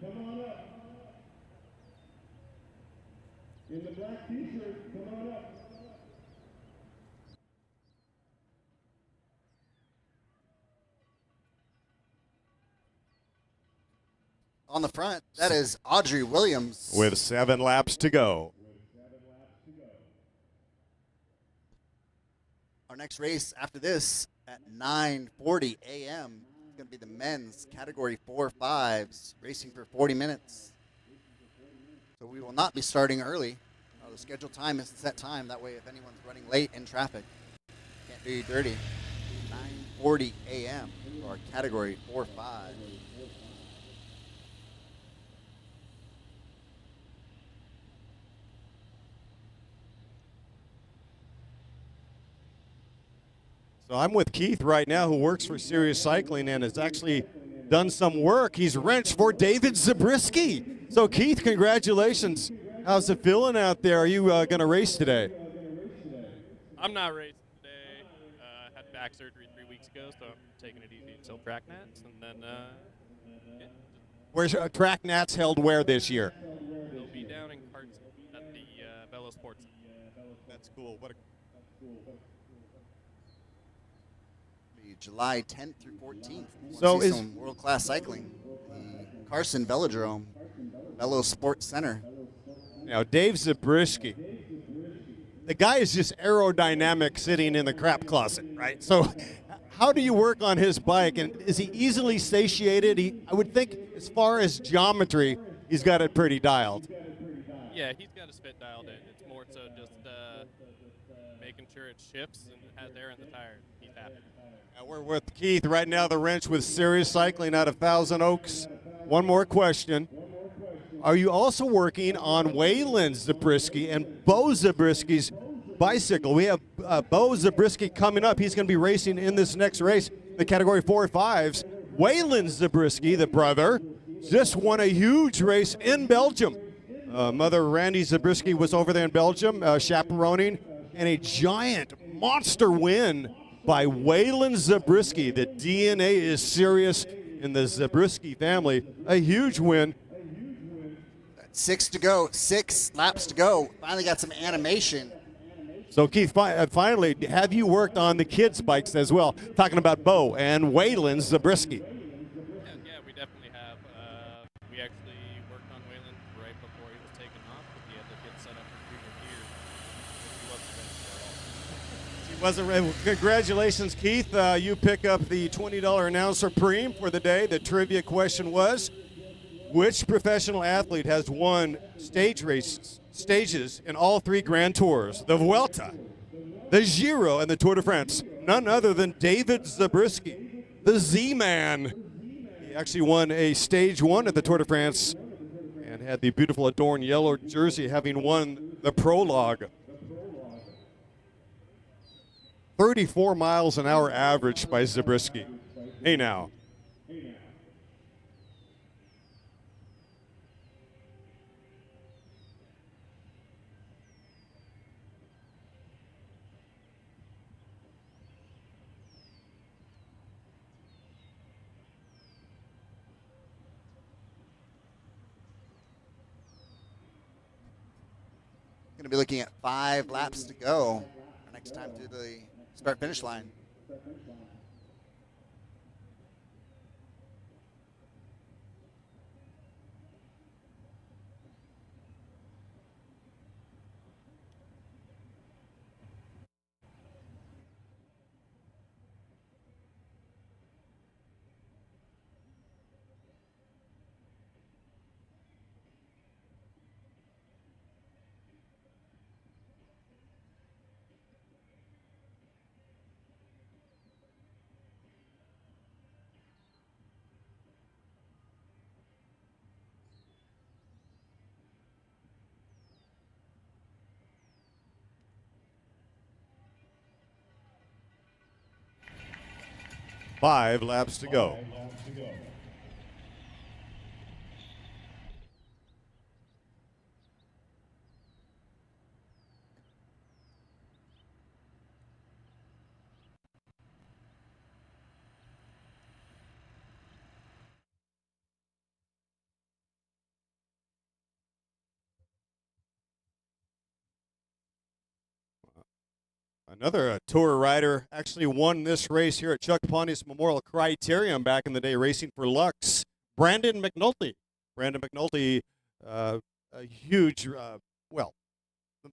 Come on up. In the black t-shirt, come on up. On the front, that is Audrey Williams. With 7 laps to go. Our next race after this at 9:40 a.m. is going to be the men's category 4-5s, racing for 40 minutes. So we will not be starting early. The scheduled time is a set time. That way, if anyone's running late in traffic, can't do you dirty. 9:40 a.m. for our category 4-5. So I'm with Keith right now, who works for Sirius Cycling and has actually done some work. He's wrenched for David Zabriskie. So Keith, congratulations. How's it feeling out there? Are you going to race today? I'm not racing today. Had back surgery 3 weeks ago, so I'm taking it easy until track nats, and then yeah. Where's track nats held where this year? They'll be down in Carson at the Velo Sports. That's cool. What a July 10th through 14th. So see is some world-class cycling. The Carson Velodrome, Velo Sports Center. Now, Dave Zabriskie, the guy is just aerodynamic sitting in the crap closet, right? So how do you work on his bike, and is he easily satiated? I would think as far as geometry, he's got it pretty dialed. Yeah, he's got his fit dialed in. It's more so just making sure it shifts and has air in the tire. He's happy. Now we're with Keith right now, the wrench with Sirius Cycling out of Thousand Oaks. One more question. Are you also working on Waylon Zabriskie and Bo Zabriskie's bicycle? We have Bo Zabriskie coming up. He's going to be racing in this next race, the category 4-5s. Waylon Zabriskie, the brother, just won a huge race in Belgium. Mother Randy Zabriskie was over there in Belgium, chaperoning, and a giant monster win by Waylon Zabriskie. The DNA is serious in the Zabriskie family. A huge win. 6 to go, 6 laps to go. Finally got some animation. So Keith, finally, have you worked on the kids' bikes as well? Talking about Bo and Waylon Zabriskie. Yeah, we definitely have. We actually worked on Waylon right before he was taken off, but he had to get set up for junior gear. He wasn't ready. He wasn't ready. Well, congratulations, Keith. You pick up the $20 announcer preem for the day. The trivia question was, which professional athlete has won stages in all 3 Grand Tours? The Vuelta, the Giro, and the Tour de France. None other than David Zabriskie, the Z-Man. He actually won a stage 1 at the Tour de France and had the beautiful adorned yellow jersey, having won the prologue. 34 miles an hour average by Zabriskie. Hey now. Going to be looking at 5 laps to go. Our next time through the start-finish line. 5 laps to go. Another tour rider actually won this race here at Chuck Pontius Memorial Criterium back in the day, racing for Lux. Brandon McNulty. Brandon McNulty, a huge, well,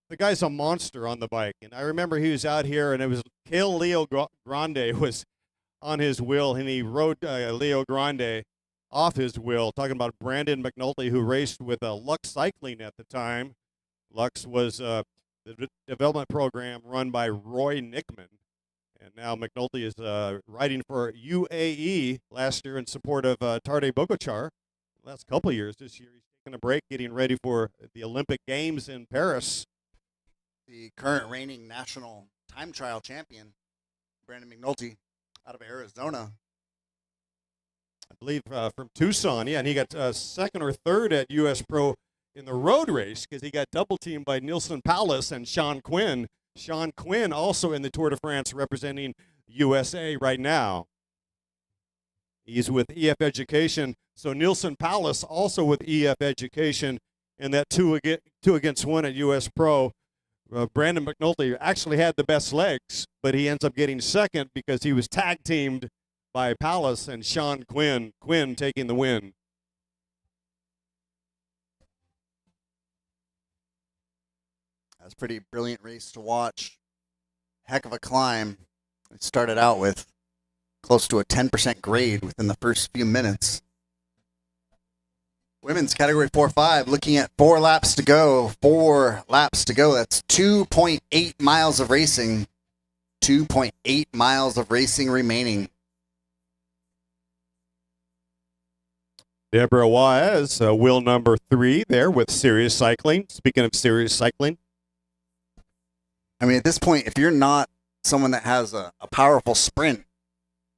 the guy's a monster on the bike. And I remember he was out here, and it was Leo Grande was on his wheel, and he rode Leo Grande off his wheel, talking about Brandon McNulty, who raced with Lux Cycling at the time. Lux was the development program run by Roy Nickman. And now McNulty is riding for UAE last year in support of Tadej Pogačar. Last couple of years. This year he's taking a break, getting ready for the Olympic Games in Paris. The current reigning national time trial champion, Brandon McNulty, out of Arizona. I believe from Tucson, yeah, and he got second or third at U.S. Pro in the road race because he got double teamed by Nilson Paulus and Sean Quinn. Sean Quinn also in the Tour de France representing USA right now. He's with EF Education. So Nilson Paulus also with EF Education in that two against one at US Pro. Brandon McNulty actually had the best legs, but he ends up getting second because he was tag teamed by Paulus and Sean Quinn. Quinn taking the win. That's a pretty brilliant race to watch. Heck of a climb. It started out with close to a 10% grade within the first few minutes. Women's category 4-5, looking at 4 laps to go. 4 laps to go. That's 2.8 miles of racing. 2.8 miles of racing remaining. Deborah Waez, wheel number 3 there with Serious Cycling. Speaking of Serious Cycling. I mean, at this point, if you're not someone that has a powerful sprint,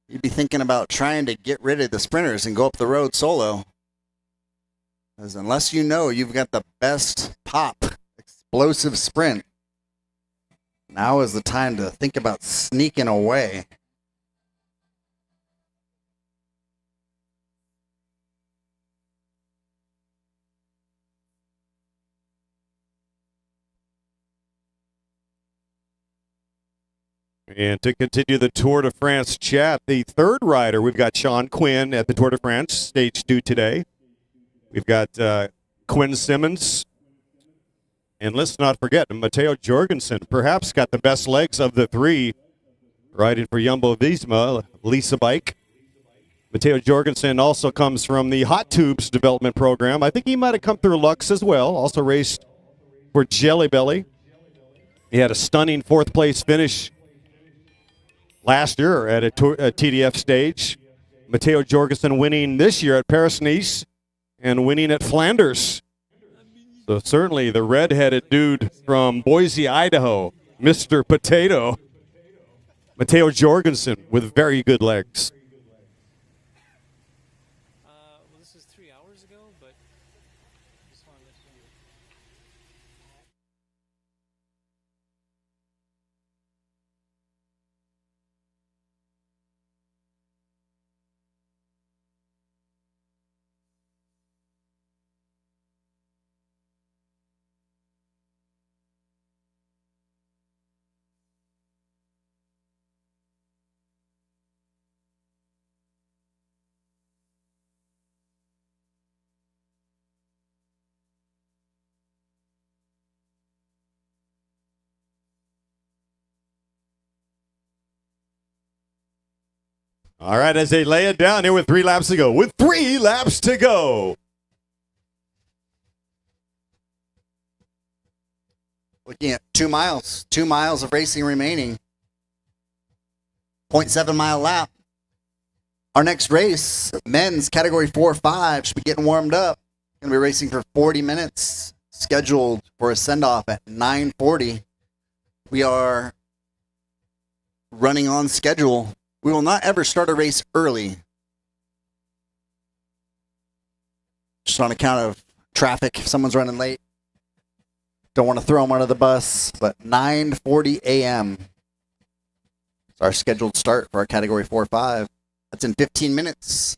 you'd be thinking about trying to get rid of the sprinters and go up the road solo. Because unless you know you've got the best pop, explosive sprint, now is the time to think about sneaking away. And to continue the Tour de France chat, the third rider, we've got Sean Quinn at the Tour de France, Stage 2 today. We've got Quinn Simmons. And let's not forget, Matteo Jorgensen, perhaps got the best legs of the 3, riding for Jumbo-Visma, Lisa Bike. Matteo Jorgensen also comes from the Hot Tubes development program. I think he might have come through Lux as well, also raced for Jelly Belly. He had a stunning 4th place finish last year at a TDF stage. Matteo Jorgensen winning this year at Paris-Nice and winning at Flanders. So certainly the red-headed dude from Boise, Idaho, Mr. Potato, Matteo Jorgensen with very good legs. Well, this was 3 hours ago, but just wanted to let you know. All right, as they lay it down here with 3 laps to go. With 3 laps to go. Looking at 2 miles. 2 miles of racing remaining. 0.7 mile lap. Our next race, men's category 4-5, should be getting warmed up. Going to be racing for 40 minutes. Scheduled for a send-off at 9:40. We are running on schedule We will not ever start a race early. Just on account of traffic, if someone's running late. Don't want to throw them under the bus, but 9:40 a.m. is our scheduled start for our Category 4-5. That's in 15 minutes.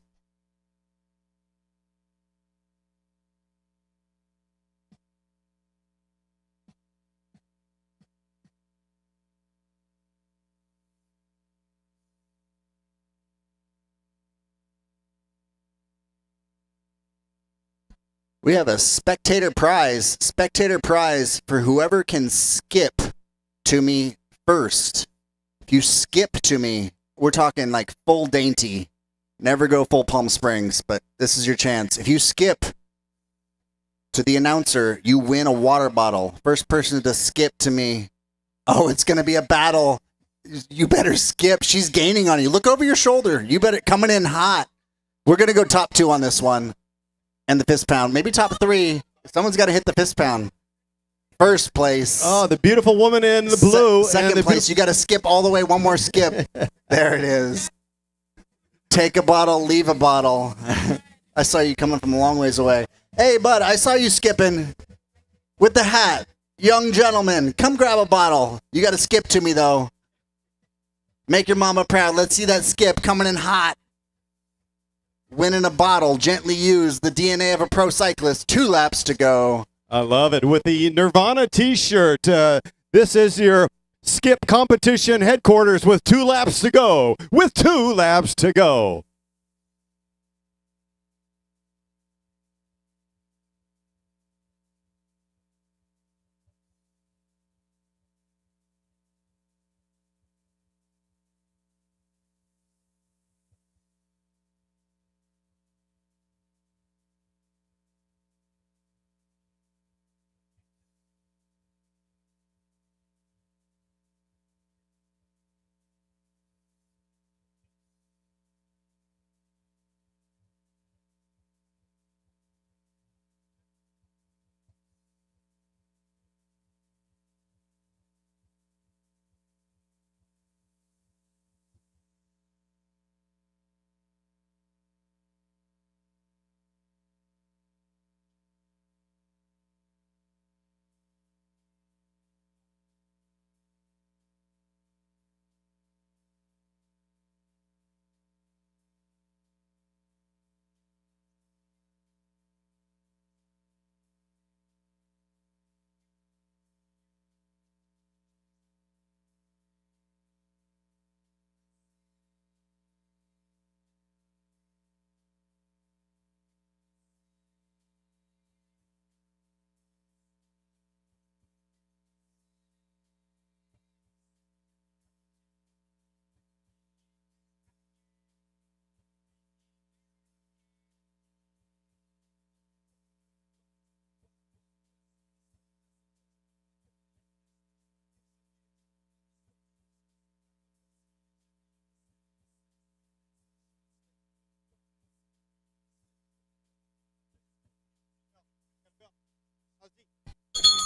We have a spectator prize for whoever can skip to me first. If you skip to me, we're talking like full dainty. Never go full Palm Springs, but this is your chance. If you skip to the announcer, you win a water bottle. First person to skip to me. Oh, it's going to be a battle. You better skip. She's gaining on you. Look over your shoulder. You better coming in hot. We're going to go top 2 on this one. And the fist pound. Maybe top 3. Someone's got to hit the fist pound. First place. Oh, the beautiful woman in the blue. Second place. You got to skip all the way. One more skip. There it is. Take a bottle, leave a bottle. I saw you coming from a long ways away. Hey, bud, I saw you skipping with the hat. Young gentleman, come grab a bottle. You got to skip to me, though. Make your mama proud. Let's see that skip coming in hot. Winning a bottle, gently used, the DNA of a pro cyclist. 2 laps to go. I love it. With the Nirvana t-shirt, this is your skip competition headquarters with 2 laps to go. With 2 laps to go.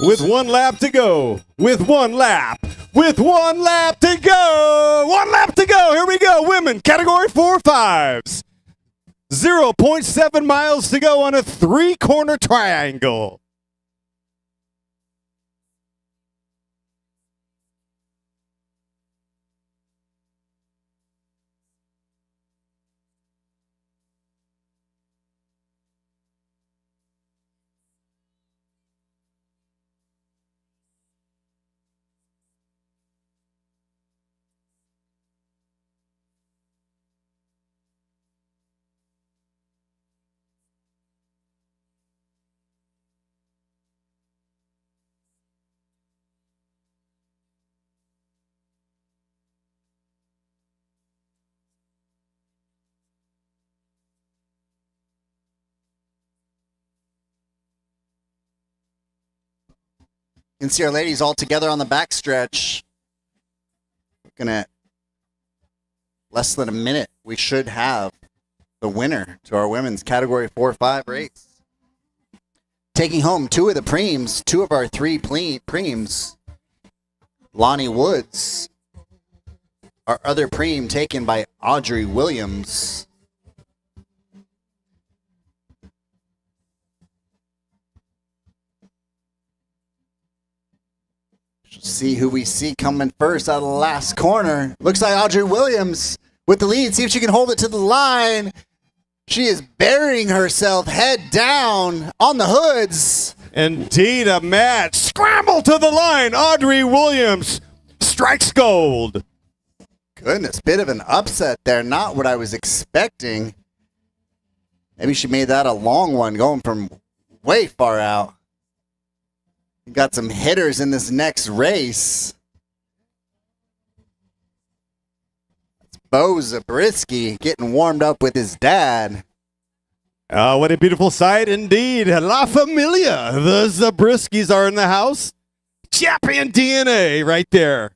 With 1 lap to go. With 1 lap. With 1 lap to go. 1 lap to go. Here we go. Women, category 4-5s. 0.7 miles to go on a 3-corner triangle. You can see our ladies all together on the backstretch. Looking at less than a minute, we should have the winner to our women's category 4-5 race. Taking home 2 of the preems, 2 of our 3 preems. Lonnie Woods, Our other preem taken by Audrey Williams. See who we see coming first out of the last corner. Looks like Audrey Williams with the lead. See if she can hold it to the line. She is burying herself head down on the hoods. Indeed, a match. Scramble to the line. Audrey Williams strikes gold. Goodness, bit of an upset there. Not what I was expecting. Maybe she made that a long one, going from way far out. Got some hitters in this next race. It's Bo Zabriskie getting warmed up with his dad. What a beautiful sight indeed. La Familia. The Zabriskis are in the house. Champion DNA right there.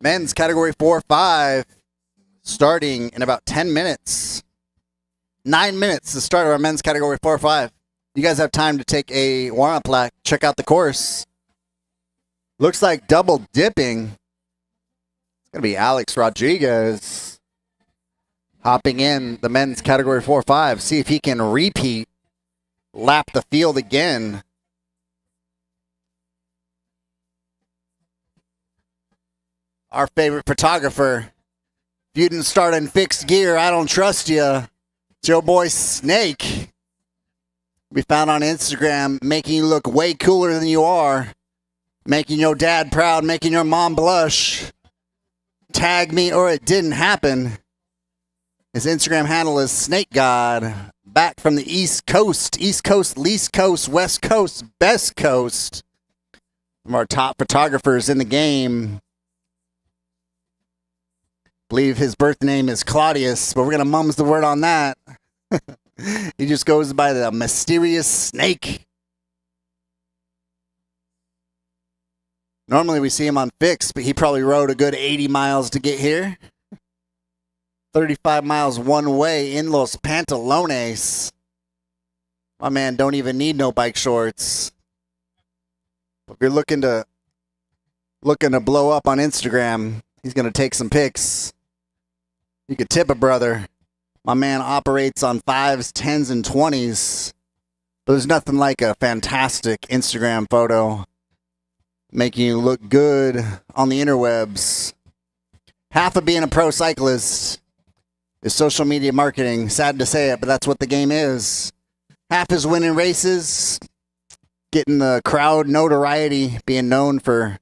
Men's category 4-5 starting in about 10 minutes. 9 minutes to start our men's category 4-5. You guys have time to take a warm-up lap, check out the course. Looks like double dipping. It's going to be Alex Rodriguez hopping in the men's category 4-5. See if he can repeat, lap the field again. Our favorite photographer. If you didn't start in fixed gear, I don't trust you. It's your boy Snake. We found on Instagram, making you look way cooler than you are. Making your dad proud, making your mom blush. Tag me or it didn't happen. His Instagram handle is Snake God. Back from the East Coast, least coast, West Coast, best coast. From our top photographers in the game. Believe his birth name is Claudius, but we're going to mum's the word on that. He just goes by the mysterious Snake. Normally we see him on fixed, but he probably rode a good 80 miles to get here. 35 miles one way in Los Pantalones. My man don't even need no bike shorts. If you're looking to blow up on Instagram, he's going to take some pics. You could tip a brother. My man operates on 5s, 10s, and 20s. But there's nothing like a fantastic Instagram photo making you look good on the interwebs. Half of being a pro cyclist is social media marketing. Sad to say it, but that's what the game is. Half is winning races, getting the crowd notoriety, being known for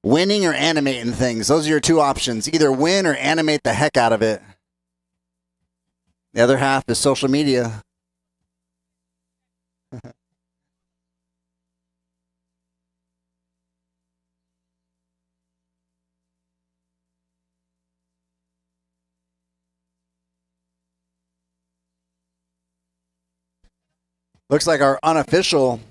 winning or animating things. Those are your two options. Either win or animate the heck out of it. The other half is social media. Looks like our unofficial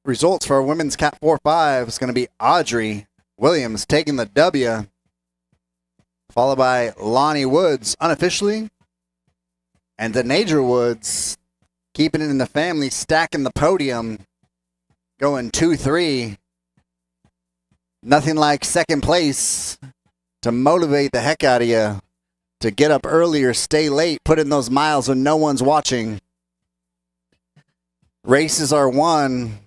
results for our women's Cat 4-5 is going to be Audrey Williams taking the W, followed by Lonnie Woods unofficially, and Denaja Woods keeping it in the family, stacking the podium, going 2-3. Nothing like second place to motivate the heck out of you to get up earlier, stay late, put in those miles when no one's watching. Races are won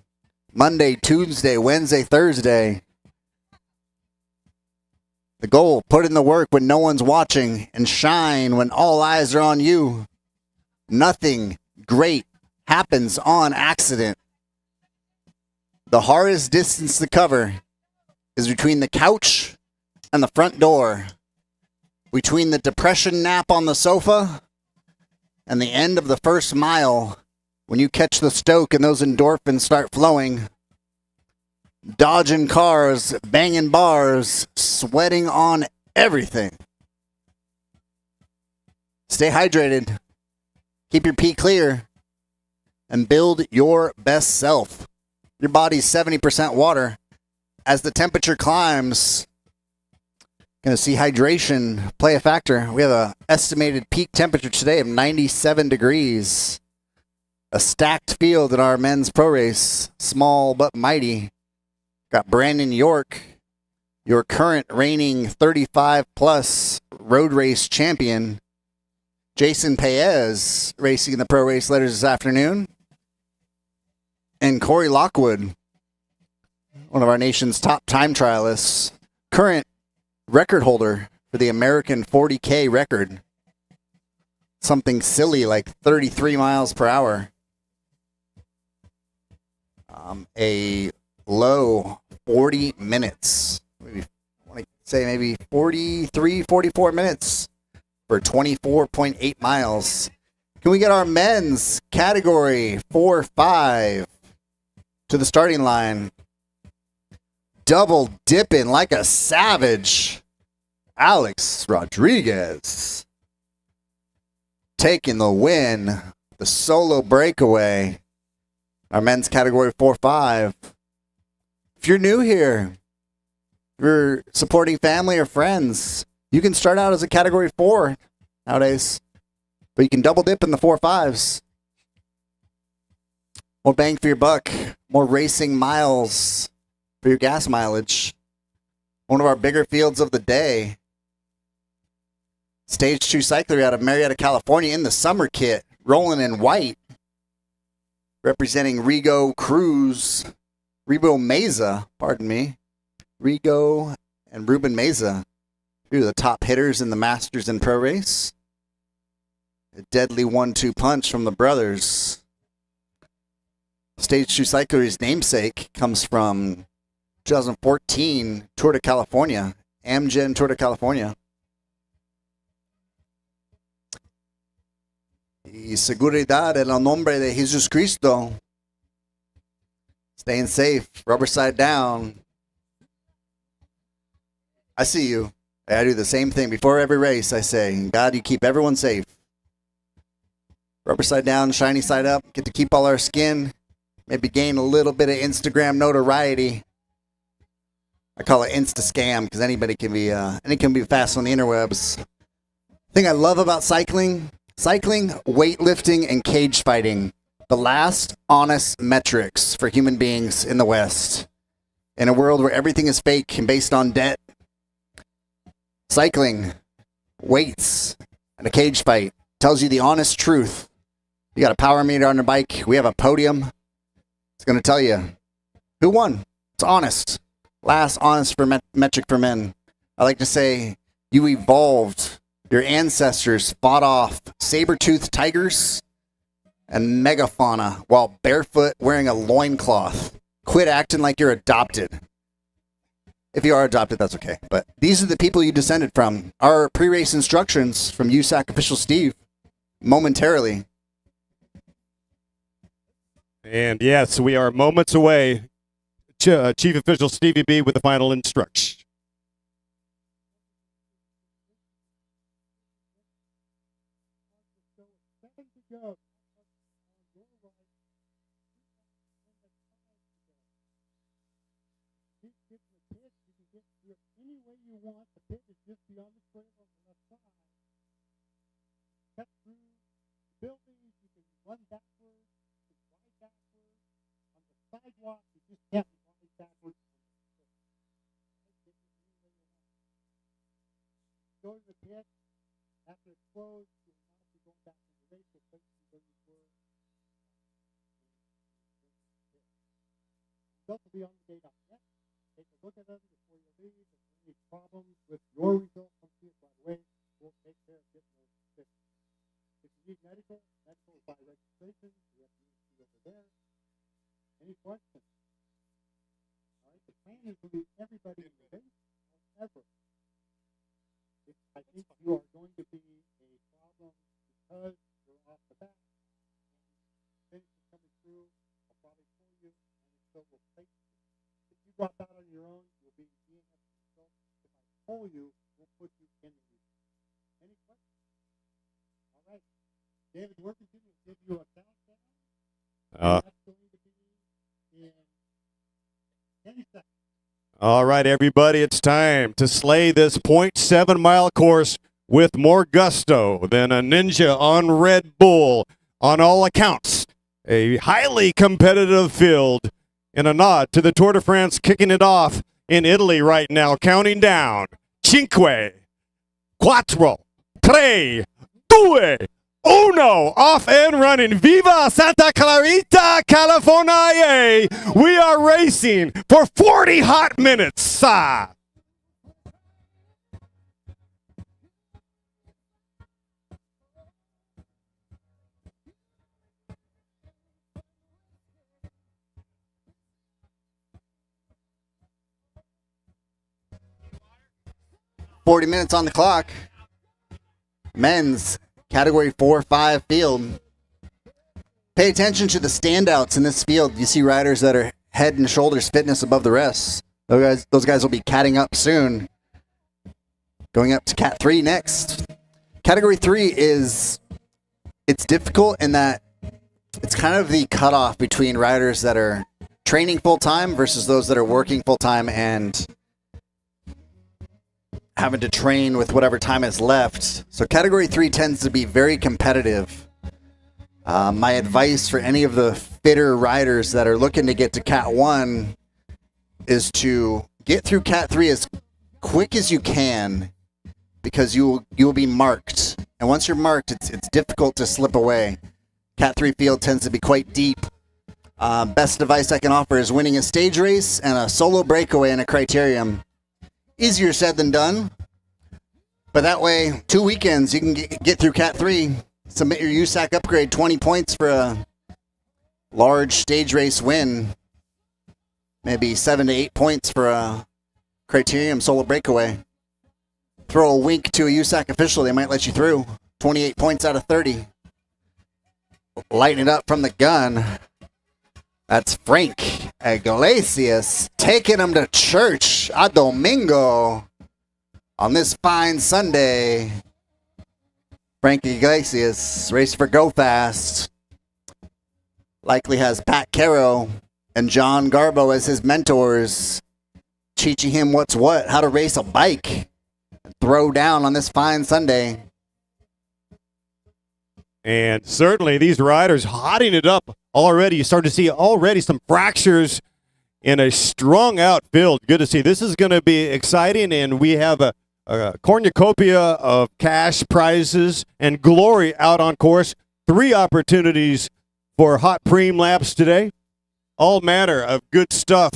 Monday, Tuesday, Wednesday, Thursday. The goal, put in the work when no one's watching and shine when all eyes are on you. Nothing great happens on accident. The hardest distance to cover is between the couch and the front door. Between the depression nap on the sofa and the end of the first mile. When you catch the stoke and those endorphins start flowing, dodging cars, banging bars, sweating on everything. Stay hydrated. Keep your pee clear and build your best self. Your body's 70% water. As the temperature climbs, going to see hydration play a factor. We have an estimated peak temperature today of 97 degrees. A stacked field in our men's pro race, small but mighty. Got Brandon York, your current reigning 35-plus road race champion. Jason Paez racing in the pro race letters this afternoon. And Corey Lockwood, one of our nation's top time trialists, current record holder for the American 40K record. Something silly like 33 miles per hour. A low 40 minutes. Maybe, I want to say maybe 43, 44 minutes for 24.8 miles. Can we get our men's category 4-5 to the starting line? Double dipping like a savage. Alex Rodriguez taking the win. The solo breakaway. Our men's category 4-5. If you're new here, if you're supporting family or friends, you can start out as a category 4 nowadays. But you can double dip in the 4-5s. More bang for your buck. More racing miles for your gas mileage. One of our bigger fields of the day. Stage 2 cycler out of Marietta, California in the summer kit, rolling in white. Representing Rigo Meza, pardon me. Rigo and Ruben Meza, two of the top hitters in the Masters and Pro Race. A deadly 1-2 punch from the brothers. Stage 2 cycler's namesake comes from 2014 Tour de California, Amgen Tour de California. Y seguridad en el nombre de Jesus Cristo. Staying safe, rubber side down. I see you. I do the same thing before every race. I say, God, you keep everyone safe. Rubber side down, shiny side up. Get to keep all our skin. Maybe gain a little bit of Instagram notoriety. I call it Insta Scam because anybody can be fast on the interwebs. The thing I love about cycling, weightlifting, and cage fighting, the last honest metrics for human beings in the West. In a world where everything is fake and based on debt, cycling, weights, and a cage fight tells you the honest truth. You got a power meter on your bike. We have a podium. It's going to tell you who won. It's honest. Last honest metric for men. I like to say you evolved. Your ancestors fought off saber-toothed tigers and megafauna while barefoot wearing a loincloth. Quit acting like you're adopted. If you are adopted, that's okay. But these are the people you descended from. Our pre-race instructions from USAC official Steve, momentarily. And yes, we are moments away. Chief Official Stevie B with the final instruction. Sidewalk, you just can't ride backwards. Go to the pit. After it's closed, you will not be going back to the race or places where you were. Results will be on the gate.net. Take a look at them before you leave. If there's any problems with your results, come see us right away. We'll take care of getting those fixed. If you need medical is by registration. We have to see over there. Any questions? All right, the plan is to leave everybody in the race. However, if I think you are going to be a problem because you're off the bat, and things are coming through, I'll probably pull you, and so we'll place you. If you drop out on your own, you'll be in DNF result. If I pull you, we'll put you in the lead. Any questions? All right. David, we're continuing to give you a countdown. Uh, That's going to be in 10 seconds. all right, everybody, it's time to slay this 0.7 mile course with more gusto than a ninja on Red Bull. On all accounts, a highly competitive field in a nod to the Tour de France kicking it off in Italy right now, counting down. 5, 4, 3, 2, 1, off and running. Viva Santa Clarita, California! We are racing for 40 hot minutes. 40 minutes on the clock. Men's category 4-5 field. Pay attention to the standouts in this field. You see riders that are head and shoulders fitness above the rest. Those guys will be catting up soon. Going up to Cat 3 next. Category 3 it's difficult in that it's kind of the cutoff between riders that are training full-time versus those that are working full-time and having to train with whatever time is left. So category 3 tends to be very competitive. My advice for any of the fitter riders that are looking to get to Cat 1 is to get through Cat 3 as quick as you can, because you will be marked. And once you're marked, it's difficult to slip away. Cat 3 field tends to be quite deep. Best advice I can offer is winning a stage race and a solo breakaway in a Criterium. Easier said than done. But that way, 2 weekends, you can get through Cat 3. Submit your USAC upgrade, 20 points for a large stage race win. Maybe 7 to 8 points for a Criterium solo breakaway. Throw a wink to a USAC official, they might let you through. 28 points out of 30. Lighting it up from the gun. That's Frank Iglesias taking him to church a domingo on this fine Sunday. Frank Iglesias, race for Go Fast. Likely has Pat Caro and John Garbo as his mentors, teaching him what's what, how to race a bike, throw down on this fine Sunday. And certainly these riders hotting it up already. You start to see already some fractures in a strung out field. Good to see. This is going to be exciting, and we have a cornucopia of cash prizes and glory out on course. 3 opportunities for hot preem laps today. All manner of good stuff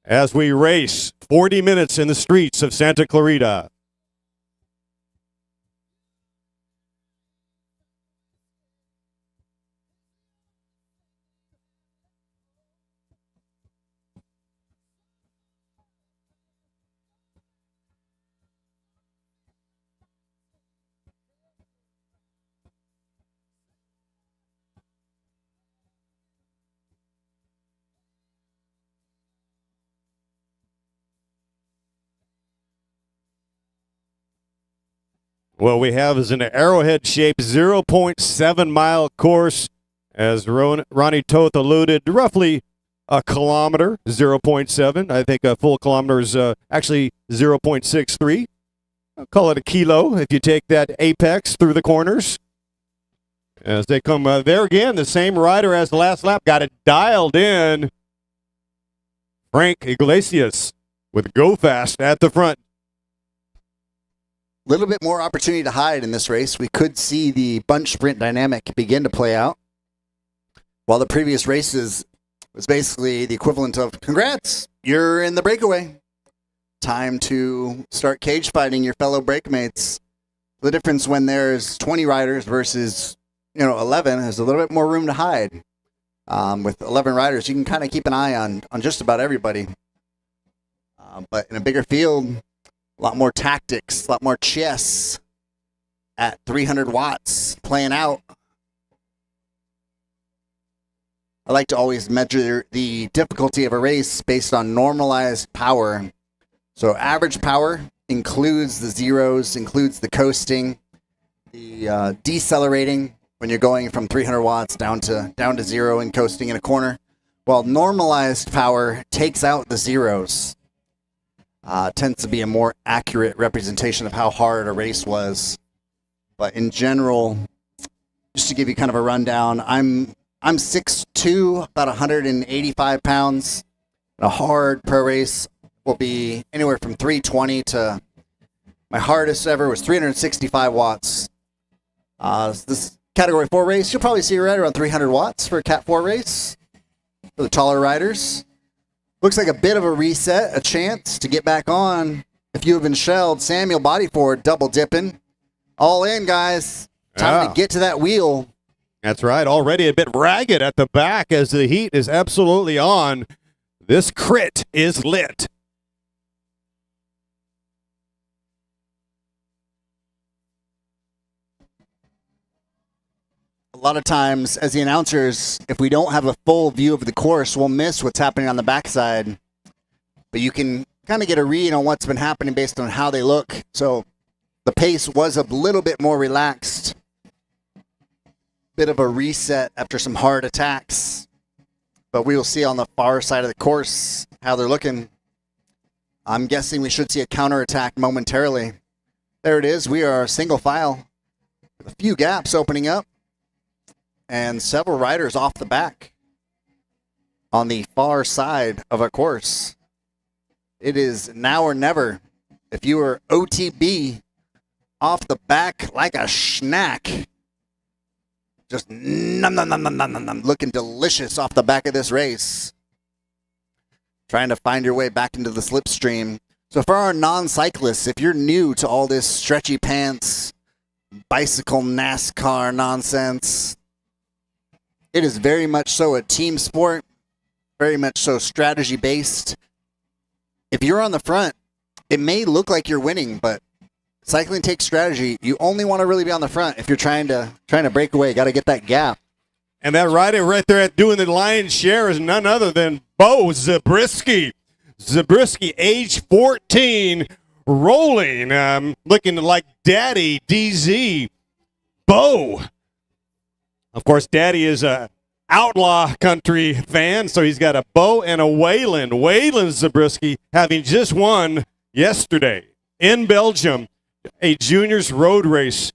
as we race 40 minutes in the streets of Santa Clarita. What we have is an arrowhead-shaped 0.7 mile course, as Ronnie Toth alluded, roughly a kilometer, 0.7. I think a full kilometer is actually 0.63. I'll call it a kilo if you take that apex through the corners. As they come there again, the same rider as the last lap, got it dialed in. Frank Iglesias with Go Fast at the front. Little bit more opportunity to hide in this race. We could see the bunch sprint dynamic begin to play out. While the previous races was basically the equivalent of, congrats, you're in the breakaway. Time to start cage fighting your fellow breakmates. The difference when there's 20 riders versus 11 is a little bit more room to hide. With 11 riders, you can kind of keep an eye on just about everybody. But in a bigger field, a lot more tactics, a lot more chess at 300 watts playing out. I like to always measure the difficulty of a race based on normalized power. So average power includes the zeros, includes the coasting, the decelerating, when you're going from 300 watts down to zero and coasting in a corner. Well, normalized power takes out the zeros. Tends to be a more accurate representation of how hard a race was. But in general, just to give you kind of a rundown, I'm 6'2", about 185 pounds. A hard pro race will be anywhere from 320 to my hardest ever was 365 watts. This Category 4 race, you'll probably see right around 300 watts for a Cat 4 race for the taller riders. Looks like a bit of a reset, a chance to get back on. If you have been shelled, Samuel Bodyford double dipping. All in, guys. Time to get to that wheel. That's right. Already a bit ragged at the back as the heat is absolutely on. This crit is lit. A lot of times, as the announcers, if we don't have a full view of the course, we'll miss what's happening on the backside. But you can kind of get a read on what's been happening based on how they look. So the pace was a little bit more relaxed. Bit of a reset after some hard attacks. But we will see on the far side of the course how they're looking. I'm guessing we should see a counterattack momentarily. There it is. We are single file with a few gaps opening up. And several riders off the back on the far side of a course. It is now or never. If you are OTB off the back like a snack, just nom, nom, nom, nom, nom, nom, nom, looking delicious off the back of this race. Trying to find your way back into the slipstream. So for our non-cyclists, if you're new to all this stretchy pants, bicycle NASCAR nonsense, it is very much so a team sport, very much so strategy-based. If you're on the front, it may look like you're winning, but cycling takes strategy. You only want to really be on the front if you're trying to break away. Got to get that gap. And that rider right there at doing the lion's share is none other than Bo Zabriskie. Zabriskie, age 14, rolling, looking like Daddy DZ. Bo. Of course, Daddy is a outlaw country fan, so he's got a Bo and a Wayland. Wayland Zabriskie having just won yesterday in Belgium, a juniors road race.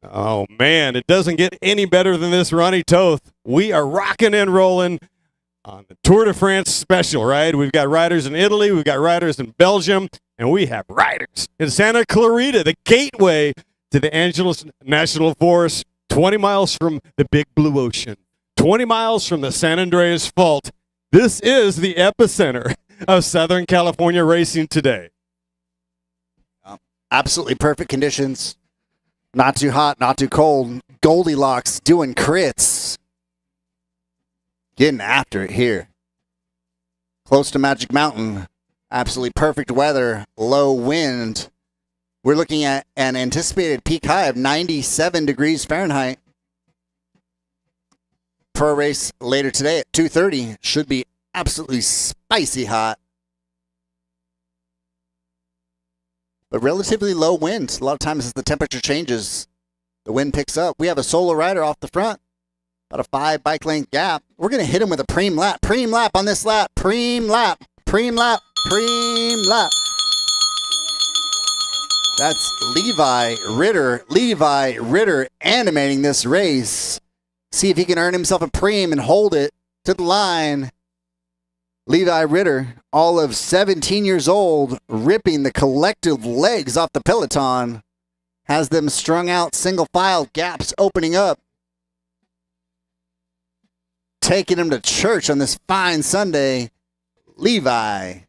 Oh, man, it doesn't get any better than this, Ronnie Toth. We are rocking and rolling on the Tour de France special, right? We've got riders in Italy, we've got riders in Belgium, and we have riders in Santa Clarita, the gateway to the Angeles National Forest, 20 miles from the Big Blue Ocean, 20 miles from the San Andreas Fault. This is the epicenter of Southern California racing today. Absolutely perfect conditions. Not too hot, not too cold. Goldilocks doing crits. Getting after it here. Close to Magic Mountain. Absolutely perfect weather. Low wind. We're looking at an anticipated peak high of 97 degrees Fahrenheit. Pro race later today at 2:30 should be absolutely spicy hot. But relatively low wind. A lot of times as the temperature changes, the wind picks up. We have a solo rider off the front. About a 5 bike length gap. We're going to hit him with a preem lap. Preem lap on this lap. Preem lap. Preem lap. Preem lap. That's Levi Ritter. Levi Ritter animating this race. See if he can earn himself a preem and hold it to the line. Levi Ritter, all of 17 years old, ripping the collective legs off the peloton. Has them strung out, single file, gaps opening up. Taking him to church on this fine Sunday. Levi.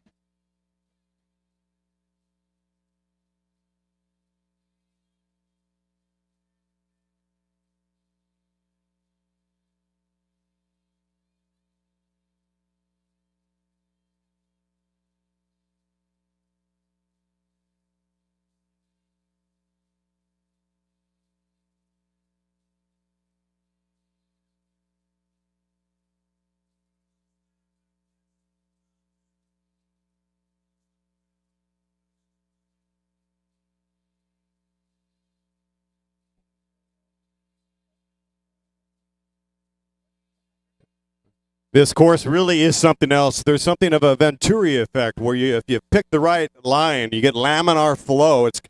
This course really is something else. There's something of a Venturi effect where if you pick the right line, you get laminar flow. It's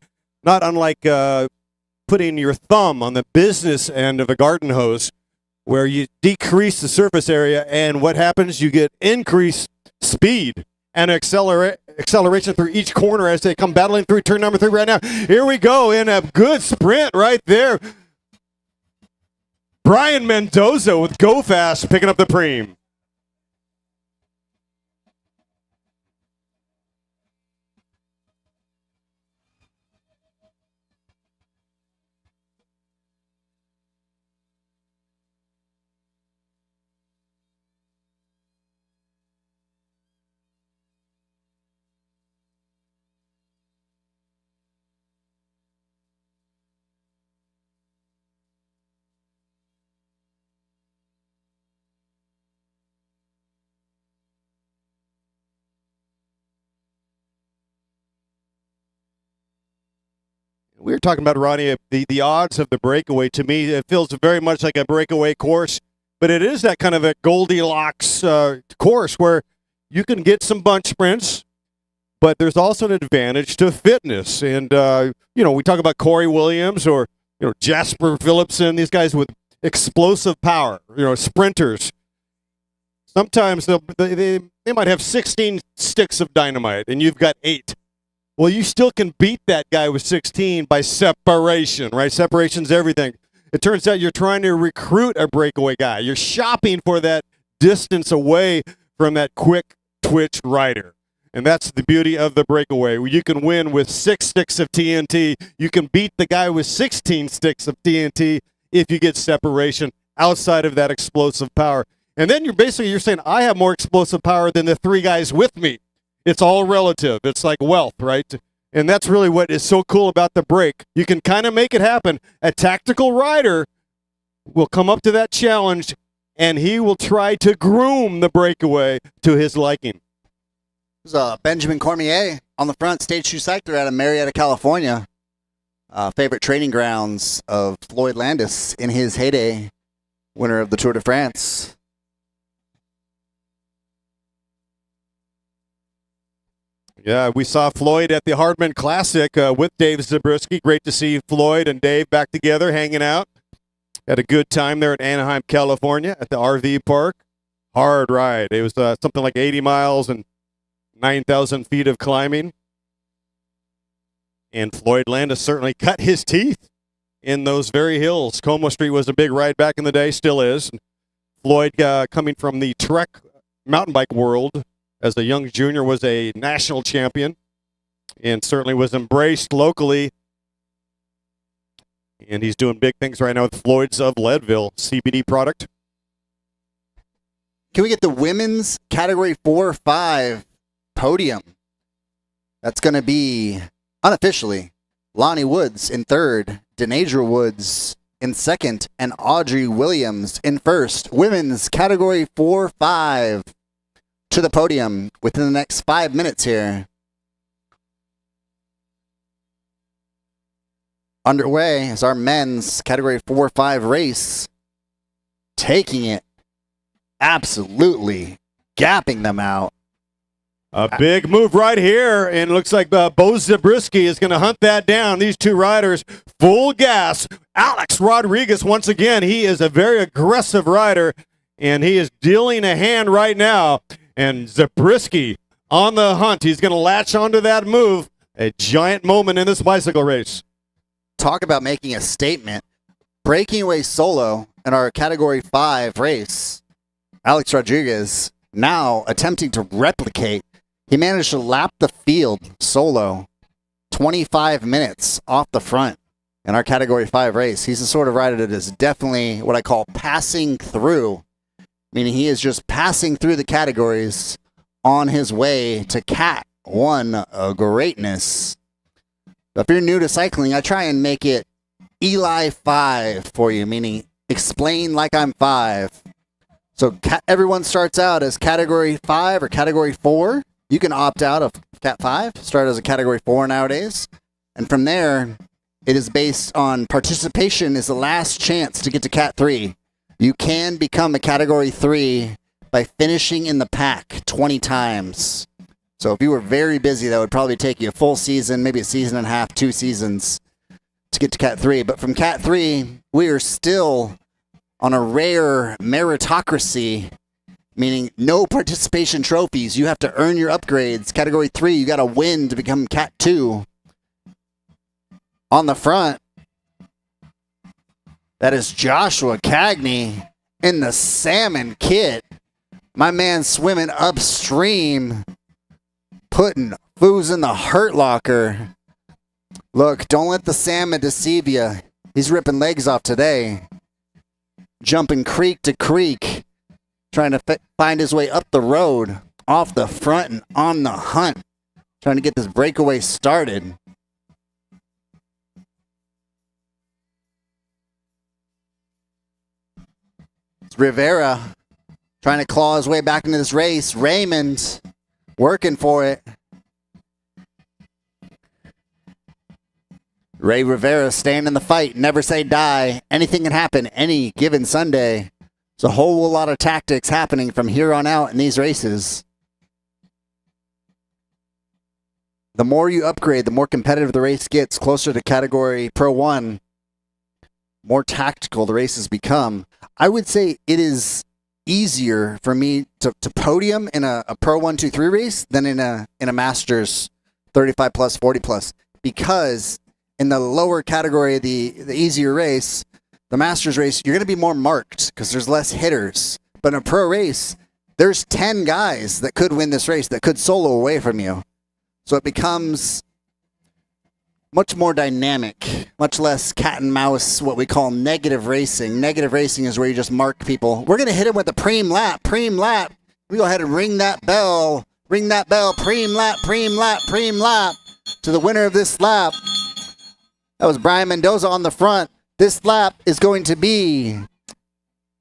not unlike putting your thumb on the business end of a garden hose where you decrease the surface area, and what happens? You get increased speed and acceleration through each corner as they come battling through turn number 3 right now. Here we go in a good sprint right there. Brian Mendoza with Go Fast picking up the preem. We were talking about, Ronnie, the odds of the breakaway. To me, it feels very much like a breakaway course, but it is that kind of a Goldilocks course where you can get some bunch sprints, but there's also an advantage to fitness. And, we talk about Corey Williams or, Jasper Phillipson, these guys with explosive power, sprinters. Sometimes they might have 16 sticks of dynamite, and you've got 8. Well, you still can beat that guy with 16 by separation, right? Separation's everything. It turns out you're trying to recruit a breakaway guy. You're shopping for that distance away from that quick twitch rider. And that's the beauty of the breakaway. You can win with 6 sticks of TNT. You can beat the guy with 16 sticks of TNT if you get separation outside of that explosive power. And then you're saying, I have more explosive power than the 3 guys with me. It's all relative. It's like wealth, right? And that's really what is so cool about the break. You can kind of make it happen. A tactical rider will come up to that challenge, and he will try to groom the breakaway to his liking. There's Benjamin Cormier on the front, stage 2 cycler out of Marietta, California. Favorite training grounds of Floyd Landis in his heyday, winner of the Tour de France. Yeah, we saw Floyd at the Hardman Classic with Dave Zabriskie. Great to see Floyd and Dave back together, hanging out. Had a good time there at Anaheim, California at the RV park. Hard ride. It was something like 80 miles and 9,000 feet of climbing. And Floyd Landis certainly cut his teeth in those very hills. Como Street was a big ride back in the day, still is. Floyd, coming from the Trek mountain bike world, as a young junior, was a national champion and certainly was embraced locally. And he's doing big things right now with Floyd's of Leadville, CBD product. Can we get the women's category 4-5 podium? That's going to be, unofficially, Lonnie Woods in 3rd, Denadra Woods in 2nd, and Audrey Williams in 1st. Women's category 4-5. To the podium within the next 5 minutes here. Underway is our men's category 4-5 race. Taking it. Absolutely gapping them out. A big move right here, and it looks like Bo Zabriskie is going to hunt that down. These 2 riders, full gas. Alex Rodriguez, once again, he is a very aggressive rider, and he is dealing a hand right now. And Zabriskie on the hunt. He's going to latch onto that move. A giant moment in this bicycle race. Talk about making a statement. Breaking away solo in our Category 5 race. Alex Rodriguez now attempting to replicate. He managed to lap the field solo 25 minutes off the front in our Category 5 race. He's the sort of rider that is definitely what I call passing through. Meaning he is just passing through the categories on his way to Cat 1 greatness. But if you're new to cycling, I try and make it Eli 5 for you, meaning explain like I'm 5. So everyone starts out as Category 5 or Category 4. You can opt out of Cat 5, start as a Category 4 nowadays. And from there, it is based on participation is the last chance to get to Cat 3. You can become a Category 3 by finishing in the pack 20 times. So if you were very busy, that would probably take you a full season, maybe a season and a half, 2 seasons to get to Cat 3. But from Cat 3, we are still on a rare meritocracy, meaning no participation trophies. You have to earn your upgrades. Category 3, you got to win to become Cat 2. On the front, that is Joshua Cagney in the salmon kit. My man swimming upstream, putting foos in the hurt locker. Look, don't let the salmon deceive you. He's ripping legs off today. Jumping creek to creek, trying to find his way up the road, off the front and on the hunt, trying to get this breakaway started. It's Rivera trying to claw his way back into this race. Raymond working for it. Ray Rivera staying in the fight. Never say die. Anything can happen any given Sunday. There's a whole lot of tactics happening from here on out in these races. The more you upgrade, the more competitive the race gets, closer to category Pro 1, more tactical the races become. I would say it is easier for me to podium in a Pro 1, 2, 3 race than in a Masters 35 plus, 40 plus, because in the lower category, the easier race, the Masters race, you're going to be more marked because there's less hitters. But in a pro race, there's 10 guys that could win this race, that could solo away from you. So it becomes much more dynamic, much less cat and mouse, what we call negative racing. Negative racing is where you just mark people. We're going to hit him with the preem lap. Preem lap. We go ahead and ring that bell. Ring that bell. Preem lap, preem lap, preem lap to the winner of this lap. That was Brian Mendoza on the front. This lap is going to be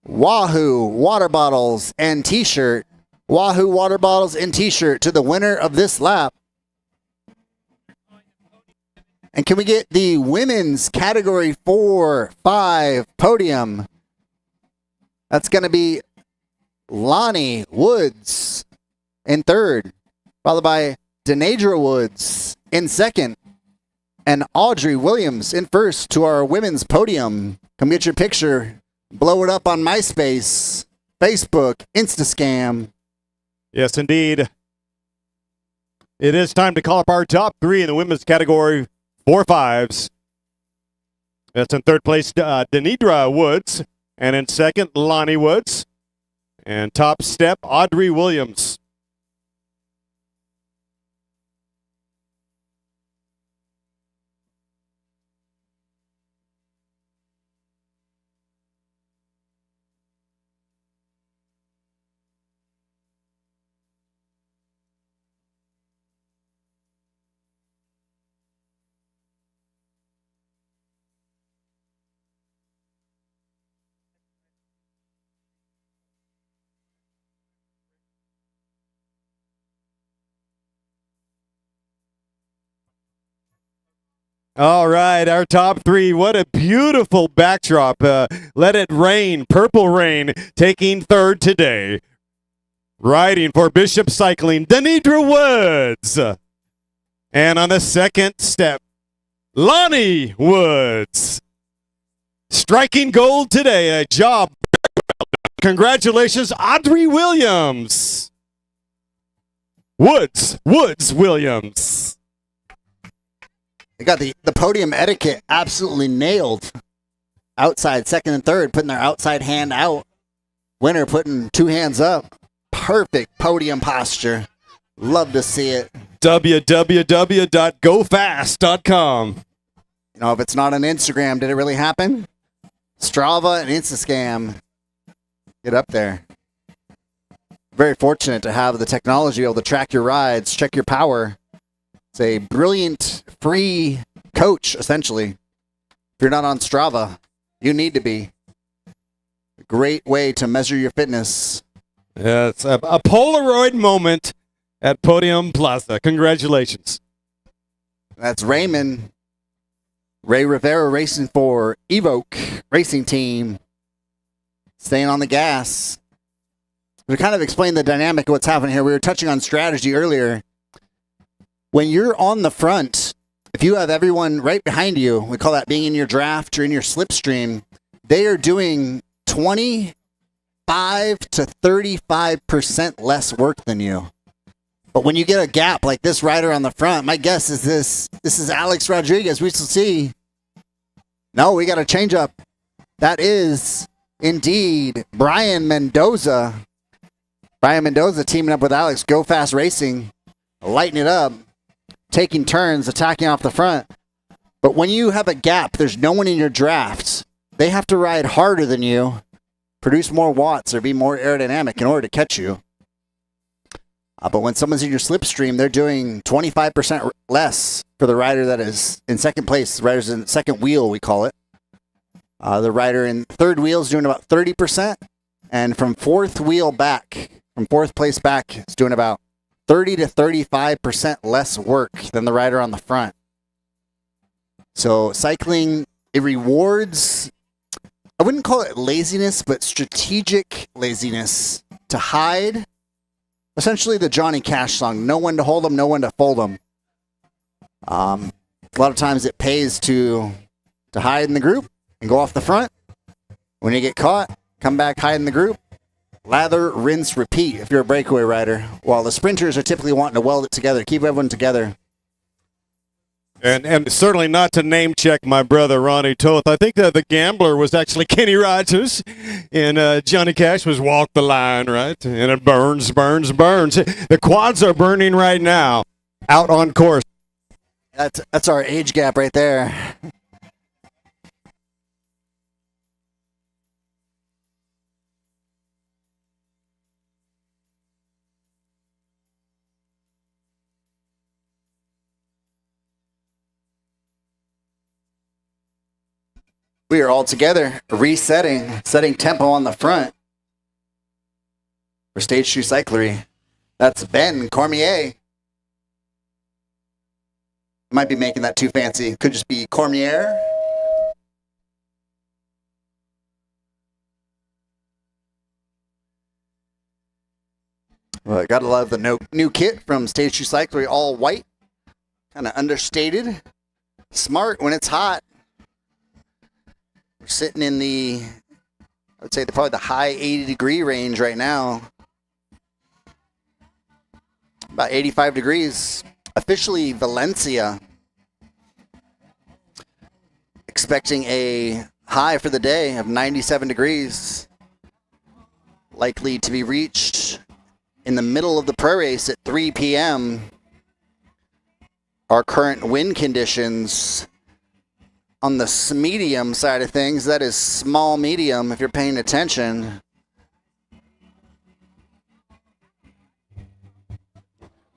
Wahoo water bottles and t-shirt. Wahoo water bottles and t-shirt to the winner of this lap. And can we get the women's category 4, 5 podium? That's going to be Lonnie Woods in third, followed by Denadra Woods in second, and Audrey Williams in first to our women's podium. Come get your picture. Blow it up on MySpace, Facebook, Instascam. Yes, indeed. It is time to call up our top 3 in the women's category 4-5s. That's in third place, Denadra Woods. And in second, Lonnie Woods. And top step, Audrey Williams. All right, our top 3. What a beautiful backdrop. Let it rain, Purple Rain, taking third today. Riding for Bishop Cycling, Denadra Woods. And on the second step, Lonnie Woods. Striking gold today. A job. Congratulations, Audrey Williams. Woods, Williams. They got the podium etiquette absolutely nailed. Outside, second and third, putting their outside hand out. Winner putting 2 hands up. Perfect podium posture. Love to see it. www.gofast.com. You know, if it's not on Instagram, did it really happen? Strava and Instascam. Get up there. Very fortunate to have the technology able to track your rides, check your power. It's a brilliant, free coach, essentially. If you're not on Strava, you need to be. A great way to measure your fitness. Yeah, it's a Polaroid moment at Podium Plaza. Congratulations. That's Raymond. Ray Rivera racing for Evoque Racing Team. Staying on the gas. To kind of explain the dynamic of what's happening here, we were touching on strategy earlier. When you're on the front, if you have everyone right behind you, we call that being in your draft or in your slipstream, they are doing 25 to 35% less work than you. But when you get a gap like this rider on the front, my guess is this is Alex Rodriguez. We shall see. No, we got a change up. That is indeed Brian Mendoza. Brian Mendoza teaming up with Alex. Go Fast Racing. Lighting it up. Taking turns, attacking off the front. But when you have a gap, there's no one in your draft. They have to ride harder than you, produce more watts, or be more aerodynamic in order to catch you. But when someone's in your slipstream, they're doing 25% less for the rider that is in second place. The rider's in second wheel, we call it. The rider in third wheel is doing about 30%. And from fourth place back, is doing about 30 to 35% less work than the rider on the front. So cycling, it rewards, I wouldn't call it laziness, but strategic laziness to hide. Essentially the Johnny Cash song, know when to hold them, know when to fold them. A lot of times it pays to hide in the group and go off the front. When you get caught, come back, hide in the group. Lather, rinse, repeat if you're a breakaway rider. While the sprinters are typically wanting to weld it together, keep everyone together. And certainly not to name check my brother Ronnie Toth. I think that the gambler was actually Kenny Rogers, and Johnny Cash was Walk the Line, right? And it burns, burns, burns. The quads are burning right now, out on course. That's our age gap right there. We are all together, setting tempo on the front for Stage 2 Cyclery. That's Ben Cormier. Might be making that too fancy. Could just be Cormier. Well, gotta love the new kit from Stage 2 Cyclery, all white. Kind of understated. Smart when it's hot. We're sitting in I would say probably the high 80-degree range right now. About 85 degrees. Officially Valencia. Expecting a high for the day of 97 degrees. Likely to be reached in the middle of the pro race at 3 p.m. Our current wind conditions on the medium side of things, that is small medium if you're paying attention.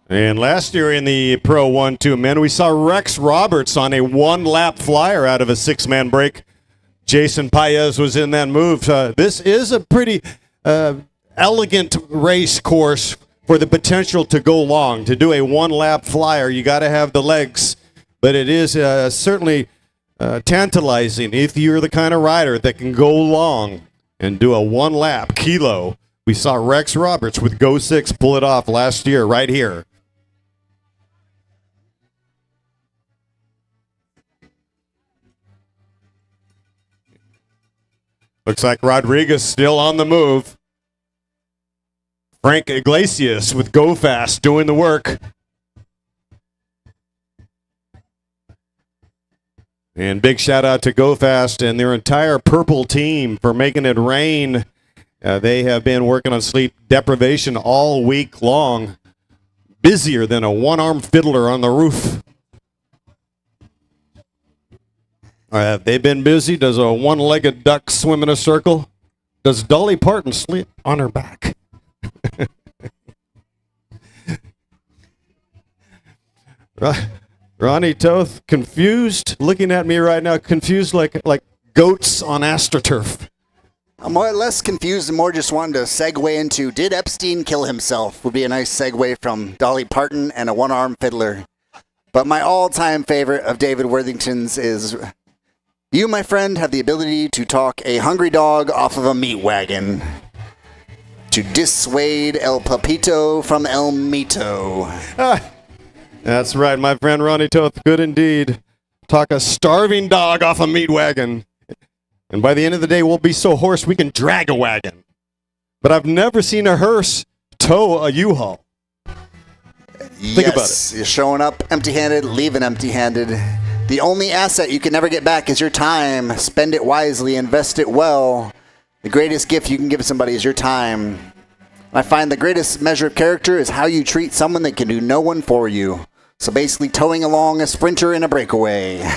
And last year in the Pro 1-2 men, we saw Rex Roberts on a one-lap flyer out of a six-man break. Jason Paez was in that move. This is a pretty elegant race course for the potential to go long. To do a one-lap flyer, you got to have the legs. But it is certainly tantalizing if you're the kind of rider that can go long and do a one-lap kilo. We saw Rex Roberts with Go 6 pull it off last year right here. Looks like Rodriguez still on the move. Frank Iglesias with Go Fast doing the work. And big shout out to Go Fast and their entire purple team for making it rain. They have been working on sleep deprivation all week long. Busier than a one-armed fiddler on the roof. They've been busy. Does a one-legged duck swim in a circle? Does Dolly Parton sleep on her back? Ronnie Toth, confused, looking at me right now, confused like goats on AstroTurf. I'm more or less confused and more just wanting to segue into, did Epstein kill himself? Would be a nice segue from Dolly Parton and a one-armed fiddler. But my all-time favorite of David Worthington's is, you, my friend, have the ability to talk a hungry dog off of a meat wagon. to dissuade El Papito from El Mito. That's right, my friend Ronnie Toth. Good indeed. Talk a starving dog off a meat wagon. And by the end of the day, we'll be so hoarse we can drag a wagon. But I've never seen a hearse tow a U-Haul. Think about it. You're showing up empty-handed, leaving empty-handed. The only asset you can never get back is your time. Spend it wisely, invest it well. The greatest gift you can give somebody is your time. I find the greatest measure of character is how you treat someone that can do no one for you. So basically towing along a sprinter in a breakaway.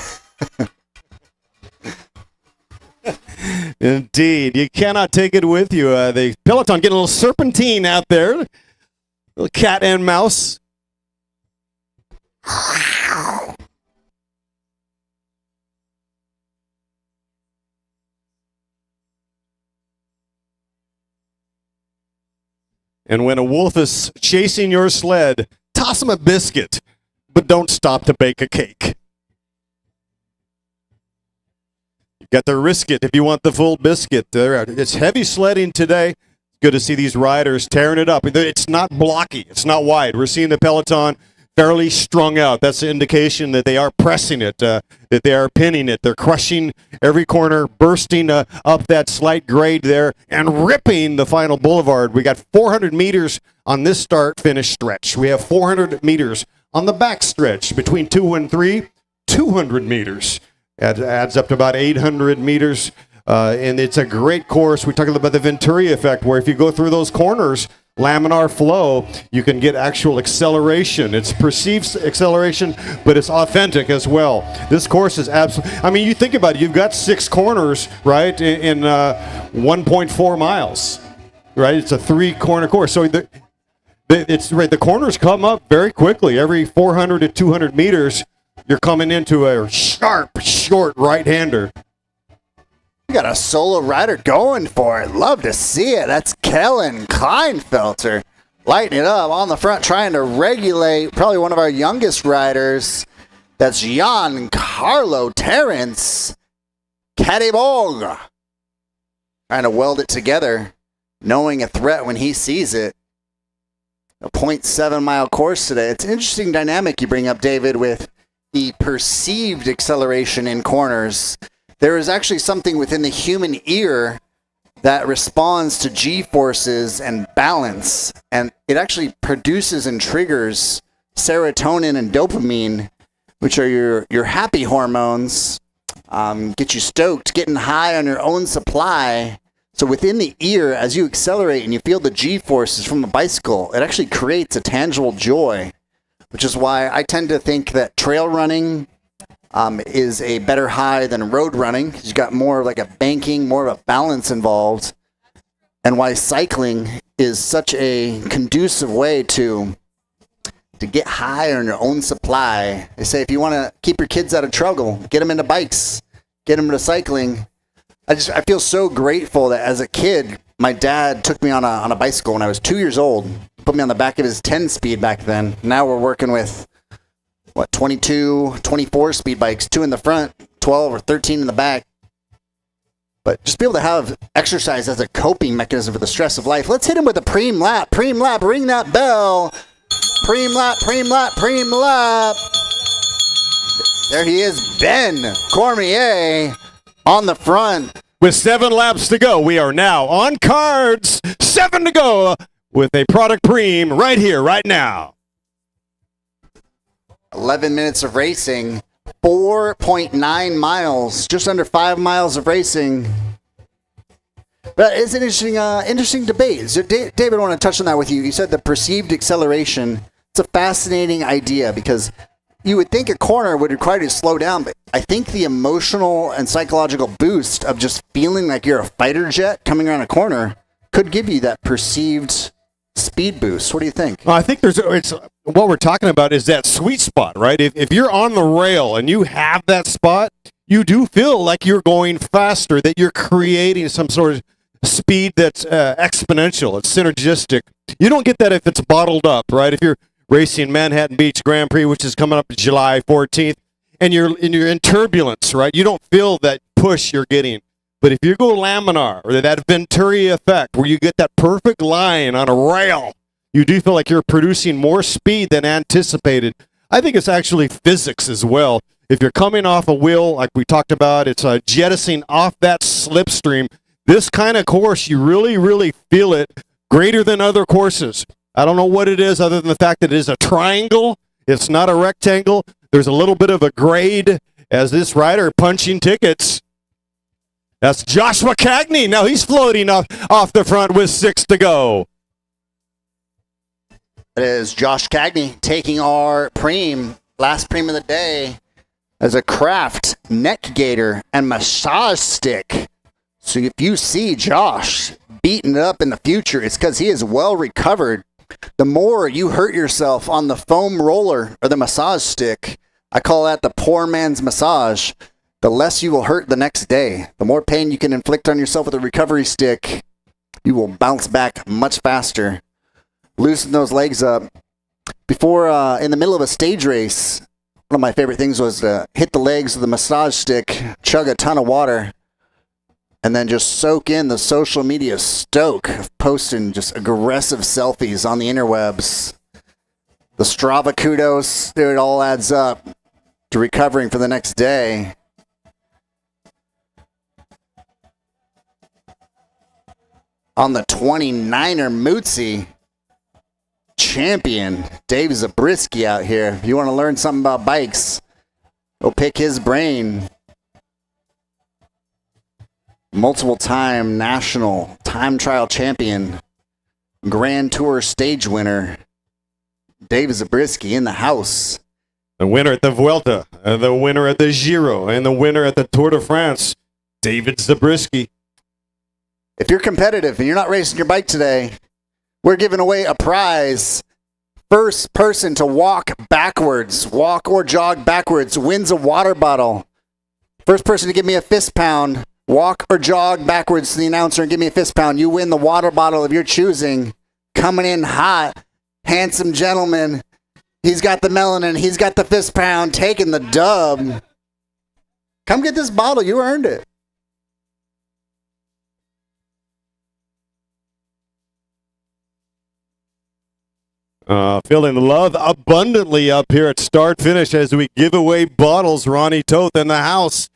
Indeed. You cannot take it with you. The Peloton getting a little serpentine out there. Little cat and mouse. And when a wolf is chasing your sled, toss him a biscuit, but don't stop to bake a cake. You've got to risk it if you want the full biscuit. It's heavy sledding today. Good to see these riders tearing it up. It's not blocky. It's not wide. We're seeing the Peloton fairly strung out. That's an indication that they are pressing it, that they are pinning it. They're crushing every corner, bursting up that slight grade there, and ripping the final boulevard. We got 400 meters on this start-finish stretch. We have 400 meters on the back stretch. Between 2 and 3, 200 meters. Adds up to about 800 meters. And it's a great course. We talked about the Venturi effect, where if you go through those corners, laminar flow, you can get actual acceleration. It's perceived acceleration, but it's authentic as well. This course is absolutely, I mean, you think about it, you've got 6 corners, right, in 1.4 miles, right? It's a 3-corner course. So it's right, the corners come up very quickly. Every 400 to 200 meters, you're coming into a sharp, short right-hander. We got a solo rider going for it. Love to see it. That's Kellen Kleinfelter lighting it up on the front, trying to regulate probably one of our youngest riders. That's Giancarlo Terrence Cadibog. Trying to weld it together, knowing a threat when he sees it. A 0.7-mile course today. It's an interesting dynamic you bring up, David, with the perceived acceleration in corners. There is actually something within the human ear that responds to G-forces and balance, and it actually produces and triggers serotonin and dopamine, which are your happy hormones, get you stoked, getting high on your own supply. So within the ear, as you accelerate and you feel the G-forces from a bicycle, it actually creates a tangible joy, which is why I tend to think that trail running is a better high than road running, because you got more like a banking, more of a balance involved, and why cycling is such a conducive way to get high on your own supply. They say if you want to keep your kids out of trouble, get them into bikes, get them into cycling. I feel so grateful that as a kid, my dad took me on a bicycle when I was 2 years old, put me on the back of his 10-speed back then. Now we're working with 22, 24 speed bikes, 2 in the front, 12 or 13 in the back. But just be able to have exercise as a coping mechanism for the stress of life. Let's hit him with a preem lap. Preem lap, ring that bell. Preem lap, preem lap, preem lap. There he is, Ben Cormier on the front. With 7 laps to go, we are now on cards. 7 to go with a product preem right here, right now. 11 minutes of racing, 4.9 miles, just under 5 miles of racing. But it's an interesting debate. So David, I want to touch on that with you. You said the perceived acceleration. It's a fascinating idea, because you would think a corner would require you to slow down, but I think the emotional and psychological boost of just feeling like you're a fighter jet coming around a corner could give you that perceived speed boost. What do you think? Well, I think it's what we're talking about is that sweet spot, right? If you're on the rail and you have that spot, you do feel like you're going faster, that you're creating some sort of speed that's exponential. It's synergistic. You don't get that if it's bottled up, right? If you're racing Manhattan Beach Grand Prix, which is coming up July 14th, and you're in turbulence, right? You don't feel that push you're getting But if you go laminar, or that Venturi effect, where you get that perfect line on a rail, you do feel like you're producing more speed than anticipated. I think it's actually physics as well. If you're coming off a wheel, like we talked about, it's jettisoning off that slipstream. This kind of course, you really, really feel it greater than other courses. I don't know what it is other than the fact that it is a triangle. It's not a rectangle. There's a little bit of a grade as this rider punching tickets. That's Joshua Cagney. Now he's floating off the front with 6 to go. It is Josh Cagney taking our last preem of the day, as a Kraft neck gaiter and massage stick. So if you see Josh beating it up in the future, it's because he is well recovered. The more you hurt yourself on the foam roller or the massage stick, I call that the poor man's massage, the less you will hurt the next day. The more pain you can inflict on yourself with a recovery stick, you will bounce back much faster. Loosen those legs up. Before, in the middle of a stage race, one of my favorite things was to hit the legs with the massage stick, chug a ton of water, and then just soak in the social media stoke of posting just aggressive selfies on the interwebs. The Strava kudos, it all adds up to recovering for the next day. On the 29er Mootsie, champion Dave Zabriskie out here. If you want to learn something about bikes, go pick his brain. Multiple-time national time trial champion, Grand Tour stage winner, Dave Zabriskie in the house. The winner at the Vuelta, the winner at the Giro, and the winner at the Tour de France, David Zabriskie. If you're competitive and you're not racing your bike today, we're giving away a prize. First person to walk or jog backwards, wins a water bottle. First person to give me a fist pound, walk or jog backwards to the announcer and give me a fist pound, you win the water bottle of your choosing. Coming in hot, handsome gentleman. He's got the melanin, he's got the fist pound, taking the dub. Come get this bottle, you earned it. Feeling love abundantly up here at Start Finish as we give away bottles. Ronnie Toth in the house.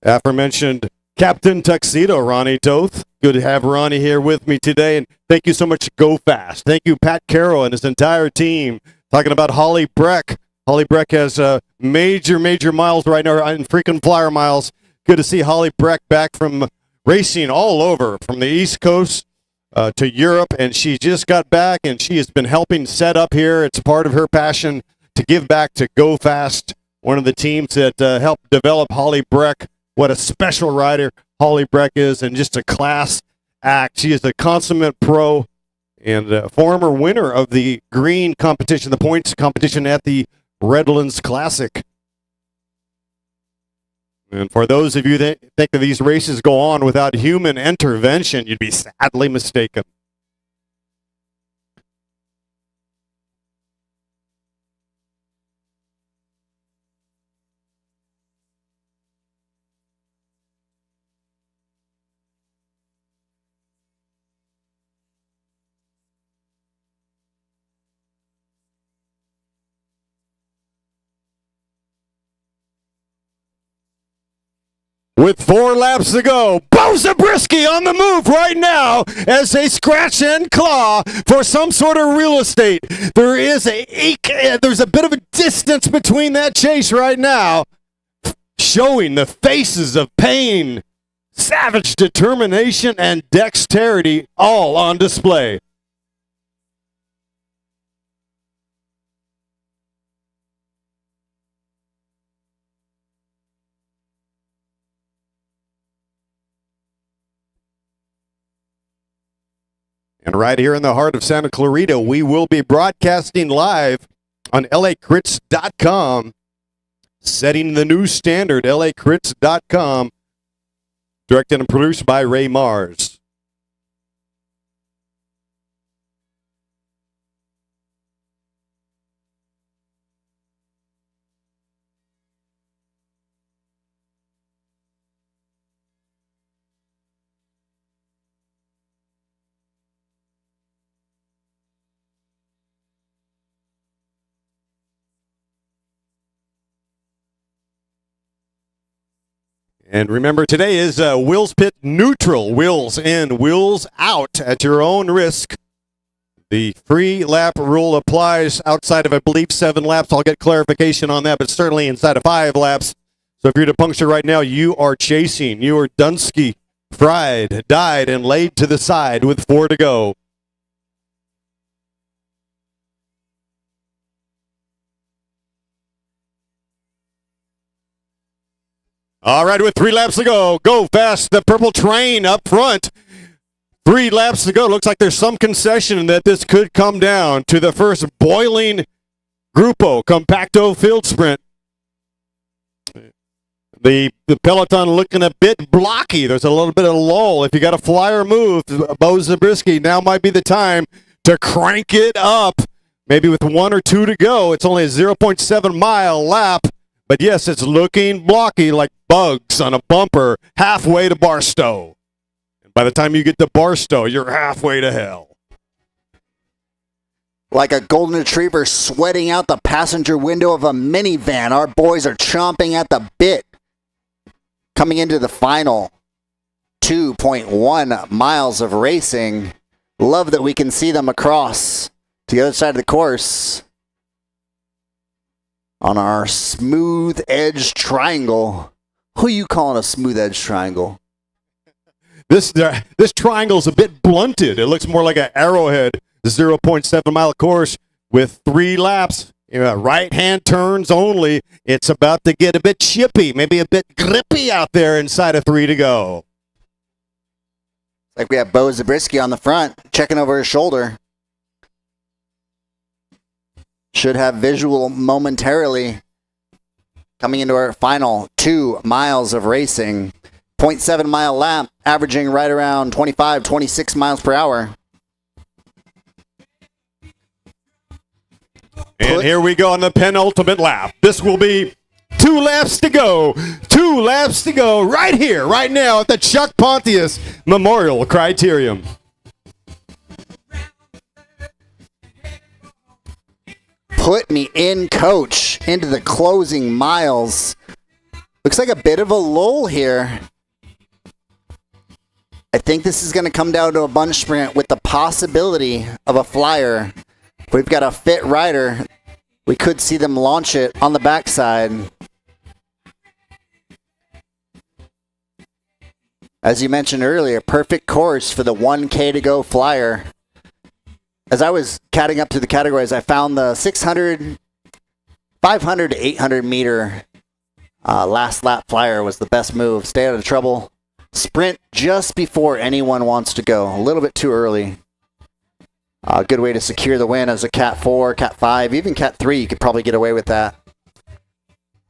Aforementioned Captain Tuxedo, Ronnie Toth. Good to have Ronnie here with me today. And thank you so much, Go Fast. Thank you, Pat Carroll and his entire team. Talking about Holly Breck. Holly Breck has major miles right now in freaking flyer miles. Good to see Holly Breck back from racing all over, from the East Coast to Europe, and she just got back, and she has been helping set up here. It's part of her passion to give back to Go Fast, one of the teams that helped develop Holly Breck. What a special rider Holly Breck is, and just a class act. She is a consummate pro and former winner of the green competition, the points competition at the Redlands Classic. And for those of you that think that these races go on without human intervention, you'd be sadly mistaken. With 4 laps to go, Bo Zabriskie on the move right now as they scratch and claw for some sort of real estate. There's a bit of a distance between that chase right now, showing the faces of pain, savage determination, and dexterity all on display. And right here in the heart of Santa Clarita, we will be broadcasting live on lacrits.com, setting the new standard, lacrits.com, directed and produced by Ray Mars. And remember, today is Wheels Pit neutral. Wheels in, wheels out at your own risk. The free lap rule applies outside of, I believe, 7 laps. I'll get clarification on that, but certainly inside of 5 laps. So if you're to puncture right now, you are chasing. You are Dunsky, fried, died, and laid to the side with 4 to go. All right, with 3 laps to go. Go fast, the purple train up front. 3 laps to go. Looks like there's some concession that this could come down to the first boiling Grupo Compacto field sprint. The peloton looking a bit blocky. There's a little bit of lull. If you got a flyer move, Bo Zabriskie, now might be the time to crank it up. Maybe with 1 or 2 to go. It's only a 0.7 mile lap. But yes, it's looking blocky like bugs on a bumper halfway to Barstow. And by the time you get to Barstow, you're halfway to hell. Like a golden retriever sweating out the passenger window of a minivan, our boys are chomping at the bit. Coming into the final 2.1 miles of racing. Love that we can see them across to the other side of the course on our smooth edge triangle. Who you calling a smooth edge triangle? This triangle's a bit blunted. It looks more like an arrowhead. 0.7 mile course with 3 laps. Right-hand turns only. It's about to get a bit chippy, maybe a bit grippy out there inside of 3 to go. Like we have Bo Zabriskie on the front, checking over his shoulder. Should have visual momentarily. Coming into our final 2 miles of racing. 0.7 mile lap, averaging right around 25, 26 miles per hour. And here we go on the penultimate lap. This will be 2 laps to go. 2 laps to go right here, right now at the Chuck Pontius Memorial Criterium. Put me in, coach, into the closing miles. Looks like a bit of a lull here. I think this is going to come down to a bunch sprint with the possibility of a flyer. If we've got a fit rider, we could see them launch it on the backside. As you mentioned earlier, perfect course for the 1K to go flyer. As I was catting up to the categories, I found the 600, 500 to 800 meter last lap flyer was the best move. Stay out of trouble. Sprint just before anyone wants to go. A little bit too early. A good way to secure the win as a Cat 4, Cat 5, even Cat 3, you could probably get away with that.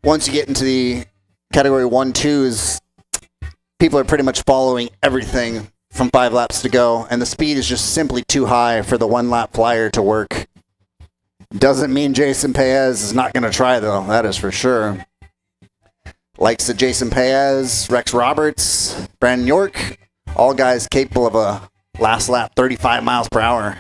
Once you get into the Category 1-2s, people are pretty much following everything from 5 laps to go, and the speed is just simply too high for the 1-lap flyer to work. Doesn't mean Jason Paez is not going to try, though. That is for sure. Likes the Jason Paez, Rex Roberts, Brandon York, all guys capable of a last lap 35 miles per hour.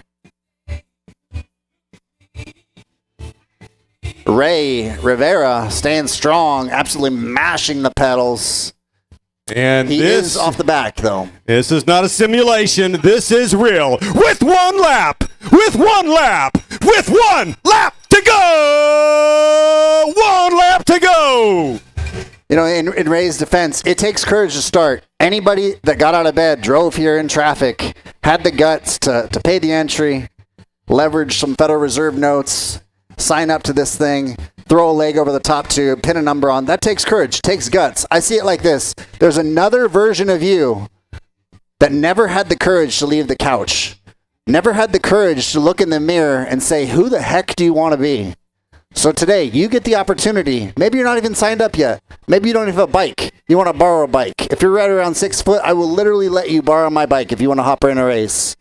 Ray Rivera staying strong, absolutely mashing the pedals. And he is off the back, though. This is not a simulation. This is real. With 1 lap, with 1 lap, with 1 lap to go! 1 lap to go! You know, in Ray's defense, it takes courage to start. Anybody that got out of bed, drove here in traffic, had the guts to pay the entry, leverage some Federal Reserve notes, sign up to this thing, throw a leg over the top tube, pin a number on. That takes courage, takes guts. I see it like this. There's another version of you that never had the courage to leave the couch, never had the courage to look in the mirror and say, who the heck do you want to be? So today, you get the opportunity. Maybe you're not even signed up yet. Maybe you don't even have a bike. You want to borrow a bike. If you're right around 6 foot, I will literally let you borrow my bike if you want to hop in a race.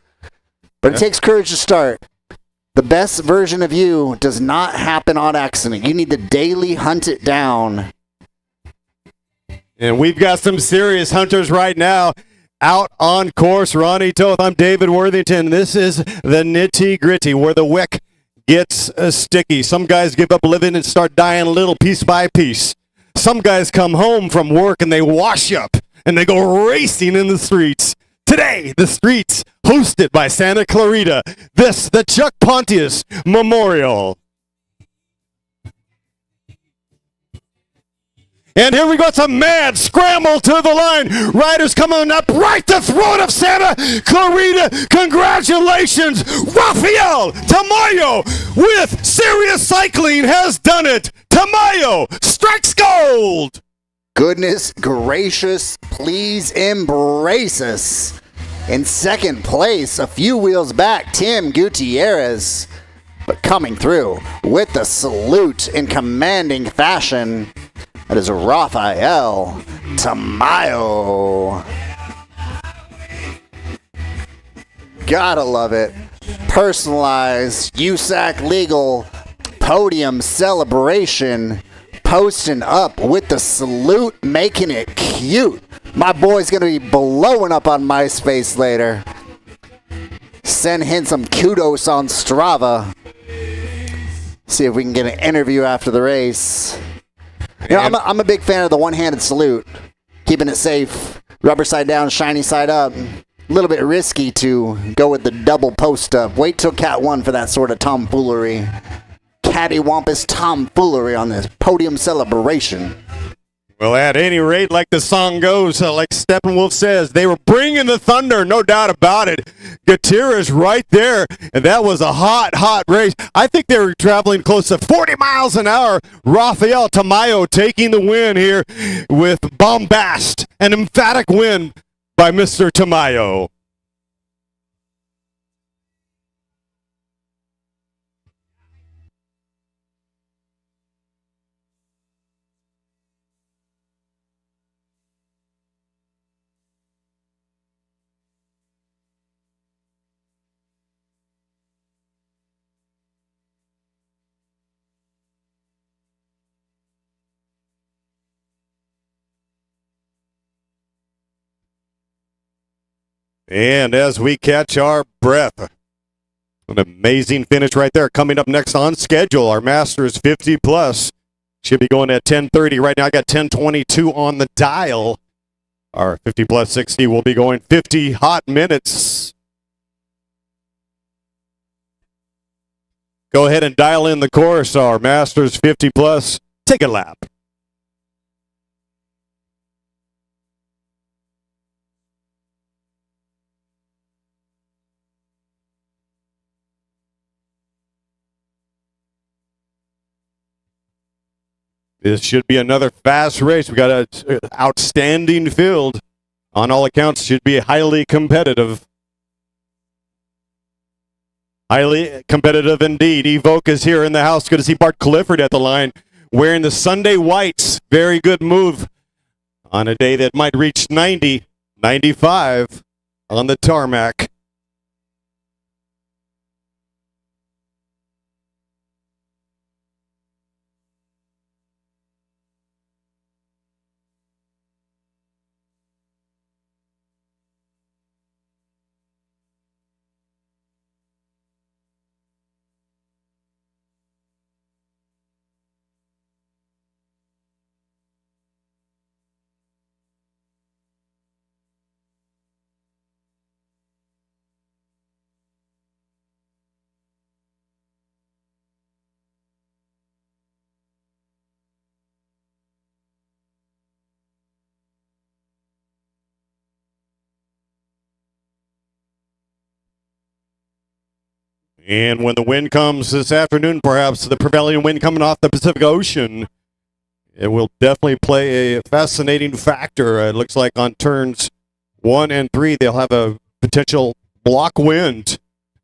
But it takes courage to start. The best version of you does not happen on accident. You need to daily hunt it down. And we've got some serious hunters right now out on course. Ronnie Toth, I'm David Worthington. This is the nitty-gritty where the wick gets sticky. Some guys give up living and start dying a little piece by piece. Some guys come home from work and they wash up and they go racing in the streets. Today, the streets hosted by Santa Clarita. This, the Chuck Pontius Memorial. And here we go. It's a mad scramble to the line. Riders coming up right the throat of Santa Clarita. Congratulations, Rafael Tamayo with Serious Cycling has done it. Tamayo strikes gold. Goodness gracious, please embrace us. In second place, a few wheels back, Tim Gutierrez. But coming through with the salute in commanding fashion, that is Rafael Tamayo. Gotta love it. Personalized, USAC legal podium celebration. Posting up with the salute, making it cute. My boy's gonna be blowing up on MySpace later. Send him some kudos on Strava. See if we can get an interview after the race. You know, I'm a big fan of the one-handed salute. Keeping it safe. Rubber side down, shiny side up. A little bit risky to go with the double post-up. Wait till Cat 1 for that sort of tomfoolery. Cattywampus tomfoolery on this podium celebration. Well, at any rate, like the song goes, like Steppenwolf says, they were bringing the thunder, no doubt about it. Gutierrez right there, and that was a hot, hot race. I think they were traveling close to 40 miles an hour. Rafael Tamayo taking the win here with bombast, an emphatic win by Mr. Tamayo. And as we catch our breath, an amazing finish right there. Coming up next on schedule, our Masters 50 Plus should be going at 10:30. Right now I got 10:22 on the dial. Our 50 Plus 60 will be going 50 hot minutes. Go ahead and dial in the course, our Masters 50 Plus. Take a lap. This should be another fast race. We got an outstanding field. On all accounts, should be highly competitive. Highly competitive indeed. Evoke is here in the house. Good to see Bart Clifford at the line wearing the Sunday whites. Very good move on a day that might reach 90, 95 on the tarmac. And when the wind comes this afternoon, perhaps the prevailing wind coming off the Pacific Ocean, it will definitely play a fascinating factor. It looks like on turns 1 and 3, they'll have a potential block wind.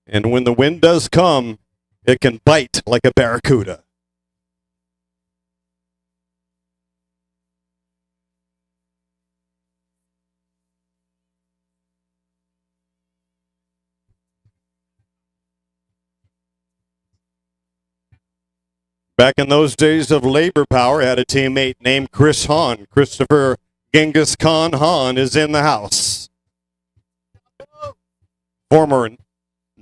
And when the wind does come, it can bite like a barracuda. Back in those days of labor power, had a teammate named Chris Hahn. Christopher Genghis Khan Hahn is in the house. Former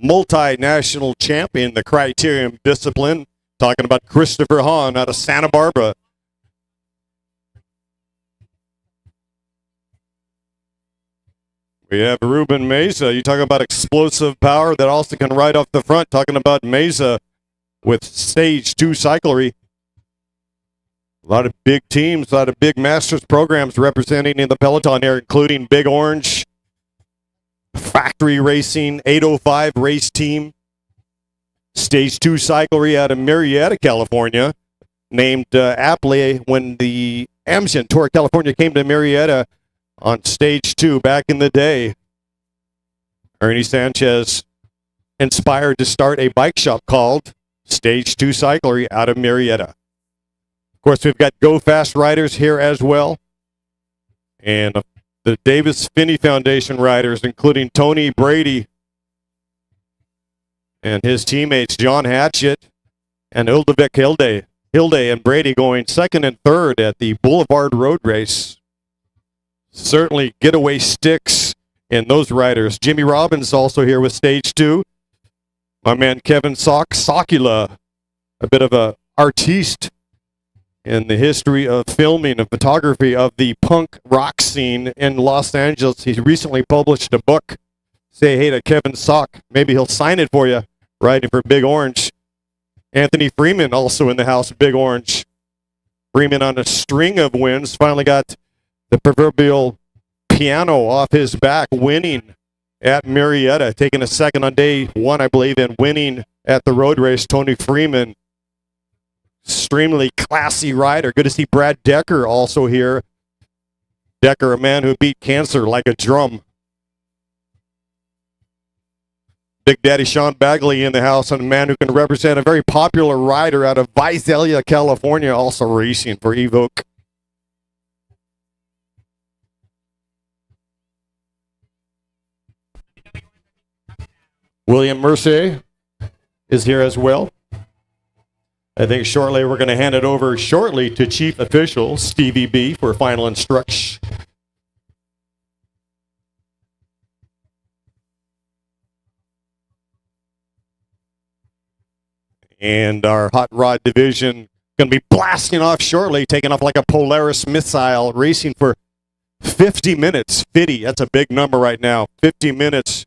multinational champion, the Criterium discipline. Talking about Christopher Hahn out of Santa Barbara. We have Ruben Mesa. You talk about explosive power that also can ride off the front. Talking about Mesa with stage 2 cyclery. A lot of big teams, a lot of big masters programs representing in the peloton here, including Big Orange, Factory Racing, 805 race team, stage 2 cyclery out of Marietta, California, named aptly when the Amgen Tour of California came to Marietta on stage 2 back in the day. Ernie Sanchez inspired to start a bike shop called Stage 2 Cyclery out of Marietta. Of course, we've got Go Fast riders here as well. And the Davis Finney Foundation riders, including Tony Brady and his teammates, John Hatchett and Uldavik Hilde. Hilde and Brady going second and third at the Boulevard Road Race. Certainly getaway sticks in those riders. Jimmy Robbins also here with stage 2. My man Kevin Sokula, a bit of a artiste in the history of filming and photography of the punk rock scene in Los Angeles. He recently published a book. Say hey to Kevin Sock. Maybe he'll sign it for you, riding for Big Orange. Anthony Freeman also in the house, Big Orange. Freeman on a string of wins. Finally got the proverbial piano off his back, winning at Marietta, taking a second on day 1, I believe, and winning at the road race. Tony Freeman, extremely classy rider. Good to see Brad Decker also here. Decker, a man who beat cancer like a drum. Big Daddy Sean Bagley in the house, and a man who can represent a very popular rider out of Visalia, California, also racing for Evoque. William Mercier is here as well. I think shortly we're going to hand it over to Chief Official Stevie B for final instruction. And our hot rod division going to be blasting off shortly, taking off like a Polaris missile, racing for 50 minutes. 50, that's a big number right now. 50 minutes.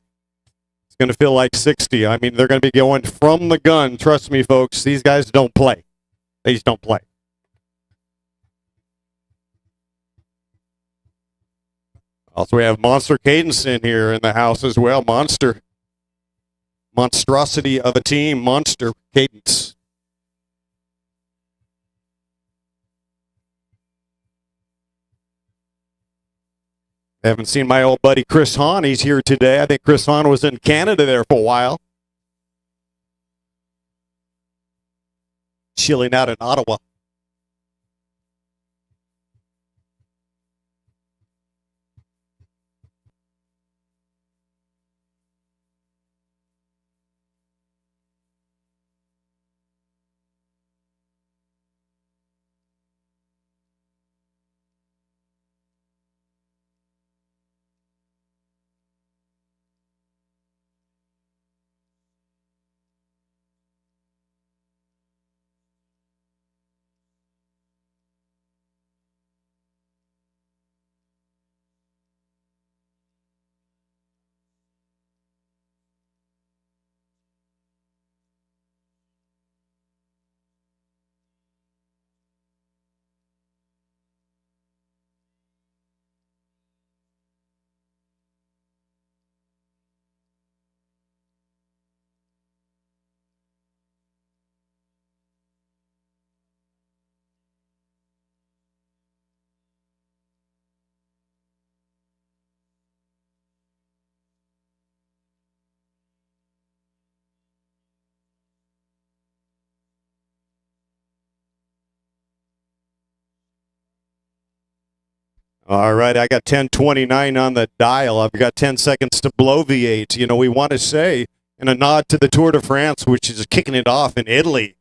Going to feel like 60. I mean, they're going to be going from the gun. Trust me, folks. These guys don't play. They just don't play. Also, we have Monster Cadence in here in the house as well. Monstrosity of a team. Monster Cadence. I haven't seen my old buddy Chris Hahn. He's here today. I think Chris Hahn was in Canada there for a while. Chilling out in Ottawa. All right, I got 10:29 on the dial. I've got 10 seconds to bloviate. You know, we want to say, in a nod to the Tour de France, which is kicking it off in Italy,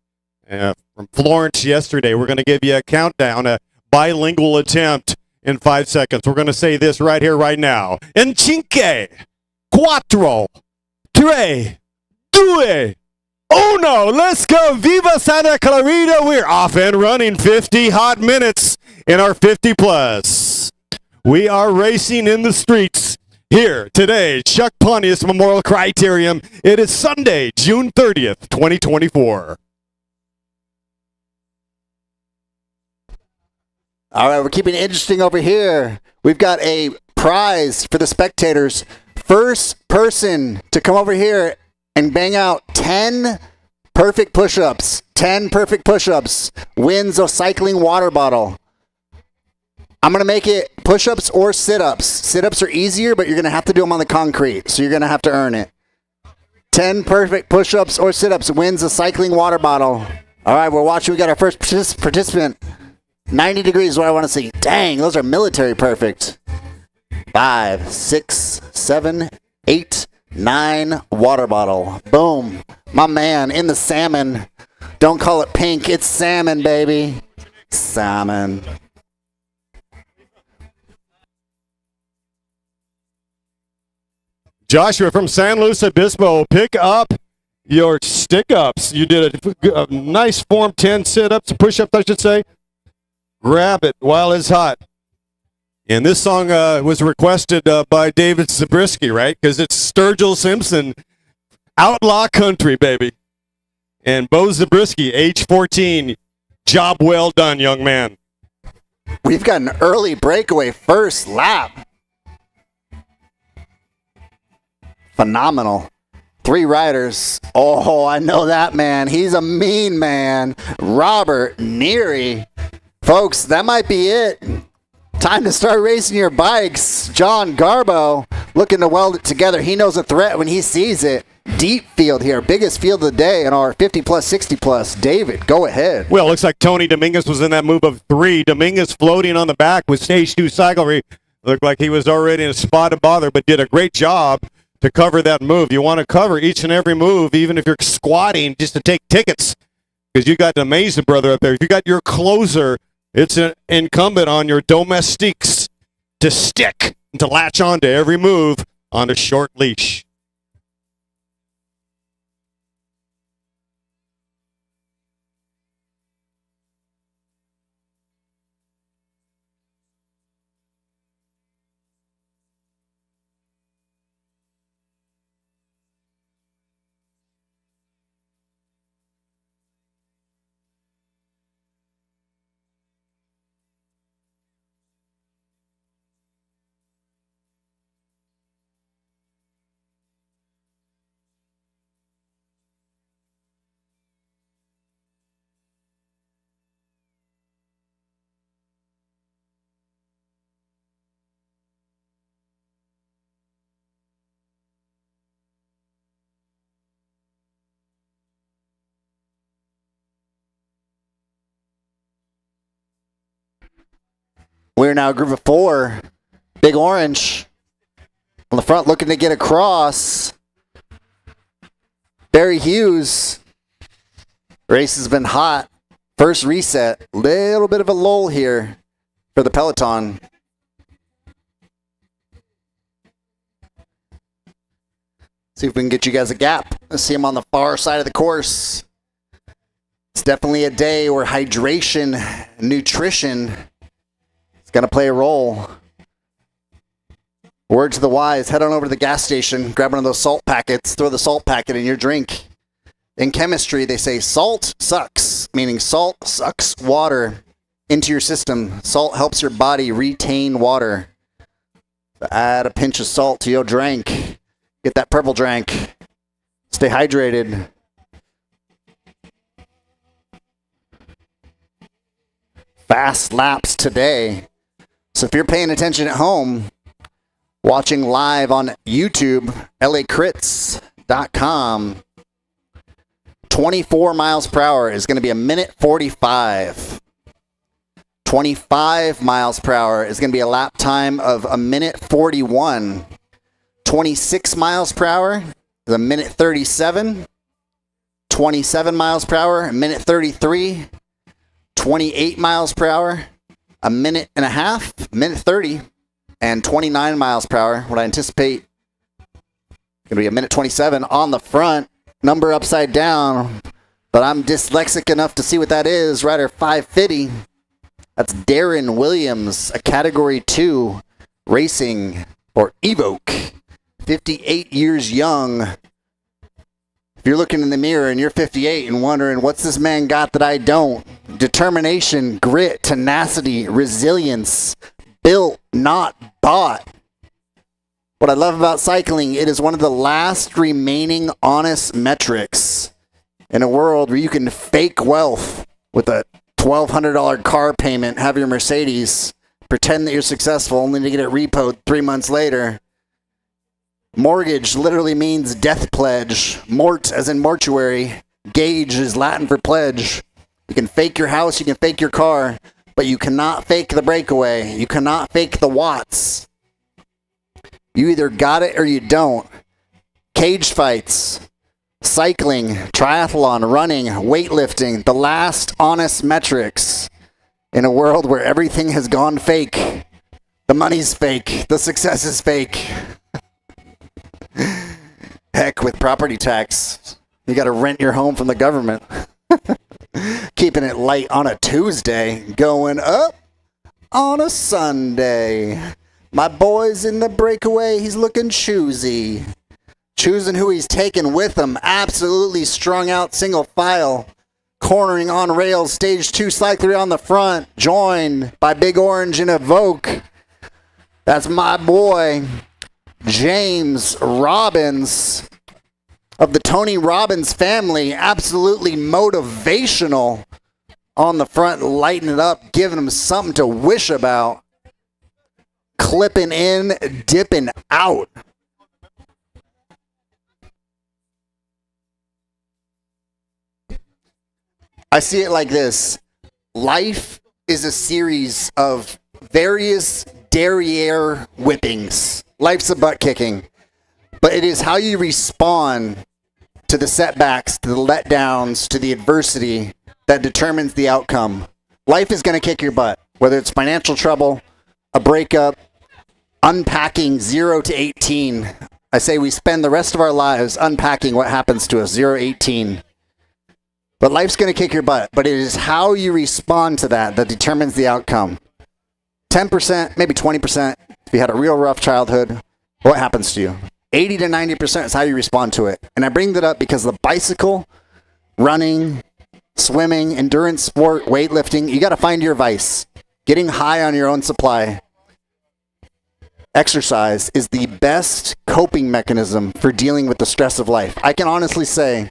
from Florence yesterday, we're going to give you a countdown, a bilingual attempt in 5 seconds. We're going to say this right here, right now. In 5, 4, 3, 2, 1. Let's go. Viva Santa Clarita. We're off and running 50 hot minutes in our 50 plus. We are racing in the streets. here today, Chuck Pontius Memorial Criterium. It is Sunday, June 30th, 2024. All right, we're keeping it interesting over here. We've got a prize for the spectators. First person to come over here and bang out 10 perfect push-ups, 10 perfect push-ups, wins a cycling water bottle. I'm going to make it push-ups or sit-ups. Sit-ups are easier, but you're going to have to do them on the concrete, so you're going to have to earn it. 10 perfect push-ups or sit-ups wins a cycling water bottle. All right, we're watching. We got our first participant. 90 degrees is what I want to see. Dang, those are military perfect. 5, 6, 7, 8, 9, water bottle. Boom. My man in the salmon. Don't call it pink. It's salmon, baby. Salmon. Joshua from San Luis Obispo, pick up your stick-ups. You did a nice Form 10 sit-ups, push-ups, I should say. Grab it while it's hot. And this song was requested by David Zabriskie, right? Because it's Sturgill Simpson, Outlaw Country, baby. And Bo Zabriskie, age 14. Job well done, young man. We've got an early breakaway first lap. Phenomenal. 3 riders. Oh, I know that man. He's a mean man. Robert Neary. Folks, that might be it. Time to start racing your bikes. John Garbo looking to weld it together. He knows a threat when he sees it. Deep field here. Biggest field of the day in our 50 plus, 60 plus. David, go ahead. Well, it looks like Tony Dominguez was in that move of 3. Dominguez floating on the back with stage 2 cyclery. Looked like he was already in a spot of bother, but did a great job to cover that move. You want to cover each and every move, even if you're squatting just to take tickets, because you got the amazing brother up there. If you got your closer, it's an incumbent on your domestiques to stick and to latch on to every move on a short leash. We're now a group of 4. Big Orange on the front looking to get across. Barry Hughes. Race has been hot. First reset. Little bit of a lull here for the peloton. See if we can get you guys a gap. Let's see him on the far side of the course. It's definitely a day where hydration, nutrition is going to play a role. Word to the wise, head on over to the gas station, grab one of those salt packets, throw the salt packet in your drink. In chemistry, they say salt sucks, meaning salt sucks water into your system. Salt helps your body retain water. So add a pinch of salt to your drink. Get that purple drink. Stay hydrated. Fast laps today. So if you're paying attention at home, watching live on YouTube, lacrits.com, 24 miles per hour is going to be 1:45. 25 miles per hour is going to be a lap time of 1:41. 26 miles per hour is 1:37. 27 miles per hour, 1:33. 28 miles per hour, 1.5 minutes, 1:30. And 29 miles per hour, what I anticipate going to be 1:27 on the front. Number upside down, but I'm dyslexic enough to see what that is. Rider 550. That's Darren Williams, a Category 2 racing or Evoke, 58 years young. If you're looking in the mirror and you're 58 and wondering, what's this man got that I don't? Determination, grit, tenacity, resilience, built, not bought. What I love about cycling, it is one of the last remaining honest metrics in a world where you can fake wealth with a $1,200 car payment, have your Mercedes, pretend that you're successful only to get it repoed 3 months later. Mortgage literally means death pledge. Mort as in mortuary. Gauge is Latin for pledge. You can fake your house, you can fake your car, but you cannot fake the breakaway. You cannot fake the watts. You either got it or you don't. Cage fights, cycling, triathlon, running, weightlifting, the last honest metrics in a world where everything has gone fake. The money's fake. The success is fake. Heck, with property tax, you got to rent your home from the government. Keeping it light on a Tuesday, going up on a Sunday. My boy's in the breakaway, he's looking choosy. Choosing who he's taking with him, absolutely strung out single file. Cornering on rails, stage 2 cycler on the front, joined by Big Orange and Evoke. That's my boy, James Robbins of the Tony Robbins family. Absolutely motivational on the front, lighting it up, giving him something to wish about. Clipping in, dipping out. I see it like this. Life is a series of various derriere whippings. Life's a butt kicking. But it is how you respond to the setbacks, to the letdowns, to the adversity that determines the outcome. Life is going to kick your butt, whether it's financial trouble, a breakup, unpacking 0 to 18. I say we spend the rest of our lives unpacking what happens to us, 0 to 18. But life's going to kick your butt, but it is how you respond to that that determines the outcome. 10%, maybe 20%, if you had a real rough childhood, what happens to you? 80 to 90% is how you respond to it. And I bring that up because the bicycle, running, swimming, endurance sport, weightlifting, you got to find your vice. Getting high on your own supply. Exercise is the best coping mechanism for dealing with the stress of life. I can honestly say,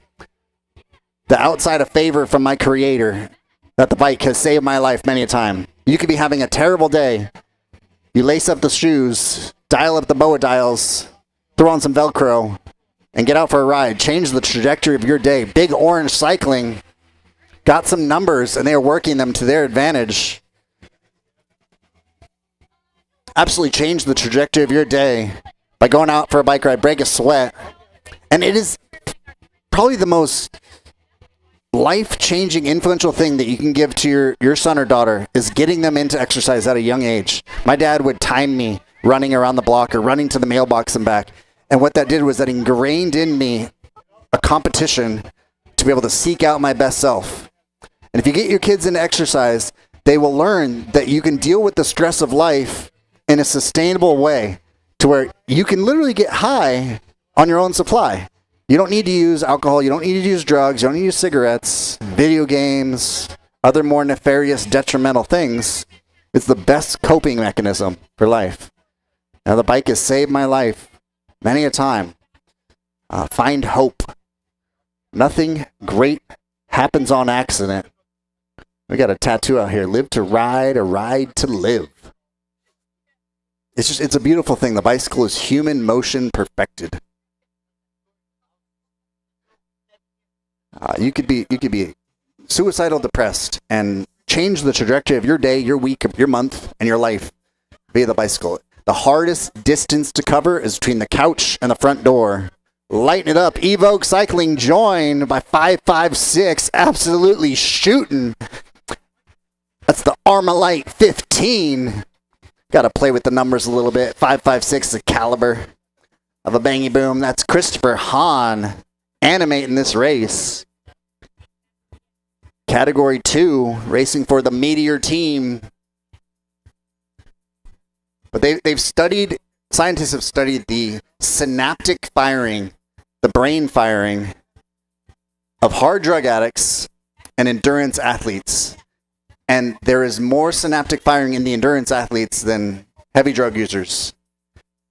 the outside of favor from my creator, that the bike has saved my life many a time. You could be having a terrible day. You lace up the shoes, dial up the BOA dials, throw on some Velcro, and get out for a ride. Change the trajectory of your day. Big Orange Cycling got some numbers, and they are working them to their advantage. Absolutely change the trajectory of your day by going out for a bike ride, break a sweat. And it is probably the most life-changing, influential thing that you can give to your son or daughter is getting them into exercise at a young age. My dad would time me running around the block or running to the mailbox and back. And what that did was that ingrained in me a competition to be able to seek out my best self. And if you get your kids into exercise, they will learn that you can deal with the stress of life in a sustainable way to where you can literally get high on your own supply. You don't need to use alcohol. You don't need to use drugs. You don't need to use cigarettes, video games, other more nefarious, detrimental things. It's the best coping mechanism for life. Now, the bike has saved my life many a time. Find hope. Nothing great happens on accident. We got a tattoo out here. Live to ride, a ride to live. It's a beautiful thing. The bicycle is human motion perfected. You could be suicidal depressed and change the trajectory of your day, your week, your month, and your life via the bicycle. The hardest distance to cover is between the couch and the front door. Lighten it up. Evoke Cycling joined by 556. Absolutely shooting. That's the Armalite 15. Got to play with the numbers a little bit. 556 is a caliber of a bangy boom. That's Christopher Hahn animating this race. Category 2, racing for the Meteor team. But they've studied scientists have studied the synaptic firing, the brain firing of hard drug addicts and endurance athletes. And there is more synaptic firing in the endurance athletes than heavy drug users.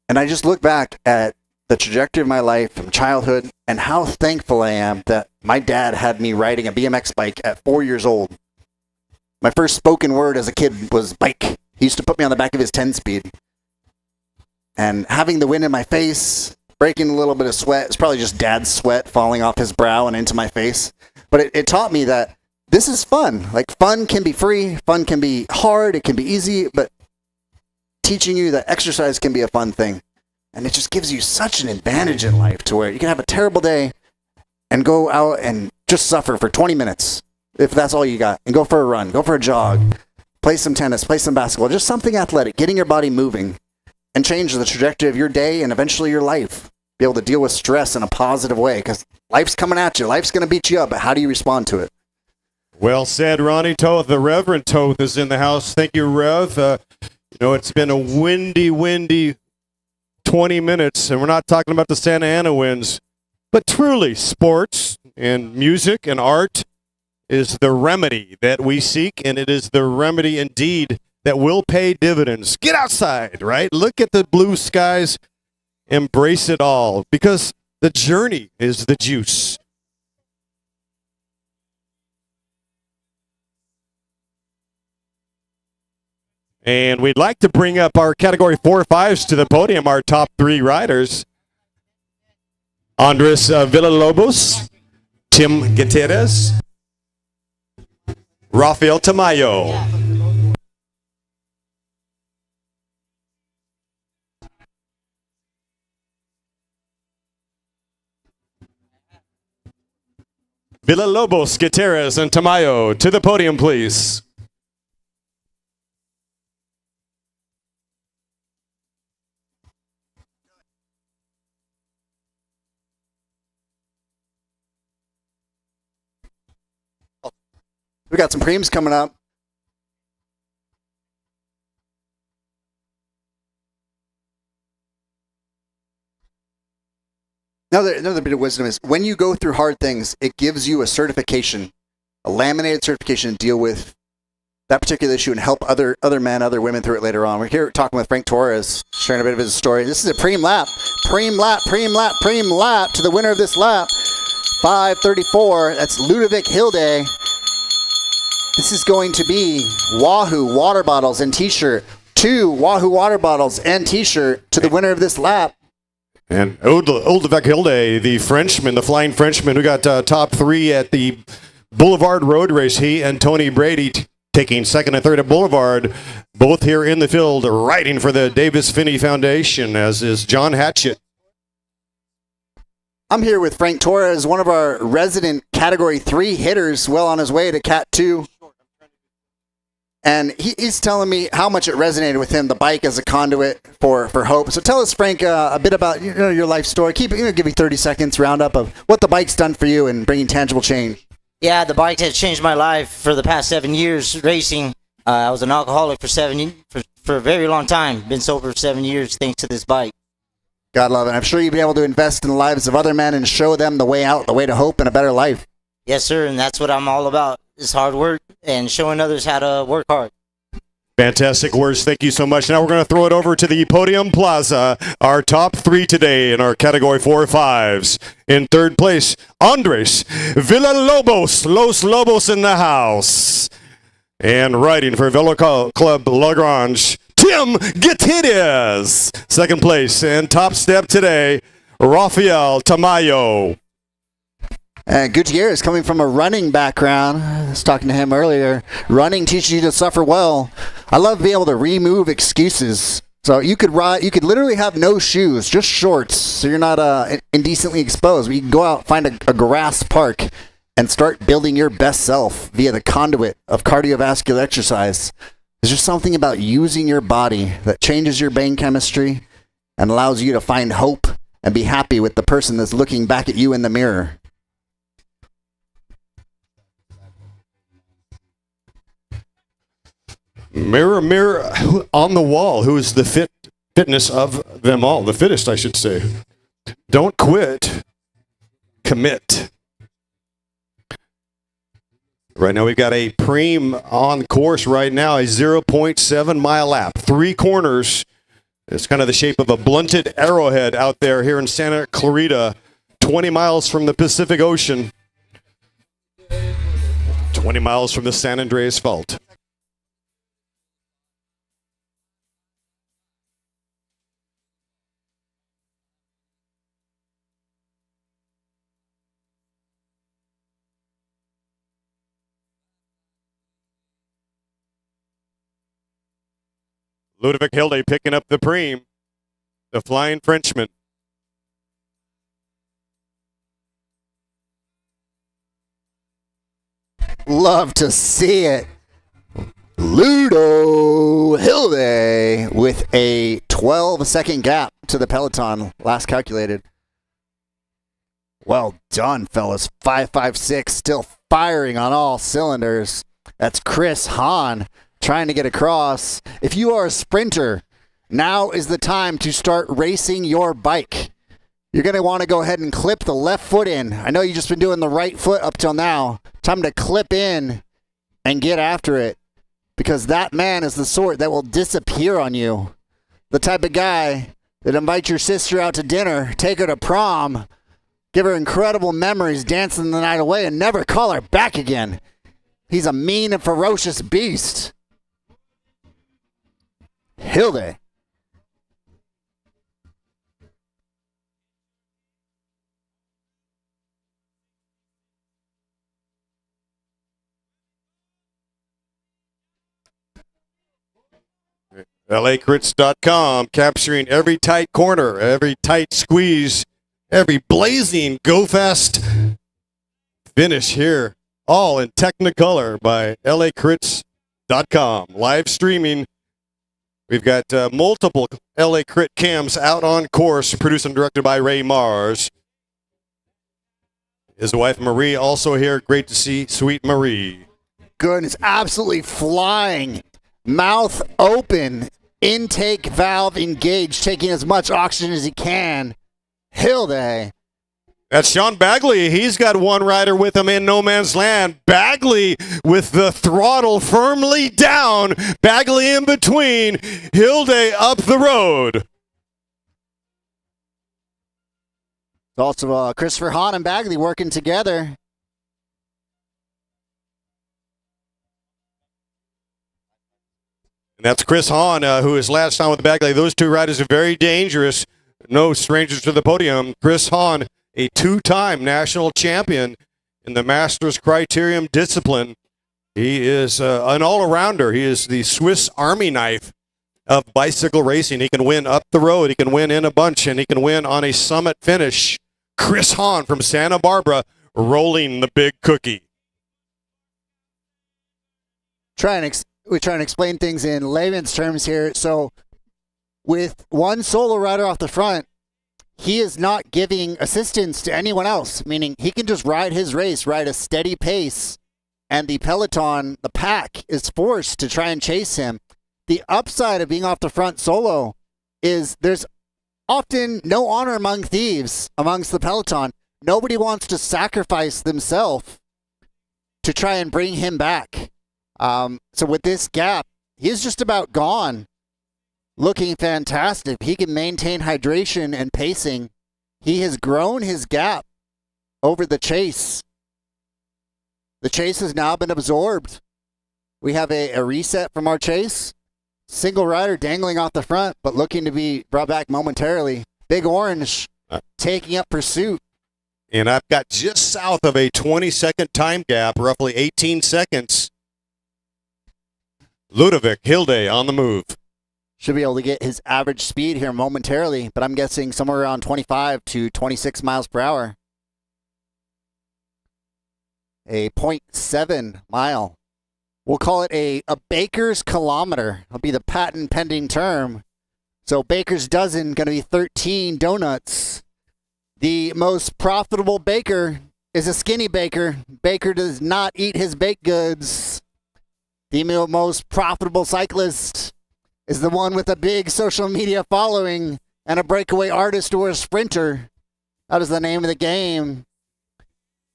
And I just look back at the trajectory of my life from childhood and how thankful I am that my dad had me riding a BMX bike at 4 years old. My first spoken word as a kid was bike. He used to put me on the back of his 10-speed. And having the wind in my face, breaking a little bit of sweat, it's probably just dad's sweat falling off his brow and into my face. But it taught me that this is fun. Like, fun can be free, fun can be hard, it can be easy, but teaching you that exercise can be a fun thing. And it just gives you such an advantage in life to where you can have a terrible day and go out and just suffer for 20 minutes, if that's all you got, and go for a run, go for a jog, play some tennis, play some basketball, just something athletic, getting your body moving, and change the trajectory of your day and eventually your life. Be able to deal with stress in a positive way, because life's coming at you. Life's going to beat you up, but how do you respond to it? Well said, Ronnie Toth. The Reverend Toth is in the house. Thank you, Rev. It's been a windy 20 minutes, and we're not talking about the Santa Ana winds, but truly, sports and music and art is the remedy that we seek, and it is the remedy indeed that will pay dividends. Get outside, right? Look at the blue skies. Embrace it all, because the journey is the juice. And we'd like to bring up our Category 4-5s to the podium, our top 3 riders. Andres Villalobos, Tim Gutierrez, Rafael Tamayo. Villalobos, Gutierrez, and Tamayo to the podium, please. We got some preems coming up. Another bit of wisdom is when you go through hard things, it gives you a certification, a laminated certification to deal with that particular issue and help other men, other women through it later on. We're here talking with Frank Torres, sharing a bit of his story. This is a preem lap to the winner of this lap, 5:34. That's Ludovic Hilde. This is going to be Wahoo water bottles and T-shirt. 2 Wahoo water bottles and T-shirt to the winner of this lap. And Ludovic Hilde, the Frenchman, the flying Frenchman, who got top 3 at the Boulevard Road Race. He and Tony Brady taking 2nd and 3rd at Boulevard, both here in the field, riding for the Davis Finney Foundation, as is John Hatchett. I'm here with Frank Torres, one of our resident Category 3 hitters, well on his way to Cat 2. And he's telling me how much it resonated with him, the bike as a conduit for hope. So tell us, Frank, a bit about your life story. Give me 30 seconds roundup of what the bike's done for you and bringing tangible change. Yeah, the bike has changed my life for the past 7 years racing. I was an alcoholic for a very long time. Been sober for 7 years thanks to this bike. God love it. I'm sure you'll be able to invest in the lives of other men and show them the way out, the way to hope and a better life. Yes, sir, and that's what I'm all about, is hard work and showing others how to work hard. Fantastic words. Thank you so much. Now we're going to throw it over to the Podium Plaza. Our top 3 today in our Category 4-5s. In 3rd place, Andres Villalobos, Los Lobos in the house. And riding for Velo Club Lagrange, Tim Gutierrez. 2nd place and top step today, Rafael Tamayo. Gutierrez, coming from a running background, I was talking to him earlier. Running teaches you to suffer well. I love being able to remove excuses. So you could literally have no shoes, just shorts, so you're not indecently exposed. You can go out, find a grass park, and start building your best self via the conduit of cardiovascular exercise. There's just something about using your body that changes your brain chemistry and allows you to find hope and be happy with the person that's looking back at you in the mirror. Mirror, mirror on the wall, who is the fit fitness of them all, the fittest, I should say. Don't quit, commit. Right now we've got a Preem on course right now, a 0.7 mile lap, 3 corners. It's kind of the shape of a blunted arrowhead out there here in Santa Clarita, 20 miles from the Pacific Ocean, 20 miles from the San Andreas Fault. Ludovic Hilde picking up the Preem, the Flying Frenchman. Love to see it. Ludo Hilde with a 12-second gap to the peloton, last calculated. Well done, fellas. 5.56, still firing on all cylinders. That's Chris Hahn trying to get across. If you are a sprinter, now is the time to start racing your bike. You're going to want to go ahead and clip the left foot in. I know you've just been doing the right foot up till now. Time to clip in and get after it, because that man is the sort that will disappear on you. The type of guy that invites your sister out to dinner, take her to prom, give her incredible memories dancing the night away, and never call her back again. He's a mean and ferocious beast. Hilde. LACrits.com, capturing every tight corner, every tight squeeze, every blazing go fast finish here, all in Technicolor by LACrits.com. Live streaming. We've got multiple LA Crit cams out on course, produced and directed by Ray Mars. His wife Marie also here. Great to see sweet Marie. Goodness, absolutely flying. Mouth open. Intake valve engaged, taking as much oxygen as he can. Hilde. That's Sean Bagley. He's got one rider with him in no man's land. Bagley with the throttle firmly down. Bagley in between. Hilde up the road. Also, Christopher Hahn and Bagley working together. And that's Chris Hahn, who is last time with Bagley. Those two riders are very dangerous. No strangers to the podium. Chris Hahn, a 2-time national champion in the Masters Criterium discipline. He is an all-arounder. He is the Swiss Army knife of bicycle racing. He can win up the road. He can win in a bunch, and he can win on a summit finish. Chris Hahn from Santa Barbara rolling the big cookie. We try and explain things in layman's terms here. So with one solo rider off the front, he is not giving assistance to anyone else, meaning he can just ride his race, ride a steady pace, and the peloton, the pack, is forced to try and chase him. The upside of being off the front solo is there's often no honor among thieves amongst the peloton. Nobody wants to sacrifice themselves to try and bring him back. So with this gap, he's just about gone. Looking fantastic. He can maintain hydration and pacing. He has grown his gap over the chase. The chase has now been absorbed. We have a reset from our chase. Single rider dangling off the front, but looking to be brought back momentarily. Big Orange taking up pursuit. And I've got just south of a 20-second time gap, roughly 18 seconds. Ludovic Hilde on the move. Should be able to get his average speed here momentarily, but I'm guessing somewhere around 25 to 26 miles per hour. A 0.7 mile. We'll call it a baker's kilometer. That'll be the patent pending term. So baker's dozen going to be 13 donuts. The most profitable baker is a skinny baker. Baker does not eat his baked goods. The most profitable cyclist is the one with a big social media following and a breakaway artist or a sprinter. That is the name of the game.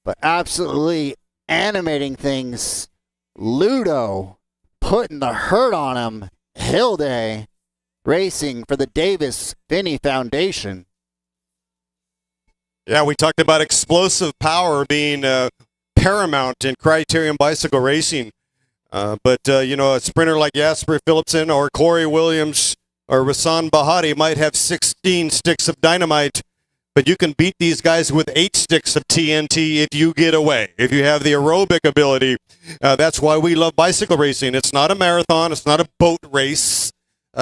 But absolutely animating things. Ludo putting the hurt on him. Hilde racing for the Davis Finney Foundation. Yeah, we talked about explosive power being paramount in Criterium bicycle racing. But a sprinter like Jasper Philipsen or Corey Williams or Rasan Bahati might have 16 sticks of dynamite, but you can beat these guys with 8 sticks of TNT if you get away, if you have the aerobic ability. That's why we love bicycle racing. It's not a marathon. It's not a boat race.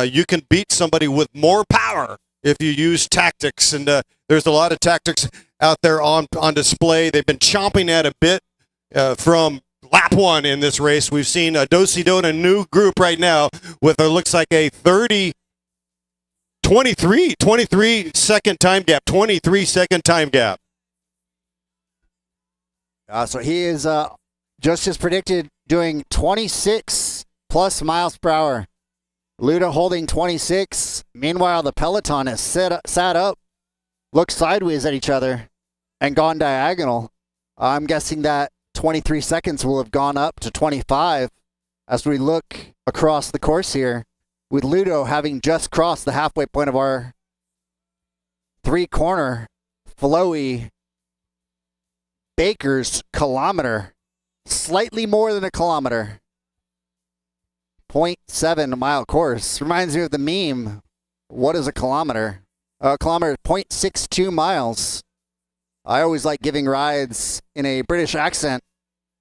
You can beat somebody with more power if you use tactics, and there's a lot of tactics out there on display. They've been chomping at a bit from lap 1 in this race. We've seen a Dosido in a new group right now with what looks like a 23 second time gap. 23 second time gap. So he is just as predicted, doing 26 plus miles per hour. Luda holding 26. Meanwhile, the peloton has sat up, looked sideways at each other, and gone diagonal. I'm guessing that 23 seconds will have gone up to 25 as we look across the course here, with Ludo having just crossed the halfway point of our 3-corner flowy Baker's kilometer. Slightly more than a kilometer. 0.7 mile course. Reminds me of the meme. What is a kilometer? A kilometer is 0.62 miles. I always like giving rides in a British accent.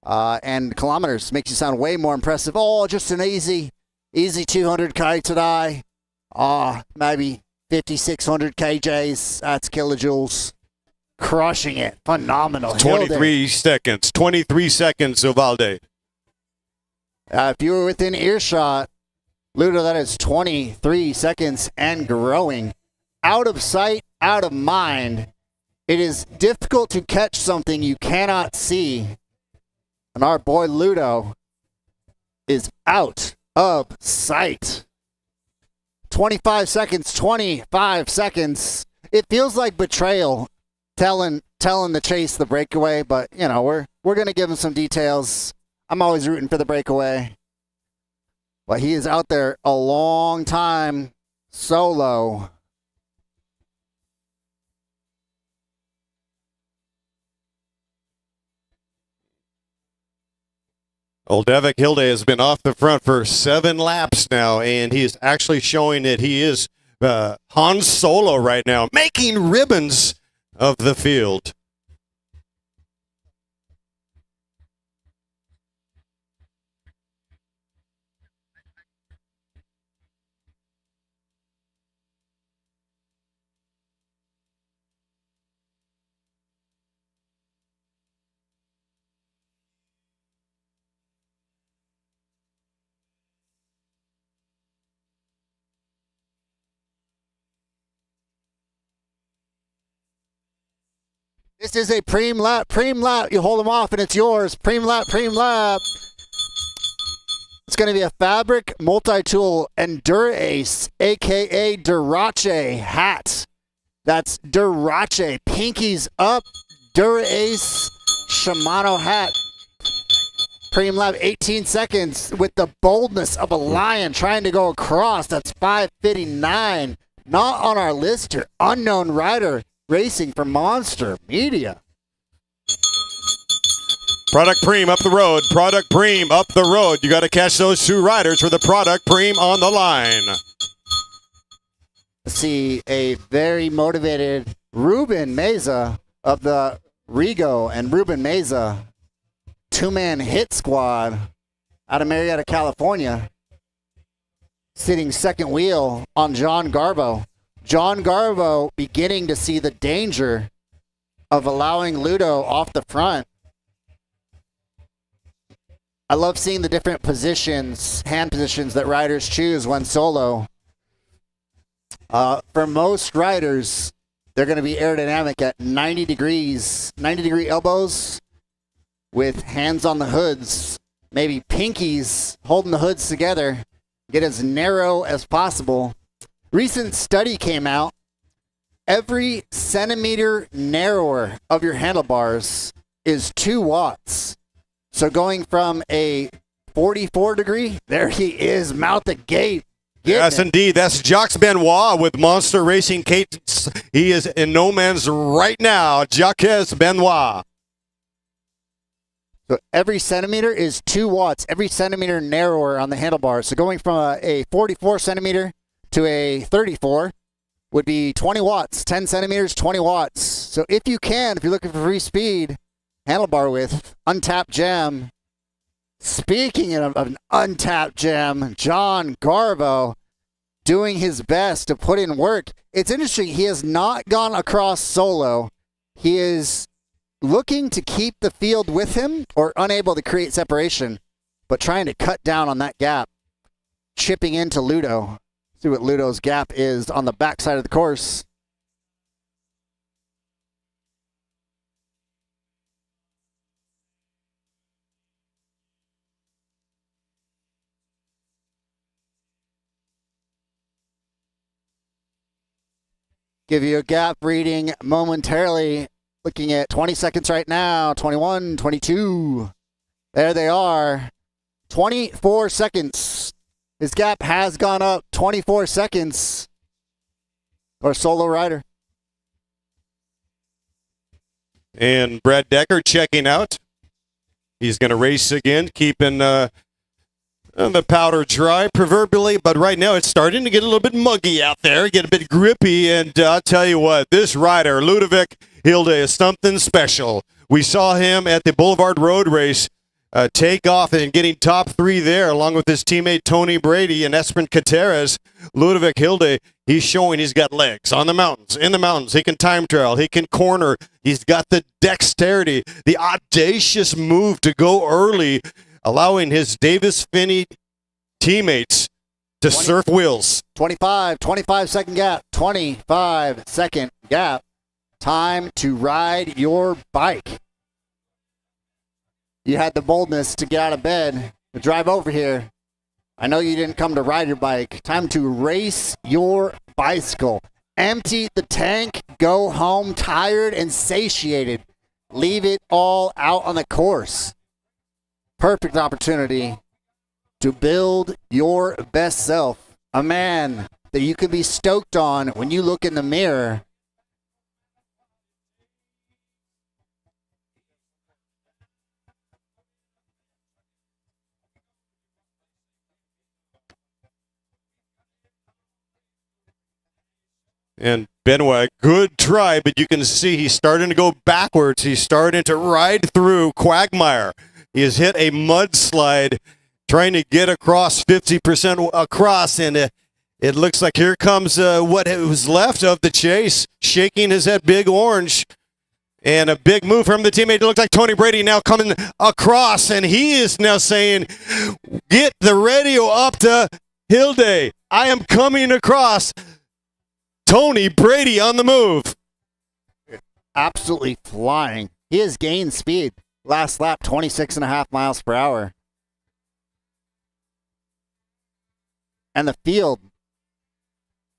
And kilometers makes you sound way more impressive. Oh, just an easy 200k today. Maybe 5,600 kjs. That's kilojoules. Crushing it. Phenomenal. 23 seconds. 23 seconds, Uvalde. If you were within earshot, Ludo, that is 23 seconds and growing. Out of sight, out of mind. It is difficult to catch something you cannot see. And our boy Ludo is out of sight. 25 seconds, 25 seconds. It feels like betrayal telling the chase the breakaway, but we're going to give him some details. I'm always rooting for the breakaway. But he is out there a long time solo. Old Devik Hilde has been off the front for 7 laps now, and he is actually showing that he is Han Solo right now, making ribbons of the field. This is a preem lap. You hold them off and it's yours. Preem lap. It's going to be a fabric multi-tool Endurace, a.k.a. Durace hat. That's Durace. Pinkies up. Durace Shimano hat. Preem lap, 18 seconds with the boldness of a lion trying to go across. That's 5:59. Not on our list here. Unknown rider racing for Monster Media. Product Preem up the road. Product Preem up the road. You got to catch those 2 riders for the Product Preem on the line. Let's see a very motivated Ruben Meza of the Rigo and Ruben Meza 2-man hit squad out of Marietta, California, sitting second wheel on John Garbo. John Garbo beginning to see the danger of allowing Ludo off the front. I love seeing the different positions, hand positions that riders choose when solo. For most riders, they're going to be aerodynamic at 90 degrees, 90-degree elbows with hands on the hoods, maybe pinkies holding the hoods together, get as narrow as possible. Recent study came out. Every centimeter narrower of your handlebars is 2 watts. So going from a 44 degree, there he is, mouth the gate. Yes, indeed. That's Jacques Benoit with Monster Racing Cadence. He is in no man's right now. Jacques Benoit. So every centimeter is 2 watts, every centimeter narrower on the handlebars. So going from a 44 centimeter to a 34 would be 20 watts. 10 centimeters, 20 watts. So if you can, if you're looking for free speed, handlebar width, untapped jam. Speaking of an untapped jam, John Garbo doing his best to put in work. It's interesting. He has not gone across solo. He is looking to keep the field with him or unable to create separation, but trying to cut down on that gap, chipping into Ludo. See what Ludo's gap is on the backside of the course. Give you a gap reading momentarily. Looking at 20 seconds right now. 21, 22. There they are. 24 seconds. His gap has gone up 24 seconds. Or solo rider. And Brad Decker checking out. He's going to race again, keeping the powder dry, proverbially. But right now it's starting to get a little bit muggy out there, get a bit grippy. And I'll tell you what, this rider, Ludovic Hilde, is something special. We saw him at the Boulevard Road Race take off and getting top 3 there, along with his teammate Tony Brady and Espen Cateres. Ludovic Hilde, he's showing he's got legs on the mountains, in the mountains. He can time trial, he can corner. He's got the dexterity, the audacious move to go early, allowing his Davis Finney teammates to surf wheels. 25 second gap. 25 second gap. Time to ride your bike. You had the boldness to get out of bed, to drive over here. I know you didn't come to ride your bike. Time to race your bicycle. Empty the tank, go home tired and satiated. Leave it all out on the course. Perfect opportunity to build your best self. A man that you can be stoked on when you look in the mirror. And Benoit, good try, but you can see he's starting to go backwards. He's starting to ride through Quagmire. He has hit a mudslide trying to get across 50% across, and it looks like here comes what was left of the chase, shaking his head, Big Orange. And a big move from the teammate. It looks like Tony Brady now coming across, and he is now saying, get the radio up to Hilde. I am coming across. Tony Brady on the move. Absolutely flying. He has gained speed. Last lap, 26.5 miles per hour. And the field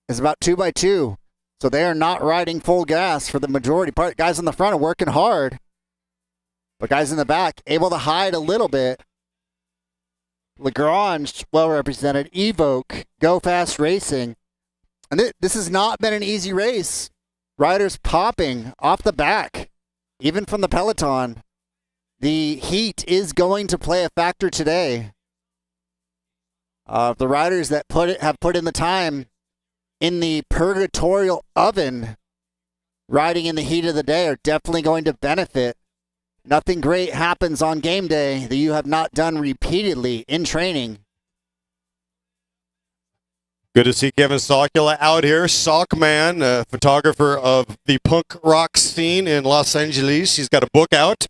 is about 2x2. So they are not riding full gas for the majority part. Guys in the front are working hard. But guys in the back, able to hide a little bit. Lagrange, well represented. Evoke, Go Fast Racing. And this has not been an easy race. Riders popping off the back, even from the peloton. The heat is going to play a factor today. The riders that have put in the time in the purgatorial oven, riding in the heat of the day, are definitely going to benefit. Nothing great happens on game day that you have not done repeatedly in training. Good to see Kevin Sokula out here. Sockman, a photographer of the punk rock scene in Los Angeles. He's got a book out.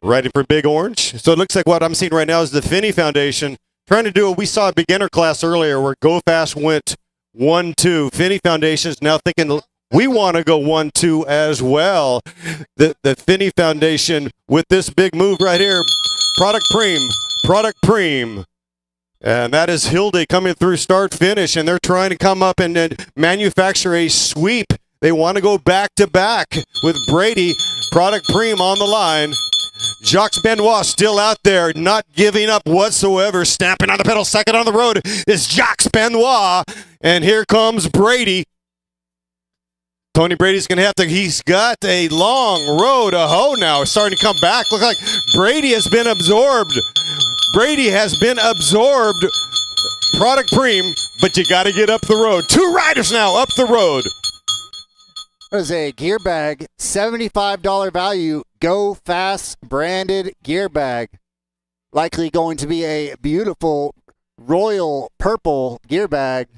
Ready for Big Orange. So it looks like what I'm seeing right now is the Finney Foundation trying to do what we saw at beginner class earlier where Go Fast went 1-2. Finney Foundation is now thinking we want to go 1-2 as well. The Finney Foundation with this big move right here. Product Preem. And that is Hilde coming through start finish, and they're trying to come up and manufacture a sweep. They want to go back to back with Brady, Product Prime on the line. Jacques Benoit still out there, not giving up whatsoever. Stamping on the pedal, second on the road is Jacques Benoit. And here comes Brady. Tony Brady's going to have to, he's got a long road to hoe now. Starting to come back. Look like Brady has been absorbed. Brady has been absorbed. Product Prime, but you got to get up the road. Two riders now up the road. There's a gear bag, $75 value, Go Fast branded gear bag. Likely going to be a beautiful royal purple gear bag.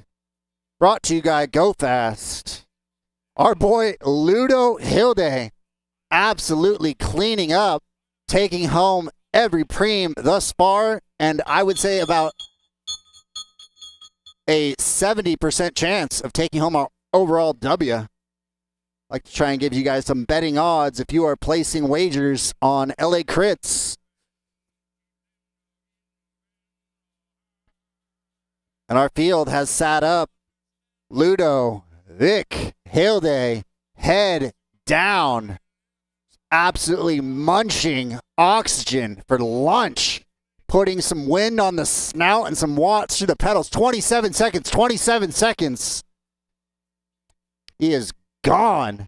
Brought to you by Go Fast. Our boy Ludo Hilde absolutely cleaning up, taking home every Prime thus far, and I would say about a 70% chance of taking home our overall W. I'd like to try and give you guys some betting odds if you are placing wagers on LA Crits. And our field has sat up. Ludo, Vic, Hilde, head down. Absolutely munching oxygen for lunch. Putting some wind on the snout and some watts through the pedals. 27 seconds, 27 seconds. He is gone.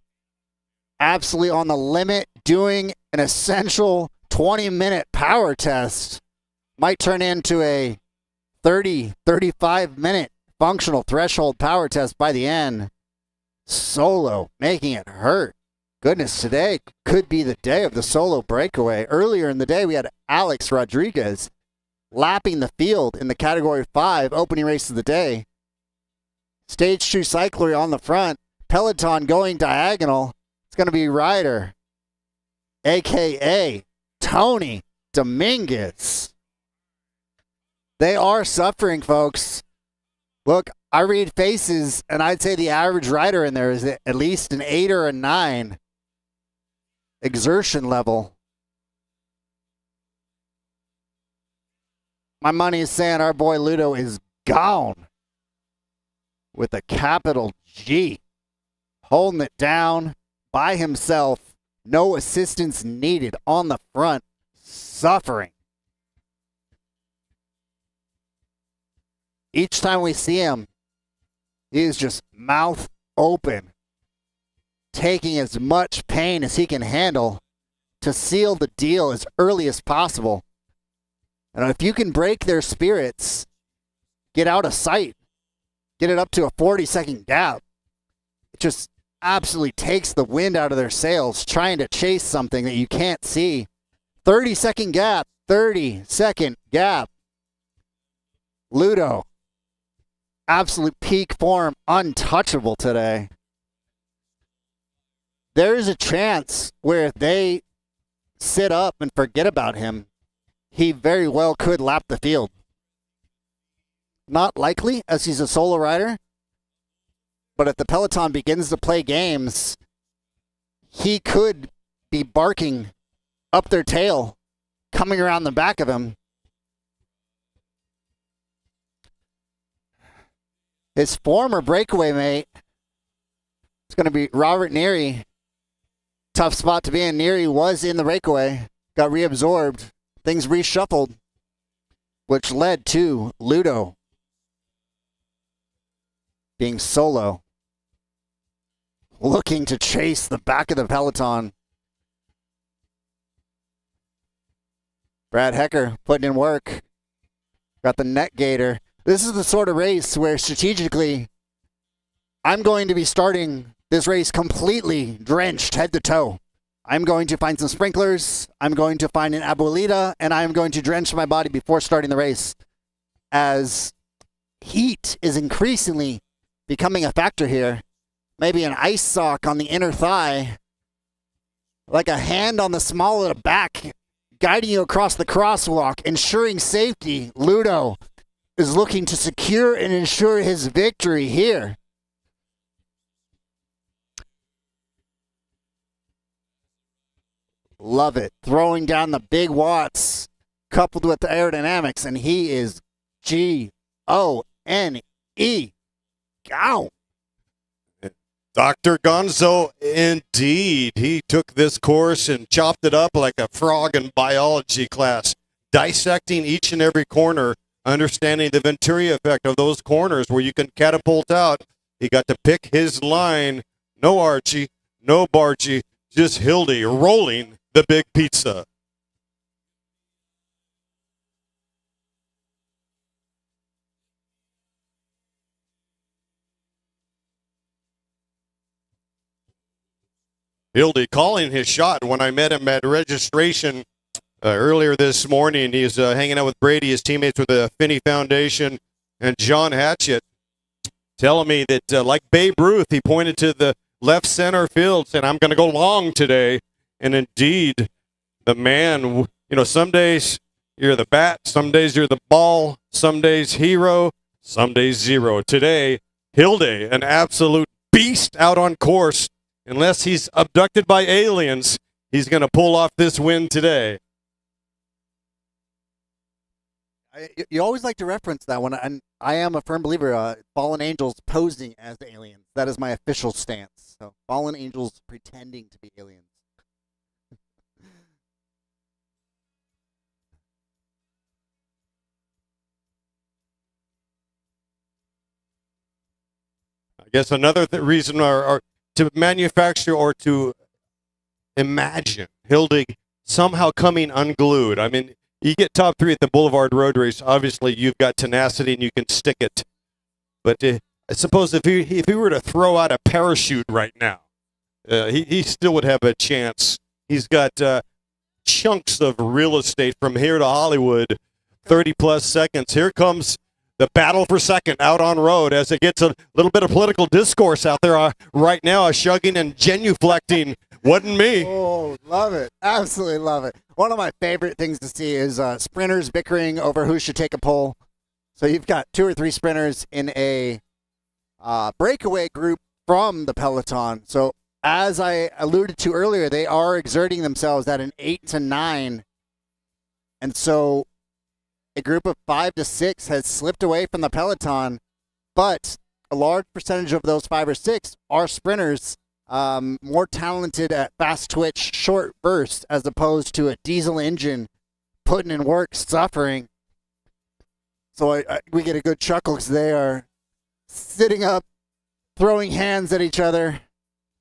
Absolutely on the limit, doing an essential 20-minute power test. Might turn into a 30, 35-minute functional threshold power test by the end. Solo, making it hurt. Goodness, today could be the day of the solo breakaway. Earlier in the day, we had Alex Rodriguez lapping the field in the Category 5 opening race of the day. Stage 2 cycler on the front. Peloton going diagonal. It's going to be Ryder, a.k.a. Tony Dominguez. They are suffering, folks. Look, I read faces, and I'd say the average rider in there is at least an 8 or a 9 exertion level. My money is saying our boy Ludo is gone with a capital G. Holding it down by himself. No assistance needed on the front. Suffering. Each time we see him, he is just mouth open, taking as much pain as he can handle to seal the deal as early as possible. And if you can break their spirits, get out of sight, get it up to a 40-second gap, it just absolutely takes the wind out of their sails trying to chase something that you can't see. 30-second gap, 30-second gap. Ludo, absolute peak form, untouchable today. There is a chance where if they sit up and forget about him, he very well could lap the field. Not likely, as he's a solo rider. But if the Peloton begins to play games, he could be barking up their tail, coming around the back of him. His former breakaway mate is going to be Robert Neary. Tough spot to be in. Neary was in the breakaway, got reabsorbed. Things reshuffled, which led to Ludo being solo, looking to chase the back of the Peloton. Brad Hecker putting in work. Got the net gator. This is the sort of race where strategically, I'm going to be starting this race completely drenched head to toe. I'm going to find some sprinklers. I'm going to find an abuelita, and I'm going to drench my body before starting the race, as heat is increasingly becoming a factor here. Maybe an ice sock on the inner thigh, like a hand on the small of the back, guiding you across the crosswalk, ensuring safety. Ludo is looking to secure and ensure his victory here. Love it. Throwing down the big watts coupled with the aerodynamics, and he is Go. Dr. Gonzo, indeed. He took this course and chopped it up like a frog in biology class, dissecting each and every corner, understanding the Venturi effect of those corners where you can catapult out. He got to pick his line. No Archie, no Bargy, just Hildy rolling the big pizza. Hildy calling his shot. When I met him at registration earlier this morning, he's hanging out with Brady, his teammates with the Finney Foundation, and John Hatchett, telling me that, like Babe Ruth, he pointed to the left center field, saying, I'm going to go long today. And indeed, the man, some days you're the bat, some days you're the ball, some days hero, some days zero. Today, Hildy, an absolute beast out on course. Unless he's abducted by aliens, he's going to pull off this win today. You always like to reference that one, and I am a firm believer. Fallen angels posing as aliens. That is my official stance. So, fallen angels pretending to be aliens. I guess another reason are to manufacture or to imagine Hildy somehow coming unglued. I mean, you get top 3 at the Boulevard Road Race, obviously you've got tenacity and you can stick it. But I suppose if he were to throw out a parachute right now, he still would have a chance. He's got chunks of real estate from here to Hollywood, 30-plus seconds. Here comes the battle for second out on road as it gets a little bit of political discourse out there right now, a shugging and genuflecting. Wasn't me. Oh, love it. Absolutely love it. One of my favorite things to see is sprinters bickering over who should take a pole. So you've got 2 or 3 sprinters in a breakaway group from the peloton. So as I alluded to earlier, they are exerting themselves at an 8 to 9. And so a group of 5 to 6 has slipped away from the peloton, but a large percentage of those 5 or 6 are sprinters, more talented at fast twitch, short bursts, as opposed to a diesel engine putting in work, suffering. So we get a good chuckle because they are sitting up, throwing hands at each other.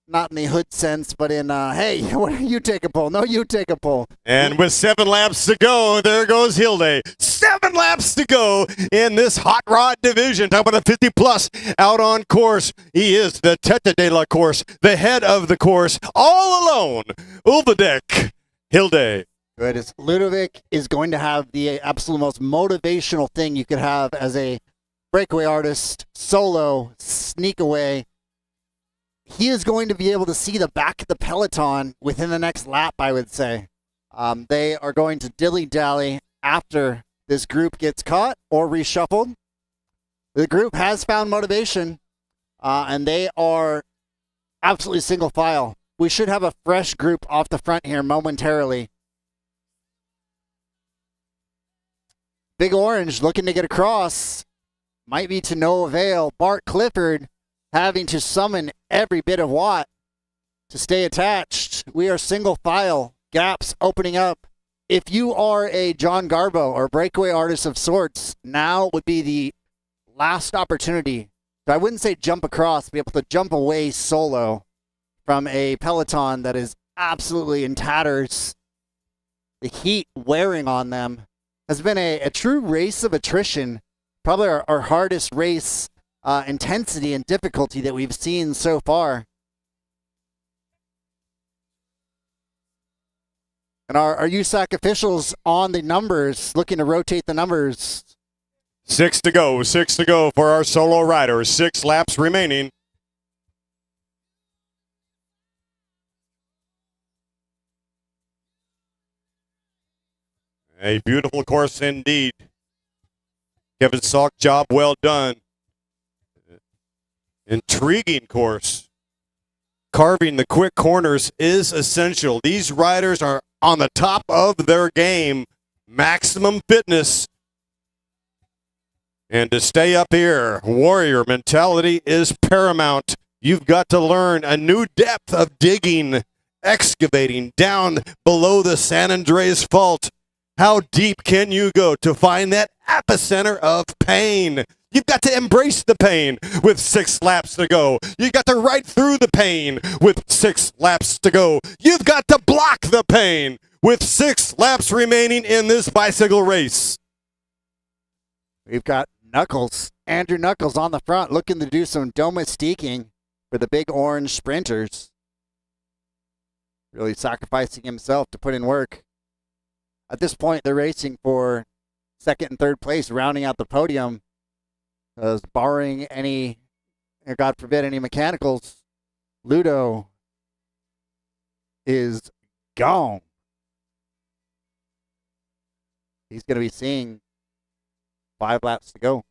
Not in the hood sense, but in, hey, you take a pole. No, you take a pole. And with 7 laps to go, there goes Hildy. 7 laps to go in this hot rod division. Talk about a 50-plus out on course. He is the Tete de la course, the head of the course, all alone. Ulvedek, Hildy. Good. As Ludovic is going to have the absolute most motivational thing you could have as a breakaway artist, solo, sneak away. He is going to be able to see the back of the peloton within the next lap, I would say. They are going to dilly-dally after this group gets caught or reshuffled. The group has found motivation, and they are absolutely single file. We should have a fresh group off the front here momentarily. Big Orange looking to get across. Might be to no avail. Bart Clifford having to summon every bit of watt to stay attached. We are single file, gaps opening up. If you are a John Garbo or breakaway artist of sorts, now would be the last opportunity. So I wouldn't say jump across, be able to jump away solo from a peloton that is absolutely in tatters. The heat wearing on them has been a true race of attrition, probably our hardest race intensity and difficulty that we've seen so far. And our USAC officials on the numbers, looking to rotate the numbers. 6 to go for our solo riders. 6 laps remaining. A beautiful course indeed. Kevin Salk, job well done. Intriguing course. Carving the quick corners is essential. These riders are on the top of their game. Maximum fitness. And to stay up here, warrior mentality is paramount. You've got to learn a new depth of digging, excavating down below the San Andreas Fault. How deep can you go to find that epicenter of pain? You've got to embrace the pain with 6 laps to go. You've got to ride through the pain with 6 laps to go. You've got to block the pain with 6 laps remaining in this bicycle race. We've got Knuckles, Andrew Knuckles on the front, looking to do some domestiquing for the Big Orange Sprinters. Really sacrificing himself to put in work. At this point, they're racing for 2nd and 3rd place, rounding out the podium. Barring any, or God forbid, any mechanicals, Ludo is gone. He's going to be seeing 5 laps to go.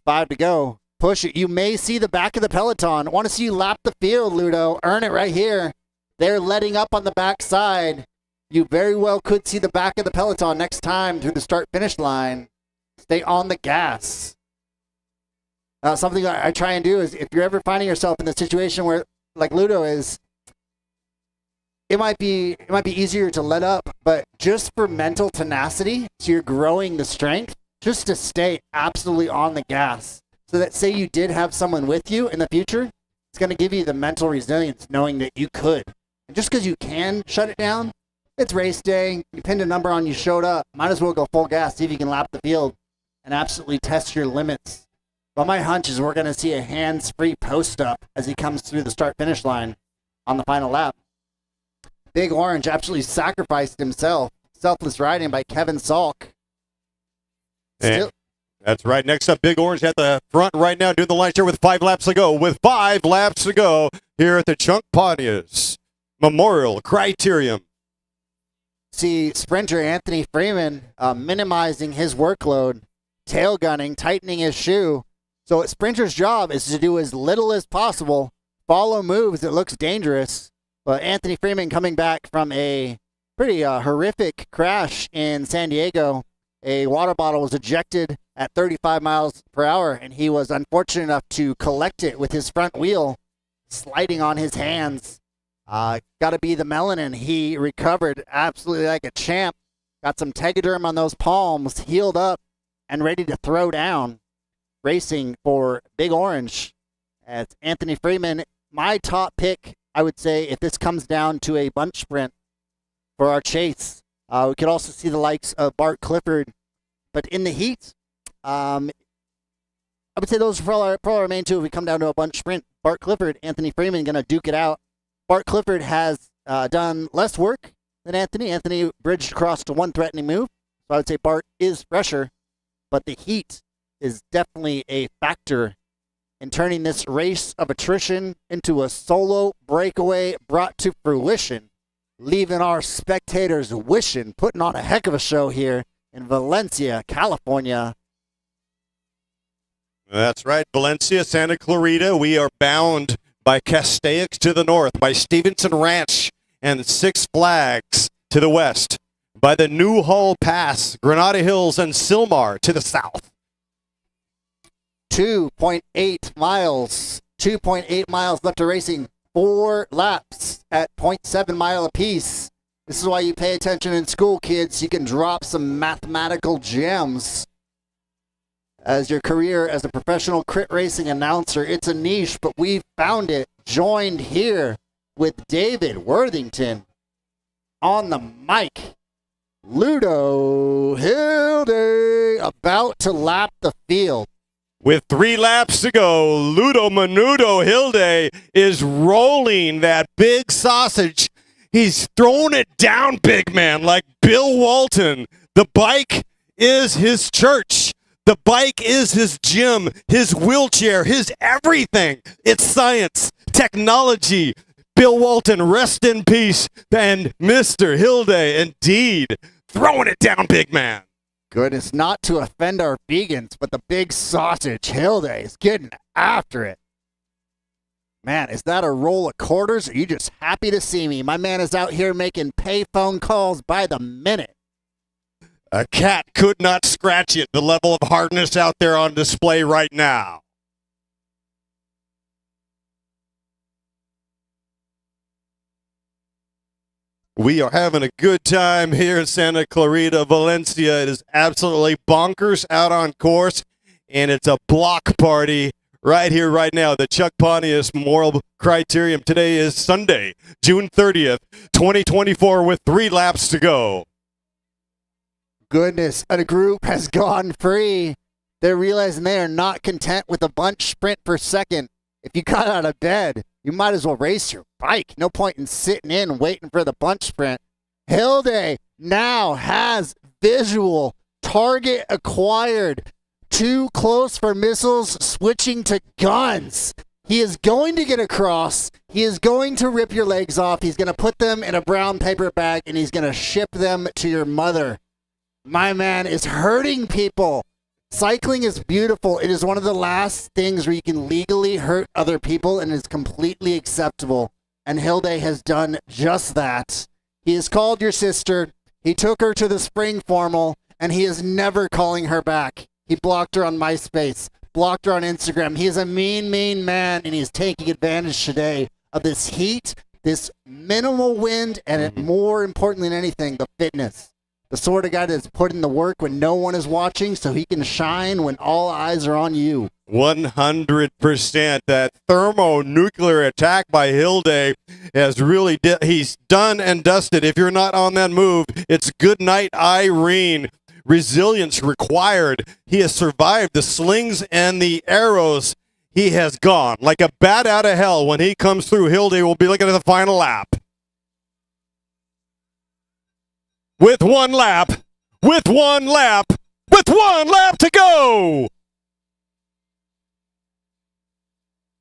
5 to go. Push it. You may see the back of the peloton. I want to see you lap the field, Ludo. Earn it right here. They're letting up on the backside. You very well could see the back of the peloton next time through the start-finish line. Stay on the gas. Something that I try and do is, if you're ever finding yourself in the situation where, like Ludo is, it might be easier to let up, but just for mental tenacity, so you're growing the strength, just to stay absolutely on the gas. So that, say you did have someone with you in the future, it's going to give you the mental resilience knowing that you could. And just because you can shut it down, it's race day, you pinned a number on, you showed up, might as well go full gas, see if you can lap the field and absolutely test your limits. But my hunch is we're going to see a hands-free post-up as he comes through the start-finish line on the final lap. Big Orange absolutely sacrificed himself. Selfless riding by Kevin Salk. That's right. Next up, Big Orange at the front right now, doing the line share with 5 laps to go. With 5 laps to go here at the Chunk Pontius Memorial Criterium. See sprinter Anthony Freeman minimizing his workload, tail gunning, tightening his shoe. So a sprinter's job is to do as little as possible, follow moves that looks dangerous. But Anthony Freeman coming back from a pretty horrific crash in San Diego. A water bottle was ejected at 35 miles per hour, and he was unfortunate enough to collect it with his front wheel sliding on his hands. Got to be the melanin. He recovered absolutely like a champ. Got some Tegaderm on those palms, healed up, and ready to throw down. Racing for Big Orange. As Anthony Freeman, my top pick, I would say, if this comes down to a bunch sprint for our chase. We could also see the likes of Bart Clifford. But in the heat, I would say those are probably our main two if we come down to a bunch sprint. Bart Clifford, Anthony Freeman going to duke it out. Bart Clifford has done less work than Anthony. Anthony bridged across to one threatening move. So I would say Bart is fresher. But the heat is definitely a factor in turning this race of attrition into a solo breakaway brought to fruition, leaving our spectators wishing, putting on a heck of a show here in Valencia, California. That's right, Valencia, Santa Clarita. We are bound by Castaic to the north, by Stevenson Ranch and Six Flags to the west, by the Newhall Pass, Granada Hills, and Silmar to the south. 2.8 miles. 2.8 miles left to racing. 4 laps at 0.7 mile apiece. This is why you pay attention in school, kids. You can drop some mathematical gems. As your career as a professional crit racing announcer, it's a niche, but we've found it. Joined here with David Worthington on the mic. Ludo Hilde about to lap the field. With 3 laps to go, Ludo Menudo Hilde is rolling that big sausage. He's throwing it down, big man, like Bill Walton. The bike is his church. The bike is his gym, his wheelchair, his everything. It's science, technology. Bill Walton, rest in peace. And Mr. Hilde, indeed, throwing it down, big man. Goodness, not to offend our vegans, but the big sausage, Hilde, is getting after it. Man, is that a roll of quarters, or are you just happy to see me? My man is out here making pay phone calls by the minute. A cat could not scratch it, the level of hardness out there on display right now. We are having a good time here in Santa Clarita, Valencia. It is absolutely bonkers out on course, and it's a block party right here, right now. The Chuck Pontius Memorial Criterium. Today is Sunday, June 30th, 2024, with 3 laps to go. Goodness, a group has gone free. They're realizing they are not content with a bunch sprint per second. If you got out of bed, you might as well race your bike. No point in sitting in waiting for the bunch sprint. Hilde now has visual. Target acquired. Too close for missiles, switching to guns. He is going to get across. He is going to rip your legs off. He's going to put them in a brown paper bag, and he's going to ship them to your mother. My man is hurting people. Cycling is beautiful. It is one of the last things where you can legally hurt other people and is completely acceptable. And Hilde has done just that. He has called your sister. He took her to the spring formal, and he is never calling her back. He blocked her on MySpace, blocked her on Instagram. He is a mean, mean man, and he's taking advantage today of this heat, this minimal wind, and more importantly than anything, the fitness. The sort of guy that's putting the work when no one is watching so he can shine when all eyes are on you. 100%. That thermonuclear attack by Hilde has really, he's done and dusted. If you're not on that move, it's good night, Irene. Resilience required. He has survived the slings and the arrows. He has gone like a bat out of hell. When he comes through, Hilde will be looking at the final lap. With one lap to go.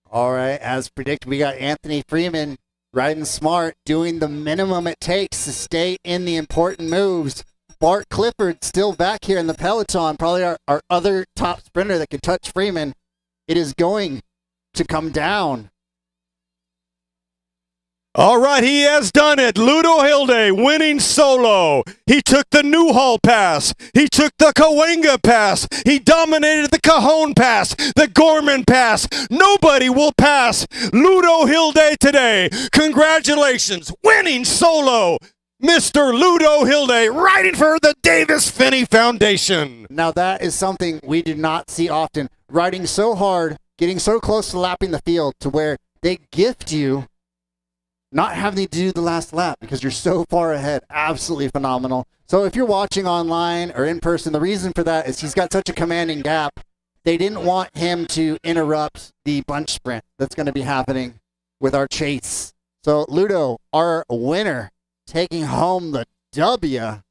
All right, as predicted, we got Anthony Freeman riding smart, doing the minimum it takes to stay in the important moves. Bart Clifford still back here in the peloton, probably our other top sprinter that can touch Freeman. It is going to come down. All right, he has done it. Ludo Hilde winning solo. He took the Newhall Pass. He took the Cahuenga Pass. He dominated the Cajon Pass, the Gorman Pass. Nobody will pass Ludo Hilde today. Congratulations, winning solo. Mr. Ludo Hilde riding for the Davis Finney Foundation. Now that is something we do not see often. Riding so hard, getting so close to lapping the field to where they gift you not having to do the last lap because you're so far ahead. Absolutely phenomenal. So if you're watching online or in person, the reason for that is he's got such a commanding gap. They didn't want him to interrupt the bunch sprint that's going to be happening with our chase. So Ludo, our winner, taking home the W,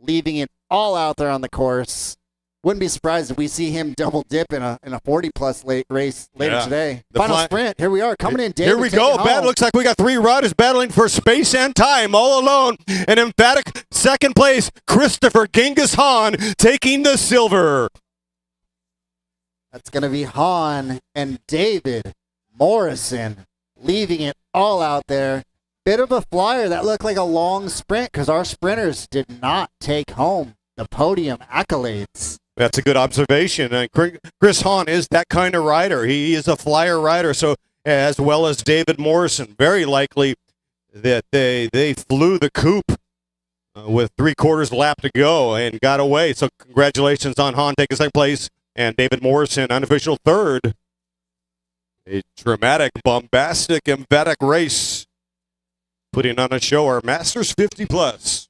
leaving it all out there on the course. Wouldn't be surprised if we see him double dip in a 40-plus race later today. Final sprint. Here we are coming in. David, here we go. Looks like we got 3 riders battling for space and time all alone. An emphatic second place. Christopher Genghis Hahn taking the silver. That's going to be Hahn and David Morrison leaving it all out there. Bit of a flyer. That looked like a long sprint because our sprinters did not take home the podium accolades. That's a good observation. And Chris Hahn is that kind of rider. He is a flyer rider, so as well as David Morrison. Very likely that they flew the coop with 3/4 lap to go and got away. So congratulations on Hahn taking second place and David Morrison unofficial third. A dramatic, bombastic, emphatic race. Putting on a show, our Masters 50 plus.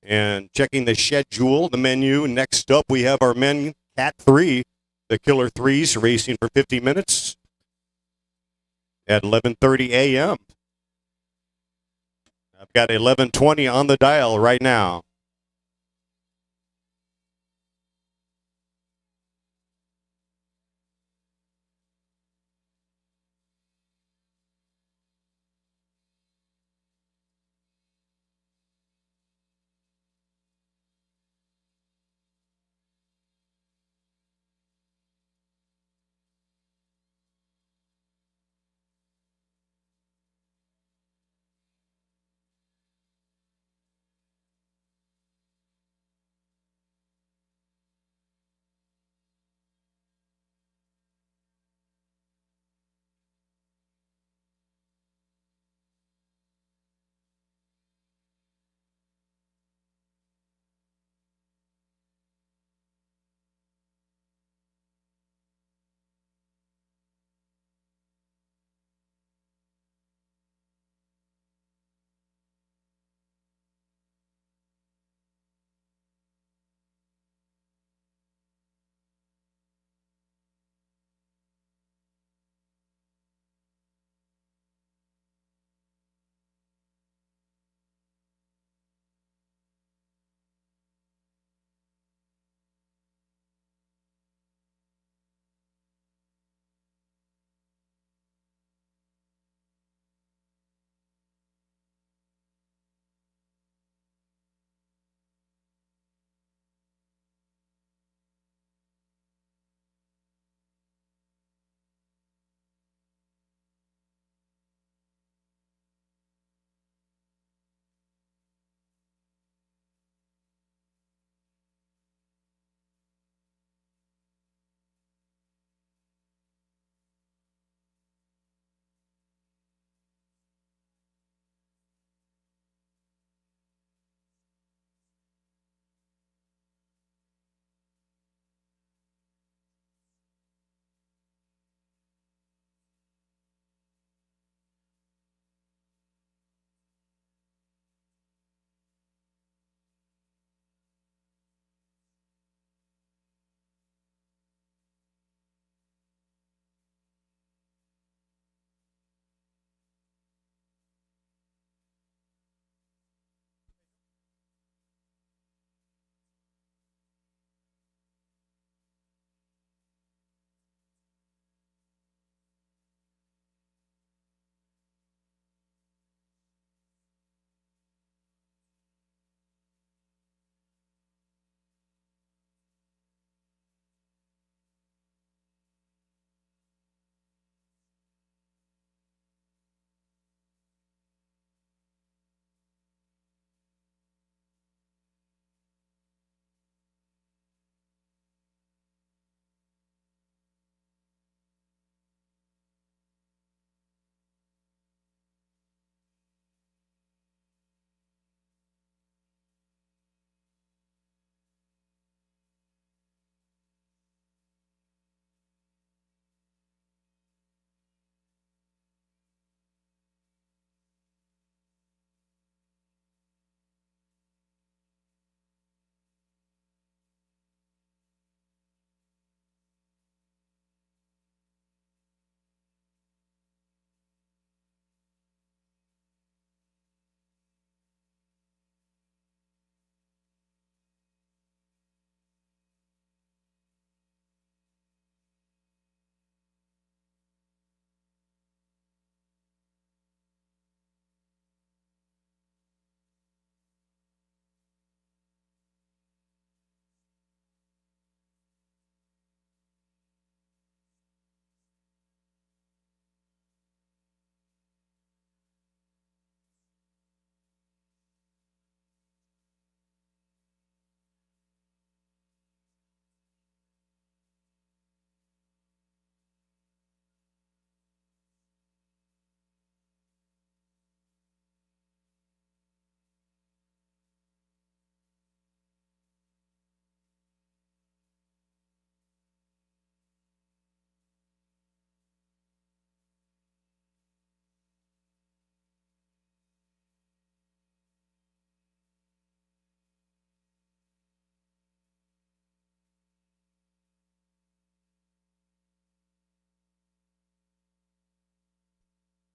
And checking the schedule, the menu, next up we have our men Cat 3, the Killer 3s, racing for 50 minutes at 11:30 a.m. I've got 11:20 on the dial right now.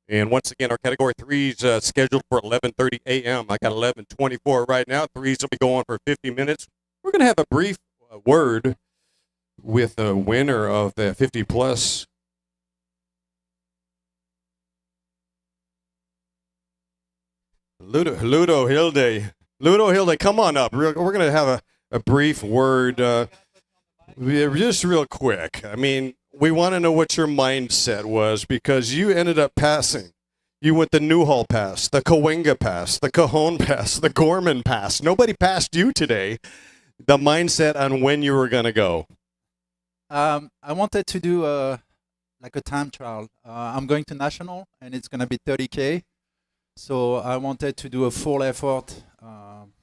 And once again, our Category 3's scheduled for 11:30 a.m. I got 11:24 right now. 3s will be going for 50 minutes. We're going to have a brief word with the winner of the 50-plus. Ludo Hilde. Ludo Hilde, come on up. We're going to have a brief word, just real quick. I mean, we want to know what your mindset was because you ended up passing. You went the Newhall Pass, the Cahuenga Pass, the Cajon Pass, the Gorman Pass. Nobody passed you today. The mindset on when you were going to go. I wanted to do like a time trial. I'm going to national, and it's going to be 30K. So I wanted to do a full effort,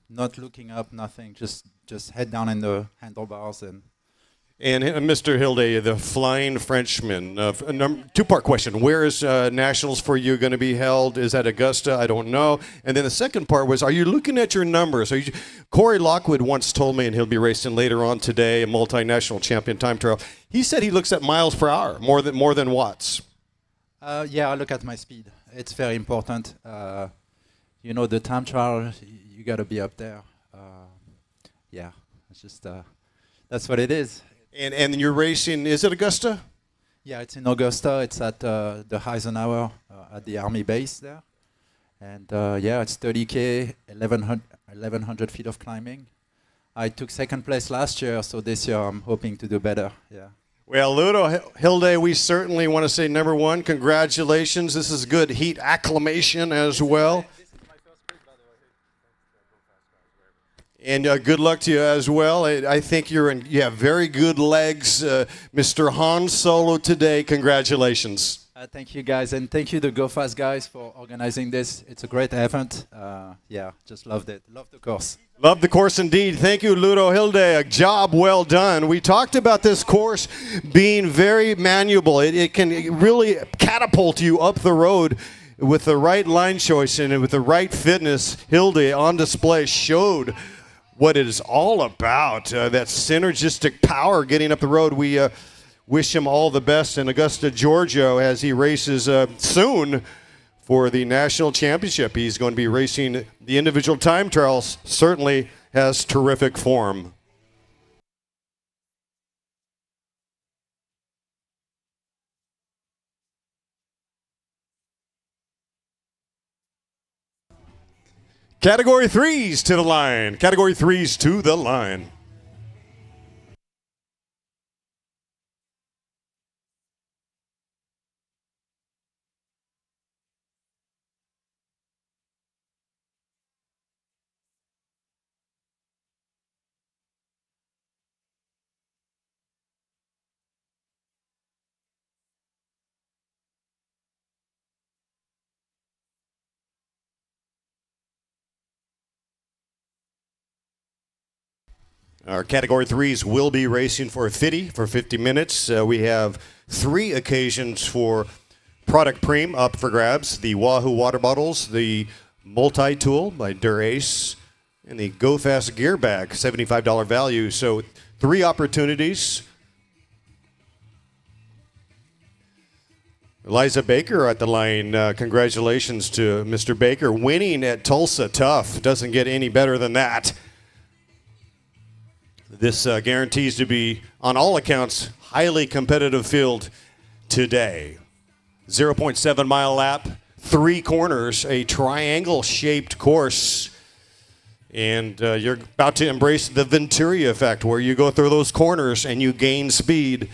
not looking up, nothing, just head down in the handlebars. And Mr. Hilde, the Flying Frenchman, two-part question. Where is Nationals for you going to be held? Is that Augusta? I don't know. And then the second part was, are you looking at your numbers? Corey Lockwood once told me, and he'll be racing later on today, a multinational champion time trial. He said he looks at miles per hour more than watts. Yeah, I look at my speed. It's very important. You know, the time trial, you got to be up there. Yeah, it's just, that's what it is. And you're racing, is it Augusta? Yeah, it's in Augusta. It's at the Eisenhower at the Army base there. And yeah, it's 30K, 1,100 feet of climbing. I took second place last year, so this year I'm hoping to do better. Yeah. Well, Ludo Hilde, we certainly want to say, number one, congratulations. This is good heat acclimation as well. And good luck to you as well. I think you have very good legs. Mr. Han Solo today, congratulations. Thank you, guys. And thank you, the Go Fast guys, for organizing this. It's a great event. Yeah, just loved it. Love the course. Love the course indeed. Thank you, Ludo Hilde. A job well done. We talked about this course being very manual. It can really catapult you up the road with the right line choice and with the right fitness. Hilde on display showed what it is all about, that synergistic power getting up the road. We wish him all the best in Augusta, Georgia, as he races soon for the national championship. He's going to be racing the individual time trials. Certainly has terrific form. Category 3s to the line. Category 3s to the line. Our Category 3s will be racing for 50 minutes. We have 3 occasions for product preem up for grabs. The Wahoo water bottles, the multi-tool by Durace, and the Go Fast gear bag, $75 value. So 3 opportunities. Eliza Baker at the line. Congratulations to Mr. Baker. Winning at Tulsa, tough. Doesn't get any better than that. This guarantees to be, on all accounts, highly competitive field today. 0.7 mile lap, 3 corners, a triangle-shaped course. And you're about to embrace the Venturi effect, where you go through those corners and you gain speed.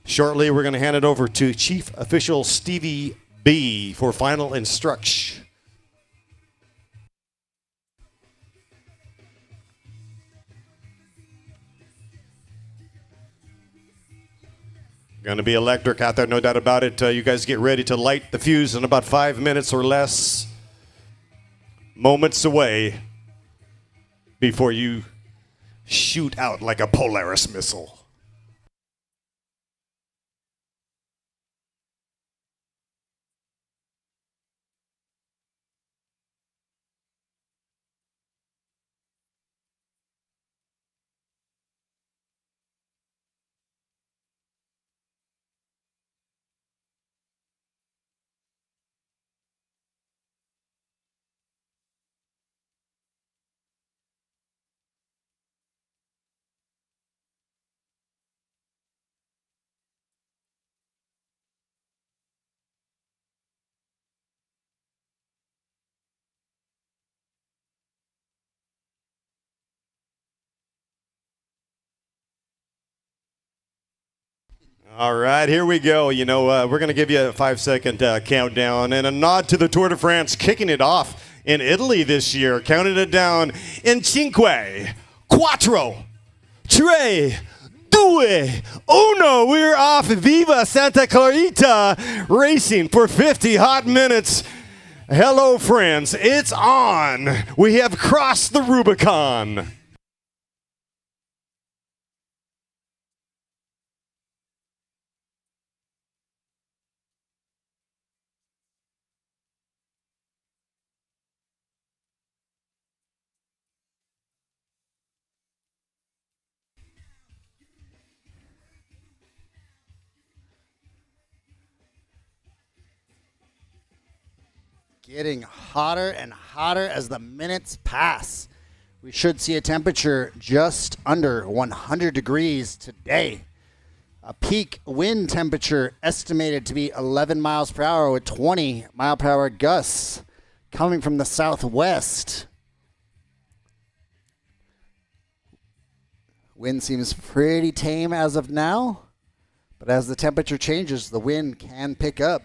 Shortly, we're going to hand it over to Chief Official Stevie B for final instruction. Going to be electric out there, no doubt about it. You guys get ready to light the fuse in about 5 minutes or less. Moments away before you shoot out like a Polaris missile. All right, here we go. You know, we're going to give you a 5-second countdown and a nod to the Tour de France kicking it off in Italy this year. Counting it down in 5, 4, 3, 2, 1. We're off Viva Santa Clarita racing for 50 hot minutes. Hello, friends. It's on. We have crossed the Rubicon. Getting hotter and hotter as the minutes pass. We should see a temperature just under 100 degrees today. A peak wind temperature estimated to be 11 miles per hour with 20 mile per hour gusts coming from the southwest. Wind seems pretty tame as of now, but as the temperature changes, the wind can pick up.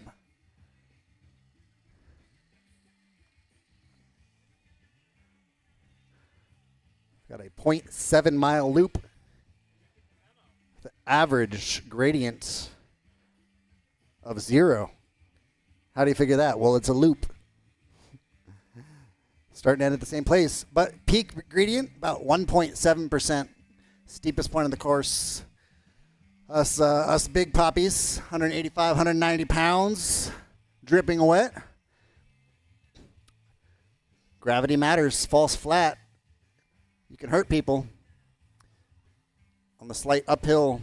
Got a 0.7 mile loop. The average gradient of 0. How do you figure that? Well, it's a loop. Starting to end at the same place. But peak gradient, about 1.7%. Steepest point of the course. Us big poppies, 185, 190 pounds, dripping wet. Gravity matters, falls flat. You can hurt people. On the slight uphill,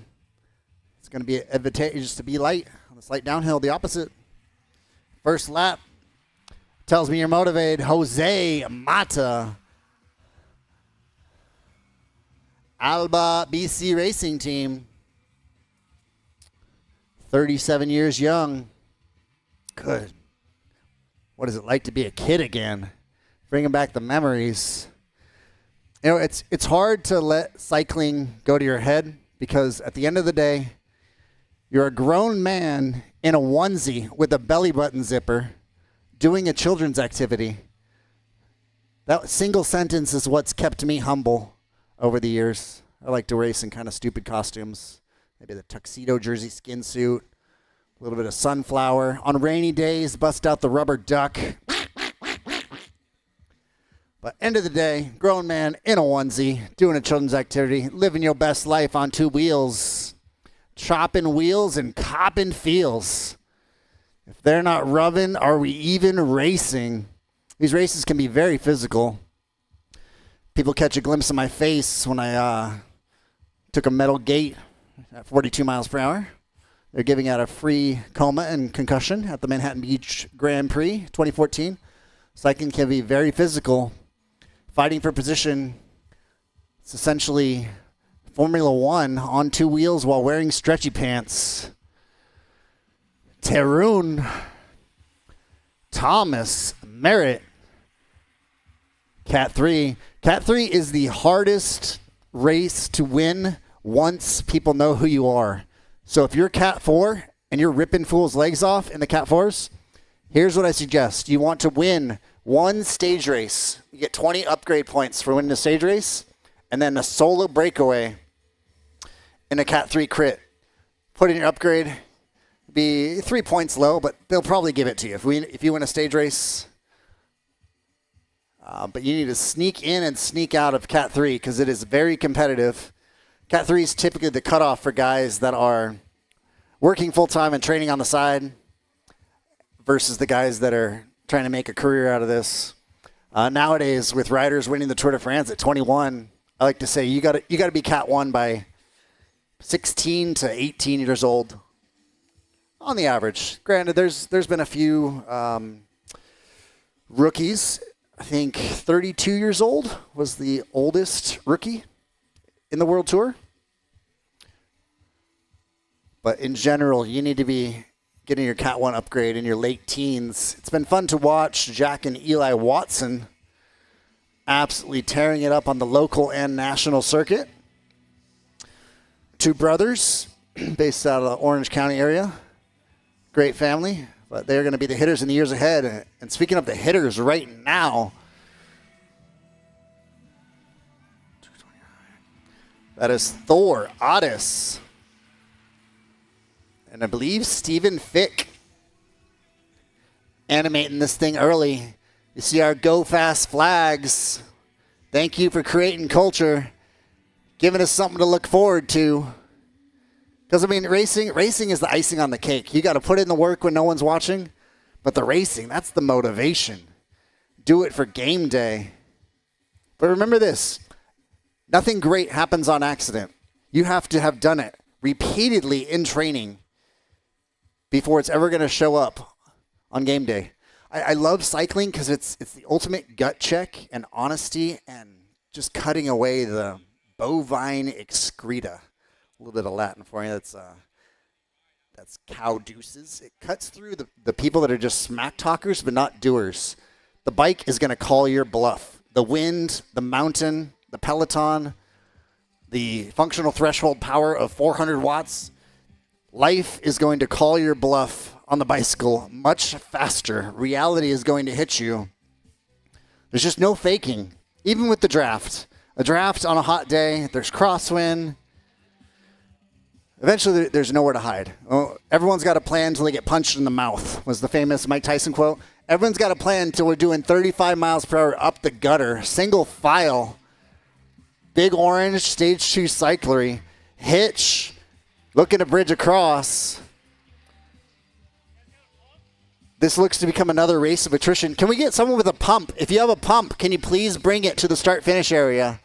it's going to be advantageous to be light. On the slight downhill, the opposite. First lap tells me you're motivated. Jose Mata. Alba BC Racing Team. 37 years young. Good. What is it like to be a kid again? Bringing back the memories. You know, it's hard to let cycling go to your head because at the end of the day, you're a grown man in a onesie with a belly button zipper doing a children's activity. That single sentence is what's kept me humble over the years. I like to race in kind of stupid costumes. Maybe the tuxedo jersey skin suit, a little bit of sunflower. On rainy days, bust out the rubber duck. But end of the day, grown man in a onesie, doing a children's activity, living your best life on 2 wheels, chopping wheels and copping feels. If they're not rubbing, are we even racing? These races can be very physical. People catch a glimpse of my face when I took a metal gate at 42 miles per hour. They're giving out a free coma and concussion at the Manhattan Beach Grand Prix 2014. Cycling can be very physical. Fighting for position, it's essentially Formula One on 2 wheels while wearing stretchy pants. Tarun, Thomas, Merritt, Cat 3. Cat 3 is the hardest race to win once people know who you are. So if you're Cat 4 and you're ripping fools' legs off in the Cat 4s, here's what I suggest. You want to win one stage race. You get 20 upgrade points for winning a stage race, and then a solo breakaway in a Cat 3 crit. Put in your upgrade, be 3 points low, but they'll probably give it to you if you win a stage race. But you need to sneak in and sneak out of Cat 3 because it is very competitive. Cat 3 is typically the cutoff for guys that are working full-time and training on the side versus the guys that are trying to make a career out of this. Nowadays, with riders winning the Tour de France at 21, I like to say you got to be Cat 1 by 16 to 18 years old, on the average. Granted, there's been a few rookies. I think 32 years old was the oldest rookie in the World Tour. But in general, you need to be getting your Cat 1 upgrade in your late teens. It's been fun to watch Jack and Eli Watson absolutely tearing it up on the local and national circuit. 2 brothers, based out of the Orange County area. Great family, but they're going to be the hitters in the years ahead. And speaking of the hitters right now, that is Thor, Otis, and I believe Stephen Fick animating this thing early. You see our Go Fast flags. Thank you for creating culture, giving us something to look forward to. Because, I mean, racing is the icing on the cake. You got to put in the work when no one's watching, but the racing, that's the motivation. Do it for game day. But remember this, nothing great happens on accident. You have to have done it repeatedly in training before it's ever going to show up on game day. I love cycling because it's the ultimate gut check and honesty and just cutting away the bovine excreta. A little bit of Latin for you. That's cow deuces. It cuts through the people that are just smack talkers but not doers. The bike is going to call your bluff. The wind, the mountain, the Peloton, the functional threshold power of 400 watts. Life is going to call your bluff on the bicycle much faster. Reality is going to hit you. There's just no faking, even with the draft. A draft on a hot day, there's crosswind. Eventually, there's nowhere to hide. Oh, everyone's got a plan until they get punched in the mouth, was the famous Mike Tyson quote. Everyone's got a plan until we're doing 35 miles per hour up the gutter, single file. Big orange, stage 2 cyclery, hitch, looking to bridge across. This looks to become another race of attrition. Can we get someone with a pump? If you have a pump, can you please bring it to the start-finish area?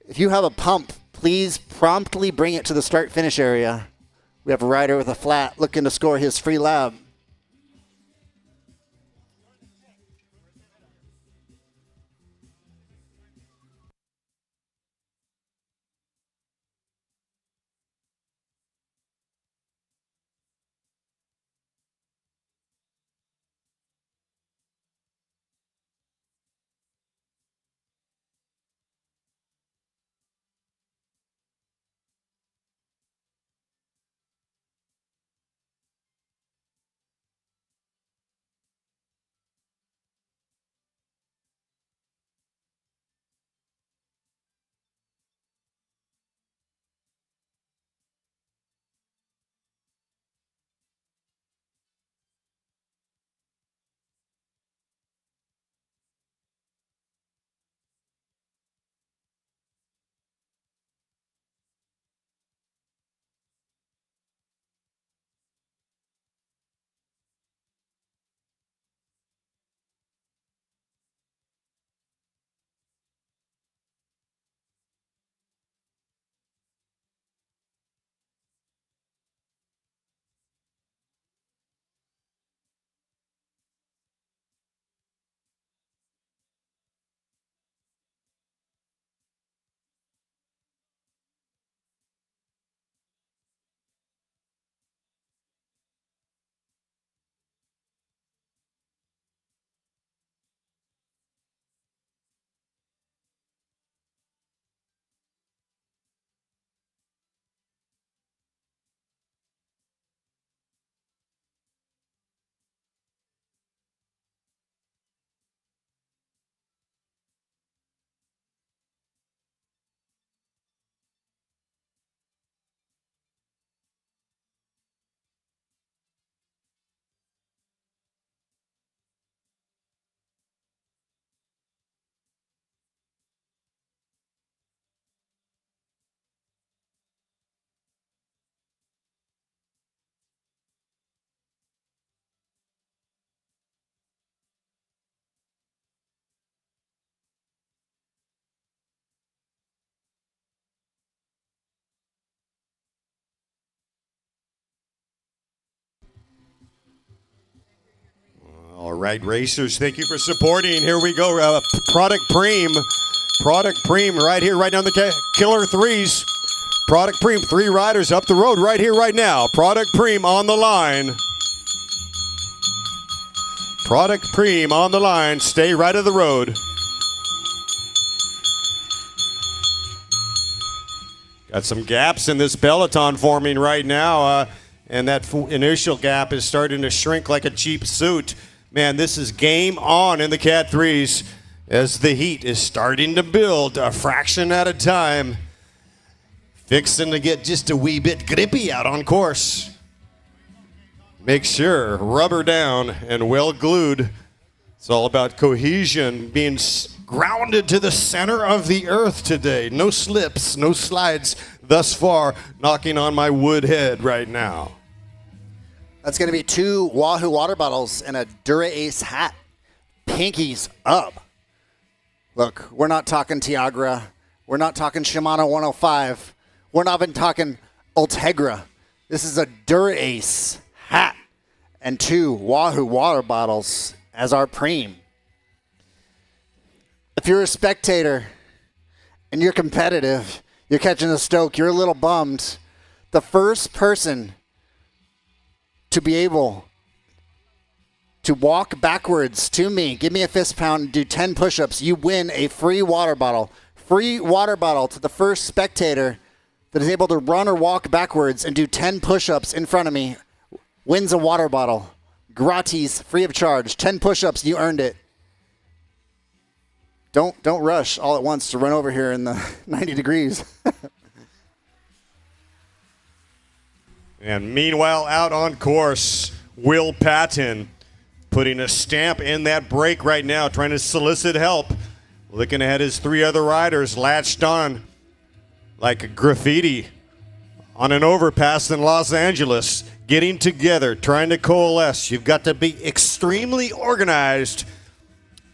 If you have a pump, please promptly bring it to the start-finish area. We have a rider with a flat looking to score his free lap. All right, racers, thank you for supporting. Here we go. Product Preem right here, right down the Killer Threes. Product Preem, 3 riders up the road right here, right now. Product Preem on the line. Product Preem on the line. Stay right of the road. Got some gaps in this peloton forming right now, and that initial gap is starting to shrink like a cheap suit. Man, this is game on in the Cat 3s as the heat is starting to build a fraction at a time. Fixing to get just a wee bit grippy out on course. Make sure, rubber down and well glued. It's all about cohesion, being grounded to the center of the earth today. No slips, no slides thus far, knocking on my wood head right now. That's going to be 2 Wahoo water bottles and a Dura-Ace hat. Pinkies up. Look, we're not talking Tiagra. We're not talking Shimano 105. We're not even talking Ultegra. This is a Dura-Ace hat and 2 Wahoo water bottles as our preem. If you're a spectator and you're competitive, you're catching the stoke, you're a little bummed, the first person to be able to walk backwards to me, give me a fist pound, and do 10 push-ups, you win a free water bottle. Free water bottle to the first spectator that is able to run or walk backwards and do 10 push-ups in front of me wins a water bottle. Gratis, free of charge. 10 push-ups, you earned it. Don't rush all at once to run over here in the 90 degrees. And meanwhile, out on course, Will Patton putting a stamp in that break right now, trying to solicit help. Looking at his 3 other riders latched on like a graffiti on an overpass in Los Angeles, getting together, trying to coalesce. You've got to be extremely organized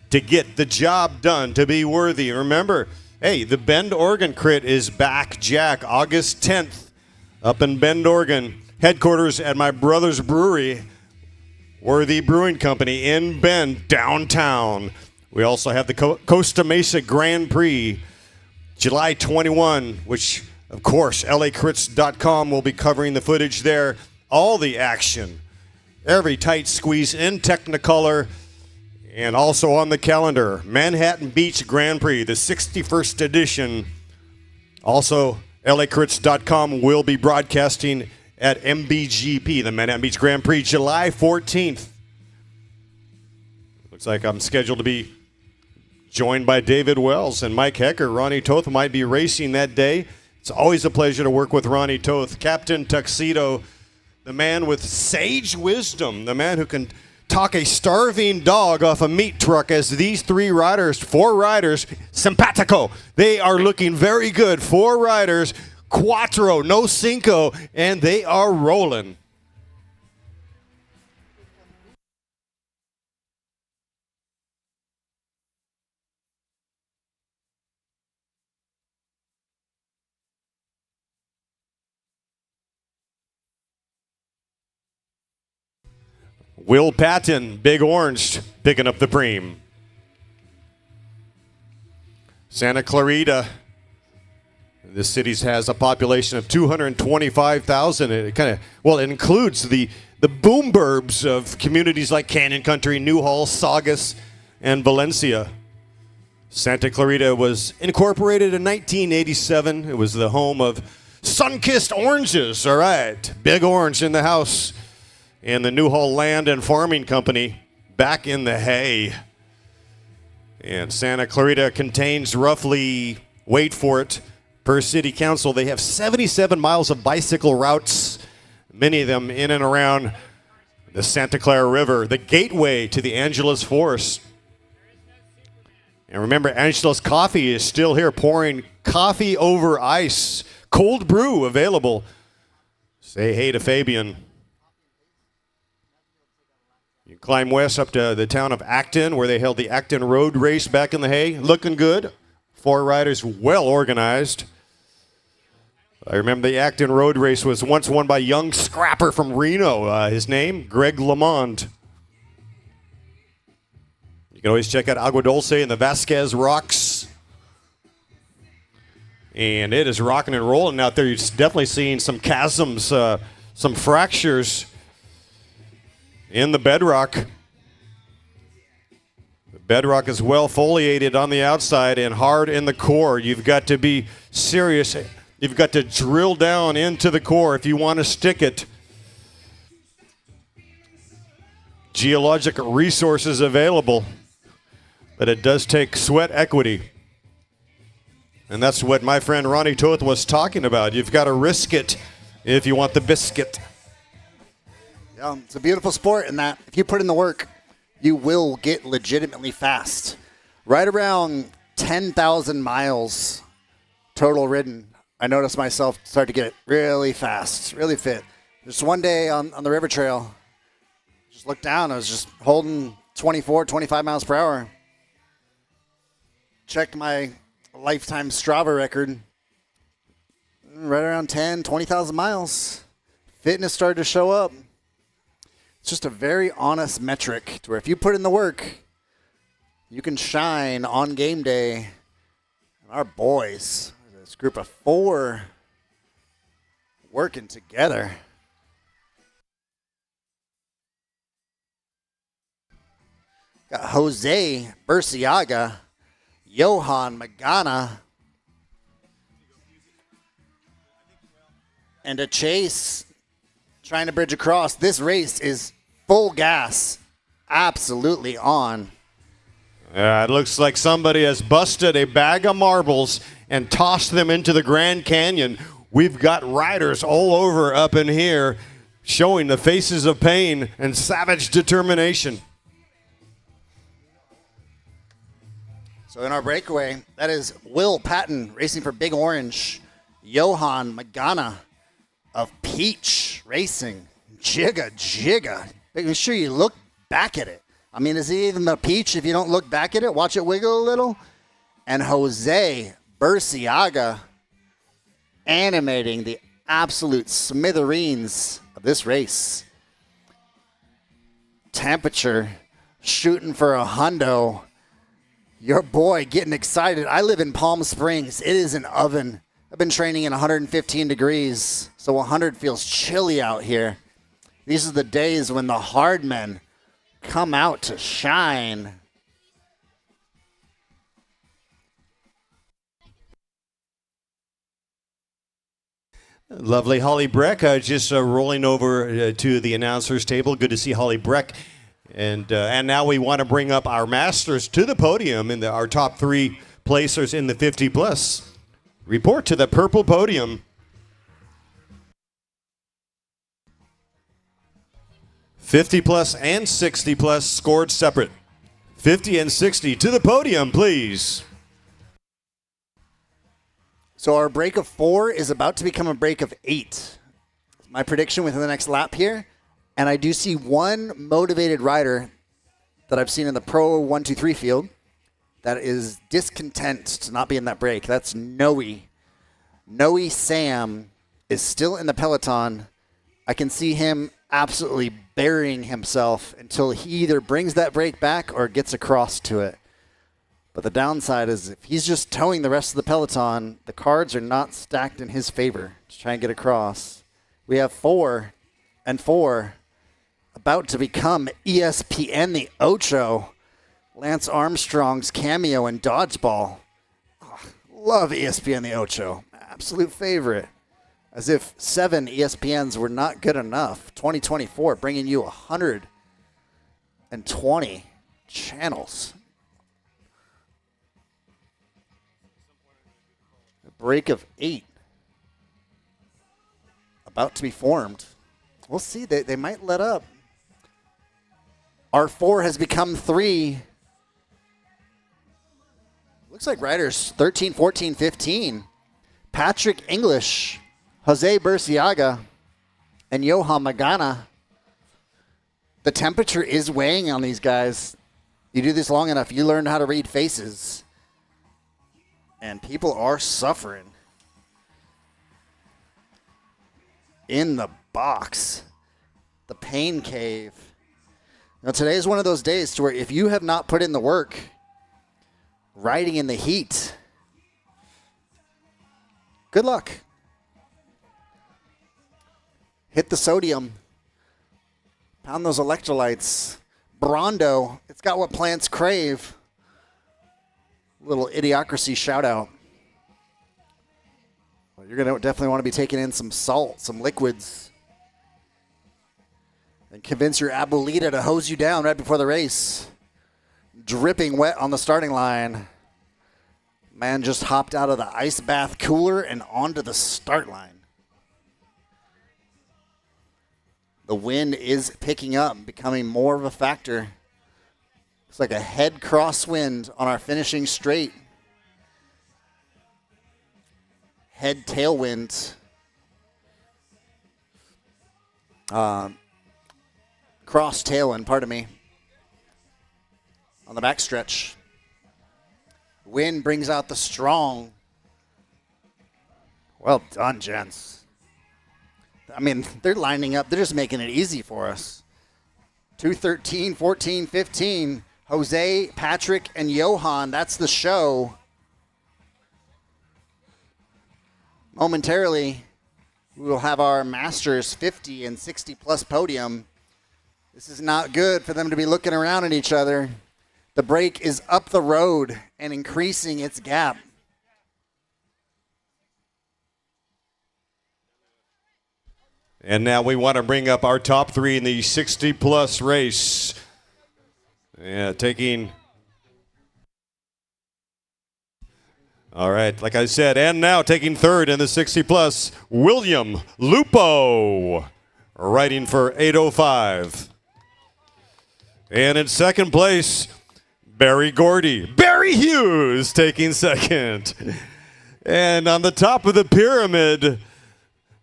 to get the job done, to be worthy. Remember, hey, the Bend, Oregon Crit is back, Jack, August 10th, up in Bend, Oregon. Headquarters at my brother's brewery, Worthy Brewing Company in Bend, downtown. We also have the Costa Mesa Grand Prix, July 21, which, of course, lacrits.com will be covering the footage there. All the action, every tight squeeze in Technicolor, and also on the calendar, Manhattan Beach Grand Prix, the 61st edition. Also, lacrits.com will be broadcasting at MBGP, the Manhattan Beach Grand Prix, July 14th. Looks like I'm scheduled to be joined by David Wells and Mike Hecker. Ronnie Toth might be racing that day. It's always a pleasure to work with Ronnie Toth, Captain Tuxedo, the man with sage wisdom, the man who can talk a starving dog off a meat truck, as these 4 riders, simpatico. They are looking very good. 4 riders, cuatro, no cinco, and they are rolling. Will Patton, Big Orange, picking up the preem. Santa Clarita, this city has a population of 225,000. It it includes the boom burbs of communities like Canyon Country, Newhall, Saugus, and Valencia. Santa Clarita was incorporated in 1987. It was the home of sun-kissed oranges. All right, Big Orange in the house. And the Newhall Land and Farming Company back in the hay. And Santa Clarita contains roughly, wait for it, per city council, they have 77 miles of bicycle routes, many of them in and around the Santa Clara River, the gateway to the Angeles Forest. And remember, Angeles Coffee is still here, pouring coffee over ice, cold brew available. Say hey to Fabian. You climb west up to the town of Acton, where they held the Acton Road Race back in the hay. Looking good. 4 riders well organized. I remember the Acton Road Race was once won by young scrapper from Reno. His name, Greg Lamond. You can always check out Agua Dulce and the Vasquez Rocks. And it is rocking and rolling out there. You're definitely seeing some chasms, some fractures in the bedrock. The bedrock is well foliated on the outside and hard in the core. You've got to be serious. You've got to drill down into the core if you want to stick it. Geologic resources available, but it does take sweat equity. And that's what my friend Ronnie Toth was talking about. You've got to risk it if you want the biscuit. Yeah, it's a beautiful sport in that if you put in the work, you will get legitimately fast. Right around 10,000 miles total ridden, I noticed myself start to get really fast, really fit. Just one day on the river trail, just looked down, I was just holding 24, 25 miles per hour. Checked my lifetime Strava record, right around 10, 20,000 miles. Fitness started to show up. It's just a very honest metric to where if you put in the work, you can shine on game day. And our boys, this group of 4 working together. Got Jose Burciaga, Johan Magana, and a chase trying to bridge across. This race is full gas, absolutely on. It looks like somebody has busted a bag of marbles and tossed them into the Grand Canyon. We've got riders all over up in here showing the faces of pain and savage determination. So in our breakaway, that is Will Patton racing for Big Orange, Johan Magana of Peach Racing. Jigga. Make sure you look back at it. I mean, is it even the Peach if you don't look back at it? Watch it wiggle a little. And Jose Burciaga animating the absolute smithereens of this race. Temperature shooting for a hundo. Your boy getting excited. I live in Palm Springs. It is an oven. I've been training in 115 degrees, so 100 feels chilly out here. These are the days when the hard men come out to shine. Lovely Holly Breck just rolling over to the announcer's table. Good to see Holly Breck. And now we want to bring up our masters to the podium in our top 3 placers in the 50+. Report to the purple podium. 50+ and 60+ scored separate. 50 and 60 to the podium, please. So our break of 4 is about to become a break of 8. My prediction within the next lap here. And I do see one motivated rider that I've seen in the Pro 1-2-3 field that is discontent to not be in that break. That's Noe. Noe Sam is still in the peloton. I can see him absolutely burying himself until he either brings that break back or gets across to it. But the downside is if he's just towing the rest of the peloton, the cards are not stacked in his favor to try and get across. We have 4 and 4 about to become ESPN the Ocho. Lance Armstrong's cameo in Dodgeball. Oh, love ESPN the Ocho. Absolute favorite. As if 7 ESPNs were not good enough. 2024 bringing you 120 channels. A break of 8 about to be formed. We'll see. They might let up. Our 4 has become 3. Looks like riders 13, 14, 15. Patrick English, Jose Burciaga, and Johan Magana. The temperature is weighing on these guys. You do this long enough, you learn how to read faces. And people are suffering. In the box. The pain cave. Now today is one of those days to where if you have not put in the work, riding in the heat, good luck. Hit the sodium. Pound those electrolytes. Brondo, it's got what plants crave. Little Idiocracy shout out. Well, you're going to definitely want to be taking in some salt, some liquids, and convince your abuelita to hose you down right before the race. Dripping wet on the starting line. Man just hopped out of the ice bath cooler and onto the start line. The wind is picking up, becoming more of a factor. It's like a head crosswind on our finishing straight. Head tailwind. Cross tailwind, pardon me. On the backstretch. Wind brings out the strong. Well done, gents. I mean, they're lining up. They're just making it easy for us. 2:13, 14, 15. Jose, Patrick, and Johan. That's the show. Momentarily, we will have our Masters 50 and 60 plus podium. This is not good for them to be looking around at each other. The break is up the road and increasing its gap. And now we want to bring up our top three in the 60-plus race. Yeah, taking... All right, like I said, and now taking third in the 60-plus, William Lupo, riding for 805. And in second place, Barry Gordy. Barry Hughes taking second. And on the top of the pyramid,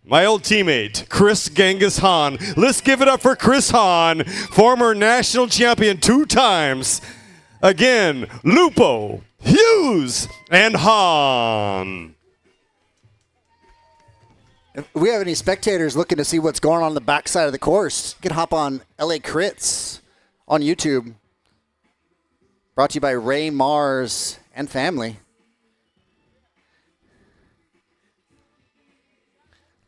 my old teammate, Chris Genghis Hahn. Let's give it up for Chris Hahn, former national champion 2 times. Again, Lupo, Hughes, and Hahn. If we have any spectators looking to see what's going on the backside of the course, you can hop on LA Crits on YouTube. Brought to you by Ray Mars and family.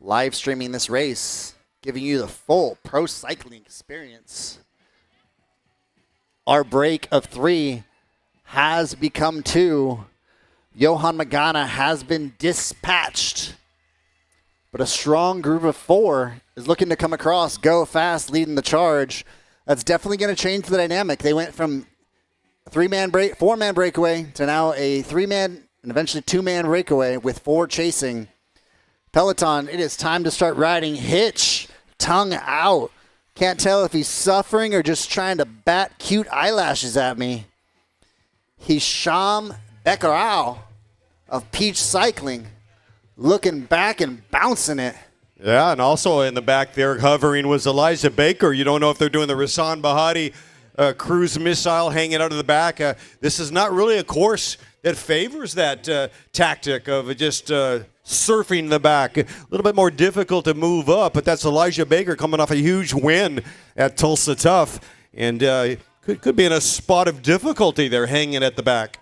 Live streaming this race, giving you the full pro cycling experience. Our break of 3 has become 2. Johan Magana has been dispatched. But a strong group of 4 is looking to come across, go fast, leading the charge. That's definitely going to change the dynamic. They went from a 4-man breakaway to now a 3-man and eventually 2-man breakaway with 4 chasing. Peloton, it is time to start riding. Hitch, tongue out. Can't tell if he's suffering or just trying to bat cute eyelashes at me. Hisham Beckerau of Peach Cycling looking back and bouncing it. Yeah, and also in the back there hovering was Elijah Baker. You don't know if they're doing the Rasan Bahati cruise missile hanging out of the back. This is not really a course that favors that tactic of just surfing the back. A little bit more difficult to move up, but that's Elijah Baker coming off a huge win at Tulsa Tough, and could be in a spot of difficulty there hanging at the back.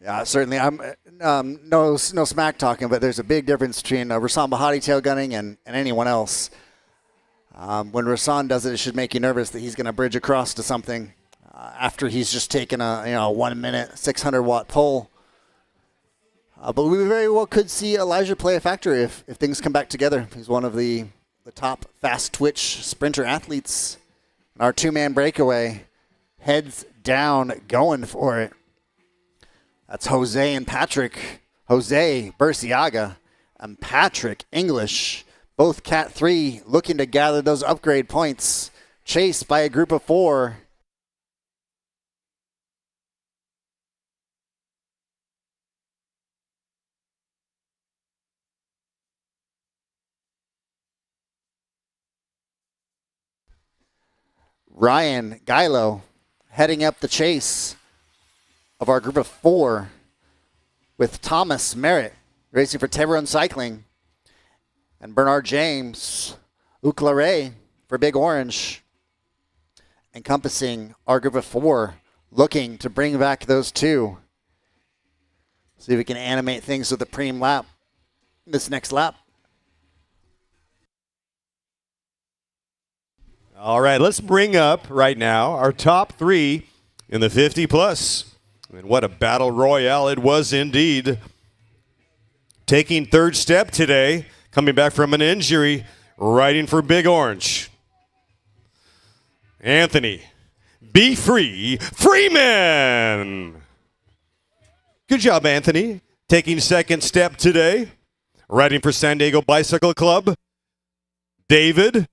Yeah, certainly. I'm no smack talking, but there's a big difference between Rasan Bahati tail gunning and anyone else. When Rasan does it, it should make you nervous that he's going to bridge across to something after he's just taken a 1 minute 600-watt pull. But we very well could see Elijah play a factor if things come back together. He's one of the top fast twitch sprinter athletes. Our 2-man breakaway, heads down, going for it. That's Jose and Patrick. Jose Burciaga and Patrick English, both Cat 3, looking to gather those upgrade points. Chased by a group of 4. Ryan Geilo heading up the chase of our group of 4 with Thomas Merritt racing for Teveron Cycling and Bernard James Uclare for Big Orange, encompassing our group of 4, looking to bring back those 2. See if we can animate things with the preem lap this next lap. All right, let's bring up right now our top 3 in the 50-plus. And what a battle royale it was indeed. taking third step today, coming back from an injury, riding for Big Orange. Anthony, Be Free Freeman. Good job, Anthony. Taking second step today, riding for San Diego Bicycle Club. David,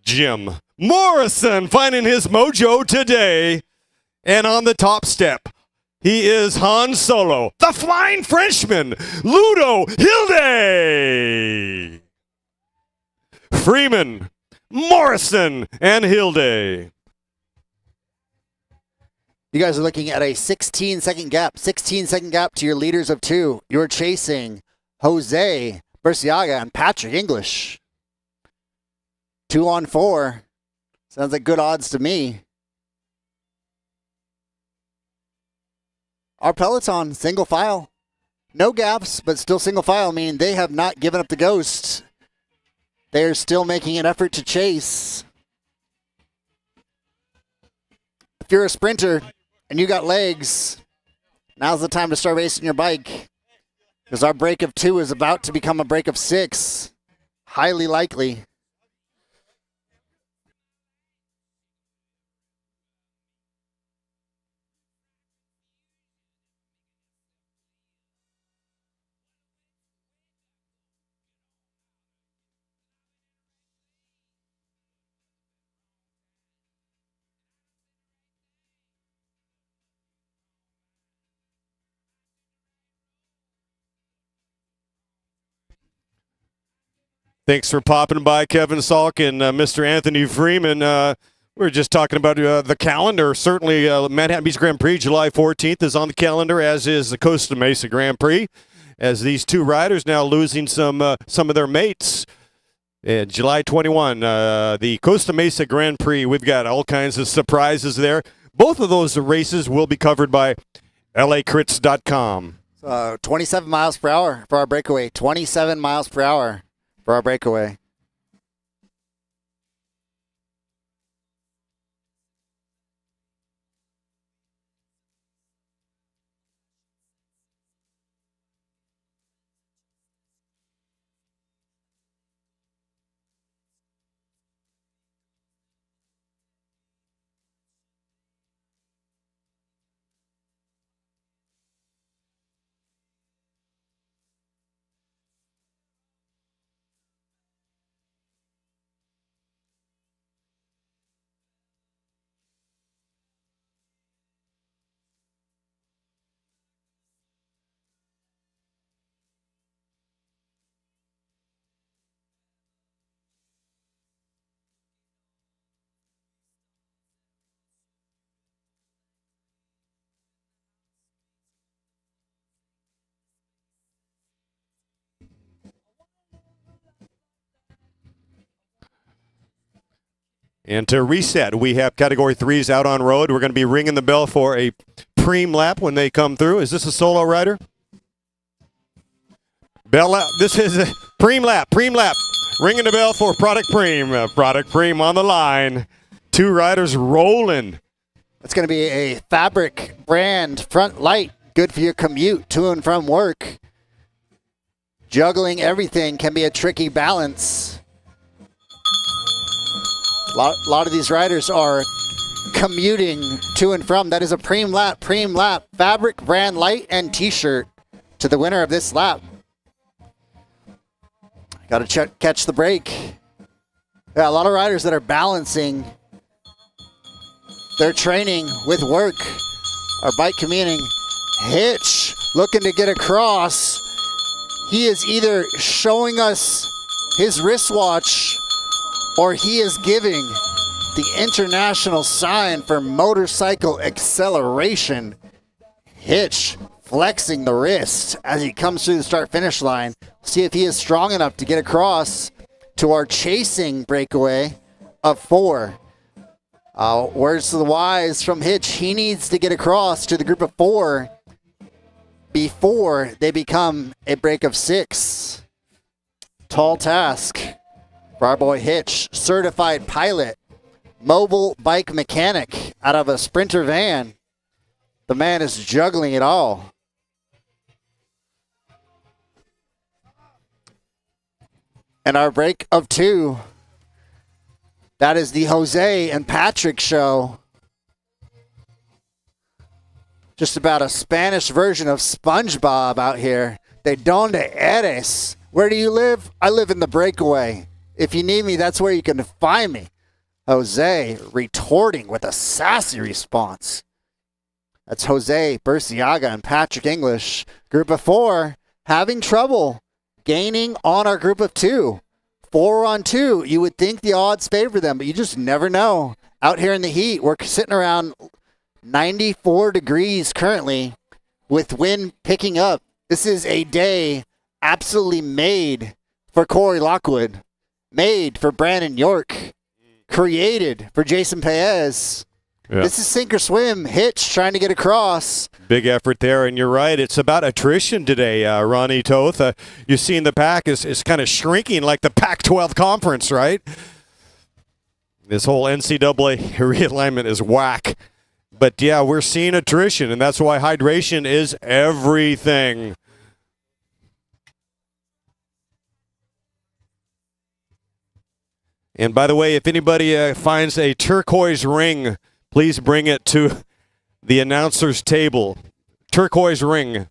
Jim Morrison finding his mojo today. And on the top step, he is Han Solo, the Flying Frenchman, Ludo Hilde. Freeman, Morrison, and Hilde. You guys are looking at a 16-second gap. 16-second gap to your leaders of two. You're chasing Jose Burciaga and Patrick English. 2 on 4. Sounds like good odds to me. Our peloton, single file. No gaps, but still single file, meaning they have not given up the ghost. They're still making an effort to chase. If you're a sprinter and you got legs, now's the time to start racing your bike, because our break of 2 is about to become a break of 6. Highly likely. Thanks for popping by, Kevin Salk and Mr. Anthony Freeman. We were just talking about the calendar. Certainly, Manhattan Beach Grand Prix, July 14th, is on the calendar, as is the Costa Mesa Grand Prix, as these two riders now losing some of their mates. And July 21, the Costa Mesa Grand Prix, we've got all kinds of surprises there. Both of those races will be covered by lacrits.com. 27 miles per hour for our breakaway. 27 miles per hour for our breakaway. And to reset, we have Category 3s out on road. We're going to be ringing the bell for a preem lap when they come through. Is this a solo rider? Bell lap. This is a preem lap. Ringing the bell for Product Preem. Product Preem on the line. 2 riders rolling. It's going to be a Fabric brand front light. Good for your commute to and from work. Juggling everything can be a tricky balance. A lot of these riders are commuting to and from. That is a preem lap. Fabric brand light and t-shirt to the winner of this lap. Got to catch the break. Yeah, a lot of riders that are balancing their training with work are bike commuting. Hitch looking to get across. He is either showing us his wristwatch or he is giving the international sign for motorcycle acceleration. Hitch flexing the wrist as he comes through the start-finish line. See if he is strong enough to get across to our chasing breakaway of 4. Words to the wise from Hitch. He needs to get across to the group of 4 before they become a break of 6. Tall task for our boy Hitch. Certified pilot, mobile bike mechanic out of a Sprinter van. The man is juggling it all. And our break of 2. That is the Jose and Patrick show. Just about a Spanish version of SpongeBob out here. De donde eres? Where do you live? I live in the breakaway. If you need me, that's where you can find me. Jose retorting with a sassy response. That's Jose Burciaga and Patrick English. Group of 4 having trouble gaining on our group of 2. 4 on 2. You would think the odds favor them, but you just never know. Out here in the heat, we're sitting around 94 degrees currently with wind picking up. This is a day absolutely made for Corey Lockwood, made for Brandon York, created for Jason Paez. Yeah. This is sink or swim. Hitch trying to get across. Big effort there, and you're right. It's about attrition today, Ronnie Toth. You're seeing the pack is kind of shrinking like the Pac-12 conference, right? This whole NCAA realignment is whack. But, yeah, we're seeing attrition, and that's why hydration is everything. And, by the way, if anybody finds a turquoise ring, please bring it to the announcer's table. Turquoise ring.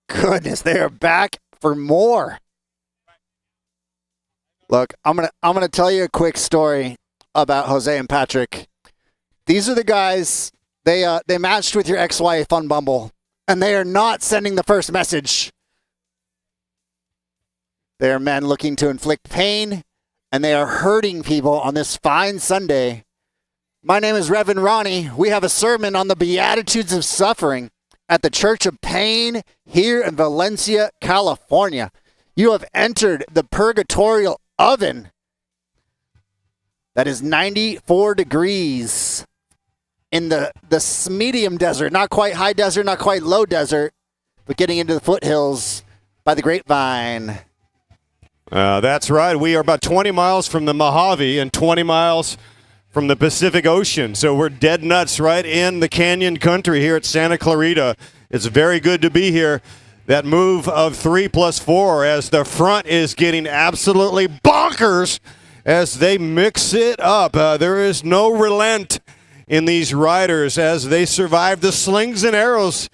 Goodness, they are back for more. Look, I'm gonna tell you a quick story about Jose and Patrick. These are the guys, they matched with your ex-wife on Bumble, and they are not sending the first message. They are men looking to inflict pain, and they are hurting people on this fine Sunday. My name is Reverend Ronnie. We have a sermon on the Beatitudes of Suffering at the Church of Pain here in Valencia, California. You have entered the purgatorial oven that is 94 degrees in the medium desert, not quite high desert, not quite low desert, but getting into the foothills by the Grapevine. That's right. We are about 20 miles from the Mojave and 20 miles from the Pacific Ocean. So we're dead nuts right in the canyon country here at Santa Clarita. It's very good to be here. That move of 3+4 as the front is getting absolutely bonkers as they mix it up. There is no relent in these riders as they survive the slings and arrows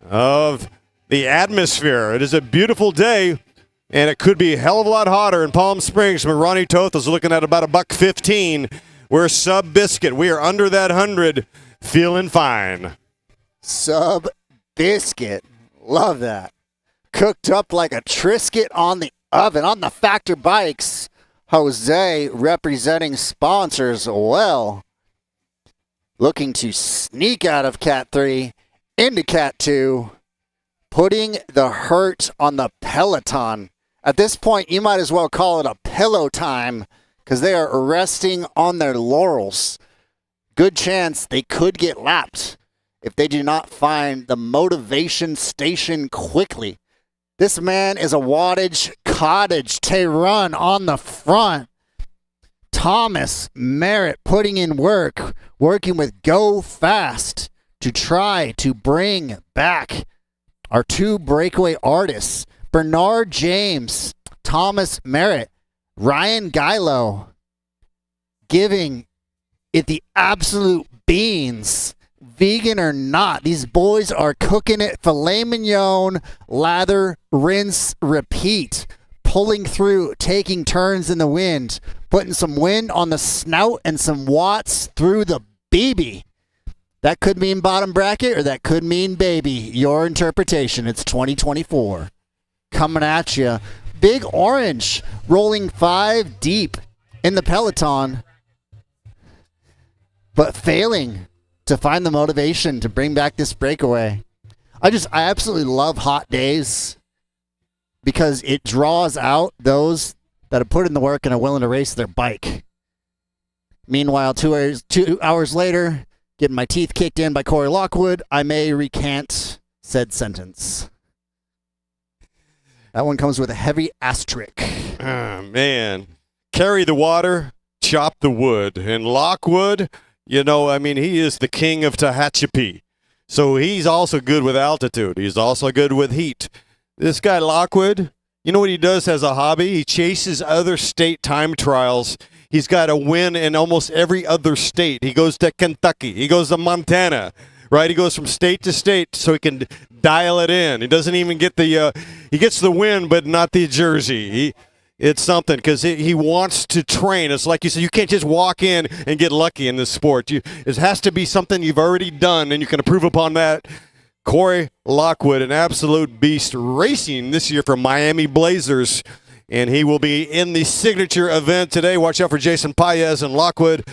of the atmosphere. It is a beautiful day, and it could be a hell of a lot hotter in Palm Springs. But Ronnie Toth is looking at about $1.15. We're sub-biscuit. We are under that 100, feeling fine. Sub-biscuit. Love that. Cooked up like a Triscuit on the oven. On the Factor Bikes, Jose representing sponsors well. Looking to sneak out of Cat 3 into Cat 2. Putting the hurt on the Peloton. At this point, you might as well call it a pillow time because they are resting on their laurels. Good chance they could get lapped if they do not find the motivation station quickly. This man is a wattage cottage Tehran on the front. Thomas Merritt putting in work, working with Go Fast to try to bring back our 2 breakaway artists, Bernard James, Thomas Merritt, Ryan Geilo, giving it the absolute beans. Vegan or not, these boys are cooking it. Filet mignon, lather, rinse, repeat. Pulling through, taking turns in the wind, putting some wind on the snout and some watts through the BB. That could mean bottom bracket or that could mean baby. Your interpretation. It's 2024. Coming at you. Big Orange rolling 5 deep in the Peloton, but failing to find the motivation to bring back this breakaway. I absolutely love hot days because it draws out those that have put in the work and are willing to race their bike. Meanwhile, 2 hours later, getting my teeth kicked in by Corey Lockwood, I may recant said sentence. That one comes with a heavy asterisk. Oh, man. Carry the water, chop the wood. And Lockwood, You know, I mean, he is the king of Tehachapi. So he's also good with altitude. He's also good with heat. This guy, Lockwood, you know what he does as a hobby? He chases other state time trials. He's got a win in almost every other state. He goes to Kentucky. He goes to Montana, right? He goes from state to state so he can dial it in. He doesn't even get the he gets the win, but not the jersey. It's something because he wants to train. It's like you said, you can't just walk in and get lucky in this sport. It has to be something you've already done, and you can improve upon that. Corey Lockwood, an absolute beast, racing this year for Miami Blazers, and he will be in the signature event today. Watch out for Jason Paez and Lockwood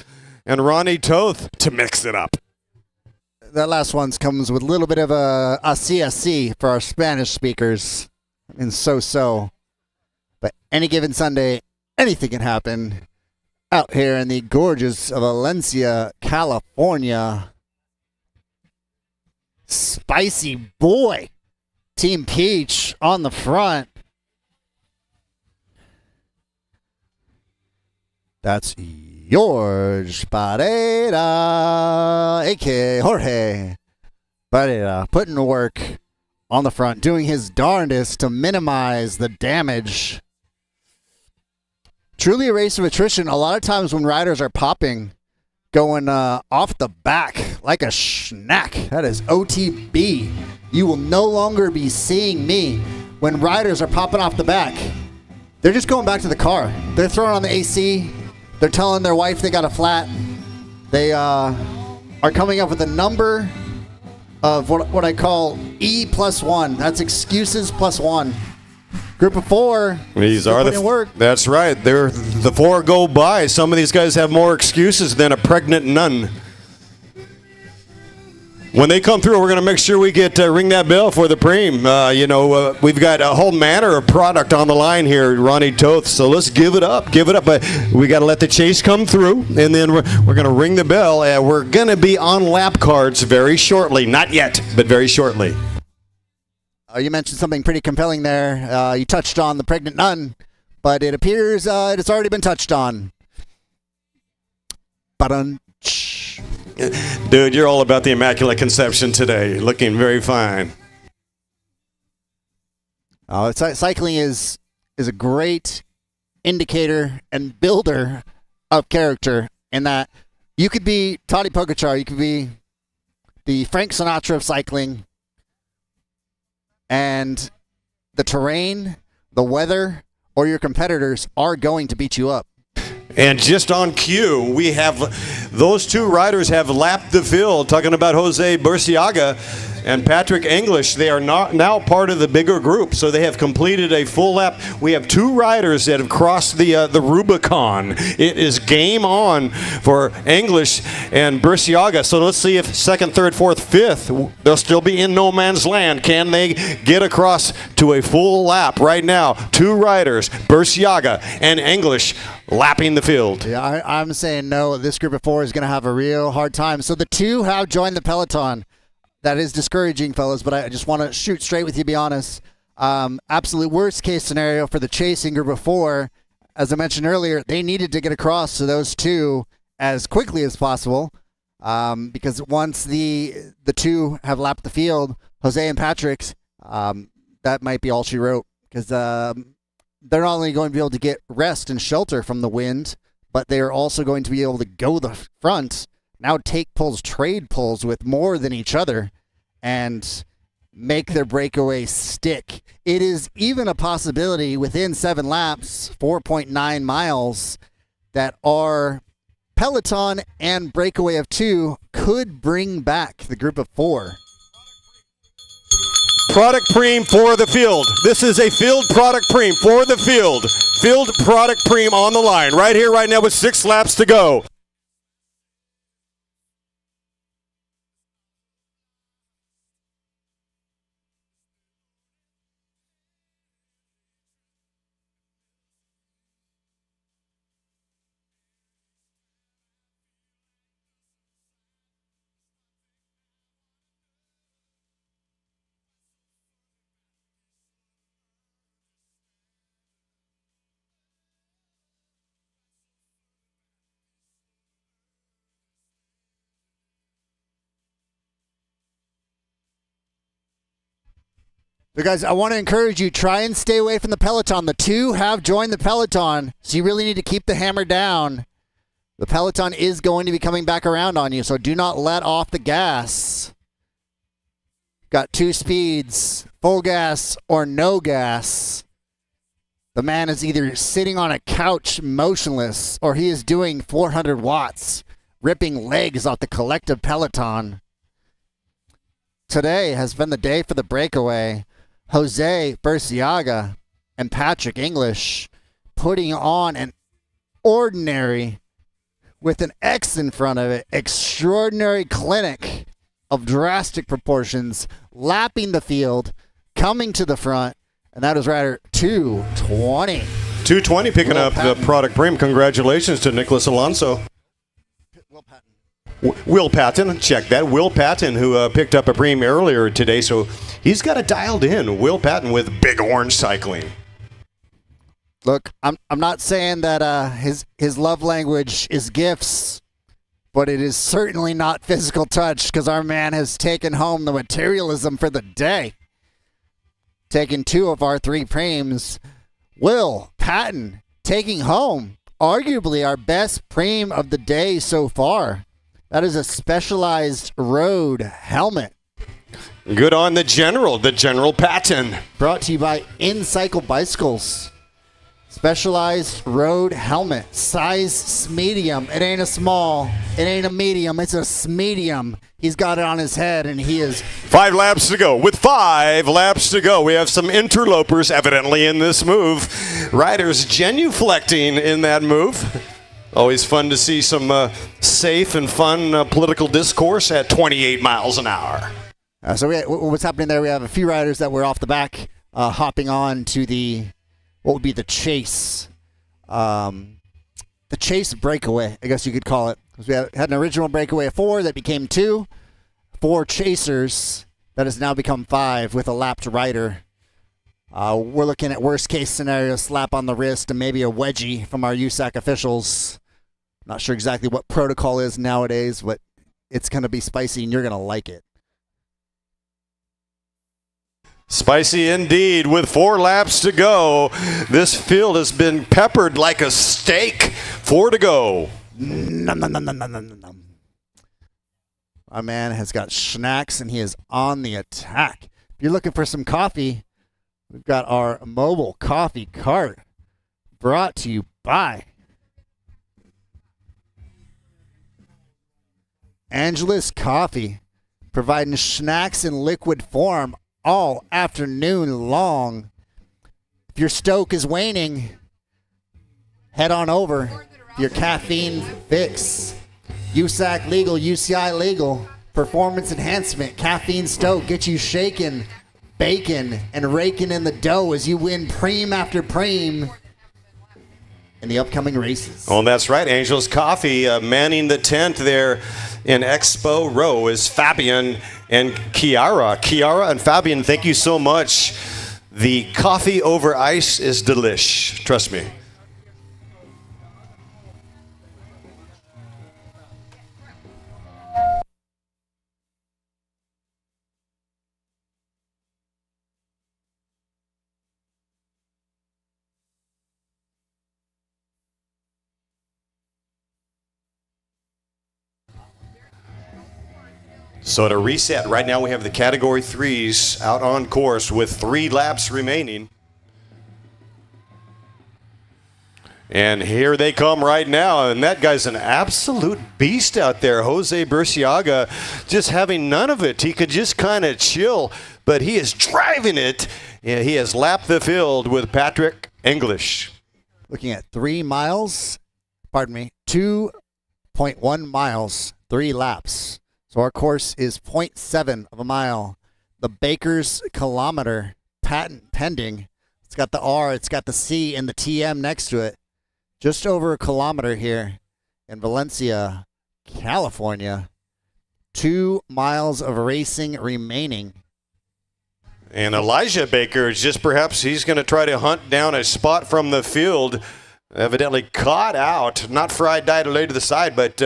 and Ronnie Toth to mix it up. That last one comes with a little bit of a CSC for our Spanish speakers, and so. But any given Sunday, anything can happen out here in the gorgeous Valencia, California. Spicy boy. Team Peach on the front. That's George Pareda, a.k.a. Jorge Pareda, putting to work on the front, doing his darndest to minimize the damage. Truly a race of attrition. A lot of times when riders are popping, going off the back like a schnack, that is OTB. You will no longer be seeing me when riders are popping off the back. They're just going back to the car. They're throwing on the AC. They're telling their wife they got a flat. They are coming up with a number of what I call E+1. That's excuses plus one. Group of four. These are the work. That's right. They're the four go by. Some of these guys have more excuses than a pregnant nun. When they come through, we're going to make sure we get ring that bell for the preem. We've got a whole manner of product on the line here, Ronnie Toth. So let's give it up. But we got to let the chase come through, and then we're going to ring the bell. And we're going to be on lap cards very shortly. Not yet, but very shortly. You mentioned something pretty compelling there. You touched on the pregnant nun, but it appears it's already been touched on. Dude, you're all about the Immaculate Conception today. Looking very fine. Cycling is a great indicator and builder of character in that you could be Tadej Pogačar, you could be the Frank Sinatra of cycling, and the terrain, the weather, or your competitors are going to beat you up. And just on cue, we have those two riders have lapped the field, talking about Jose Burciaga and Patrick English. They are now part of the bigger group, so they have completed a full lap. We have two riders that have crossed the Rubicon. It is game on for English and Burciaga. So let's see if second, third, fourth, fifth, they'll still be in no man's land. Can they get across to a full lap right now? Two riders, Burciaga and English, lapping the field. Yeah, I'm saying no. This group of four is going to have a real hard time. So the two have joined the peloton. That is discouraging, fellas, but I just want to shoot straight with you, be honest. Absolute worst case scenario for the chasing group of four. As I mentioned earlier, they needed to get across to those two as quickly as possible because once the two have lapped the field, Jose and Patrick's, that might be all she wrote because they're not only going to be able to get rest and shelter from the wind, but they're also going to be able to go the front, now take pulls, trade pulls with more than each other, and make their breakaway stick. It is even a possibility within 7 laps, 4.9 miles, that our peloton and breakaway of 2 could bring back the group of 4. Product Preem for the field. This is a field product Preem for the field. Field product Preem on the line right here, right now with 6 laps to go. So guys, I want to encourage you, try and stay away from the peloton. The two have joined the peloton, so you really need to keep the hammer down. The peloton is going to be coming back around on you, so do not let off the gas. Got two speeds, full gas or no gas. The man is either sitting on a couch motionless, or he is doing 400 watts, ripping legs off the collective peloton. Today has been the day for the breakaway. Jose Burciaga and Patrick English putting on an ordinary, with an X in front of it, extraordinary clinic of drastic proportions, lapping the field, coming to the front, and that is rider 220. 220 picking Will up Patton. the product premium. Congratulations to Nicholas Alonso. Will Patton. Will Patton, check that. Will Patton, who picked up a premium earlier today, so he's got it dialed in. Will Patton with Big Orange Cycling. Look, I'm not saying that his love language is gifts, but it is certainly not physical touch, because our man has taken home the materialism for the day. Taking 2 of our 3 premiums. Will Patton taking home arguably our best premium of the day so far. That is a Specialized road helmet. Good on the General Patton. Brought to you by InCycle Bicycles. Specialized road helmet, size medium. It ain't a small, it ain't a medium, it's a medium. He's got it on his head, and he is 5 laps to go. With 5 laps to go, we have some interlopers evidently in this move. Riders genuflecting in that move. Always fun to see some safe and fun political discourse at 28 miles an hour. So what's happening there? We have a few riders that were off the back, hopping on to the what would be the chase, breakaway, I guess you could call it. Because we had an original breakaway of 4 that became 2, 4 chasers that has now become 5 with a lapped rider. We're looking at worst case scenario, slap on the wrist and maybe a wedgie from our USAC officials. Not sure exactly what protocol is nowadays, but it's going to be spicy and you're going to like it. Spicy indeed. With 4 laps to go, this field has been peppered like a steak. 4 to go. Nom, nom, nom, nom, nom, nom, nom. My man has got snacks and he is on the attack. If you're looking for some coffee, we've got our mobile coffee cart brought to you by Angelus Coffee, providing snacks in liquid form all afternoon long. If your stoke is waning, head on over to your caffeine fix. USAC legal, UCI legal. Performance enhancement, caffeine stoke, get you shaking, baking, and raking in the dough as you win preem after preem in the upcoming races. Oh, that's right. Angel's Coffee manning the tent there in Expo Row is Fabian and Kiara. Kiara and Fabian, thank you so much. The coffee over ice is delish. Trust me. So to reset, right now we have the Category 3s out on course with 3 laps remaining. And here they come right now, and that guy's an absolute beast out there. Jose Burciaga just having none of it. He could just kind of chill, but he is driving it. Yeah, he has lapped the field with Patrick English. Looking at 3 miles, 2.1 miles, 3 laps. So our course is 0.7 of a mile. The Baker's Kilometer, patent pending. It's got the R, it's got the C, and the TM next to it. Just over a kilometer here in Valencia, California. 2 miles of racing remaining. And Elijah Baker, just perhaps he's going to try to hunt down a spot from the field. Evidently caught out, not fried, died, or laid to the side, but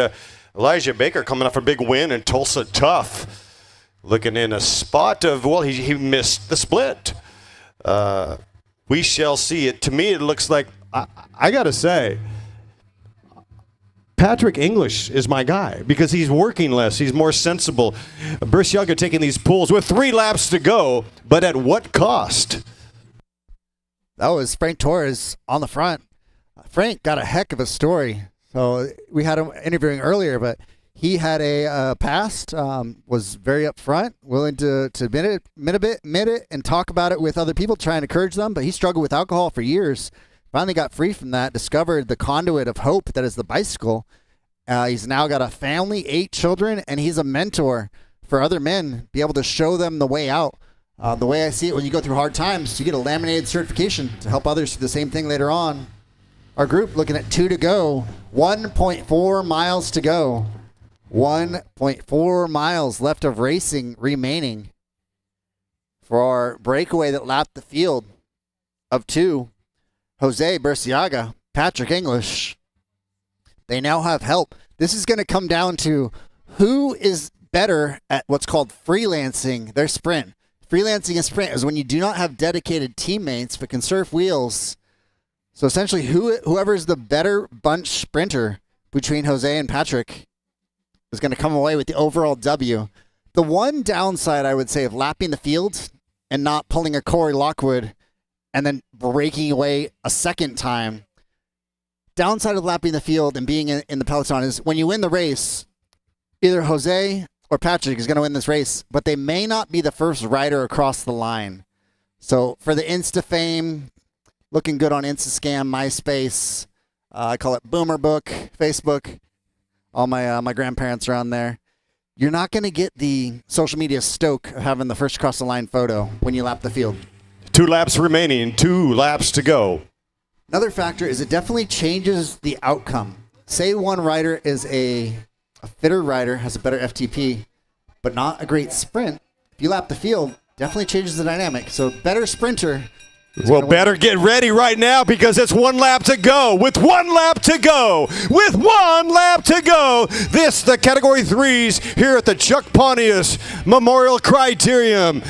Elijah Baker coming off a big win in Tulsa Tough. looking in a spot of, well, he missed the split. We shall see it. To me, it looks like, I got to say, Patrick English is my guy because he's working less. He's more sensible. Bresciaga taking these pulls with 3 laps to go, but at what cost? That was Frank Torres on the front. Frank got a heck of a story. So we had him interviewing earlier, but he had a past, was very upfront, willing to admit it, and talk about it with other people, try and encourage them. But he struggled with alcohol for years. Finally got free from that, discovered the conduit of hope that is the bicycle. He's now got a family, 8 children, and he's a mentor for other men, be able to show them the way out. The way I see it, when you go through hard times, you get a laminated certification to help others do the same thing later on. Our group looking at 2 to go, 1.4 miles to go. 1.4 miles left of racing remaining for our breakaway that lapped the field of 2. Jose Bresciaga, Patrick English. They now have help. This is going to come down to who is better at what's called freelancing their sprint. Freelancing a sprint is when you do not have dedicated teammates but can surf wheels. So essentially, whoever is the better bunch sprinter between Jose and Patrick is going to come away with the overall W. The one downside, I would say, of lapping the field and not pulling a Corey Lockwood and then breaking away a second time. Downside of lapping the field and being in the peloton is when you win the race, either Jose or Patrick is going to win this race, but they may not be the first rider across the line. So for the Insta fame, looking good on Instascam, MySpace, I call it Boomer Book, Facebook, all my grandparents are on there. You're not going to get the social media stoke of having the first across the line photo when you lap the field. 2 laps remaining, 2 laps to go. Another factor is it definitely changes the outcome. Say one rider is a fitter rider, has a better FTP, but not a great sprint. If you lap the field, definitely changes the dynamic. So better sprinter. Well, better get ready right now because it's 1 lap to go. With 1 lap to go. With 1 lap to go. This, the Category 3s here at the Chuck Pontius Memorial Criterium.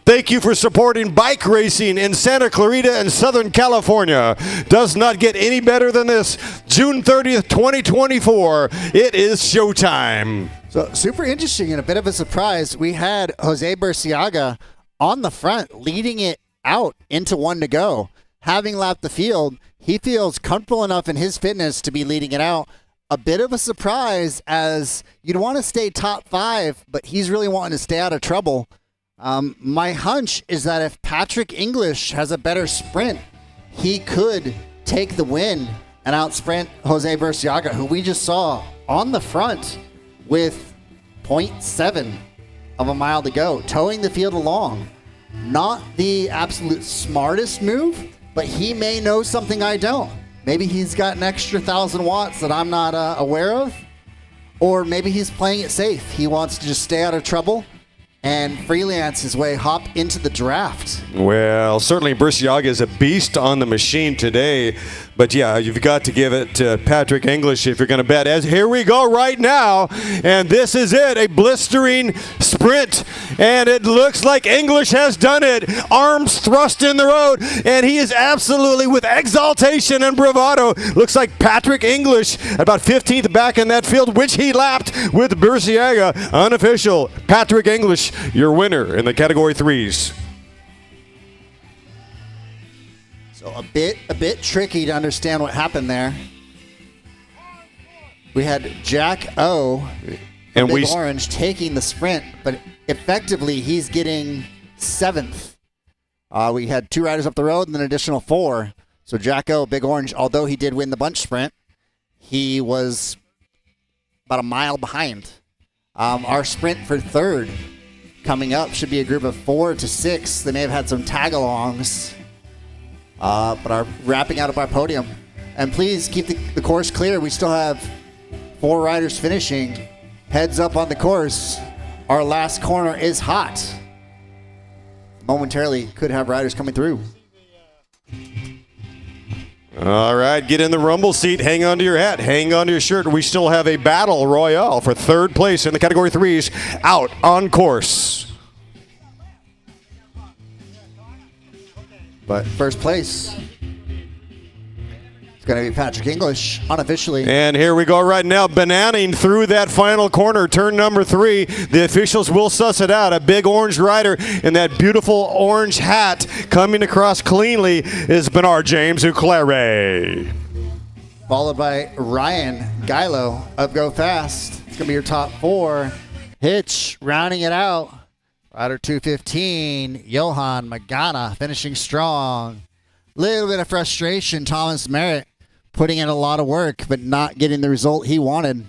Thank you for supporting bike racing in Santa Clarita and Southern California. Does not get any better than this. June 30th, 2024. It is showtime. So super interesting and a bit of a surprise. We had Jose Bresciaga on the front, leading it out into 1 to go. Having lapped the field, he feels comfortable enough in his fitness to be leading it out. A bit of a surprise as you'd want to stay top 5, but he's really wanting to stay out of trouble. My hunch is that if Patrick English has a better sprint, he could take the win and outsprint Jose Bresciaga, who we just saw on the front with 0.7 of a mile to go, towing the field along. Not the absolute smartest move, but he may know something I don't. Maybe he's got an extra 1,000 watts that I'm not aware of, or maybe he's playing it safe. He wants to just stay out of trouble and freelance his way, hop into the draft. Well, certainly Bresciaga is a beast on the machine today. But yeah, you've got to give it to Patrick English if you're going to bet. As here we go right now, and this is it, a blistering sprint, and it looks like English has done it. Arms thrust in the road, and he is absolutely with exaltation and bravado. Looks like Patrick English about 15th back in that field, which he lapped with Bresciaga. Unofficial, Patrick English, your winner in the Category 3s. So a bit tricky to understand what happened there. We had Jack O and Big Orange taking the sprint, but effectively he's getting 7th. We had 2 riders up the road and an additional 4. So Jack O, Big Orange, although he did win the bunch sprint, he was about a mile behind. Our sprint for 3rd coming up should be a group of 4 to 6. They may have had some tag-alongs. But are wrapping out of our podium. And please keep the course clear. We still have 4 riders finishing. Heads up on the course. Our last corner is hot. Momentarily could have riders coming through. All right, get in the rumble seat, hang on to your hat, hang on to your shirt. We still have a battle royale for third place in the category 3s out on course. But first place, it's going to be Patrick English, unofficially. And here we go right now, bananing through that final corner, turn number 3. The officials will suss it out. A big orange rider in that beautiful orange hat coming across cleanly is Bernard James Uclere. Followed by Ryan Geilo of Go Fast. It's going to be your top 4. Hitch rounding it out. Rider 215, Johan Magana finishing strong. Little bit of frustration, Thomas Merritt putting in a lot of work but not getting the result he wanted.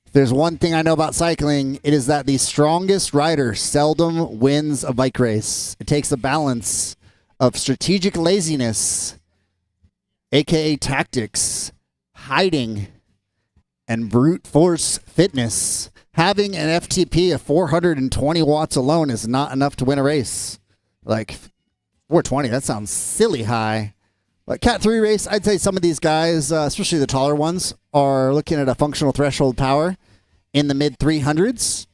If there's one thing I know about cycling, it is that the strongest rider seldom wins a bike race. It takes a balance of strategic laziness, aka tactics, hiding, and brute force fitness. Having an FTP of 420 watts alone is not enough to win a race. Like 420, that sounds silly high. But Cat 3 race, I'd say some of these guys, especially the taller ones, are looking at a functional threshold power in the mid 300s.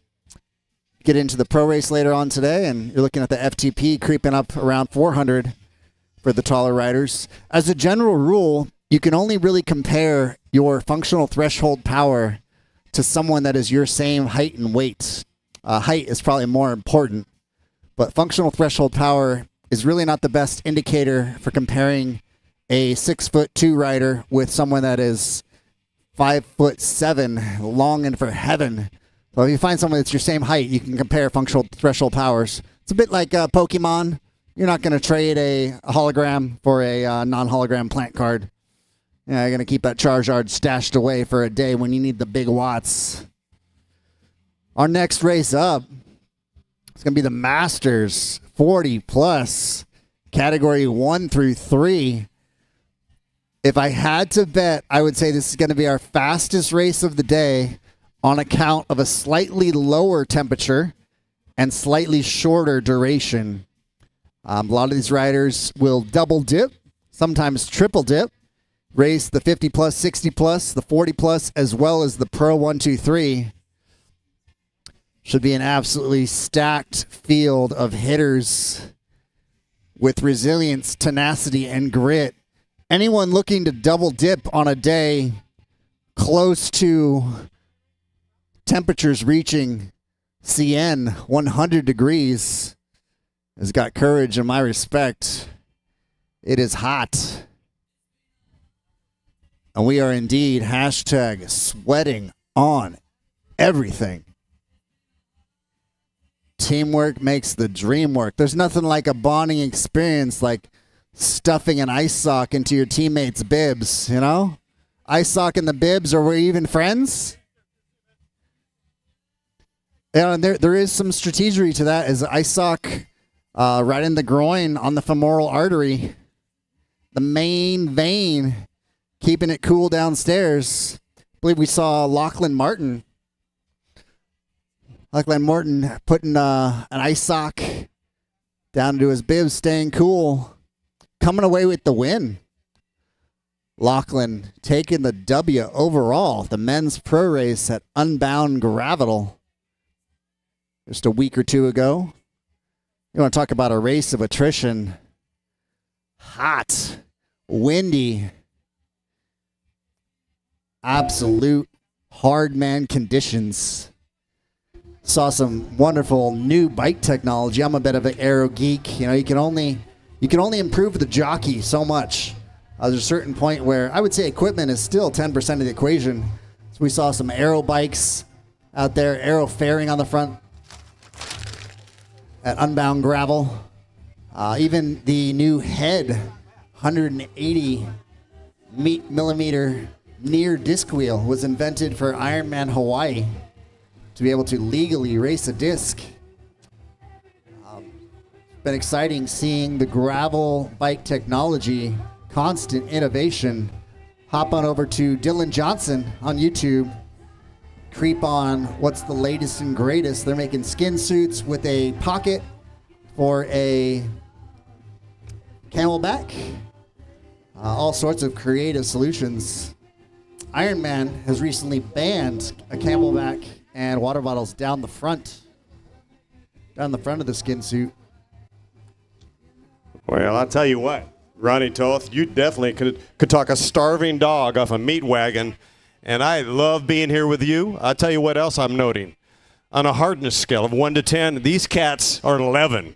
Get into the pro race later on today, and you're looking at the FTP creeping up around 400 for the taller riders. As a general rule, you can only really compare your functional threshold power to someone that is your same height and weight. Height is probably more important, but functional threshold power is really not the best indicator for comparing a 6'2" rider with someone that is 5'7", longing for heaven. So if you find someone that's your same height, you can compare functional threshold powers. It's a bit like Pokemon. You're not going to trade a hologram for a non-hologram plant card. Yeah, you're going to keep that Charizard stashed away for a day when you need the big watts. Our next race up, it's going to be the Masters 40 plus, category 1 through 3. If I had to bet, I would say this is going to be our fastest race of the day on account of a slightly lower temperature and slightly shorter duration. A lot of these riders will double dip, sometimes triple dip, race the 50 plus, 60 plus, the 40 plus, as well as the Pro 123. Should be an absolutely stacked field of hitters with resilience, tenacity, and grit. Anyone looking to double dip on a day close to temperatures reaching CN 100 degrees has got courage and my respect. It is hot. And we are indeed hashtag sweating on everything. Teamwork makes the dream work. There's nothing like a bonding experience like stuffing an ice sock into your teammates' bibs, you know? Ice sock in the bibs, or we're even friends? Yeah, and there is some strategy to that, is ice sock right in the groin on the femoral artery, the main vein, keeping it cool downstairs. I believe we saw Lachlan Martin putting an ice sock down into his bib, staying cool, coming away with the win. Lachlan taking the W overall, the men's pro race at Unbound Gravel just a week or two ago. You want to talk about a race of attrition? Hot, windy, absolute hard man conditions. Saw some wonderful new bike technology. I'm a bit of an aero geek. You know, you can only improve the jockey so much. There's a certain point where I would say equipment is still 10% of the equation. So we saw some aero bikes out there, aero fairing on the front at Unbound Gravel. Even the new head 180 millimeter near disc wheel was invented for Ironman Hawaii to be able to legally race a disc. Been exciting seeing the gravel bike technology, constant innovation. Hop on over to Dylan Johnson on YouTube. Creep on what's the latest and greatest. They're making skin suits with a pocket for a camelback. all sorts of creative solutions. Ironman has recently banned a camelback and water bottles down the front of the skin suit. Well, I'll tell you what, Ronnie Toth, you definitely could talk a starving dog off a meat wagon, and I love being here with you. I'll tell you what else I'm noting. On a hardness scale of 1 to 10, these cats are 11.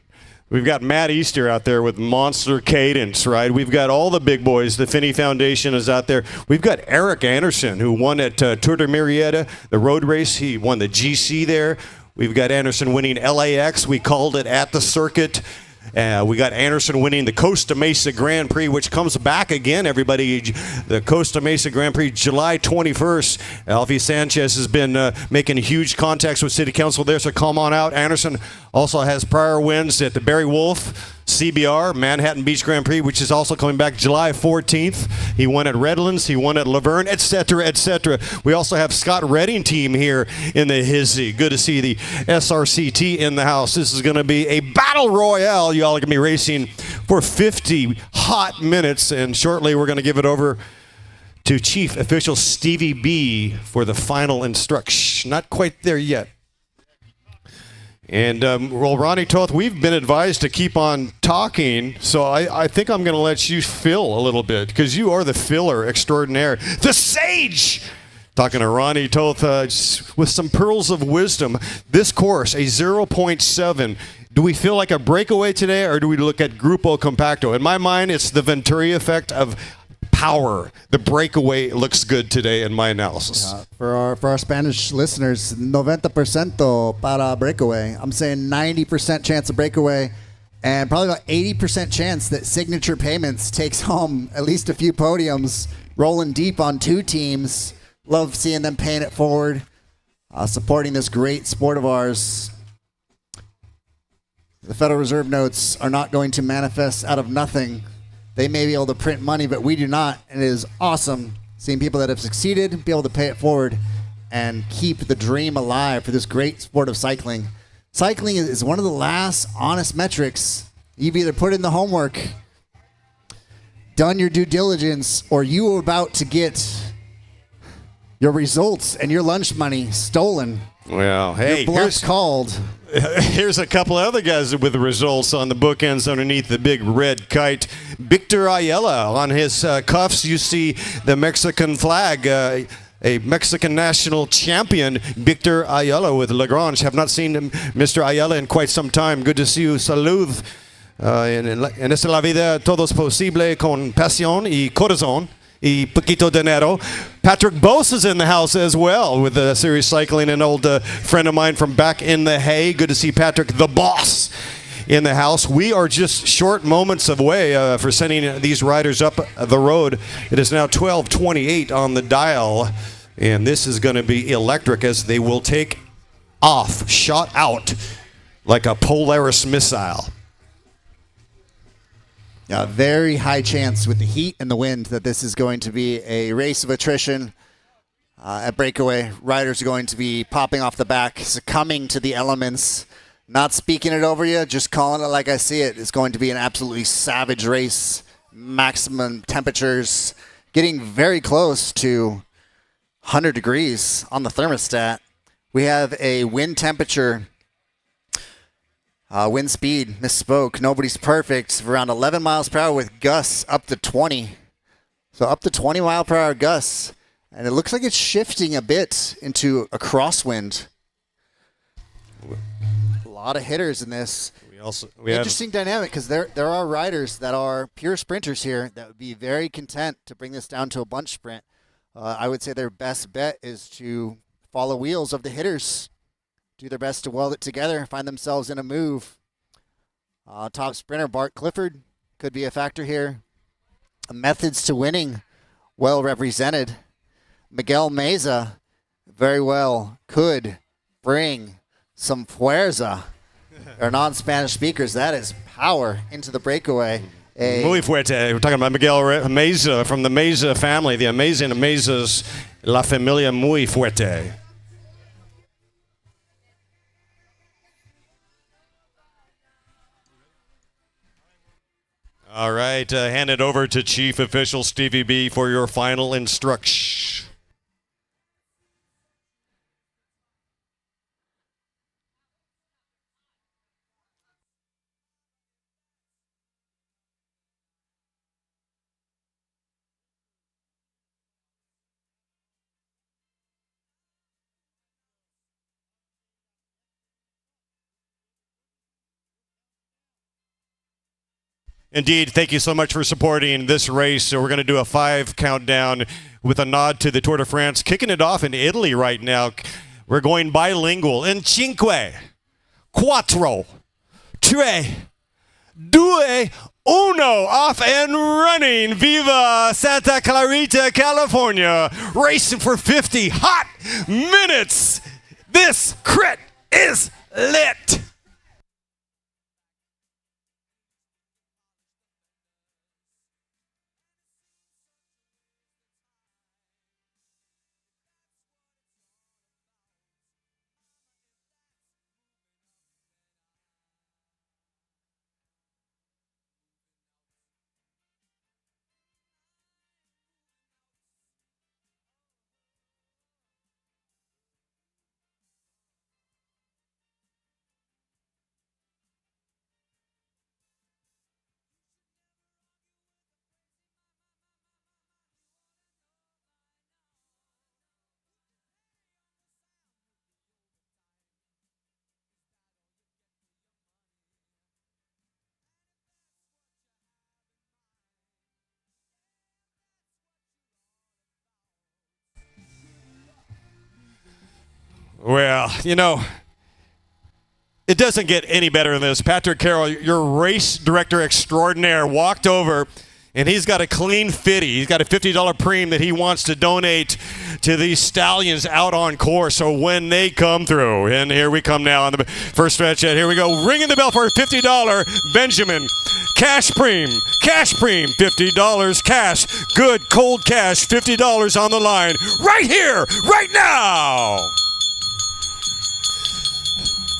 We've got Matt Easter out there with monster cadence, right? We've got all the big boys. The Finney Foundation is out there. We've got Eric Anderson, who won at Tour de Murrieta, the road race. He won the GC there. We've got Anderson winning LAX. We called it at the circuit. We got Anderson winning the Costa Mesa Grand Prix, which comes back again, everybody. The Costa Mesa Grand Prix, July 21st. Alfie Sanchez has been making huge contacts with City Council there, so come on out. Anderson also has prior wins at the Barry Wolf, CBR, Manhattan Beach Grand Prix, which is also coming back July 14th. He won at Redlands, he won at Laverne, etc., etc. We also have Scott Redding team here in the Hizzy. Good to see the SRCT in the house. This is going to be a battle royale. Y'all are going to be racing for 50 hot minutes, and shortly we're going to give it over to Chief Official Stevie B for the final instruction. Not quite there yet. And, well, Ronnie Toth, we've been advised to keep on talking, so I think I'm going to let you fill a little bit, because you are the filler extraordinaire. The Sage! Talking to Ronnie Toth with some pearls of wisdom. This course, a 0.7. Do we feel like a breakaway today, or do we look at Grupo Compacto? In my mind, it's the Venturi effect of power. The breakaway looks good today in my analysis. For our Spanish listeners, 90% para breakaway. I'm saying 90% chance of breakaway, and probably about 80% chance that Signature Payments takes home at least a few podiums, rolling deep on 2 teams. Love seeing them paying it forward, supporting this great sport of ours. The Federal Reserve notes are not going to manifest out of nothing. They may be able to print money, but we do not. And it is awesome seeing people that have succeeded be able to pay it forward and keep the dream alive for this great sport of cycling. Cycling is one of the last honest metrics. You've either put in the homework, done your due diligence, or you are about to get your results and your lunch money stolen. Well, hey, your bluff's called. Here's a couple of other guys with the results on the bookends underneath the big red kite. Victor Ayala, on his cuffs, you see the Mexican flag, a Mexican national champion, Victor Ayala with Lagrange. Have not seen Mr. Ayala in quite some time. Good to see you. Salud. En esta la vida todo es posible con pasión y corazón. Y poquito dinero. Patrick Bose is in the house as well with Serious Cycling, an old friend of mine from back in the hay. Good to see Patrick, the boss, in the house. We are just short moments away for sending these riders up the road. It is now 12:28 on the dial, and this is going to be electric as they will take off, shot out like a Polaris missile. Yeah, very high chance with the heat and the wind that this is going to be a race of attrition. At breakaway, riders are going to be popping off the back, succumbing to the elements, not speaking it over you, just calling it like I see it. It's going to be an absolutely savage race. Maximum temperatures getting very close to 100 degrees on the thermostat. We have a wind temperature. Wind speed, misspoke. Nobody's perfect. Around 11 miles per hour with gusts up to 20. So up to 20 mile per hour gusts. And it looks like it's shifting a bit into a crosswind. A lot of hitters in this. Interesting dynamic, because there are riders that are pure sprinters here that would be very content to bring this down to a bunch sprint. I would say their best bet is to follow wheels of the hitters. Do their best to weld it together, find themselves in a move. Top sprinter Bart Clifford could be a factor here. Methods to winning, well represented. Miguel Meza, very well, could bring some fuerza. Or non-Spanish speakers, that is power into the breakaway. Muy fuerte. We're talking about Miguel Meza from the Meza family, the amazing Mezas, La Familia Muy Fuerte. All right, hand it over to Chief Official Stevie B for your final instruction. Indeed, thank you so much for supporting this race. So we're going to do a 5 countdown with a nod to the Tour de France. Kicking it off in Italy right now. We're going bilingual in 5, 4, 3, 2, 1, off and running. Viva Santa Clarita, California. Racing for 50 hot minutes. This crit is lit. Well, you know, it doesn't get any better than this. Patrick Carroll, your race director extraordinaire, walked over, and he's got a clean 50. He's got a $50 premium that he wants to donate to these stallions out on course. So when they come through, and here we come now on the first stretch. Here we go, ringing the bell for a $50 Benjamin cash premium, $50 cash, good cold cash, $50 on the line, right here, right now.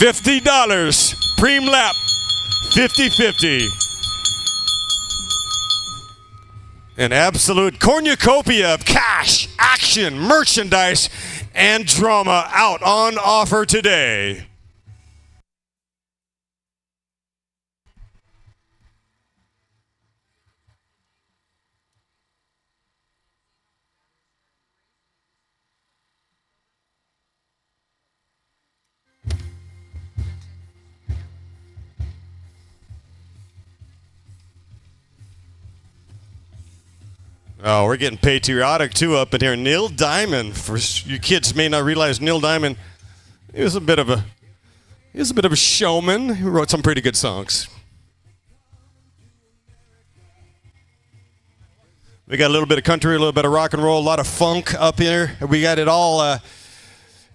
$50, preem lap, 50-50. An absolute cornucopia of cash, action, merchandise, and drama out on offer today. Oh, we're getting patriotic too up in here. Neil Diamond, for you kids may not realize, Neil Diamond, he was a bit of a showman. He wrote some pretty good songs. We got a little bit of country, a little bit of rock and roll, a lot of funk up here. We got it all.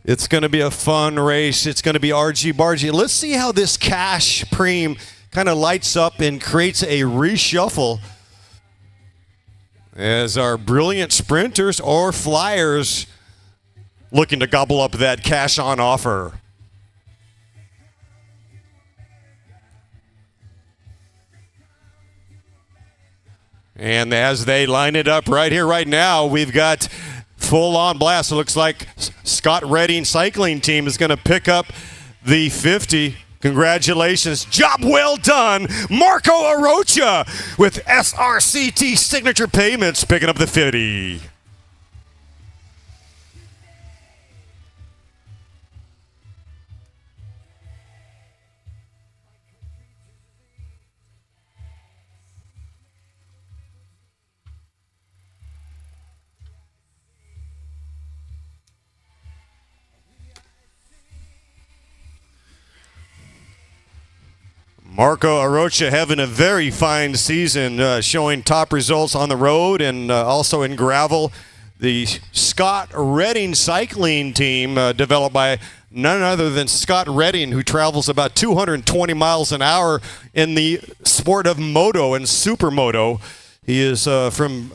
It's going to be a fun race. It's going to be argy-bargy. Let's see how this cash preem kind of lights up and creates a reshuffle as our brilliant sprinters or flyers looking to gobble up that cash on offer. And as they line it up right here, right now, we've got full on blast. It looks like Scott Redding Cycling Team is going to pick up the 50. Congratulations. Job well done. Marco Arocha with SRCT Signature Payments picking up the 50. Marco Arocha having a very fine season, showing top results on the road and also in gravel. The Scott Redding Cycling Team, developed by none other than Scott Redding, who travels about 220 miles an hour in the sport of moto and supermoto. He is from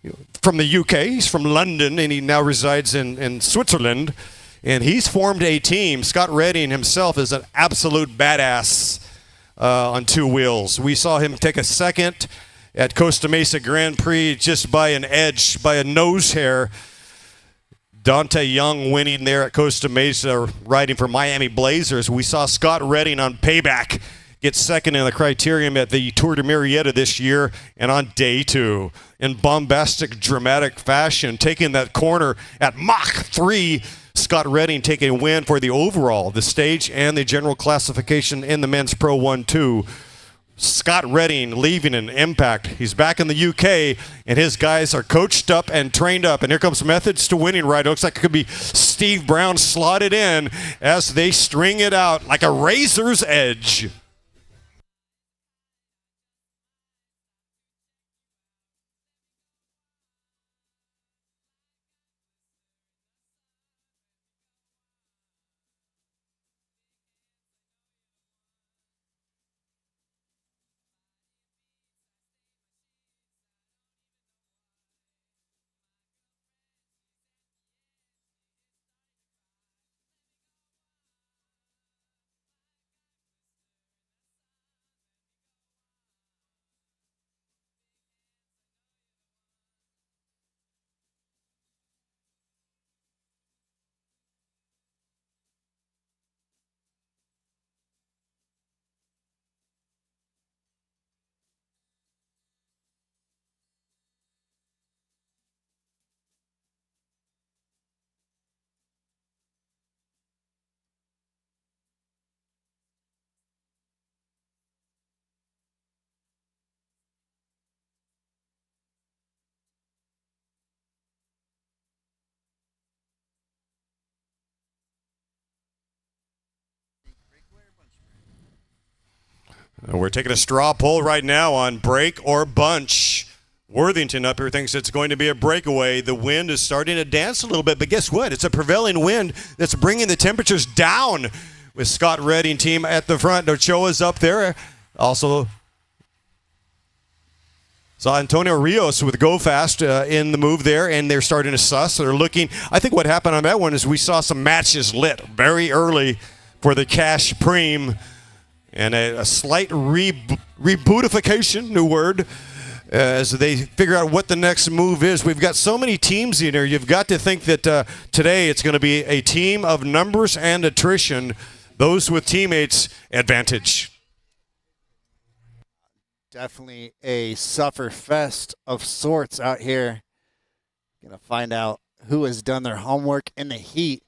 the UK. He's from London, and he now resides in Switzerland. And he's formed a team. Scott Redding himself is an absolute badass. on two wheels. We saw him take a second at Costa Mesa Grand Prix just by an edge, by a nose hair. Dante Young winning there at Costa Mesa, riding for Miami Blazers. We saw Scott Redding on Payback get second in the Criterium at the Tour de Murrieta this year, and on day two, in bombastic, dramatic fashion, taking that corner at Mach 3, Scott Redding taking a win for the overall, the stage, and the general classification in the men's Pro 1-2. Scott Redding leaving an impact. He's back in the UK, and his guys are coached up and trained up. And here comes Methods to Winning Ride. It looks like it could be Steve Brown slotted in as they string it out like a razor's edge. We're taking a straw poll right now on break or bunch. Worthington up here thinks it's going to be a breakaway. The wind is starting to dance a little bit, but guess what? It's a prevailing wind that's bringing the temperatures down with Scott Redding team at the front. Ochoa's up there. Also saw Antonio Rios with Go Fast in the move there, and they're starting to suss. They're looking. I think what happened on that one is we saw some matches lit very early for the Cash Preem. And a slight rebootification, new word, as they figure out what the next move is. We've got so many teams in here. You've got to think that today it's going to be a team of numbers and attrition. Those with teammates advantage. Definitely a suffer fest of sorts out here. Going to find out who has done their homework in the heat.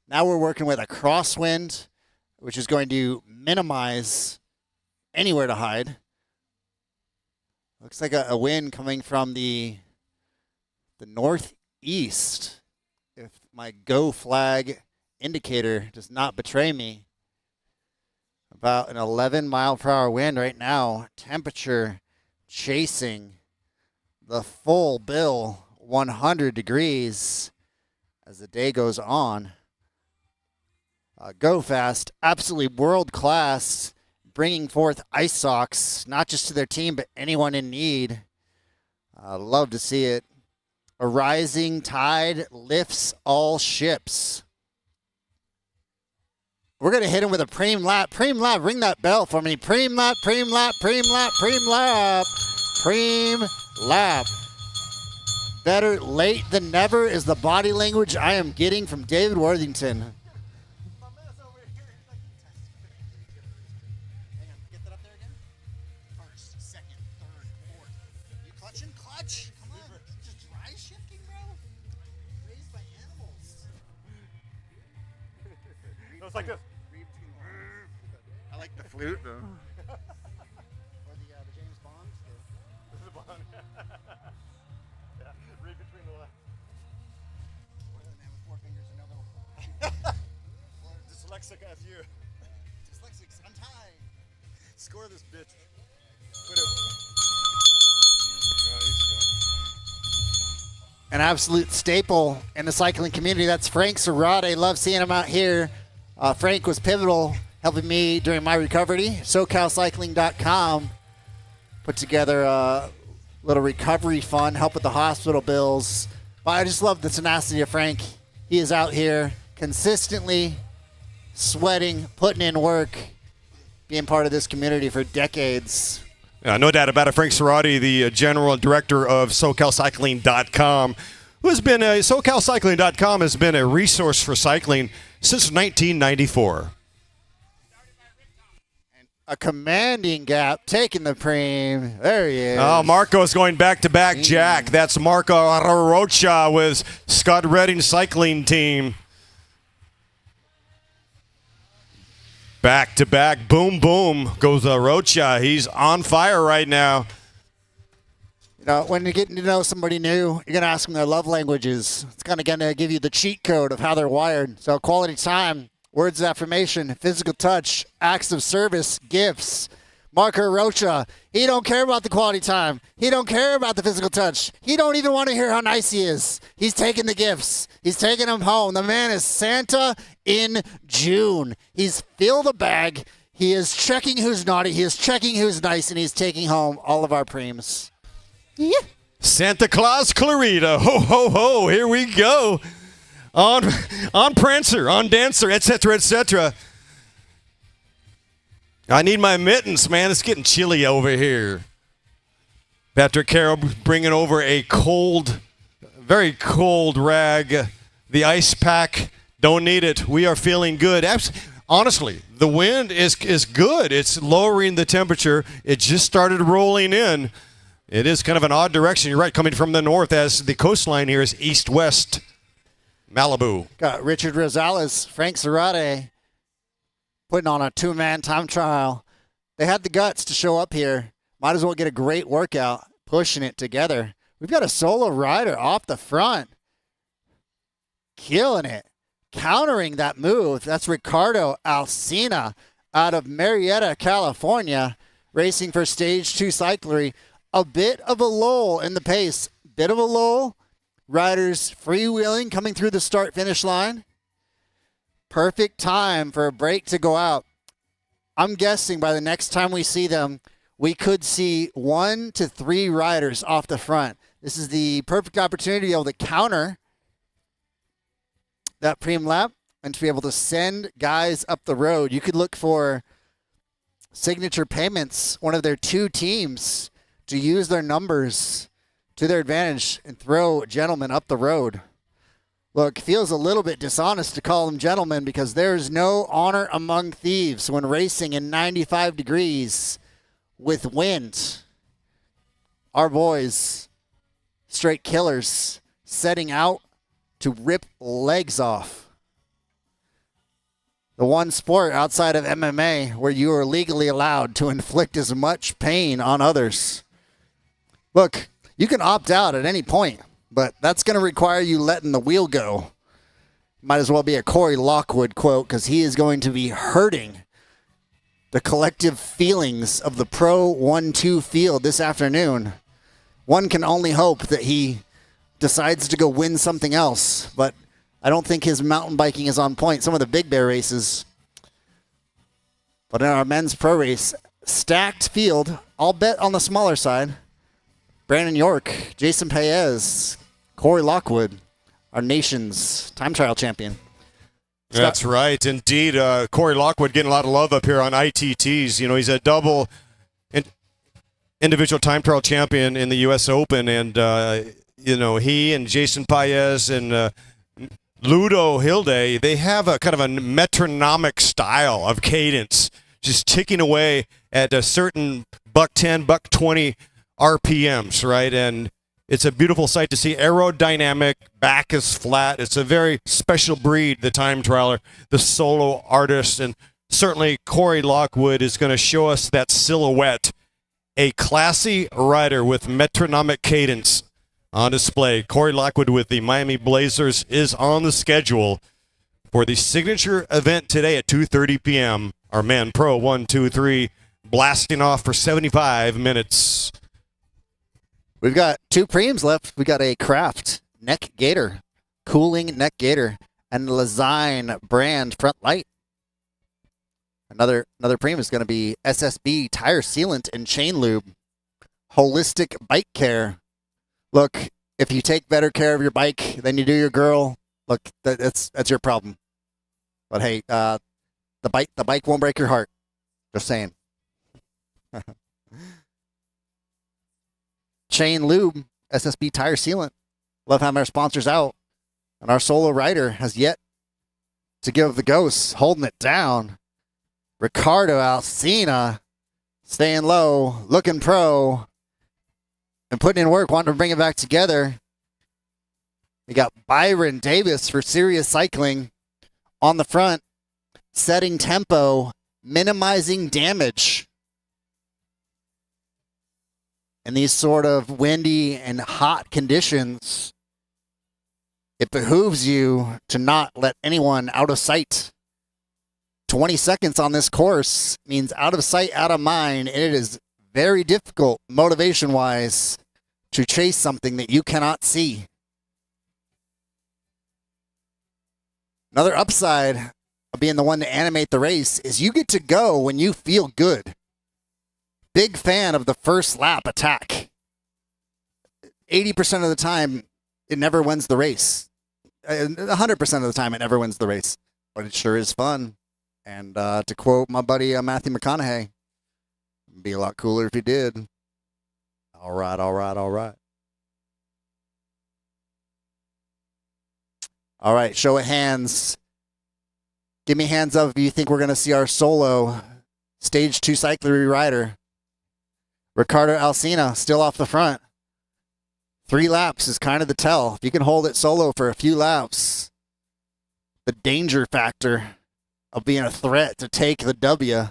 Now we're working with a crosswind, which is going to minimize anywhere to hide. Looks like a wind coming from the northeast, if my go flag indicator does not betray me. About an 11-mile-per-hour wind right now. Temperature chasing the full bill, 100 degrees as the day goes on. Go Fast, absolutely world class, bringing forth ice socks, not just to their team, but anyone in need. Love to see it. A rising tide lifts all ships. We're going to hit him with a preem lap. Preem lap, ring that bell for me. Preem lap, preem lap, preem lap, preem lap. Preem lap. Better late than never is the body language I am getting from David Worthington. It's like this. I like the flute, though. Or the James Bond. This is a Bond. Yeah, read between the lines. Or the man with 4 fingers and no middle. Dyslexic as you. Dyslexics, untie. Score this bitch. Put it. An absolute staple in the cycling community. That's Frank Serrate. Love seeing him out here. Frank was pivotal helping me during my recovery. SoCalCycling.com put together a little recovery fund, help with the hospital bills. But I just love the tenacity of Frank. He is out here consistently sweating, putting in work, being part of this community for decades. No doubt about it. Frank Cerati, the general director of SoCalCycling.com, who has been SoCalCycling.com has been a resource for cycling since 1994. A commanding gap, taking the preem. There he is. Oh, Marco's going back-to-back Jack. That's Marco Rocha with Scott Redding Cycling Team. Back-to-back, boom, boom, goes Rocha. He's on fire right now. You know, when you're getting to know somebody new, you're going to ask them their love languages. It's kind of going to give you the cheat code of how they're wired. So quality time, words of affirmation, physical touch, acts of service, gifts. Marco Rocha, he don't care about the quality time. He don't care about the physical touch. He don't even want to hear how nice he is. He's taking the gifts. He's taking them home. The man is Santa in June. He's filled the bag. He is checking who's naughty. He is checking who's nice, and he's taking home all of our preems. Yeah. Santa Claus Clarita, ho, ho, ho, here we go. On Prancer, on Dancer, etc., etc. I need my mittens, man. It's getting chilly over here. Patrick Carroll bringing over a cold, very cold rag. The ice pack, don't need it. We are feeling good. Honestly, the wind is good. It's lowering the temperature. It just started rolling in. It is kind of an odd direction. You're right, coming from the north as the coastline here is east-west. Malibu. Got Richard Rosales, Frank Cerati putting on a two-man time trial. They had the guts to show up here. Might as well get a great workout, pushing it together. We've got a solo rider off the front. Killing it. Countering that move. That's Ricardo Alcina out of Marietta, California, racing for Stage 2 Cyclery. A bit of a lull in the pace. Bit of a lull. Riders freewheeling, coming through the start-finish line. Perfect time for a break to go out. I'm guessing by the next time we see them, we could see 1 to 3 riders off the front. This is the perfect opportunity to be able to counter that preem lap and to be able to send guys up the road. You could look for Signature Payments, one of their 2 teams, to use their numbers to their advantage and throw gentlemen up the road. Look, feels a little bit dishonest to call them gentlemen because there's no honor among thieves when racing in 95 degrees with wind. Our boys, straight killers, setting out to rip legs off. The one sport outside of MMA where you are legally allowed to inflict as much pain on others. Look, you can opt out at any point, but that's going to require you letting the wheel go. Might as well be a Corey Lockwood quote because he is going to be hurting the collective feelings of the Pro 1-2 field this afternoon. One can only hope that he decides to go win something else, but I don't think his mountain biking is on point. Some of the Big Bear races. But in our men's pro race, stacked field, I'll bet on the smaller side. Brandon York, Jason Paez, Corey Lockwood, our nation's time trial champion. That's right, indeed. Corey Lockwood getting a lot of love up here on ITTs. You know, he's a double individual time trial champion in the U.S. Open, and you know, he and Jason Paez and Ludo Hilde, they have a kind of a metronomic style of cadence, just ticking away at a certain $110, $120 RPMs, right? And it's a beautiful sight to see. Aerodynamic, back is flat. It's a very special breed, the time trialer, the solo artist, and certainly Corey Lockwood is going to show us that silhouette. A classy rider with metronomic cadence on display. Corey Lockwood with the Miami Blazers is on the schedule for the signature event today at 2:30 p.m. Our man Pro 1-2-3 blasting off for 75 minutes. We've got 2 preems left. We got a Kraft neck gaiter, cooling neck gaiter, and Lezyne brand front light. Another preem is going to be SSB tire sealant and chain lube. Holistic bike care. Look, if you take better care of your bike than you do your girl, look, that's your problem. But hey, the bike won't break your heart. Just saying. Chain Lube, SSB tire sealant. Love having our sponsors out. And our solo rider has yet to give the ghost, holding it down. Ricardo Alcina, staying low, looking pro, and putting in work, wanting to bring it back together. We got Byron Davis for Serious Cycling on the front, setting tempo, minimizing damage. In these sort of windy and hot conditions, it behooves you to not let anyone out of sight. 20 seconds on this course means out of sight, out of mind, and it is very difficult, motivation-wise, to chase something that you cannot see. Another upside of being the one to animate the race is you get to go when you feel good. Big fan of the first lap attack. 80% of the time, it never wins the race. 100% of the time, it never wins the race. But it sure is fun. And to quote my buddy Matthew McConaughey, it'd be a lot cooler if he did. All right, all right, all right. All right, show of hands. Give me hands up if you think we're going to see our solo Stage 2 cyclery rider. Ricardo Alcina still off the front. 3 laps is kind of the tell. If you can hold it solo for a few laps, the danger factor of being a threat to take the W.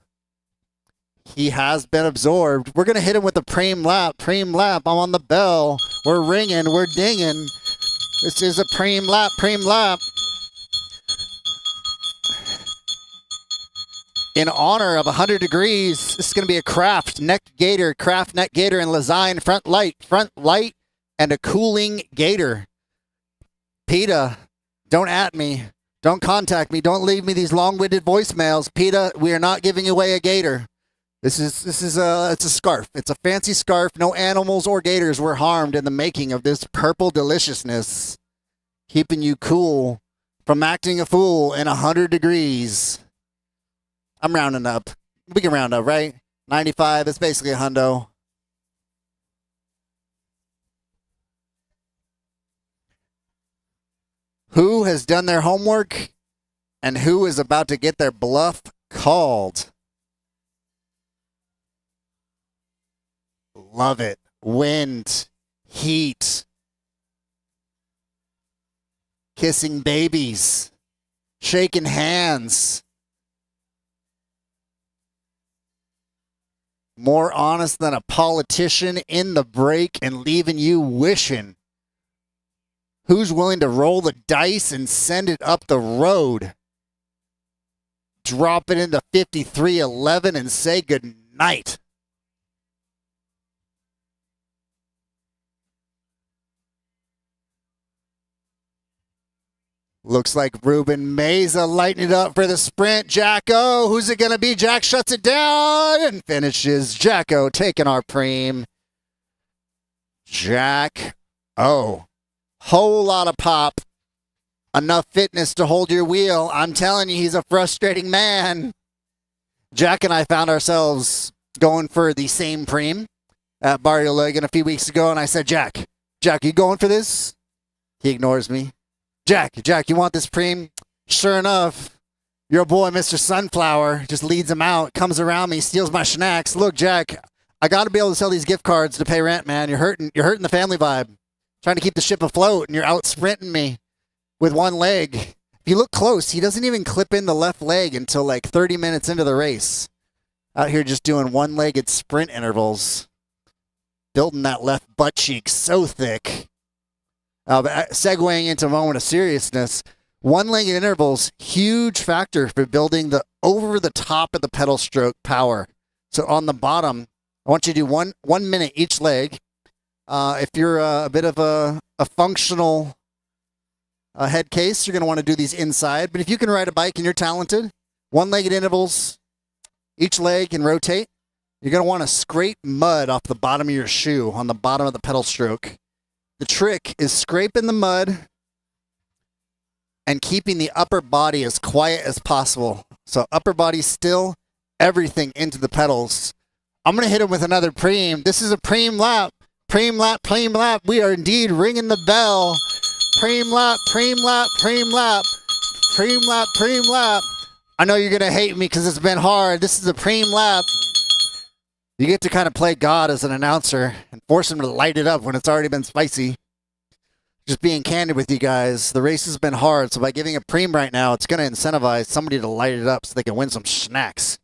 He has been absorbed. We're going to hit him with a Prem lap. Prem lap. I'm on the bell. We're ringing. We're dinging. This is a Prem lap. Prem lap. In honor of 100 degrees, this is going to be a Craft neck gaiter, and Lazine front light, and a cooling gaiter. PETA, don't at me. Don't contact me. Don't leave me these long-winded voicemails. PETA, we are not giving away a gator. It's a scarf. It's a fancy scarf. No animals or gators were harmed in the making of this purple deliciousness, keeping you cool from acting a fool in 100 degrees. I'm rounding up. We can round up, right? 95, it's basically a hundo. Who has done their homework and who is about to get their bluff called? Love it. Wind, heat, kissing babies, shaking hands. More honest than a politician in the break and leaving you wishing. Who's willing to roll the dice and send it up the road? Drop it into 53.11 and say good night. Looks like Ruben Meza lighting it up for the sprint. Jacko, who's it going to be? Jack shuts it down and finishes. Jacko taking our preem. Jack, whole lot of pop. Enough fitness to hold your wheel. I'm telling you, he's a frustrating man. Jack and I found ourselves going for the same preem at Barrio Logan a few weeks ago, and I said, Jack, you going for this? He ignores me. Jack, you want this preem? Sure enough, your boy, Mr. Sunflower, just leads him out, comes around me, steals my schnacks. Look, Jack, I got to be able to sell these gift cards to pay rent, man. You're hurting the family vibe. Trying to keep the ship afloat, and you're out sprinting me with one leg. If you look close, he doesn't even clip in the left leg until like 30 minutes into the race. Out here just doing one-legged sprint intervals. Building that left butt cheek so thick. But segueing into a moment of seriousness, one-legged intervals, huge factor for building the over the top of the pedal stroke power. So on the bottom, I want you to do one minute each leg. If you're a bit of a functional head case, you're going to want to do these inside. But if you can ride a bike and you're talented, one-legged intervals, each leg can rotate. You're going to want to scrape mud off the bottom of your shoe on the bottom of the pedal stroke. The trick is scraping the mud and keeping the upper body as quiet as possible. So upper body still, everything into the pedals. I'm going to hit him with another preem. This is a preem lap. Preem lap, preem lap. We are indeed ringing the bell. Preem lap, preem lap, preem lap. Preem lap, preem lap. I know you're going to hate me because it's been hard. This is a preem lap. You get to kind of play God as an announcer and force him to light it up when it's already been spicy. Just being candid with you guys, the race has been hard, so by giving a preem right now, it's going to incentivize somebody to light it up so they can win some snacks.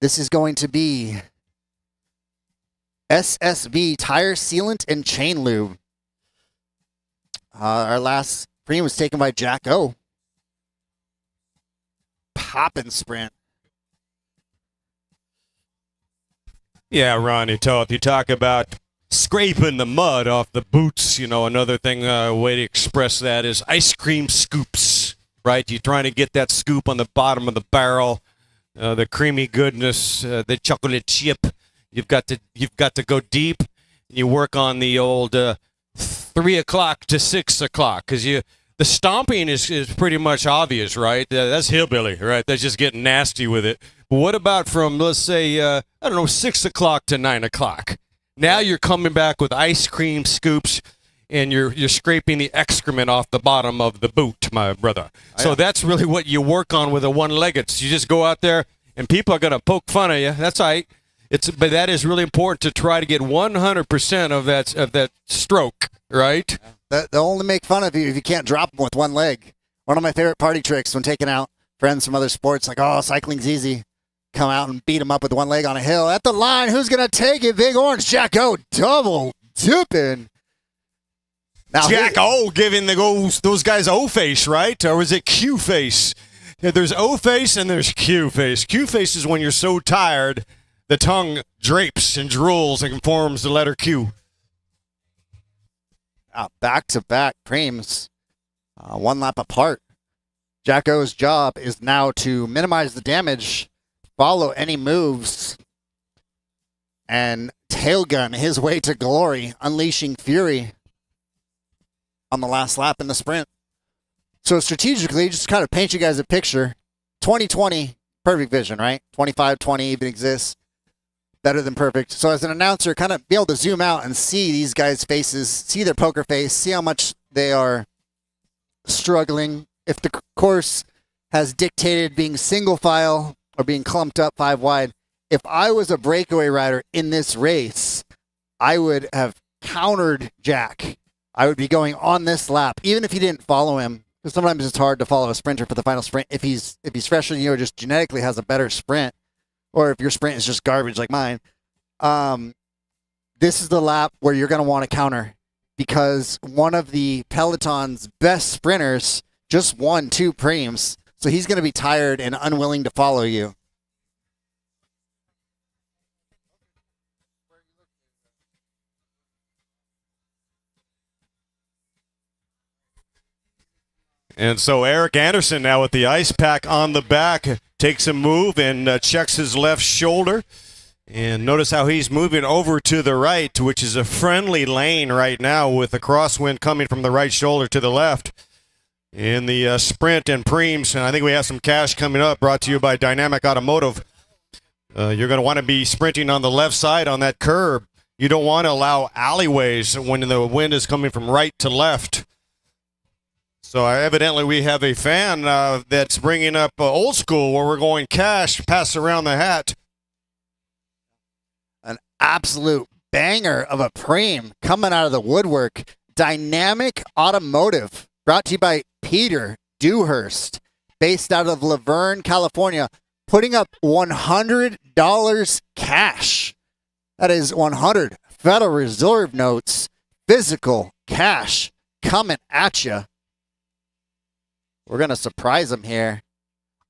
This is going to be SSB Tire Sealant and Chain Lube. Our last preem was taken by Jack O. Poppin' sprint. Yeah, Ronnie Toth, you talk about scraping the mud off the boots. You know, another thing, way to express that is ice cream scoops, right? You're trying to get that scoop on the bottom of the barrel, the creamy goodness, the chocolate chip. You've got to go deep. And you work on the old 3 o'clock to 6 o'clock because the stomping is pretty much obvious, right? That's hillbilly, right? That's just getting nasty with it. But what about from, let's say, 6 o'clock to 9 o'clock? Now you're coming back with ice cream scoops, and you're scraping the excrement off the bottom of the boot, my brother. So that's really what you work on with a one-legged. You just go out there, and people are going to poke fun of you. That's all right. But that is really important to try to get 100% of that stroke, right? They'll only make fun of you if you can't drop them with one leg. One of my favorite party tricks when taking out friends from other sports, like, oh, cycling's easy. Come out and beat them up with one leg on a hill. At the line, who's going to take it? Big Orange, Jack O, double dipping. Now, Jack O giving those guys O-face, right? Or was it Q-face? Yeah, there's O-face and there's Q-face. Q-face is when you're so tired, the tongue drapes and drools and forms the letter Q. Back-to-back preems, 1 lap apart. Jack O's job is now to minimize the damage, follow any moves, and tailgun his way to glory, unleashing fury on the last lap in the sprint. So strategically, just kind of paint you guys a picture. 2020, perfect vision, right? 25-20 even exists. Better than perfect. So as an announcer, kind of be able to zoom out and see these guys' faces, see their poker face, see how much they are struggling. If the course has dictated being single file or being clumped up 5 wide, if I was a breakaway rider in this race, I would have countered Jack. I would be going on this lap, even if he didn't follow him. Because sometimes it's hard to follow a sprinter for the final sprint if he's fresher than you or just genetically has a better sprint. Or if your sprint is just garbage like mine, this is the lap where you're going to want to counter because one of the Peloton's best sprinters just won 2 preems, so he's going to be tired and unwilling to follow you. And so Eric Anderson now with the ice pack on the back takes a move and checks his left shoulder. And notice how he's moving over to the right, which is a friendly lane right now with the crosswind coming from the right shoulder to the left. In the sprint and preems, and I think we have some cash coming up brought to you by Dynamic Automotive. You're going to want to be sprinting on the left side on that curb. You don't want to allow alleyways when the wind is coming from right to left. So evidently we have a fan that's bringing up old school where we're going cash, pass around the hat. An absolute banger of a preem coming out of the woodwork. Dynamic Automotive, brought to you by Peter Dewhurst, based out of Laverne, California, putting up $100 cash. That is 100 Federal Reserve notes, physical cash coming at you. We're going to surprise him here.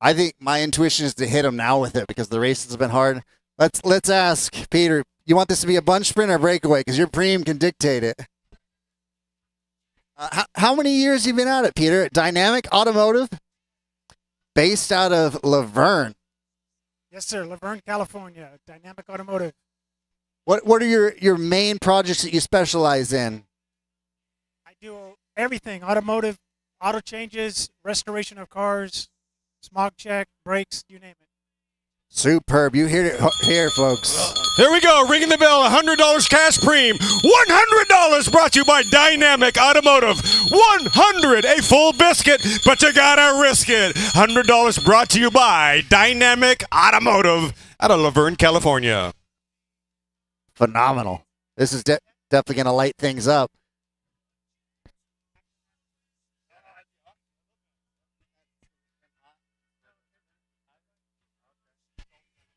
I think my intuition is to hit him now with it because the race has been hard. Let's ask Peter, you want this to be a bunch sprint or breakaway? Because your preem can dictate it. How many years have you been at it, Peter? Dynamic Automotive, based out of Laverne. Yes, sir. Laverne, California. Dynamic Automotive. What are your main projects that you specialize in? I do everything. Automotive, auto changes, restoration of cars, smog check, brakes, you name it. Superb. You hear it here, folks. There we go. Ringing the bell. $100 cash premium. $100 brought to you by Dynamic Automotive. 100, a full biscuit, but you gotta risk it. $100 brought to you by Dynamic Automotive out of Laverne, California. Phenomenal. This is definitely going to light things up.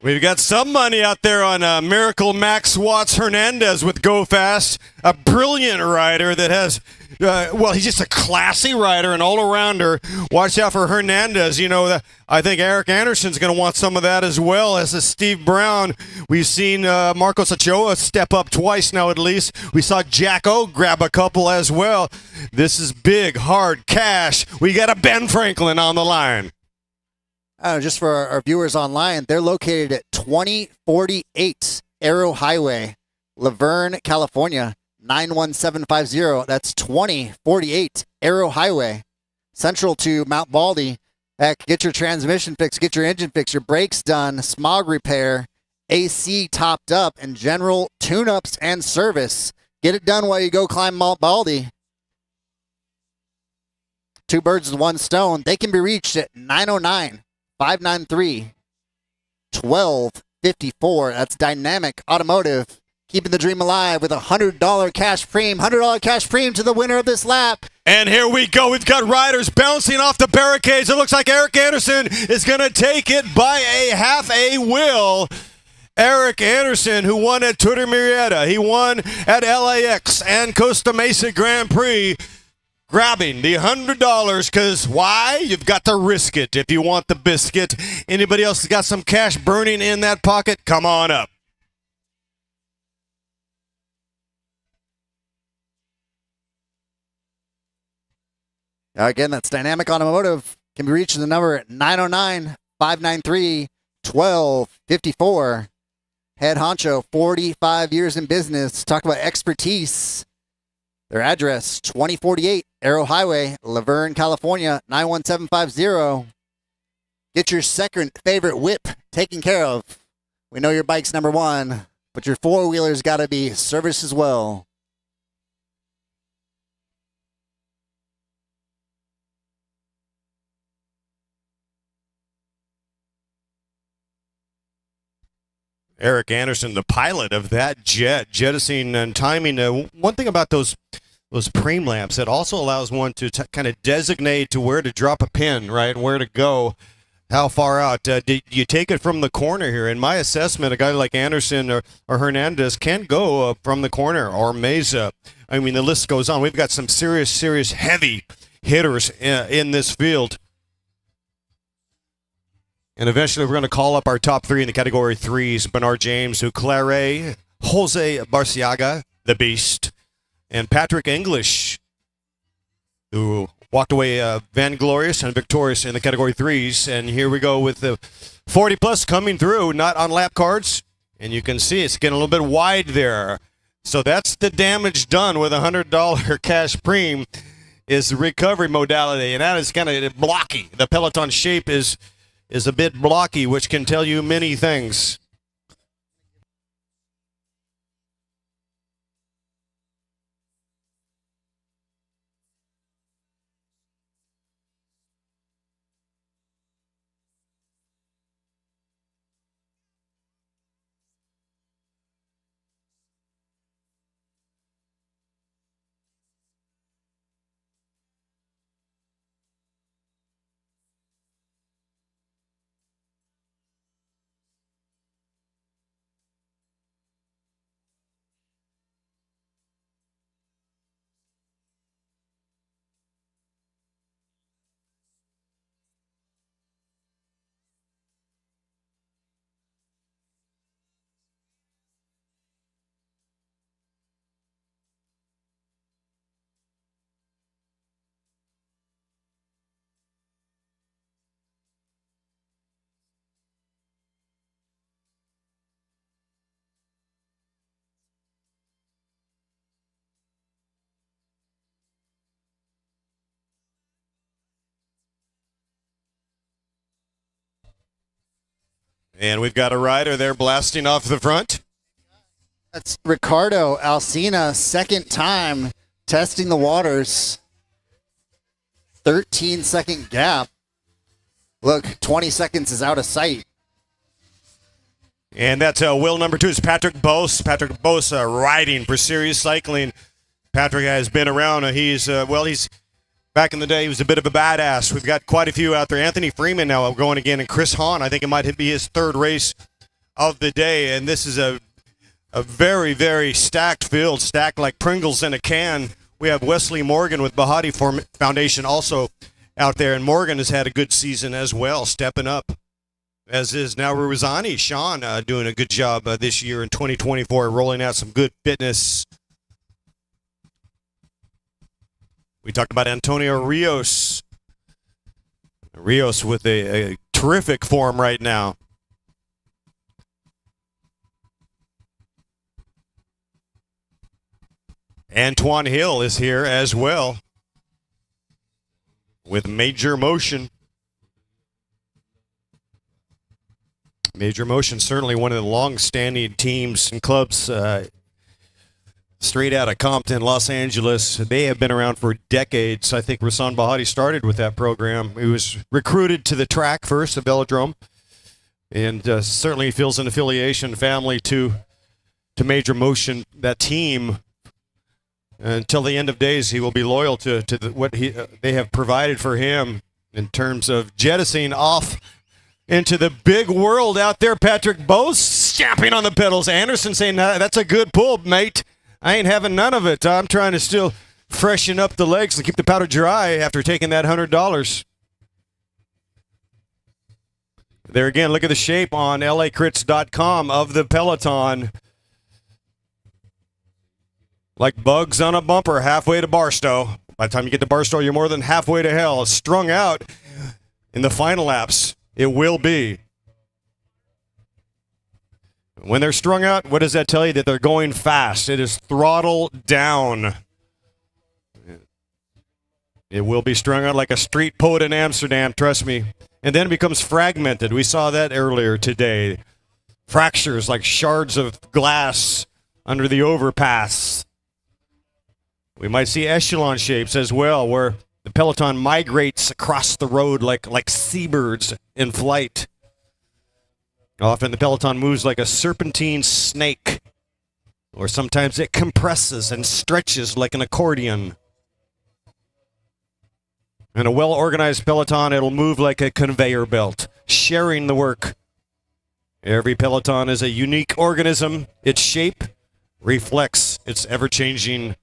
We've got some money out there on Miracle Max Watts Hernandez with Go Fast, a brilliant rider that has, he's just a classy rider, an all-arounder. Watch out for Hernandez. You know, I think Eric Anderson's going to want some of that as well as Steve Brown. We've seen Marcos Ochoa step up twice now at least. We saw Jack O grab a couple as well. This is big, hard cash. We got a Ben Franklin on the line. Just for our viewers online, they're located at 2048 Arrow Highway, Laverne, California, 91750. That's 2048 Arrow Highway, central to Mount Baldy. Heck, get your transmission fixed, get your engine fixed, your brakes done, smog repair, AC topped up, and general tune-ups and service. Get it done while you go climb Mount Baldy. Two birds with one stone. They can be reached at 909-593-1254. That's Dynamic Automotive. Keeping the dream alive with a $100 cash premium. $100 cash premium to the winner of this lap. And here we go. We've got riders bouncing off the barricades. It looks like Eric Anderson is going to take it by a half a wheel. Eric Anderson, who won at Twitter Murrieta. He won at LAX and Costa Mesa Grand Prix. Grabbing the $100 because why? You've got to risk it if you want the biscuit. Anybody else has got some cash burning in that pocket? Come on up. Again, that's Dynamic Automotive. Can be reached at the number at 909-593-1254. Head honcho, 45 years in business. Talk about expertise. Their address, 2048 Arrow Highway, Laverne, California, 91750. Get your second favorite whip taken care of. We know your bike's number one, but your four-wheeler's got to be serviced as well. Eric Anderson, the pilot of that jet, jettisoning and timing. One thing about those preem lamps, it also allows one to kind of designate to where to drop a pin, right, where to go, how far out. Do you take it from the corner here? In my assessment, a guy like Anderson or Hernandez can go from the corner, or Mesa. I mean, the list goes on. We've got some serious heavy hitters in this field. And eventually we're going to call up our top three in the category threes. Bernard James, Uclare, Jose Barciaga, the Beast, and Patrick English, who walked away vainglorious and victorious in the category threes. And here we go with the 40-plus coming through, not on lap cards. And you can see it's getting a little bit wide there. So that's the damage done with a $100 cash premium is the recovery modality. And that is kind of blocky. The Peloton shape is a bit blocky, which can tell you many things. And we've got a rider there blasting off the front. That's Ricardo Alsina, second time testing the waters. 13-second gap. Look, 20 seconds is out of sight. And that's wheel number 2 is Patrick Bose. Patrick Bose riding for Serious Cycling. Patrick has been around. He's back in the day, he was a bit of a badass. We've got quite a few out there. Anthony Freeman now going again, and Chris Hahn. I think it might be his third race of the day. And this is a very, very stacked field, stacked like Pringles in a can. We have Wesley Morgan with Bahati Foundation also out there, and Morgan has had a good season as well, stepping up, as is now Ruzani. Sean doing a good job this year in 2024, rolling out some good fitness. We talked about Antonio Rios. Rios with a terrific form right now. Antoine Hill is here as well with Major Motion. Major Motion, certainly one of the long-standing teams and clubs straight out of Compton, Los Angeles. They have been around for decades. I think Rasan Bahati started with that program. He was recruited to the track first, the velodrome, and certainly feels an affiliation family to Major Motion, that team. Until the end of days, he will be loyal to what they have provided for him in terms of jettisoning off into the big world out there. Patrick Bose stamping on the pedals. Anderson saying, that's a good pull, mate. I ain't having none of it. I'm trying to still freshen up the legs to keep the powder dry after taking that $100. There again, look at the shape on lacrits.com of the peloton. Like bugs on a bumper halfway to Barstow. By the time you get to Barstow, you're more than halfway to hell. It's strung out in the final laps. It will be. When they're strung out, what does that tell you? That they're going fast. It is throttle down. It will be strung out like a street poet in Amsterdam, trust me. And then it becomes fragmented. We saw that earlier today. Fractures like shards of glass under the overpass. We might see echelon shapes as well, where the peloton migrates across the road like seabirds in flight. Often the peloton moves like a serpentine snake, or sometimes it compresses and stretches like an accordion. In a well-organized peloton, it'll move like a conveyor belt, sharing the work. Every peloton is a unique organism. Its shape reflects its ever-changing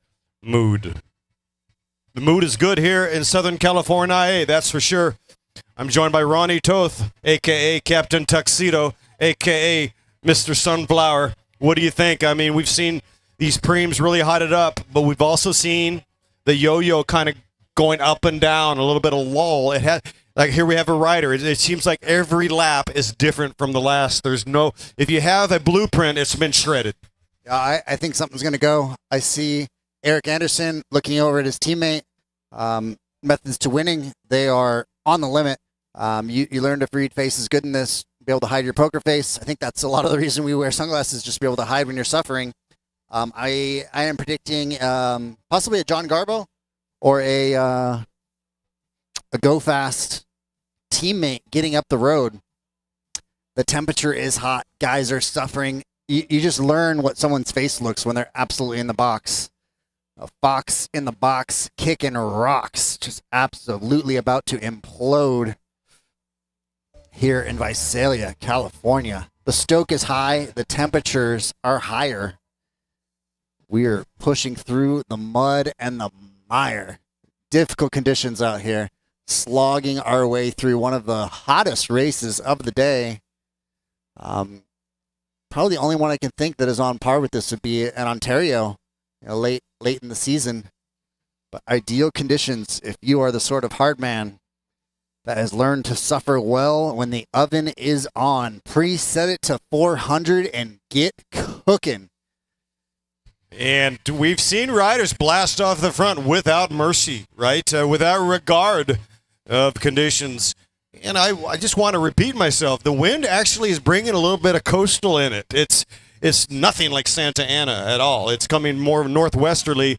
mood. The mood is good here in Southern California, that's for sure. I'm joined by Ronnie Toth, a.k.a. Captain Tuxedo, a.k.a. Mr. Sunflower. What do you think? I mean, we've seen these preems really hot it up, but we've also seen the yo-yo kind of going up and down, a little bit of lull. It had, like, here we have a rider. It seems like every lap is different from the last. There's no, if you have a blueprint, it's been shredded. I think something's going to go. I see Eric Anderson looking over at his teammate. Methods to winning, they are on the limit. You learn to read faces good in this, be able to hide your poker face. I think that's a lot of the reason we wear sunglasses, just to be able to hide when you're suffering. I am predicting possibly a John Garbo or a Go Fast teammate getting up the road. The temperature is hot. Guys are suffering. You just learn what someone's face looks when they're absolutely in the box. A fox in the box kicking rocks, just absolutely about to implode here in Visalia, California. The stoke is high. The temperatures are higher. We are pushing through the mud and the mire. Difficult conditions out here. Slogging our way through one of the hottest races of the day. Probably the only one I can think that is on par with this would be in Ontario. Late in the season, but ideal conditions if you are the sort of hard man that has learned to suffer well when the oven is on. Preset it to 400 and get cooking. And we've seen riders blast off the front without mercy, right? Without regard of conditions. And I just want to repeat myself. The wind actually is bringing a little bit of coastal in it. It's nothing like Santa Ana at all. It's coming more northwesterly,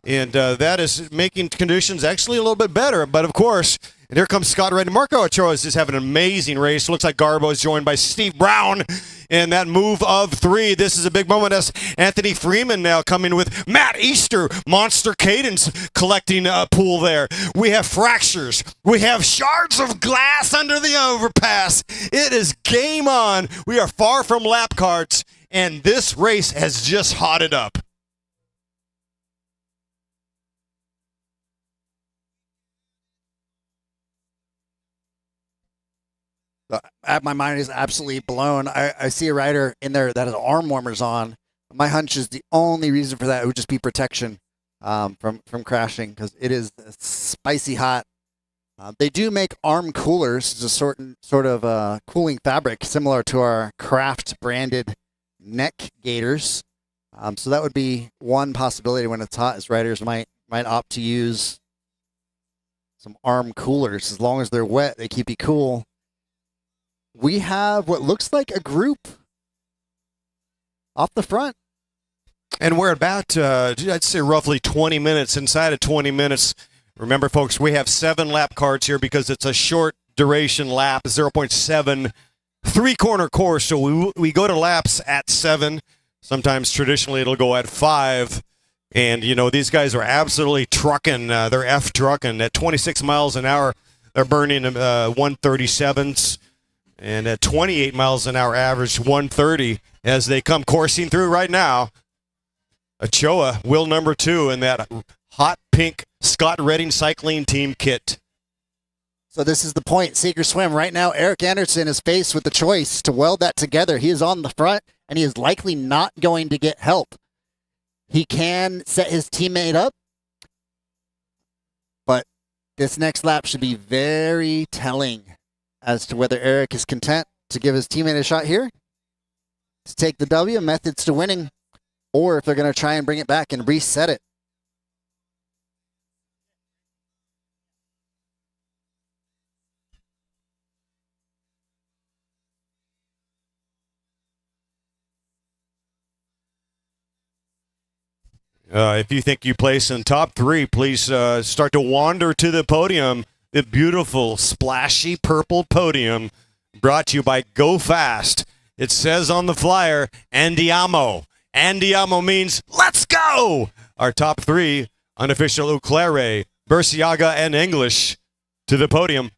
and that is making conditions actually a little bit better. But, of course, and here comes Scott Redding. Marco Ochoa is just having an amazing race. Looks like Garbo is joined by Steve Brown in that move of 3. This is a big moment as Anthony Freeman now coming with Matt Easter. Monster Cadence collecting a pool there. We have fractures. We have shards of glass under the overpass. It is game on. We are far from lap carts, and this race has just hotted up. My mind is absolutely blown. I see a rider in there that has arm warmers on. My hunch is the only reason for that it would just be protection from crashing, because it is spicy hot. They do make arm coolers. It's a sort of cooling fabric similar to our Craft branded neck gaiters. So that would be one possibility when it's hot, is riders might opt to use some arm coolers. As long as they're wet, they keep you cool. We have what looks like a group off the front. And we're about, I'd say roughly 20 minutes, inside of 20 minutes. Remember, folks, we have 7 lap carts here because it's a short duration lap, 0.7 three-corner course. So we go to laps at 7. Sometimes traditionally it'll go at 5. And, you know, these guys are absolutely trucking. They're F-trucking. At 26 miles an hour, they're burning 137s. And at 28 miles an hour average, 130 as they come coursing through right now. Ochoa, wheel number 2 in that hot pink Scott Redding cycling team kit. So this is the point. Sink or swim. Right now, Eric Anderson is faced with the choice to weld that together. He is on the front, and he is likely not going to get help. He can set his teammate up, but this next lap should be very telling as to whether Eric is content to give his teammate a shot here to take the W, methods to winning, or if they're going to try and bring it back and reset it. If you think you place in top 3, please start to wander to the podium. The beautiful, splashy purple podium brought to you by Go Fast. It says on the flyer, Andiamo. Andiamo means let's go. Our top 3, unofficial Uclere, Burciaga, and English to the podium.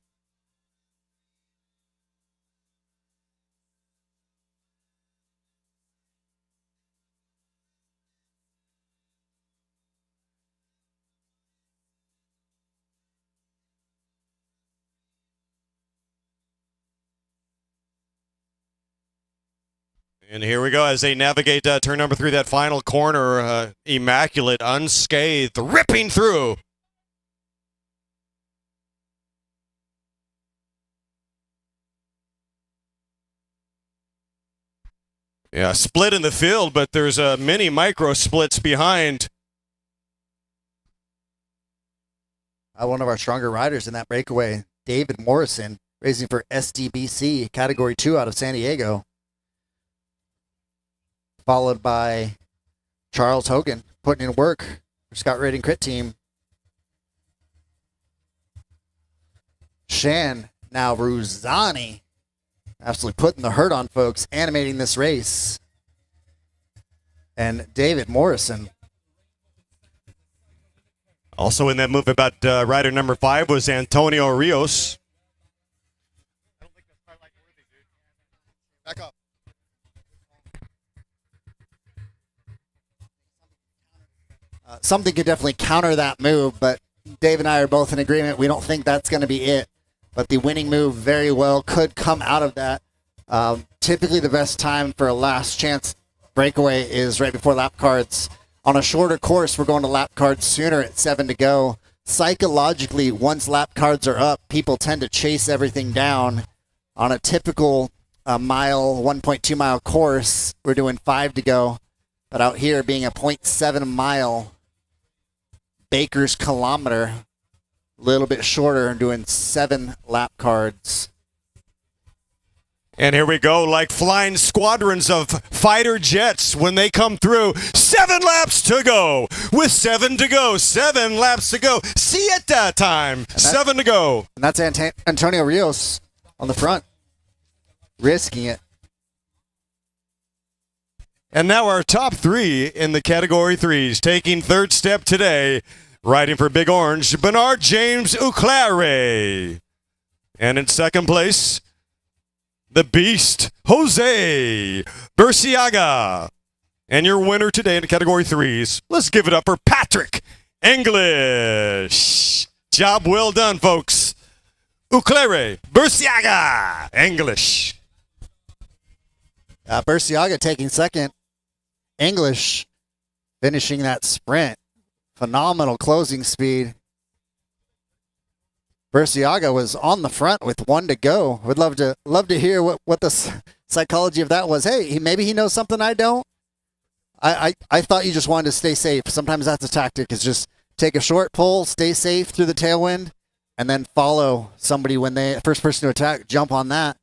And here we go as they navigate turn number 3, that final corner, immaculate, unscathed, ripping through. Yeah, split in the field, but there's many micro splits behind. One of our stronger riders in that breakaway, David Morrison, racing for SDBC, Category 2 out of San Diego. Followed by Charles Hogan, putting in work for Scott Redding Crit Team. Shan now Ruzani, absolutely putting the hurt on folks, animating this race. And David Morrison. Also in that move about rider number 5 was Antonio Rios. Back up. Something could definitely counter that move, but Dave and I are both in agreement. We don't think that's going to be it. But the winning move very well could come out of that. Typically the best time for a last chance breakaway is right before lap cards. On a shorter course, we're going to lap cards sooner at 7 to go. Psychologically, once lap cards are up, people tend to chase everything down. On a typical mile, 1.2 mile course, we're doing 5 to go. But out here, being a 0.7 mile Baker's kilometer, a little bit shorter and doing 7 lap cards. And here we go, like flying squadrons of fighter jets when they come through. 7 laps to go. With 7 to go. 7 laps to go. See at that time. 7 to go. And that's Antonio Rios on the front, risking it. And now our top 3 in the Category 3s, taking third step today, riding for Big Orange, Bernard James Uclare. And in second place, the Beast, Jose Burciaga. And your winner today in the Category 3s, let's give it up for Patrick English. Job well done, folks. Uclare, Burciaga, English. Burciaga taking second. English finishing that sprint. Phenomenal closing speed. Burciaga was on the front with 1 to go. Would love to hear what the psychology of that was. Hey, maybe he knows something I don't. I thought you just wanted to stay safe. Sometimes that's a tactic, is just take a short pull, stay safe through the tailwind, and then follow somebody when they first person to attack, jump on that.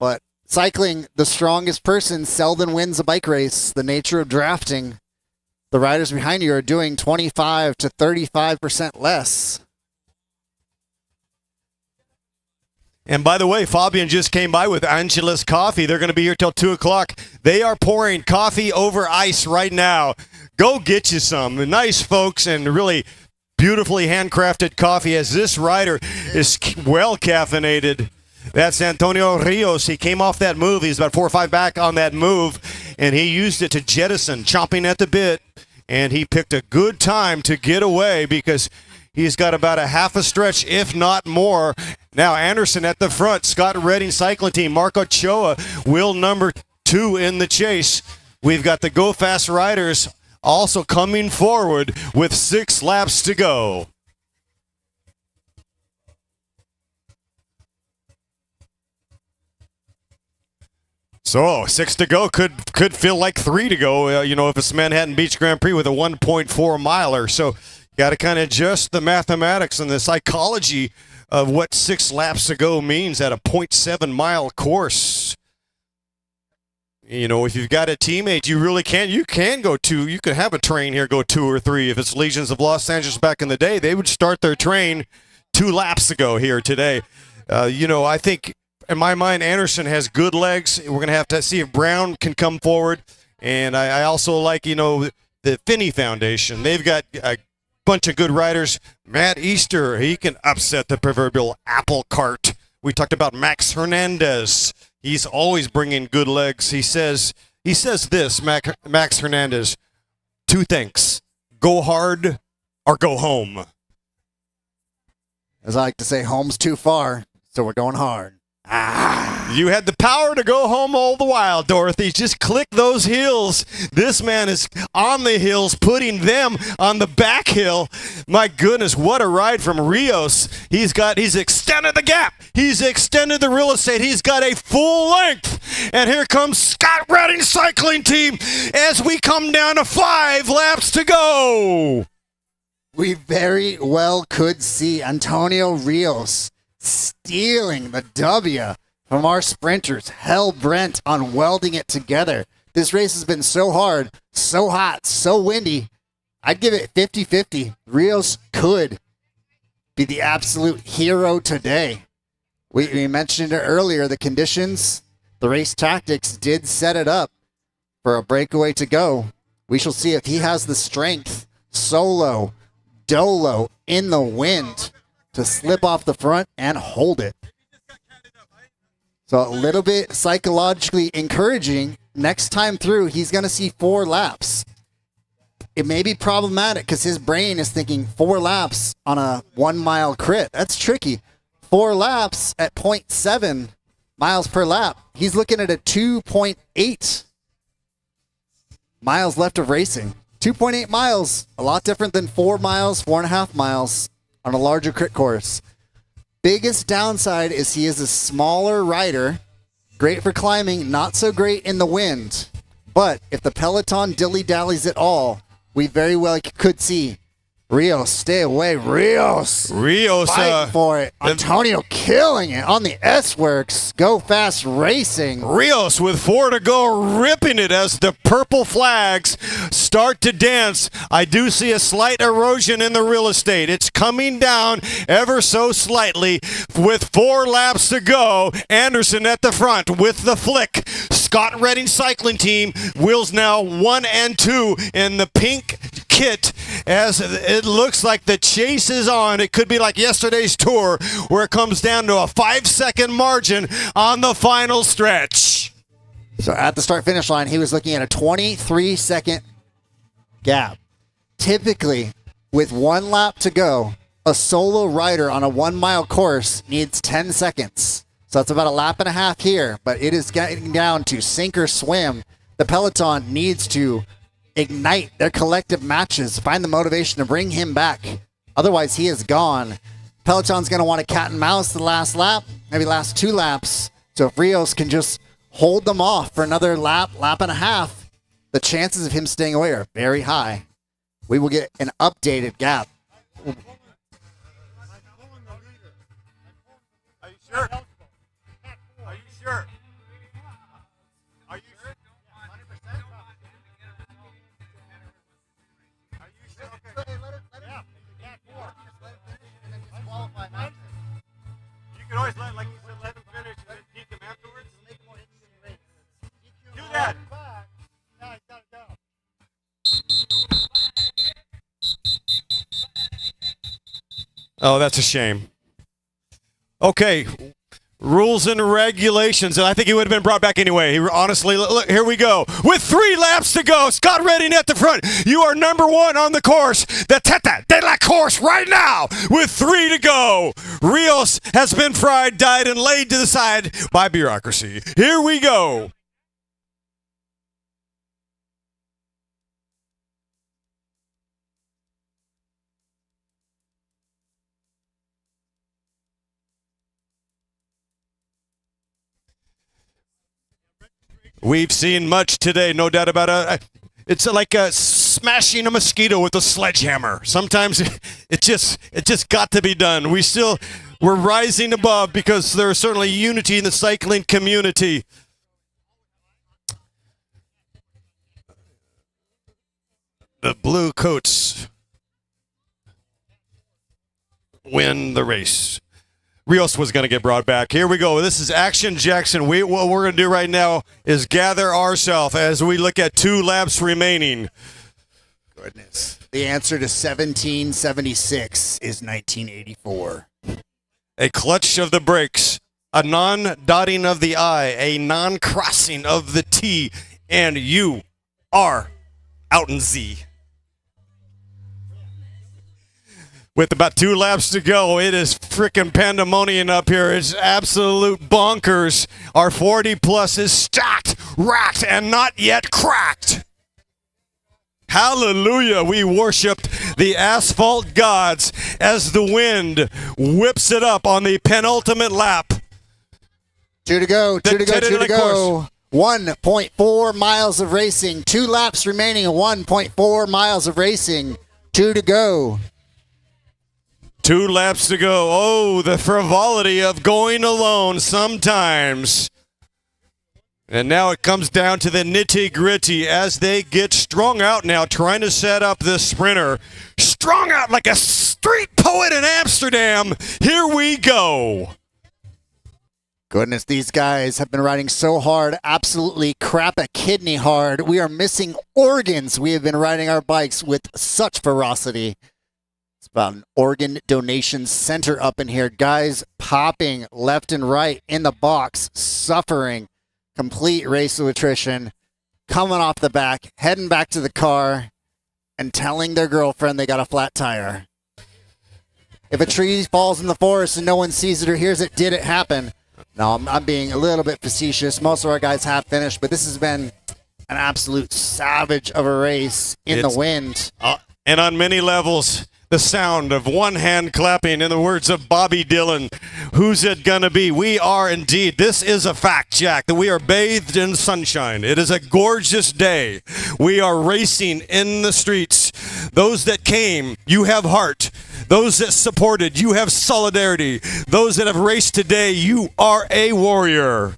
But cycling, the strongest person seldom wins a bike race. The nature of drafting, the riders behind you are doing 25 to 35% less. And by the way, Fabian just came by with Angela's Coffee. They're going to be here till 2 o'clock. They are pouring coffee over ice right now. Go get you some. Nice folks and really beautifully handcrafted coffee, as this rider is well caffeinated. That's Antonio Rios. He came off that move. He's about 4 or 5 back on that move, and he used it to jettison, chomping at the bit. And he picked a good time to get away because he's got about a half a stretch, if not more. Now Anderson at the front, Scott Redding cycling team, Marco Choa, wheel number 2 in the chase. We've got the Go Fast riders also coming forward with 6 laps to go. So 6 to go could feel like 3 to go, if it's Manhattan Beach Grand Prix with a 1.4 miler. So got to kind of adjust the mathematics and the psychology of what 6 laps to go means at a 0.7 mile course. If you've got a teammate, you can go 2. You could have a train here go 2 or 3. If it's Legions of Los Angeles back in the day, they would start their train 2 laps ago here today. I think in my mind, Anderson has good legs. We're going to have to see if Brown can come forward. And I also like, the Finney Foundation. They've got a bunch of good riders. Matt Easter, he can upset the proverbial apple cart. We talked about Max Hernandez. He's always bringing good legs. He says this, Max Hernandez, 2 things: go hard or go home. As I like to say, home's too far, so we're going hard. You had the power to go home all the while, Dorothy. Just click those hills. This man is on the hills, putting them on the back hill. My goodness, what a ride from Rios. He's extended the gap. He's extended the real estate. He's got a full length. And here comes Scott Redding cycling team as we come down to 5 laps to go. We very well could see Antonio Rios stealing the W from our sprinters, hell-bent on welding it together. This race has been so hard, so hot, so windy. I'd give it 50-50. Rios could be the absolute hero today. We mentioned it earlier, the conditions, the race tactics did set it up for a breakaway to go. We shall see if he has the strength, solo, dolo, in the wind, to slip off the front and hold it. So a little bit psychologically encouraging. Next time through, he's going to see 4 laps. It may be problematic because his brain is thinking 4 laps on a 1 mile crit. That's tricky. 4 laps at 0.7 miles per lap. He's looking at a 2.8 miles left of racing. 2.8 miles, a lot different than 4 miles, 4.5 miles on a larger crit course. Biggest downside is he is a smaller rider, great for climbing, not so great in the wind. But if the peloton dilly-dallies at all, we very well could see Rios, stay away. Rios. Rios Fighting for it. Antonio killing it on the S-Works. Go Fast Racing. Rios with 4 to go, ripping it as the purple flags start to dance. I do see a slight erosion in the real estate. It's coming down ever so slightly with 4 laps to go. Anderson at the front with the flick. Scott Redding Cycling Team wheels now 1 and 2 in the pink kit as it looks like the chase is on. It could be like yesterday's tour where it comes down to a 5-second margin on the final stretch. So at the start-finish line, he was looking at a 23-second gap. Typically, with 1 lap to go, a solo rider on a 1-mile course needs 10 seconds. So it's about a lap and a half here, but it is getting down to sink or swim. The peloton needs to ignite their collective matches, find the motivation to bring him back. Otherwise, he is gone. Peloton's going to want to cat and mouse the last lap, maybe last 2 laps. So if Rios can just hold them off for another lap, lap and a half, the chances of him staying away are very high. We will get an updated gap. Are you sure? Are you sure? Are you sure? 100%? Are you sure? Okay. You can always let, like you said, let him finish and then peek him afterwards. Do that. Oh, that's a shame. Okay, rules and regulations, and I think he would have been brought back anyway. He honestly, look, here we go. With 3 laps to go, Scott Redding at the front. You are number 1 on the course, the Teta de la Course right now with 3 to go. Rios has been fried, dyed, and laid to the side by bureaucracy. Here we go. We've seen much today, no doubt about it. It's like smashing a mosquito with a sledgehammer. Sometimes it just got to be done. We're rising above because there is certainly unity in the cycling community. The blue coats win the race. Rios was going to get brought back. Here we go. This is Action Jackson. What we're going to do right now is gather ourselves as we look at 2 laps remaining. Goodness. The answer to 1776 is 1984. A clutch of the brakes, a non-dotting of the I, a non-crossing of the T, and you are out in Z. With about 2 laps to go, it is freaking pandemonium up here. It's absolute bonkers. Our 40-plus is stacked, racked, and not yet cracked. Hallelujah. We worshiped the asphalt gods as the wind whips it up on the penultimate lap. 2 to go, 2 to go, 2 to go. 1.4 miles of racing. 2 laps remaining, 1.4 miles of racing. 2 to go. 2 laps to go. Oh, the frivolity of going alone sometimes. And now it comes down to the nitty-gritty as they get strung out now, trying to set up this sprinter. Strung out like a street poet in Amsterdam. Here we go. Goodness, these guys have been riding so hard, absolutely crap a kidney hard. We are missing organs. We have been riding our bikes with such ferocity. It's about an organ donation center up in here. Guys popping left and right in the box, suffering complete race of attrition, coming off the back, heading back to the car, and telling their girlfriend they got a flat tire. If a tree falls in the forest and no one sees it or hears it, did it happen? No, I'm being a little bit facetious. Most of our guys have finished, but this has been an absolute savage of a race in the wind. And on many levels, the sound of one hand clapping in the words of Bobby Dylan. Who's it gonna be? We are indeed. This is a fact, Jack, that we are bathed in sunshine. It is a gorgeous day. We are racing in the streets. Those that came, you have heart. Those that supported, you have solidarity. Those that have raced today, you are a warrior.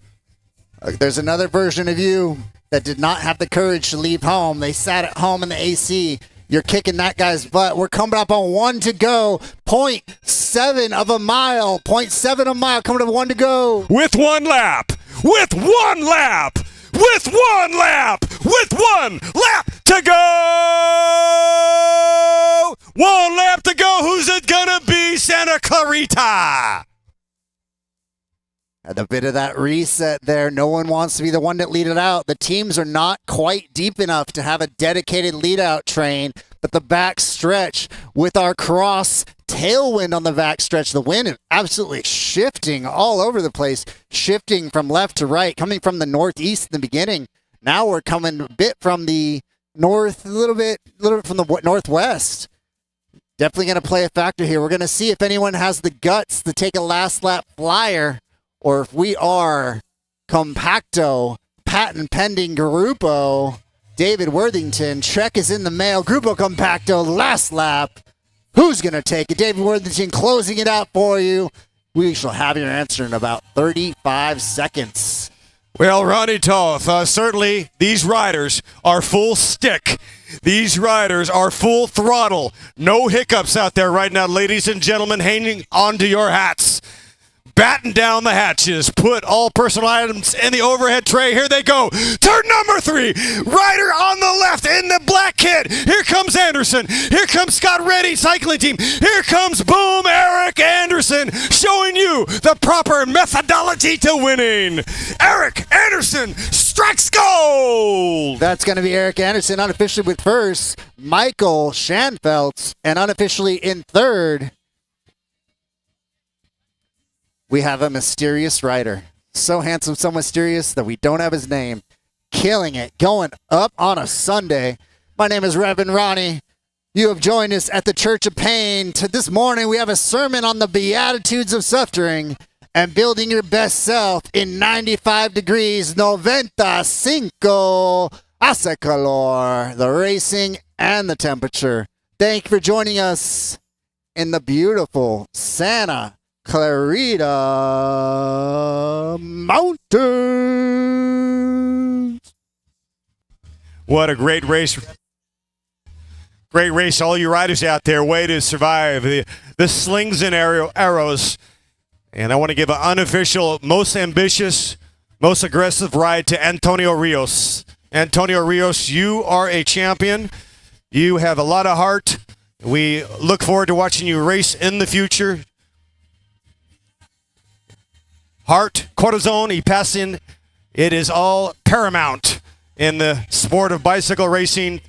There's another version of you that did not have the courage to leave home. They sat at home in the AC. You're kicking that guy's butt. We're coming up on 1 to go. 0.7 of a mile. 0.7 a mile. Coming up 1 to go. With one lap. With one lap. With one lap. With one lap to go. 1 lap to go. Who's it gonna be? Santa Clarita. Had a bit of that reset there. No one wants to be the one that lead it out. The teams are not quite deep enough to have a dedicated lead-out train, but the back stretch with our cross tailwind on the back stretch, the wind is absolutely shifting all over the place, shifting from left to right, coming from the northeast in the beginning. Now we're coming a bit from the north, a little bit from the northwest. Definitely going to play a factor here. We're going to see if anyone has the guts to take a last lap flyer, or if we are compacto, patent pending Grupo. David Worthington, check is in the mail. Grupo compacto, last lap. Who's going to take it? David Worthington closing it out for you. We shall have your answer in about 35 seconds. Well, Ronnie Toth, certainly these riders are full stick. These riders are full throttle. No hiccups out there right now, ladies and gentlemen, hanging onto your hats. Batten down the hatches. Put all personal items in the overhead tray. Here they go. Turn number 3. Rider on the left in the black kit. Here comes Anderson. Here comes Scott Reddy cycling team. Here comes Boom Eric Anderson showing you the proper methodology to winning. Eric Anderson strikes gold. That's going to be Eric Anderson unofficially with first. Michael Schanfeldt, and unofficially in third, we have a mysterious rider. So handsome, so mysterious that we don't have his name. Killing it, going up on a Sunday. My name is Reverend Ronnie. You have joined us at the Church of Pain. This morning we have a sermon on the Beatitudes of Suffering and building your best self in 95 degrees, 95 hace calor, the racing and the temperature. Thank you for joining us in the beautiful Santa Clarita Mountains. What a great race. Great race. All you riders out there, way to survive the slings and arrows. And I want to give an unofficial, most ambitious, most aggressive ride to Antonio Rios. Antonio Rios, you are a champion. You have a lot of heart. We look forward to watching you race in the future. Heart, cortisone, y passing, it is all paramount in the sport of bicycle racing.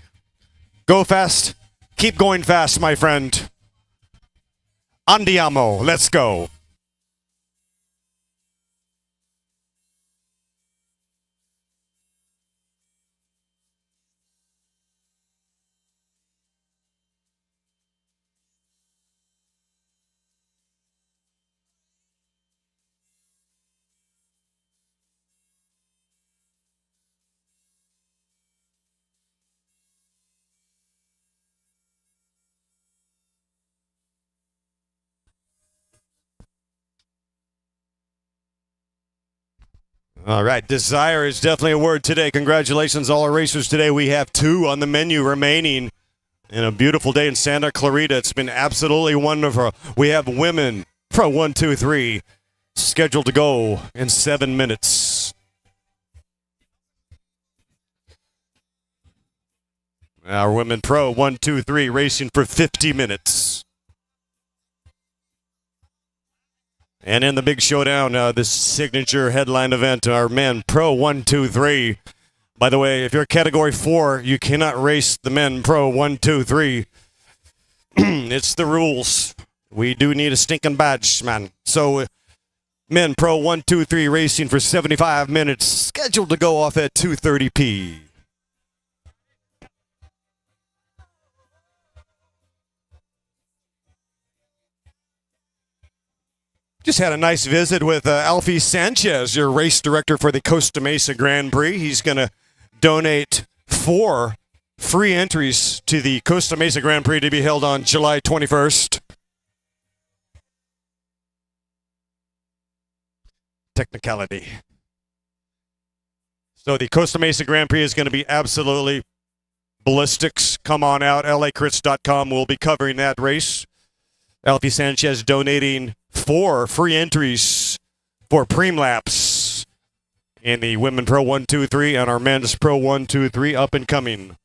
Go fast. Keep going fast, my friend. Andiamo. Let's go. All right, desire is definitely a word today. Congratulations, all our racers today. We have 2 on the menu remaining in a beautiful day in Santa Clarita. It's been absolutely wonderful. We have women Pro 1, 2, 3 scheduled to go in 7 minutes. Our women Pro 1, 2, 3 racing for 50 minutes. And in the big showdown, this signature headline event, our men Pro 1, 2, 3. By the way, if you're category 4, you cannot race the men Pro 1, 2, 3. It's the rules. We do need a stinking badge, man. So, men Pro 1, 2, 3 racing for 75 minutes, scheduled to go off at 2:30 p.m. Just had a nice visit with Alfie Sanchez, your race director for the Costa Mesa Grand Prix. He's going to donate 4 free entries to the Costa Mesa Grand Prix to be held on July 21st. Technicality. So the Costa Mesa Grand Prix is going to be absolutely ballistics. Come on out. LACrits.com will be covering that race. Alfie Sanchez donating 4 free entries for preem laps in the Women Pro 123 and our Men's Pro 123 up and coming.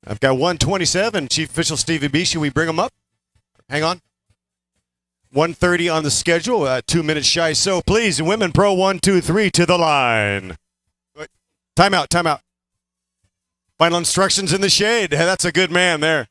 I've got 127. Chief Official Stevie B. Should we bring him up? Hang on. 1:30 on the schedule. 2 minutes shy. So please, Women Pro 123 to the line. Timeout. Timeout. Final instructions in the shade. That's a good man there.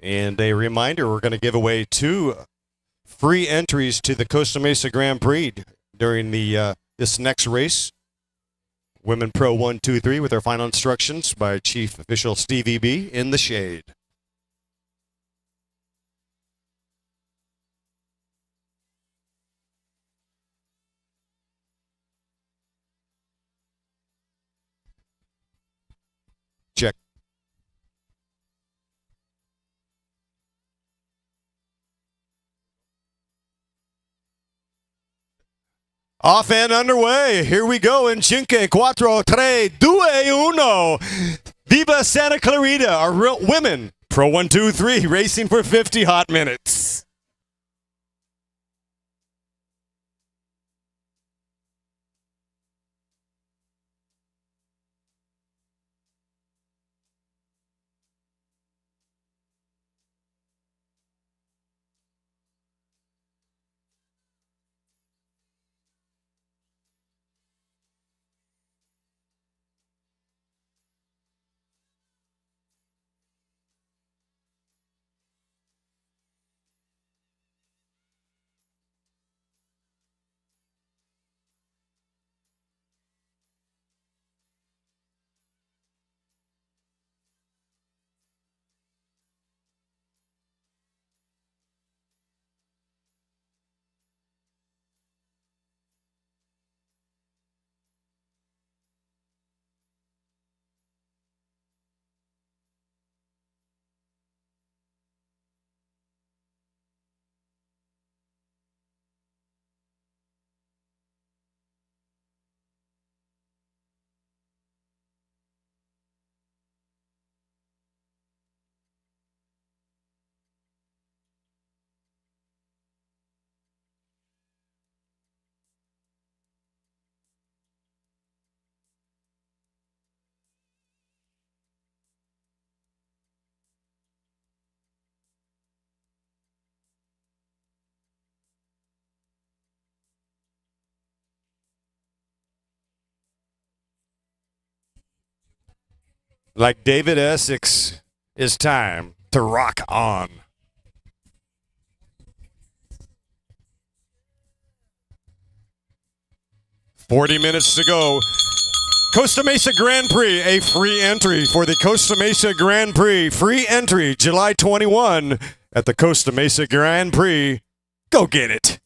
And a reminder, we're going to give away 2 free entries to the Costa Mesa Grand Prix during the this next race. Women Pro 1, 2, 3 with our final instructions by Chief Official Stevie B in the shade. Check. Off and underway. Here we go in 5, 4, 3, 2, 1. Viva Santa Clarita, our women, Pro 1, 2, 3, racing for 50 hot minutes. Like David Essex, it's time to rock on. $40 to go. Costa Mesa Grand Prix, a free entry for the Costa Mesa Grand Prix. Free entry, July 21 at the Costa Mesa Grand Prix. Go get it.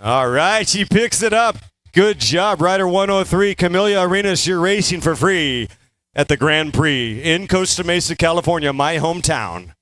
All right, she picks it up. Good job, Rider 103. Camellia Arenas, you're racing for free at the Grand Prix in Costa Mesa, California, my hometown.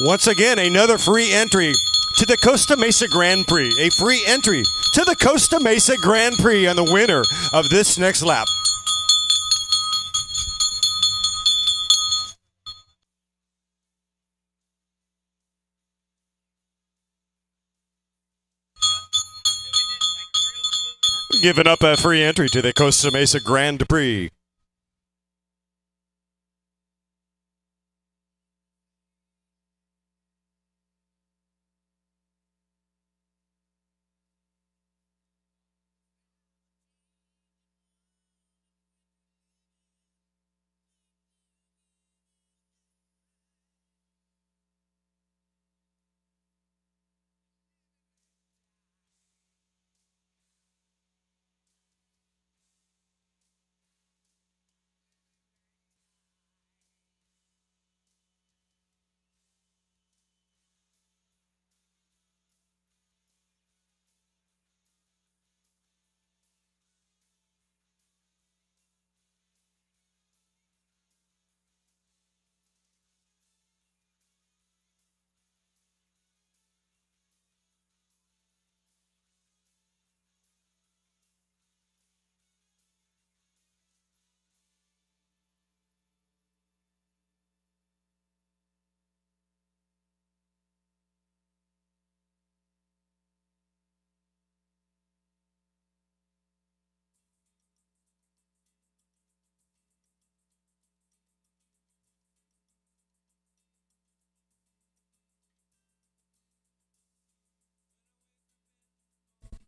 Once again, another free entry to the Costa Mesa Grand Prix. A free entry to the Costa Mesa Grand Prix and the winner of this next lap. Giving up a free entry to the Costa Mesa Grand Prix.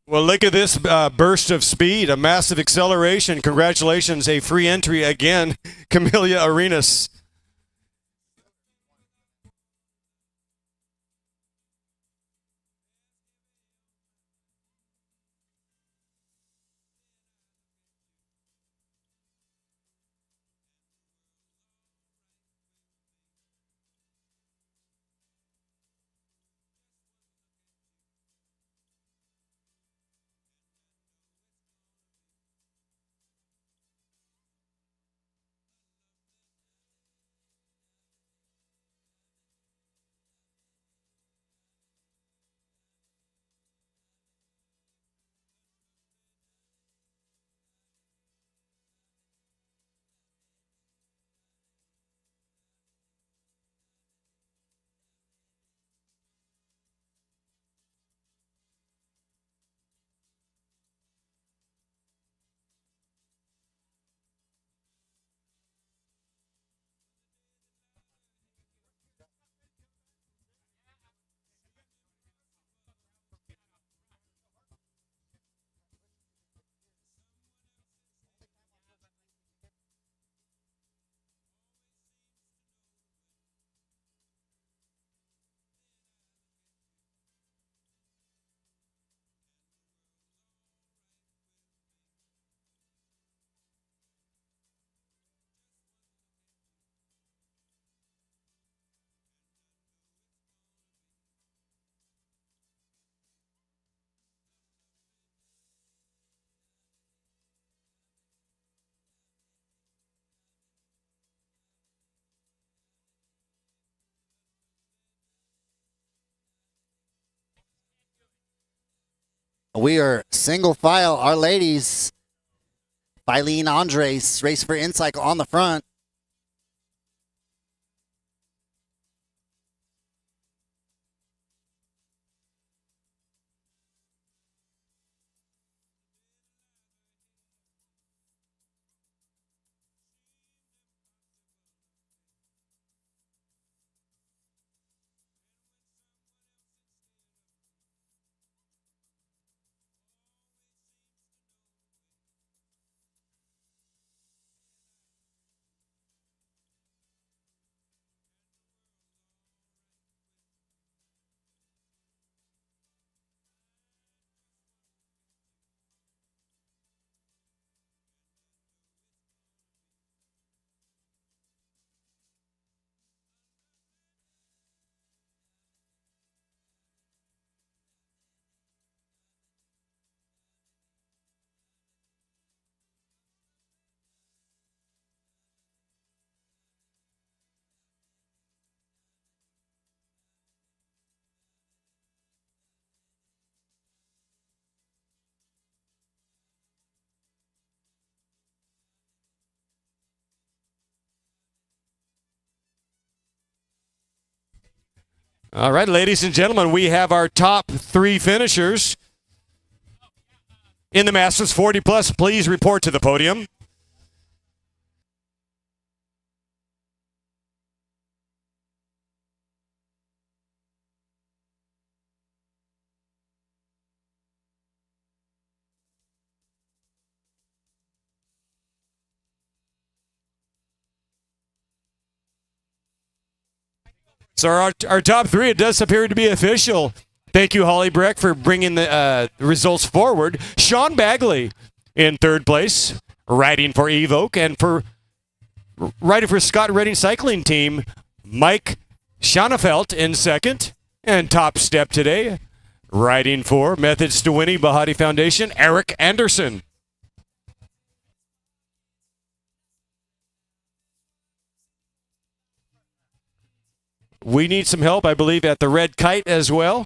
Well, look at this burst of speed, a massive acceleration. Congratulations, a free entry again, Camelia Arenas. We are single file. Our ladies, Filene Andres, race for InCycle on the front. All right, ladies and gentlemen, we have our top 3 finishers in the Masters 40 plus. Please report to the podium. So our top 3, it does appear to be official. Thank you, Holly Breck, for bringing the results forward. Sean Bagley in 3rd place, riding for Evoke, and for riding for Scott Redding Cycling Team, Mike Schonefeld in 2nd, and top step today, riding for Methods to Winning Bahati Foundation, Eric Anderson. We need some help, I believe, at the Red Kite as well.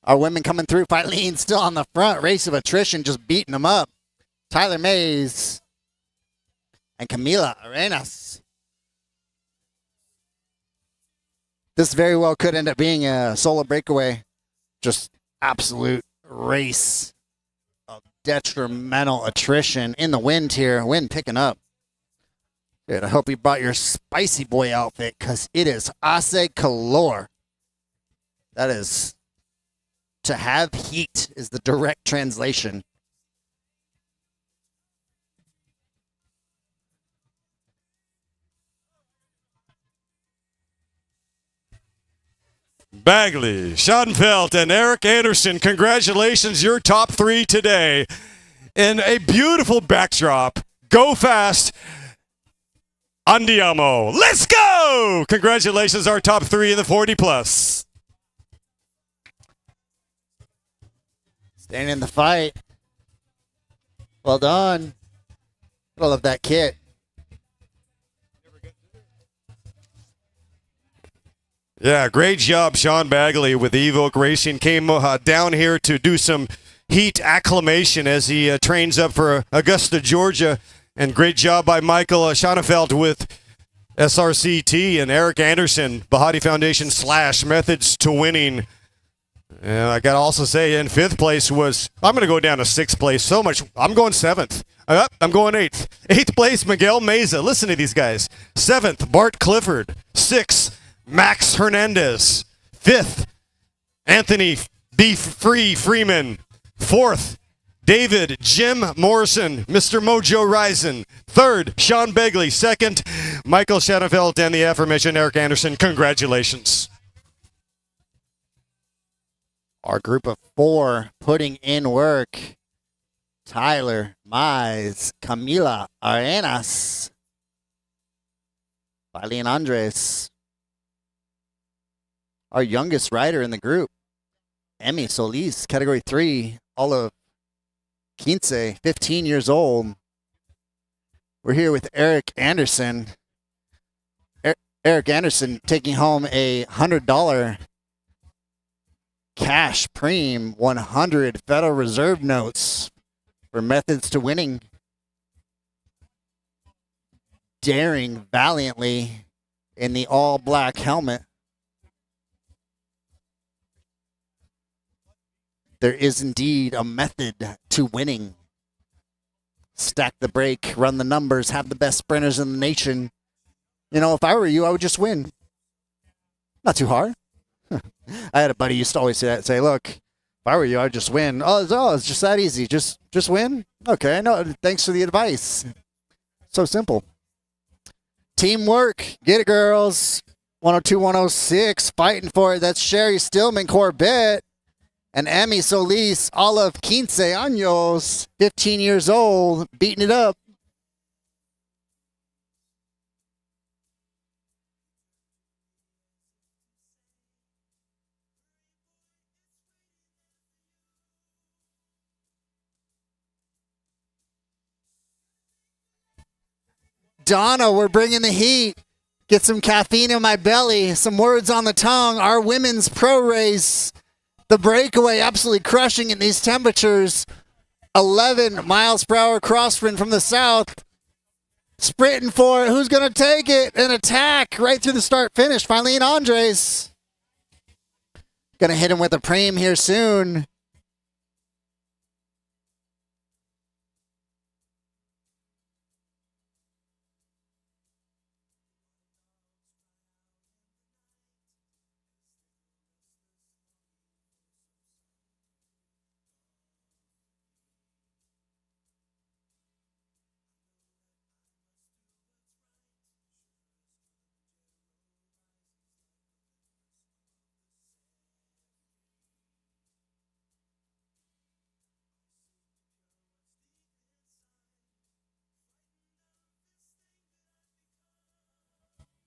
Our women coming through. Filene still on the front. Race of attrition, just beating them up. Tyler Mays and Camila Arenas. This very well could end up being a solo breakaway. Just absolute race of detrimental attrition in the wind here. Wind picking up. Dude, I hope you brought your spicy boy outfit because it is Ace Calor. That is, to have heat is the direct translation. Bagley, Schoenfeld, and Eric Anderson, congratulations, your top 3 today. In a beautiful backdrop. Go fast. Andiamo. Let's go! Congratulations, our top 3 in the 40 plus. Staying in the fight. Well done. I love that kit. Yeah, great job, Sean Bagley with Evoke Racing. Came down here to do some heat acclimation as he trains up for Augusta, Georgia. And great job by Michael Schonefeld with SRCT and Eric Anderson, Bahati Foundation / Methods to Winning. And I got to also say, in 5th place was, I'm going to go down to 6th place. So much. I'm going 7th. I'm going 8th. 8th place, Miguel Meza. Listen to these guys. 7th, Bart Clifford. 6th, Max Hernandez. 5th, Anthony B. Freeman. 4th, David Jim Morrison, Mr. Mojo Risen. 3rd, Sean Begley. 2nd, Michael Schonefeld, and the aforementioned Eric Anderson. Congratulations. Our group of 4 putting in work. Tyler Mize, Camila Arenas, Filene Andres. Our youngest rider in the group, Emmy Solis, Category 3, all of 15 years old. We're here with Eric Anderson. Eric Anderson taking home a $100 cash preem, 100 Federal Reserve notes for Methods to Winning. Daring valiantly in the all black helmet. There is indeed a method to winning. Stack the brake, run the numbers, have the best sprinters in the nation. You know, if I were you, I would just win. Not too hard. I had a buddy who used to always say that, say, look, if I were you, I'd just win. It's just that easy. Just win? Okay, no, thanks for the advice. So simple. Teamwork. Get it, girls. 102, 106, fighting for it. That's Sherry Stillman, Corbett. And Emmy Solis, all of 15 años, 15 years old, beating it up. Donna, we're bringing the heat. Get some caffeine in my belly, some words on the tongue. Our women's pro race. The breakaway absolutely crushing in these temperatures. 11 miles per hour cross sprint from the south. Sprinting for it. Who's going to take it? An attack right through the start finish. Filene Andres. Going to hit him with a preem here soon.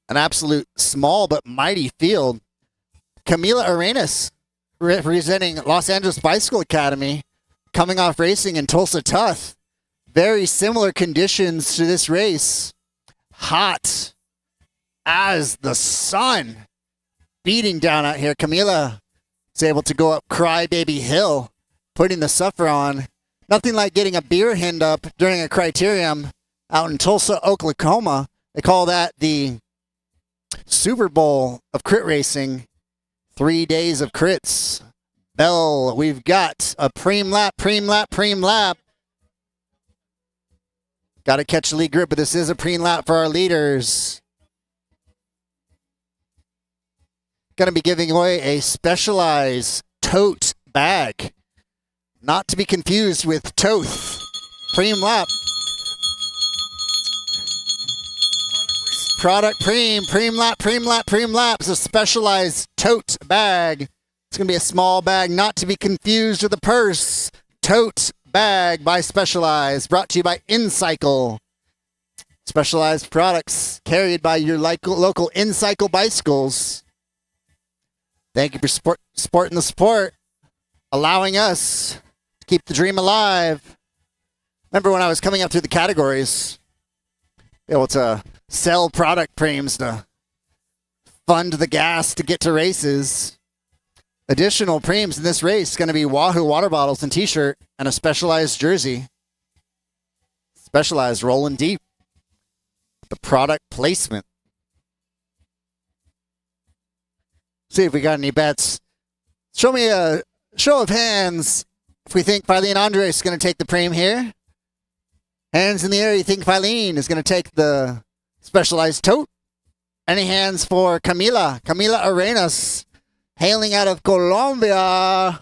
An absolute small but mighty field. Camila Arenas, representing Los Angeles Bicycle Academy, coming off racing in Tulsa Tough. Very similar conditions to this race. Hot as the sun. Beating down out here. Camila is able to go up Crybaby Hill, putting the suffer on. Nothing like getting a beer hand up during a Criterium out in Tulsa, Oklahoma. They call that the Super Bowl of crit racing. 3 days of crits. Bell, we've got a preem lap. Got to catch the lead grip, but this is a preem lap for our leaders. Going to be giving away a Specialized tote bag. Not to be confused with Toth. Preem lap. Product preem lap. It's a Specialized tote bag. It's going to be a small bag, not to be confused with a purse. Tote bag by Specialized, brought to you by InCycle. Specialized products carried by your local InCycle bicycles. Thank you for supporting the sport, allowing us to keep the dream alive. Remember when I was coming up through the categories, able to sell product preems to fund the gas to get to races. Additional preems in this race is going to be Wahoo water bottles and t-shirt and a Specialized jersey. Specialized rolling deep. The product placement. See if we got any bets. Show me a show of hands if we think Filene Andres is going to take the preem here. Hands in the air, you think Filene is going to take the Specialized tote? Any hands for Camila Arenas, hailing out of Colombia.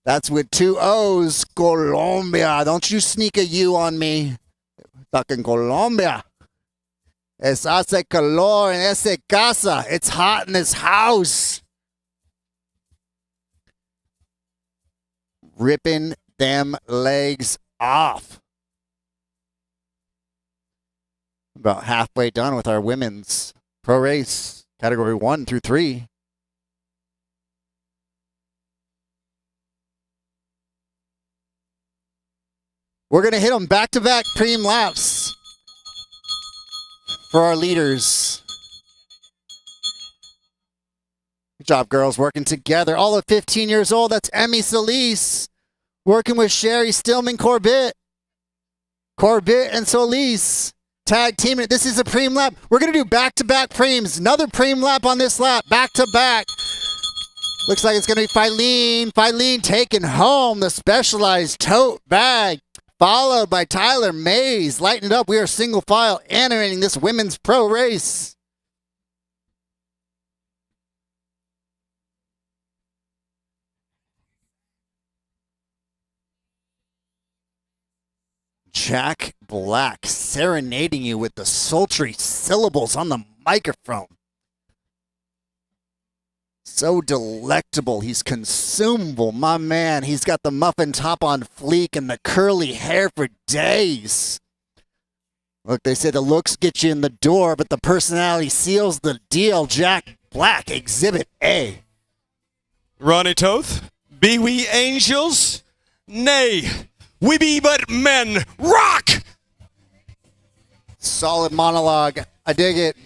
That's with 2 O's, Colombia. Don't you sneak a U on me. Talking Colombia. Es hace calor en esa casa. It's hot in this house. Ripping them legs off. About halfway done with our women's pro race, category 1 through 3. We're going to hit them back-to-back preem laps for our leaders. Good job, girls, working together. All of 15 years old. That's Emmy Solis working with Sherry Stillman Corbett and Solis. tag team it. This is a preem lap. We're going to do back-to-back preems. Another preem lap on this lap, back-to-back. Looks like it's going to be Filene. Filene taking home the Specialized tote bag, followed by Tyler Mays. Lighten it up. We are single file animating this women's pro race. Jack Black serenading you with the sultry syllables on the microphone. So delectable. He's consumable, my man. He's got the muffin top on fleek and the curly hair for days. Look, they say the looks get you in the door, but the personality seals the deal. Jack Black, Exhibit A. Ronnie Toth, be we angels? Nay, we be but men. Rock! Solid monologue. I dig it.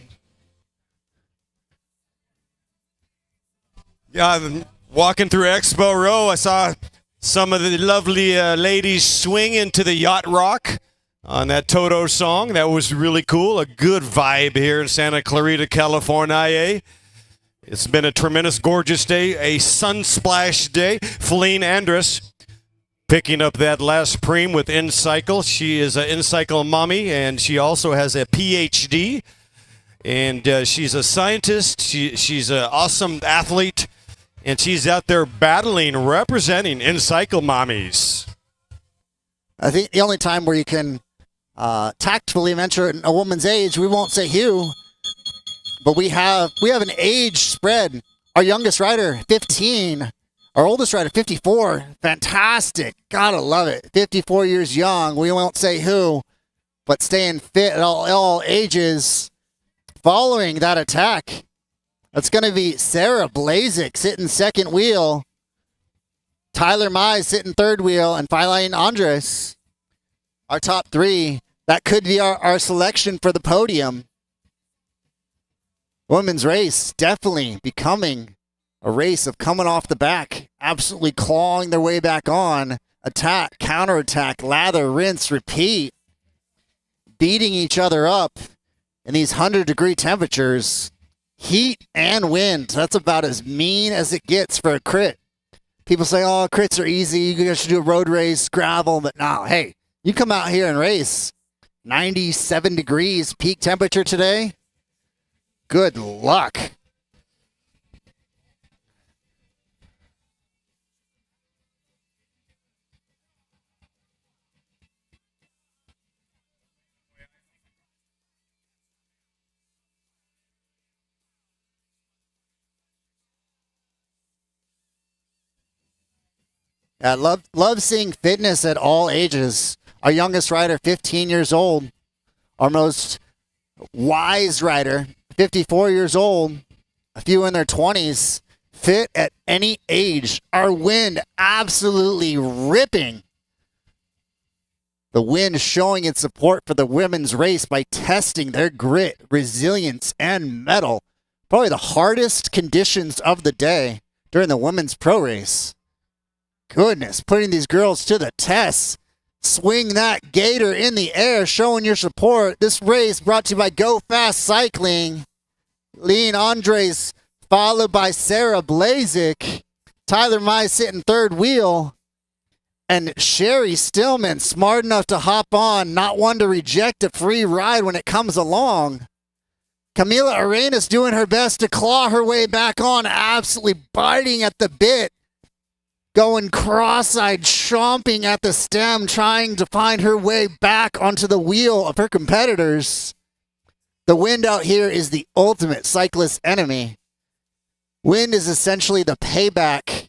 Yeah, walking through Expo Row, I saw some of the lovely ladies swing into the yacht rock on that Toto song. That was really cool. A good vibe here in Santa Clarita, California. It's been a tremendous, gorgeous day, a sunsplash day. Feline Andrus picking up that last preem with InCycle. She is an InCycle mommy, and she also has a PhD. And she's a scientist. She's an awesome athlete. And she's out there battling, representing InCycle mommies. I think the only time where you can tactfully venture a woman's age, we won't say who, but we have an age spread. Our youngest rider, 15. Our oldest rider, 54. Fantastic. Gotta love it. 54 years young. We won't say who, but staying fit at all ages. Following that attack, that's going to be Sarah Blazik sitting second wheel, Tyler Mize sitting third wheel, and Filene Andres. Our top three. That could be our selection for the podium. Women's race definitely becoming a race of coming off the back, absolutely clawing their way back on. Attack, counterattack, lather, rinse, repeat. Beating each other up in these 100-degree temperatures. Heat and wind. That's about as mean as it gets for a crit. People say, oh, crits are easy. You guys should do a road race, gravel. But no, hey, you come out here and race. 97 degrees peak temperature today. Good luck. I love seeing fitness at all ages. Our youngest rider, 15 years old. Our most wise rider, 54 years old. A few in their 20s. Fit at any age. Our wind absolutely ripping. The wind showing its support for the women's race by testing their grit, resilience, and mettle. Probably the hardest conditions of the day during the women's pro race. Goodness, putting these girls to the test. Swing that gator in the air, showing your support. This race brought to you by Go Fast Cycling. Lean Andres, followed by Sarah Blazik. Tyler Mize sitting third wheel. And Sherry Stillman, smart enough to hop on, not one to reject a free ride when it comes along. Camila Arenas doing her best to claw her way back on, absolutely biting at the bit. Going cross-eyed, chomping at the stem, trying to find her way back onto the wheel of her competitors. The wind out here is the ultimate cyclist enemy. Wind is essentially the payback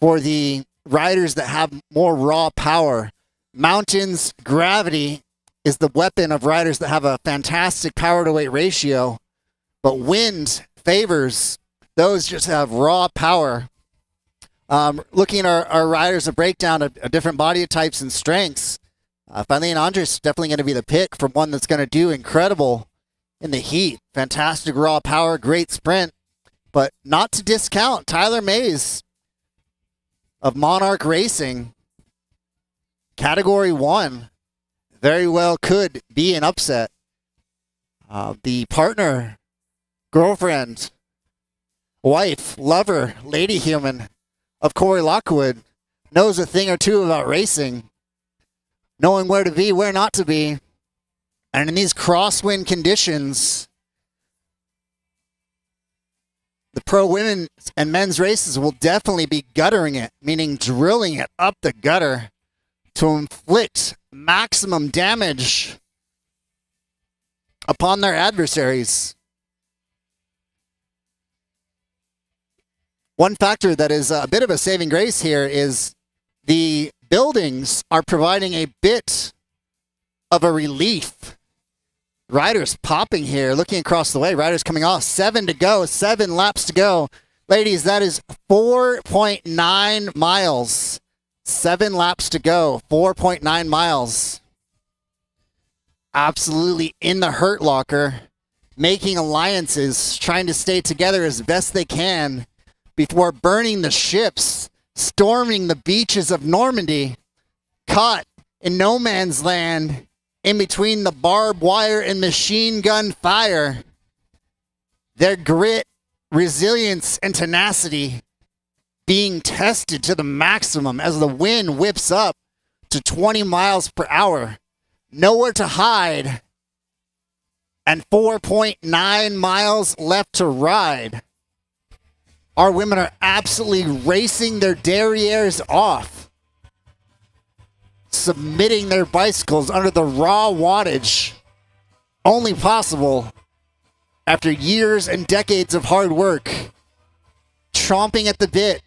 for the riders that have more raw power. Mountains, gravity is the weapon of riders that have a fantastic power-to-weight ratio. But wind favors those just have raw power. Looking at our riders, a breakdown of different body types and strengths. Filene Andres is definitely going to be the pick for one that's going to do incredible in the heat. Fantastic raw power, great sprint. But not to discount Tyler Mays of Monarch Racing. Category 1. Very well could be an upset. the partner, girlfriend, wife, lover, lady human of Corey Lockwood, knows a thing or two about racing, knowing where to be, where not to be. And in these crosswind conditions, the pro women and men's races will definitely be guttering it, meaning drilling it up the gutter to inflict maximum damage upon their adversaries. One factor that is a bit of a saving grace here is the buildings are providing a bit of a relief. Riders popping here, looking across the way. Riders coming off. 7 to go. 7 laps to go. Ladies, that is 4.9 miles. 7 laps to go. 4.9 miles. Absolutely in the hurt locker. Making alliances. Trying to stay together as best they can before burning the ships. Storming the beaches of Normandy. Caught in no man's land. In between the barbed wire and machine gun fire. Their grit, resilience, and tenacity being tested to the maximum as the wind whips up to 20 miles per hour. Nowhere to hide. And 4.9 miles left to ride. Our women are absolutely racing their derrieres off. Submitting their bicycles under the raw wattage only possible after years and decades of hard work, chomping at the bit,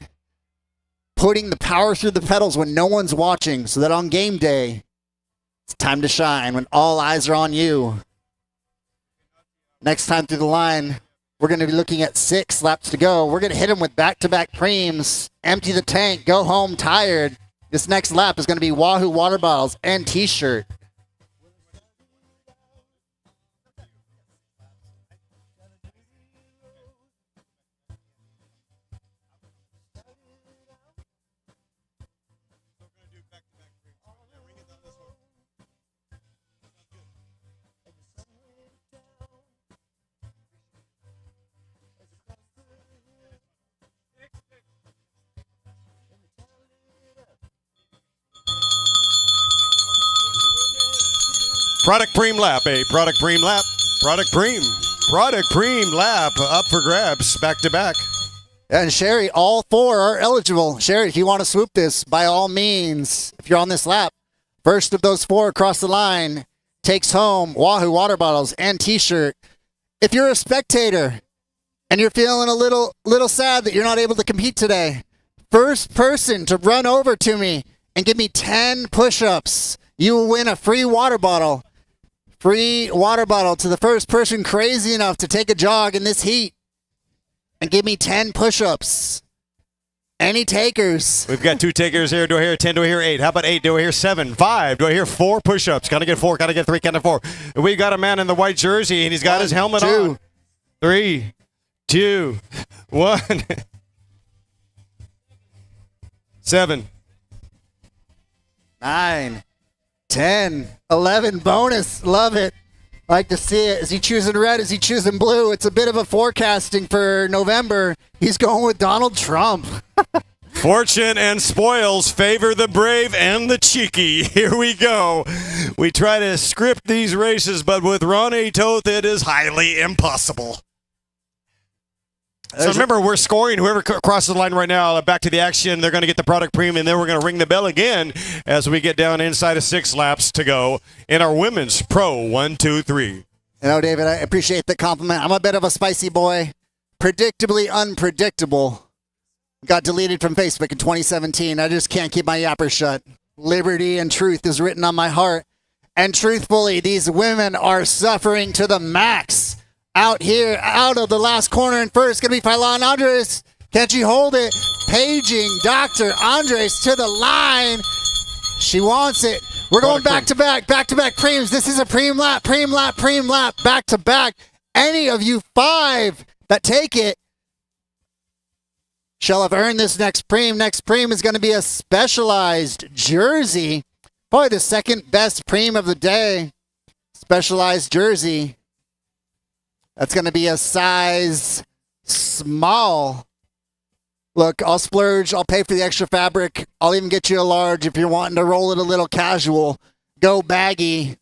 putting the power through the pedals when no one's watching so that on game day, it's time to shine when all eyes are on you. Next time through the line, we're going to be looking at 6 laps to go. We're going to hit them with back-to-back preems, empty the tank, go home tired. This next lap is going to be Wahoo water bottles and t-shirt. Product Preem lap, product Preem lap, product Preem lap up for grabs, back to back. And Sherry, all 4 are eligible. Sherry, if you want to swoop this, by all means, if you're on this lap, first of those 4 across the line takes home Wahoo water bottles and t-shirt. If you're a spectator and you're feeling a little sad that you're not able to compete today, first person to run over to me and give me 10 push-ups, you will win a free water bottle. Free water bottle to the first person crazy enough to take a jog in this heat and give me 10 push-ups. Any takers? We've got 2 takers here. Do I hear 10? Do I hear 8? How about 8? Do I hear 7? 5? Do I hear 4 push-ups? Gotta get 4. Gotta get 3. Gotta 4. We got a man in the white jersey, and he's got his helmet 2, on. 3, 2, 1. 7, 9, 10, 11, bonus. Love it. Like to see it. Is he choosing red? Is he choosing blue? It's a bit of a forecasting for November. He's going with Donald Trump. Fortune and spoils favor the brave and the cheeky. Here we go. We try to script these races, but with Ronnie Toth, it is highly impossible. So remember, we're scoring. Whoever crosses the line right now, back to the action, they're going to get the product premium, and then we're going to ring the bell again as we get down inside of 6 laps to go in our women's Pro 1, 2, 3. You know, David, I appreciate the compliment. I'm a bit of a spicy boy. Predictably unpredictable. Got deleted from Facebook in 2017. I just can't keep my yapper shut. Liberty and truth is written on my heart. And truthfully, these women are suffering to the max. Out here, out of the last corner and first, going to be Philon Andres. Can't you hold it? Paging Dr. Andres to the line. She wants it. We're going back to back preems. This is a preem lap, back to back. Any of you 5 that take it shall have earned this next preem. Next preem is going to be a specialized jersey. Probably the second best preem of the day. Specialized jersey. That's going to be a size small. Look, I'll splurge. I'll pay for the extra fabric. I'll even get you a large if you're wanting to roll it a little casual. Go baggy.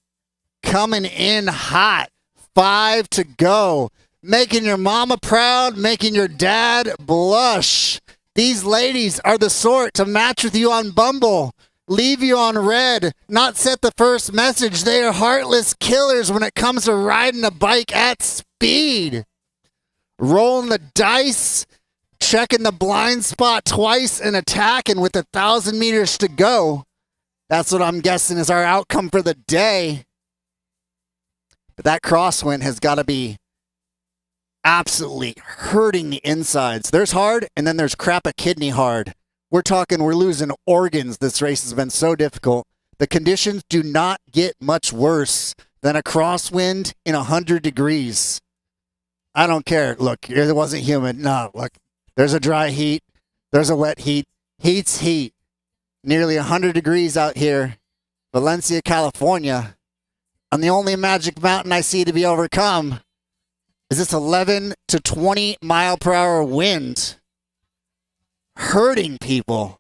Coming in hot. 5 to go. Making your mama proud. Making your dad blush. These ladies are the sort to match with you on Bumble. Leave you on red. Not set the first message. They are heartless killers when it comes to riding a bike at speed. Rolling the dice. Checking the blind spot twice and attacking with 1,000 meters to go. That's what I'm guessing is our outcome for the day. But that crosswind has got to be absolutely hurting the insides. There's hard, and then there's crap a kidney hard. We're talking we're losing organs. This race has been so difficult. The conditions do not get much worse than a crosswind in 100 degrees. I don't care. Look, it wasn't humid. No, look. There's a dry heat. There's a wet heat. Heat's heat. Nearly 100 degrees out here. Valencia, California. And the only magic mountain I see to be overcome is this 11 to 20 mile per hour wind. Hurting people.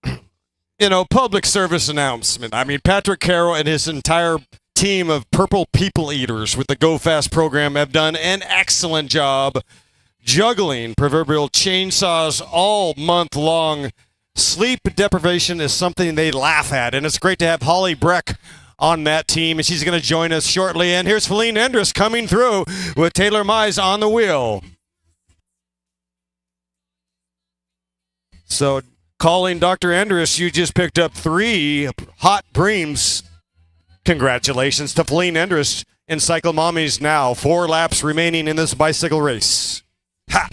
You know, public service announcement. I mean, Patrick Carroll and his entire team of purple people eaters with the Go Fast program have done an excellent job juggling proverbial chainsaws all month long. Sleep deprivation is something they laugh at, and it's great to have Holly Breck on that team, and she's going to join us shortly. And here's Feline Endress coming through with Taylor Mize on the wheel. So, calling Dr. Endress, you just picked up 3 hot breams. Congratulations to Feline Endress in Cycle Mommies now. 4 laps remaining in this bicycle race. Ha!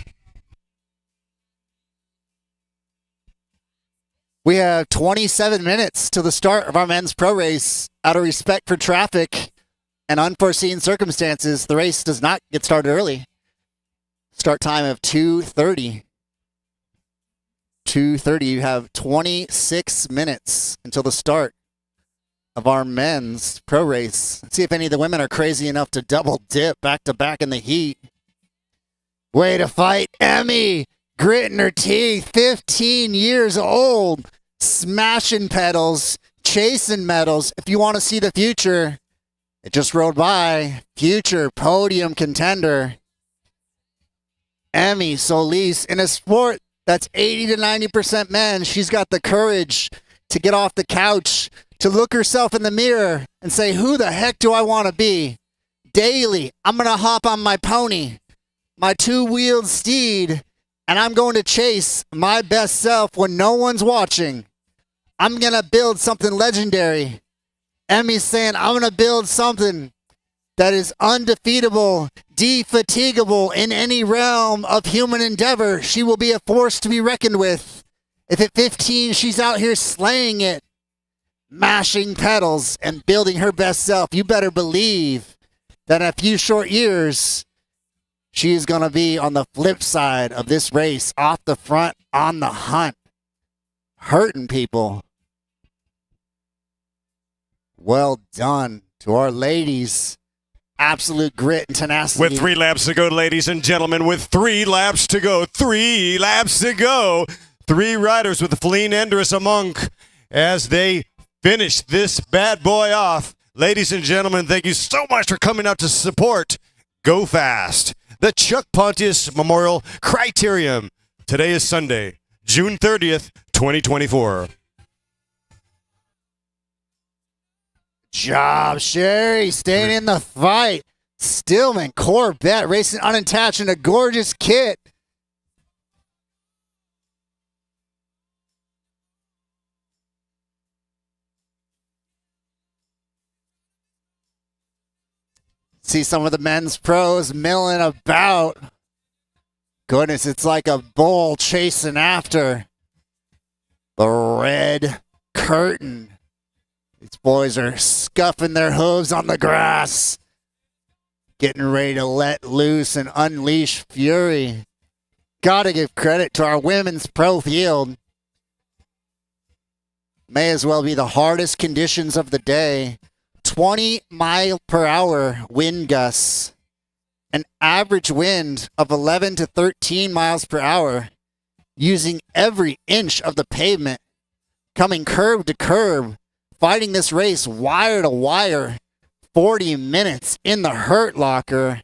We have 27 minutes to the start of our men's pro race. Out of respect for traffic and unforeseen circumstances, the race does not get started early. Start time of 2:30. 2:30. You have 26 minutes until the start of our men's pro race. Let's see if any of the women are crazy enough to double dip back to back in the heat. Way to fight, Emmy. Gritting her teeth, 15 years old, smashing pedals, chasing medals. If you want to see the future, it just rode by. Future podium contender, Emmy Solis. In a sport that's 80 to 90% men, she's got the courage to get off the couch, to look herself in the mirror and say, who the heck do I want to be? Daily, I'm going to hop on my pony, my 2-wheeled steed, and I'm going to chase my best self when no one's watching. I'm going to build something legendary. Emmy's saying, I'm going to build something that is undefeatable, defatigable in any realm of human endeavor. She will be a force to be reckoned with. If at 15, she's out here slaying it, mashing pedals and building her best self, you better believe that in a few short years, she is going to be on the flip side of this race, off the front, on the hunt, hurting people. Well done to our ladies. Absolute grit and tenacity. With 3 laps to go, ladies and gentlemen, with 3 laps to go, 3 laps to go. 3 riders with Feline Endress among as they finish this bad boy off. Ladies and gentlemen, thank you so much for coming out to support Go Fast, the Chuck Pontius Memorial Criterium. Today is Sunday, June 30th, 2024. Job, Sherry, staying in the fight. Stillman, Corvette, racing unattached in a gorgeous kit. See some of the men's pros milling about. Goodness, it's like a bull chasing after the red curtain. These boys are scuffing their hooves on the grass, getting ready to let loose and unleash fury. Gotta give credit to our women's pro field. May as well be the hardest conditions of the day. 20-mile-per-hour wind gusts, an average wind of 11 to 13 miles per hour, using every inch of the pavement, coming curb to curb, fighting this race wire to wire, 40 minutes in the Hurt Locker.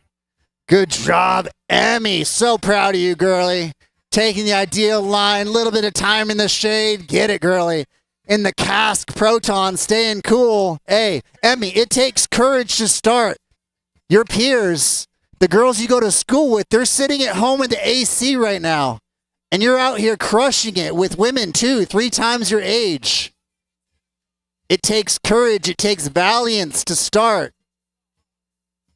Good job, Emmy. So proud of you, girlie. Taking the ideal line, little bit of time in the shade. Get it, girlie. In the cask proton, staying cool. Hey, Emmy, it takes courage to start. Your peers, the girls you go to school with, they're sitting at home in the AC right now. And you're out here crushing it with women too, 3 times your age. It takes courage, it takes valiance to start.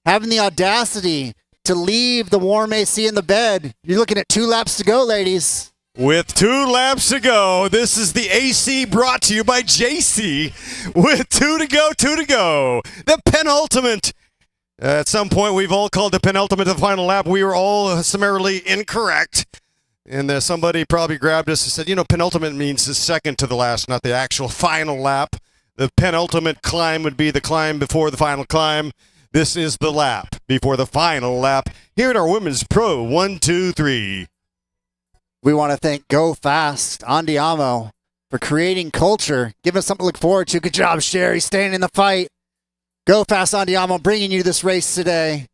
Having the audacity to leave the warm AC in the bed. You're looking at 2 laps to go, ladies. With 2 laps to go, this is the AC brought to you by JC. With 2 to go, 2 to go. The penultimate. At some point, we've all called the penultimate the final lap. We were all summarily incorrect. And somebody probably grabbed us and said, you know, penultimate means the second to the last, not the actual final lap. The penultimate climb would be the climb before the final climb. This is the lap before the final lap here at our Women's Pro 1, 2, 3. We want to thank Go Fast, Andiamo, for creating culture, giving us something to look forward to. Good job, Sherry, staying in the fight. Go Fast, Andiamo, bringing you this race today,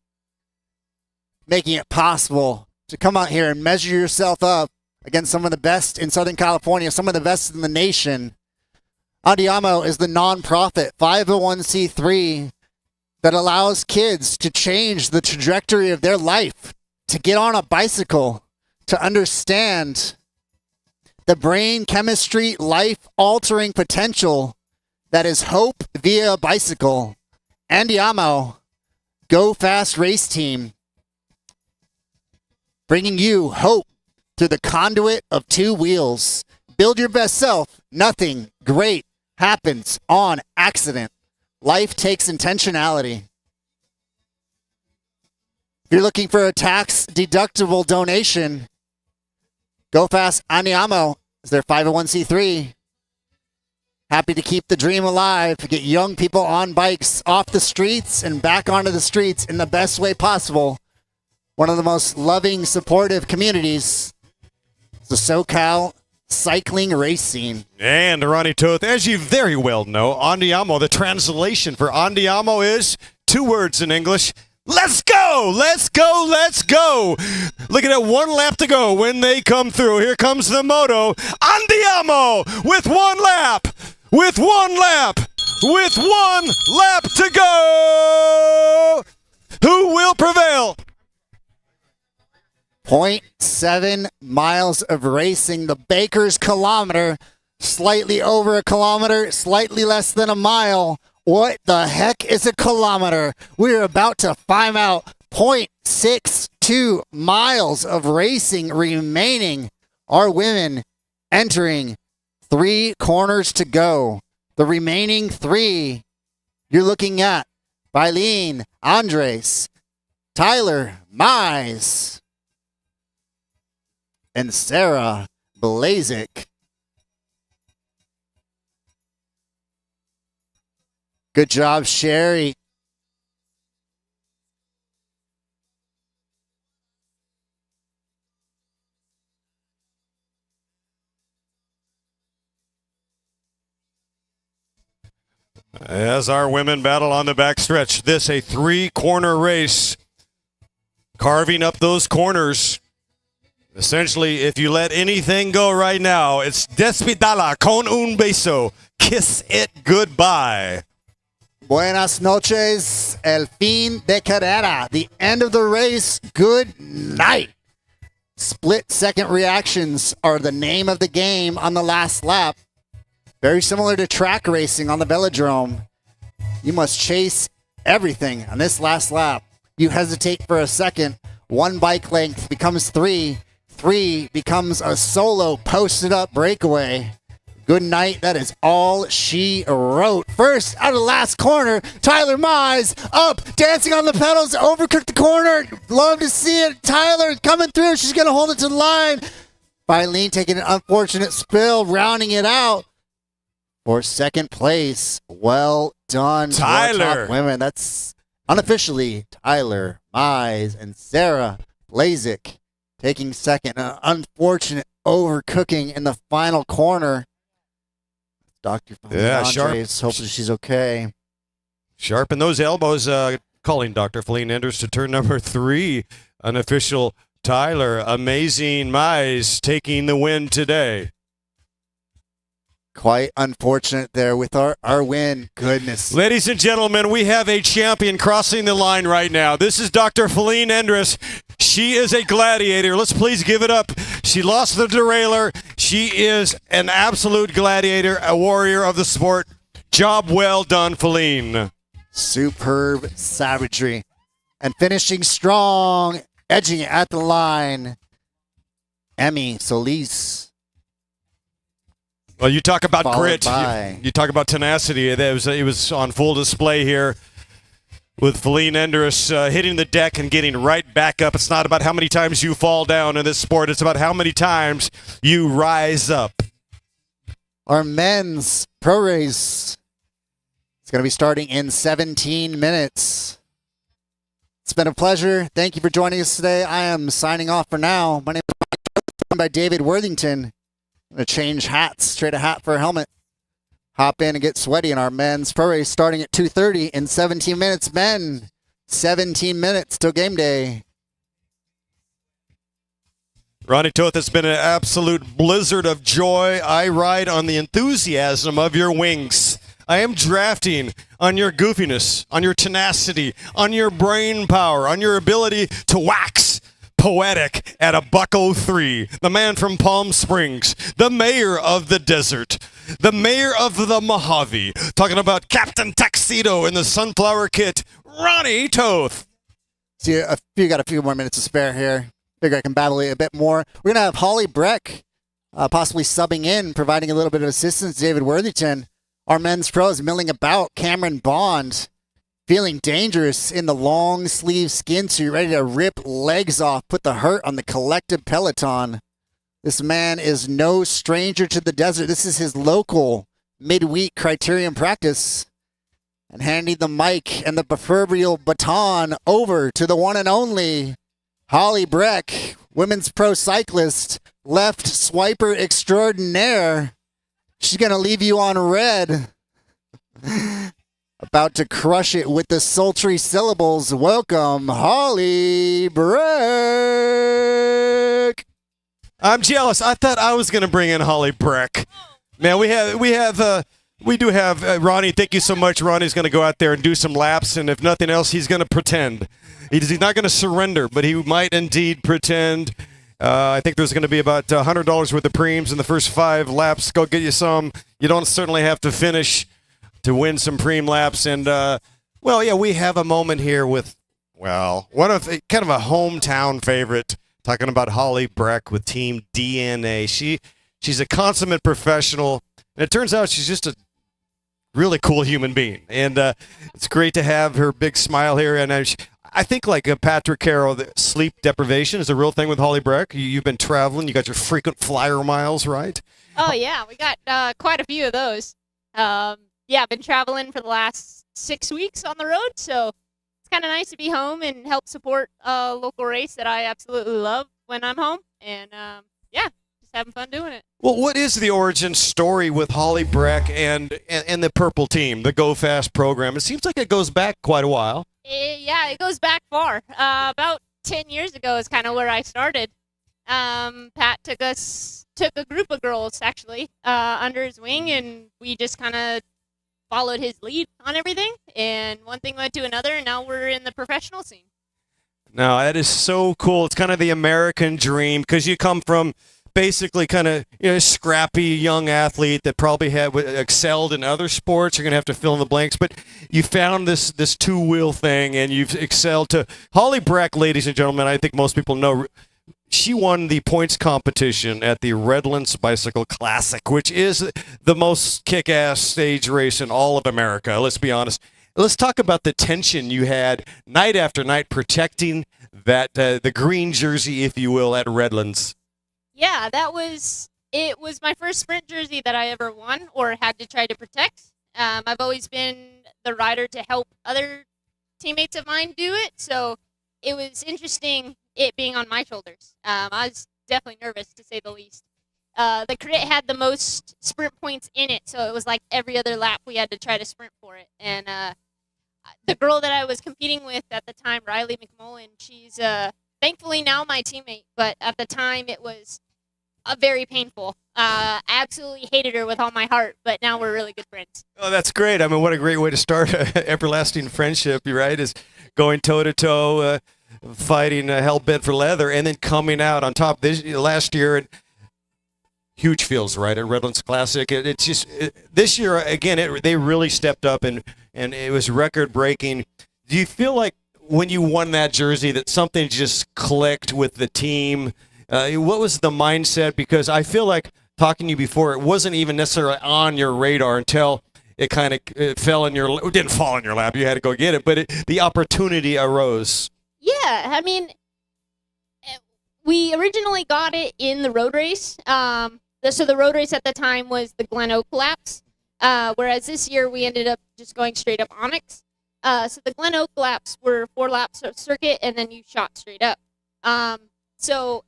making it possible to come out here and measure yourself up against some of the best in Southern California, some of the best in the nation. Andiamo is the nonprofit 501c3 that allows kids to change the trajectory of their life, to get on a bicycle, to understand the brain chemistry, life-altering potential that is hope via a bicycle. Andiamo, Go Fast Race Team, bringing you hope through the conduit of 2 wheels. Build your best self. Nothing great happens on accident. Life takes intentionality. If you're looking for a tax-deductible donation, Go Fast Andiamo is their 501c3. Happy to keep the dream alive, to get young people on bikes off the streets and back onto the streets in the best way possible. One of the most loving, supportive communities is the SoCal cycling race scene. And Ronnie Toth, as you very well know, Andiamo, the translation for Andiamo is 2 words in English. Let's go! Let's go! Let's go! Looking at 1 lap to go when they come through. Here comes the moto. Andiamo with 1 lap! With 1 lap! With 1 lap to go! Who will prevail? 0.7 miles of racing. The Baker's kilometer, slightly over a kilometer, slightly less than a mile. What the heck is a kilometer? We're about to find out. 0.62 miles of racing remaining. Our women entering 3 corners to go. The remaining 3, you're looking at Eileen Andres, Tyler Mize, and Sarah Blazik. Good job, Sherry. As our women battle on the backstretch, this a 3-corner race, carving up those corners. Essentially, if you let anything go right now, it's despidala con un beso. Kiss it goodbye. Buenas noches, el fin de carrera, the end of the race, good night. Split-second reactions are the name of the game on the last lap. Very similar to track racing on the velodrome. You must chase everything on this last lap. You hesitate for a second, 1 bike length becomes 3. 3 becomes a solo posted up breakaway. Good night, that is all she wrote. First, out of the last corner, Tyler Mize up, dancing on the pedals, overcooked the corner. Love to see it. Tyler coming through. She's going to hold it to the line. Eileen taking an unfortunate spill, rounding it out. for second place. Well done, to our Tyler. top women. That's unofficially Tyler, Mize, and Sarah Blazik taking second. An unfortunate overcooking in the final corner. Dr. Yeah, Andres, hopefully she's okay. Sharpen those elbows. Calling Dr. Feline Enders to turn number 3. Unofficial Tyler. Amazing Mize taking the win today. Quite unfortunate there with our win. Goodness. Ladies and gentlemen, we have a champion crossing the line right now. This is Dr. Feline Endres. She is a gladiator. Let's please give it up. She lost the derailer. She is an absolute gladiator, a warrior of the sport. Job well done, Feline. Superb savagery. And finishing strong, edging it at the line, Emmy Solis. Well, you talk about Followed grit. by- You talk about tenacity. It was on full display here with Feline Enders hitting the deck and getting right back up. It's not about how many times you fall down in this sport. It's about how many times you rise up. Our men's pro race. It's going to be starting in 17 minutes. It's been a pleasure. Thank you for joining us today. I am signing off for now. My name is by David Worthington. I'm going to change hats, trade a hat for a helmet. Hop in and get sweaty in our men's pro race starting at 2:30 in 17 minutes. Men, 17 minutes till game day. Ronnie Toth, it's been an absolute blizzard of joy. I ride on the enthusiasm of your wings. I am drafting on your goofiness, on your tenacity, on your brain power, on your ability to wax poetic at a $1.03. The man from Palm Springs, the mayor of the desert, the mayor of the Mojave, talking about Captain Tuxedo in the sunflower kit, Ronnie Toth. See, you got a few more minutes to spare here. Figure I can battle it a bit more. We're going to have Holly Breck possibly subbing in, providing a little bit of assistance. David Worthington, our men's pros, milling about. Cameron Bond, feeling dangerous in the long sleeve skin suit, ready to rip legs off, put the hurt on the collective peloton. This man is no stranger to the desert. This is his local midweek Criterium practice. And handing the mic and the proverbial baton over to the one and only Holly Breck, women's pro cyclist, left swiper extraordinaire. She's going to leave you on red. About to crush it with the sultry syllables. Welcome, Holly Breck. I'm jealous. I thought I was going to bring in Holly Breck. Man, we do have Ronnie. Thank you so much. Ronnie's going to go out there and do some laps, and if nothing else, he's going to pretend. He's not going to surrender, but he might indeed pretend. I think there's going to be about $100 worth of preems in the first 5 laps. Go get you some. You don't certainly have to finish to win some preem laps. And, well, yeah, we have a moment here with, well, one of kind of a hometown favorite, talking about Holly Breck with Team DNA. She's a consummate professional, and it turns out she's just a really cool human being. And it's great to have her big smile here. And I think, like Patrick Carroll, the sleep deprivation is a real thing with Holly Breck. You've been traveling. You got your frequent flyer miles, right? Oh, yeah. We got quite a few of those. Yeah, I've been traveling for the last 6 weeks on the road, so it's kind of nice to be home and help support a local race that I absolutely love when I'm home. And, yeah, just having fun doing it. Well, what is the origin story with Holly Breck and the Purple Team, the Go Fast program? It seems like it goes back quite a while. Yeah, it goes back far. About 10 years ago is kind of where I started. Pat took a group of girls, actually, under his wing, and we just kind of followed his lead on everything. And one thing led to another, and now we're in the professional scene. No, that is so cool. It's kind of the American dream, because you come from basically kind of scrappy young athlete that probably had excelled in other sports. You're going to have to fill in the blanks, but you found this two-wheel thing, and you've excelled to Holly Breck, ladies and gentlemen. I think most people know she won the points competition at the Redlands Bicycle Classic, which is the most kick-ass stage race in all of America. Let's be honest. Let's talk about the tension you had night after night protecting that the green jersey, if you will, at Redlands. Yeah, that was It was my first sprint jersey that I ever won or had to try to protect. I've always been the rider to help other teammates of mine do it, so it was interesting it being on my shoulders. I was definitely nervous, to say the least. The crit had the most sprint points in it, so it was like every other lap we had to try to sprint for it. And the girl that I was competing with at the time, Riley McMullen, she's thankfully now my teammate, but at the time it was very painful. Absolutely hated her with all my heart, but now we're really good friends. Oh, that's great. I mean, what a great way to start an everlasting friendship, right? Is going toe-to-toe, fighting hell bent for leather, and then coming out on top last year. And huge fields, right, at Redlands Classic. It's just this year, again, they really stepped up, and it was record-breaking. Do you feel like when you won that jersey that something just clicked with the team? What was the mindset? Because I feel like, talking to you before, it wasn't even necessarily on your radar until it kind of it didn't fall in your lap. You had to go get it, but the opportunity arose. Yeah, I mean, we originally got it in the road race. So the road race at the time was the Glen Oak laps, whereas this year we ended up just going straight up Onyx. So the Glen Oak laps were 4 laps of circuit, and then you shot straight up. So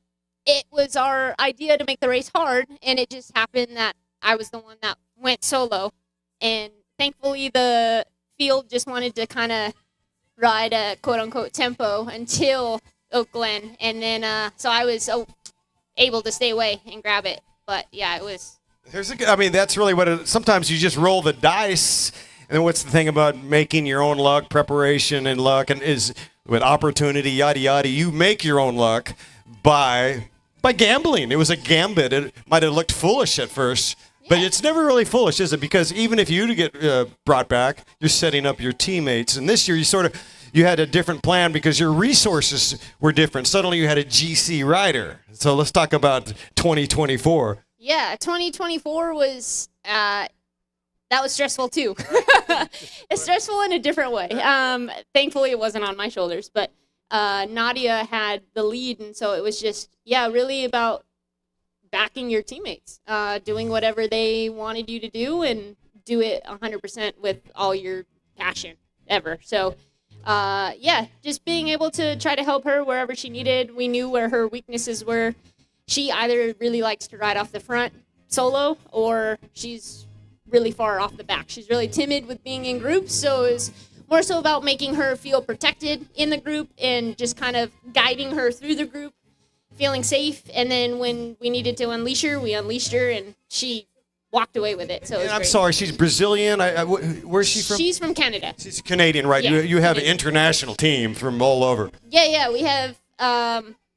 it was our idea to make the race hard, and it just happened that I was the one that went solo. And thankfully the field just wanted to kind of ride a quote-unquote tempo until Oak Glen. And then so I was able to stay away and grab it. But, yeah, it was. That's really what sometimes you just roll the dice. And then what's the thing about making your own luck, preparation and luck, and is with opportunity, yada, yada. You make your own luck by gambling. It was a gambit. It might have looked foolish at first, but it's never really foolish, is it? Because even if you get brought back, you're setting up your teammates. And this year you had a different plan because your resources were different. Suddenly you had a GC rider. So let's talk about 2024. Yeah, 2024 was that was stressful too. It's stressful in a different way. Thankfully it wasn't on my shoulders, but Nadia had the lead, and so it was just really about backing your teammates, doing whatever they wanted you to do, and do it 100% with all your passion ever. So just being able to try to help her wherever she needed. We knew where her weaknesses were. She either really likes to ride off the front solo, or she's really far off the back. She's really timid with being in groups, so it was more so about making her feel protected in the group and just kind of guiding her through the group, feeling safe. And then when we needed to unleash her, we unleashed her, and she walked away with it. So it was I'm great. sorry, she's Brazilian. Where's she from? She's from Canada. She's Canadian, right? Yeah, you have Canadian. an international team from all over. Yeah. We have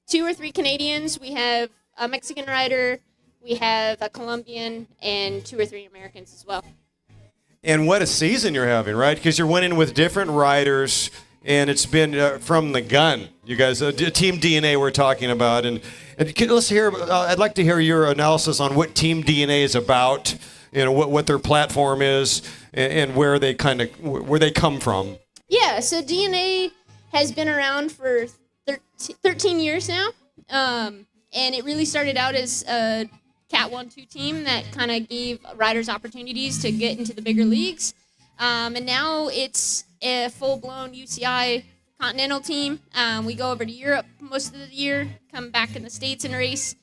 2 or 3 Canadians. We have a Mexican rider. We have a Colombian and 2 or 3 Americans as well. And what a season you're having, right? Because you're winning with different riders, and it's been from the gun. You guys, Team DNA we're talking about. And let's hear, I'd like to hear your analysis on what Team DNA is about, what their platform is, and where they come from. Yeah, so DNA has been around for 13 years now. And it really started out as a Cat 1-2 team that kind of gave riders opportunities to get into the bigger leagues. And now it's a full-blown UCI continental team. We go over to Europe most of the year, come back in the States and race.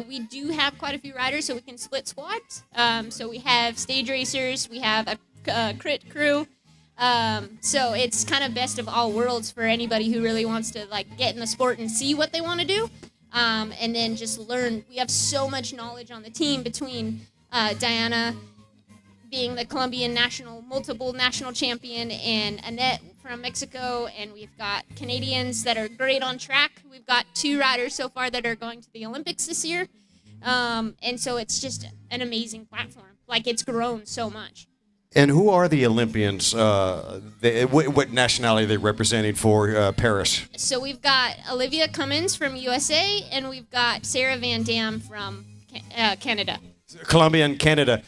We do have quite a few riders, so we can split squads. So we have stage racers, we have a crit crew. So it's kind of best of all worlds for anybody who really wants to get in the sport and see what they want to do. And then just learn. We have so much knowledge on the team between Diana being the Colombian multiple national champion, and Annette from Mexico, and we've got Canadians that are great on track. We've got 2 riders so far that are going to the Olympics this year. And so it's just an amazing platform. It's grown so much. And who are the Olympians? What nationality are they representing for Paris? So we've got Olivia Cummins from USA, and we've got Sarah Van Dam from Canada. Colombia and Canada.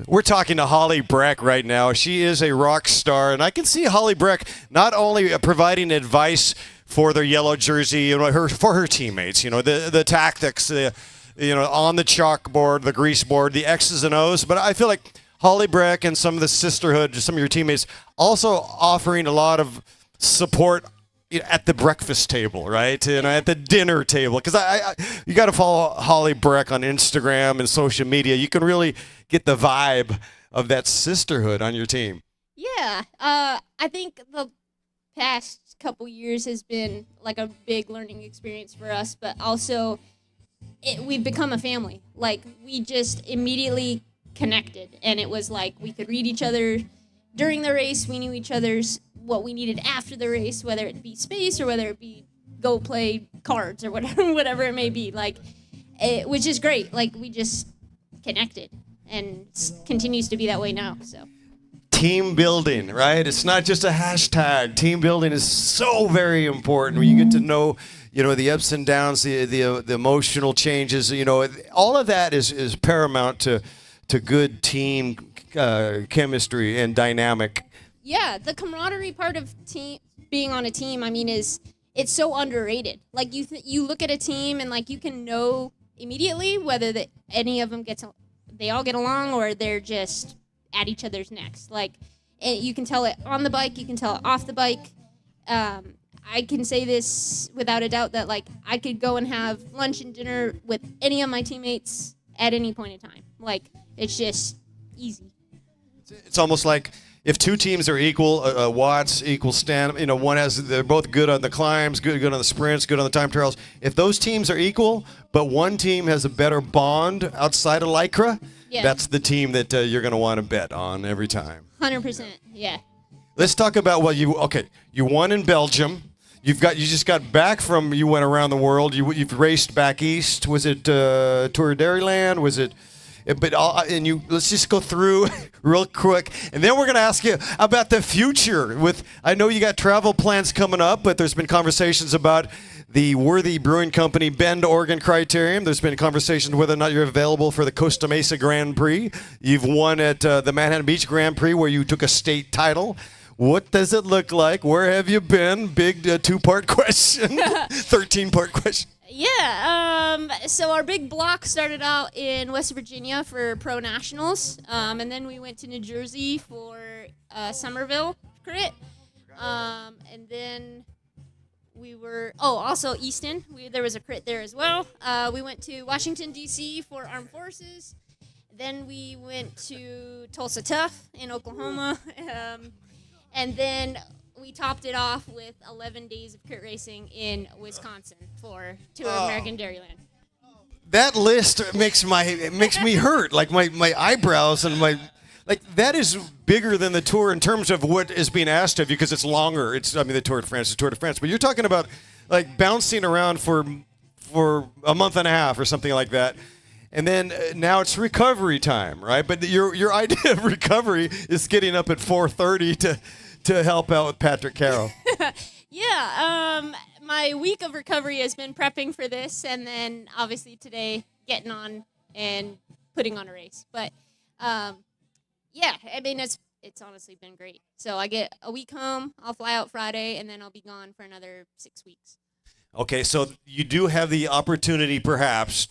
We're talking to Holly Breck right now. She is a rock star, and I can see Holly Breck not only providing advice for their yellow jersey, for her teammates. The tactics, on the chalkboard, the grease board, the X's and O's. But I feel like Holly Breck and some of the sisterhood, some of your teammates, also offering a lot of support at the breakfast table, right? At the dinner table. Because you got to follow Holly Breck on Instagram and social media. You can really get the vibe of that sisterhood on your team. Yeah, I think the past couple years has been like a big learning experience for us, but also we've become a family. Like, we just immediately connected, and it was like we could read each other during the race. We knew each other's what we needed after the race, whether it be space or whether it be go play cards or whatever it may be. Like, it was just great. Like, we just connected, and continues to be that way now. So team building, right? It's not just a hashtag. Team building is so very important. When you get to know, the ups and downs, the emotional changes. All of that is paramount to good team chemistry and dynamic. Yeah, the camaraderie part of being on a team, I mean, it's so underrated. Like, you look at a team and like you can know immediately whether any of them they all get along or they're just at each other's necks. Like, you can tell it on the bike, you can tell it off the bike. I can say this without a doubt that like I could go and have lunch and dinner with any of my teammates at any point in time. Like, it's just easy. It's almost like if two teams are equal, watts equals stand. They're both good on the climbs, good on the sprints, good on the time trials. If those teams are equal, but one team has a better bond outside of Lycra, that's the team that you're going to want to bet on every time. 100%, yeah. Let's talk about you won in Belgium. You just got back you went around the world. You've raced back east. Was it Tour Dairyland? Was it? Let's just go through real quick, and then we're going to ask you about the future. I know you got travel plans coming up, but there's been conversations about the Worthy Brewing Company Bend, Oregon Criterium. There's been conversations whether or not you're available for the Costa Mesa Grand Prix. You've won at the Manhattan Beach Grand Prix where you took a state title. What does it look like? Where have you been? Big two-part question, 13-part question. Yeah, so our big block started out in West Virginia for Pro Nationals, and then we went to New Jersey for Somerville Crit, and then we were, also Easton. There was a crit there as well. We went to Washington, D.C. for Armed Forces. Then we went to Tulsa Tough in Oklahoma. And then we topped it off with 11 days of crit racing in Wisconsin for Tour of American Dairyland. That list makes me hurt. Like my eyebrows and that is bigger than the Tour in terms of what is being asked of you because it's longer. The Tour de France is Tour de France, but you're talking about like bouncing around for a month and a half or something like that. And then now it's recovery time, right? But your idea of recovery is getting up at 4:30 to help out with Patrick Carroll. Yeah, my week of recovery has been prepping for this, and then obviously today getting on and putting on a race. But yeah, I mean it's honestly been great. So I get a week home, I'll fly out Friday, and then I'll be gone for another 6 weeks. Okay, so you do have the opportunity perhaps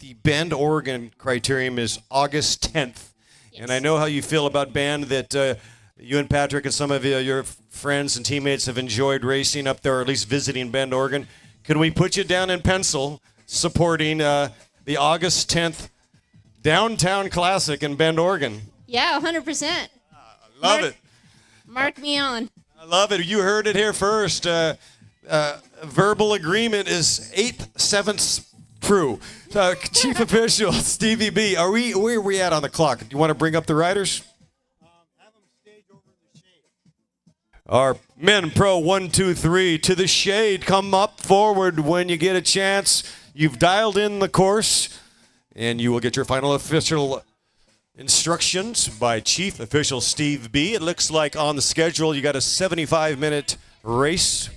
the Bend, Oregon Criterium is August 10th. Yes. And I know how you feel about Bend, that you and Patrick and some of your friends and teammates have enjoyed racing up there, or at least visiting Bend, Oregon. Can we put you down in pencil supporting the August 10th Downtown Classic in Bend, Oregon? Yeah, 100%. I love it. Mark me on. I love it. You heard it here first. Verbal agreement is 8/7 true. Chief Official Stevie B, where are we at on the clock? Do you want to bring up the riders? Have them stage over in the shade. Our men pro 1, 2, 3 to the shade. Come up forward when you get a chance. You've dialed in the course, and you will get your final official instructions by Chief Official Steve B. It looks like on the schedule you got a 75-minute race.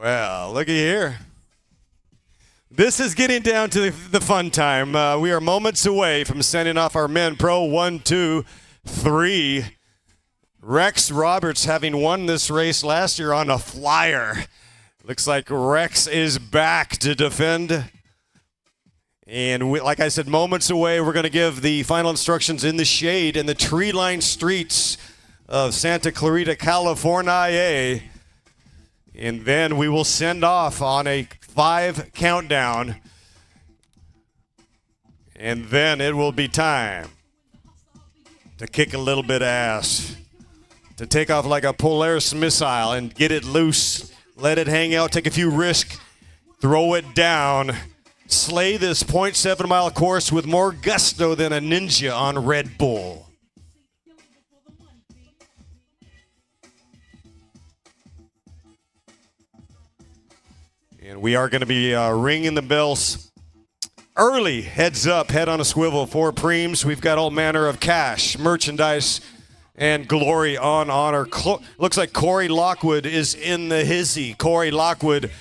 Well, looky here. This is getting down to the fun time. We are moments away from sending off our men pro 1, 2, 3. Rex Roberts, having won this race last year on a flyer. Looks like Rex is back to defend. And like I said, moments away, we're going to give the final instructions in the shade in the tree-lined streets of Santa Clarita, California. And then we will send off on a 5 countdown. And then it will be time to kick a little bit of ass, to take off like a Polaris missile and get it loose, let it hang out, take a few risks, throw it down, slay this 0.7 mile course with more gusto than a ninja on Red Bull. And we are going to be ringing the bells early. Heads up, head on a swivel for Preems. We've got all manner of cash, merchandise, and glory on honor. Looks like Corey Lockwood is in the hizzy. Corey Lockwood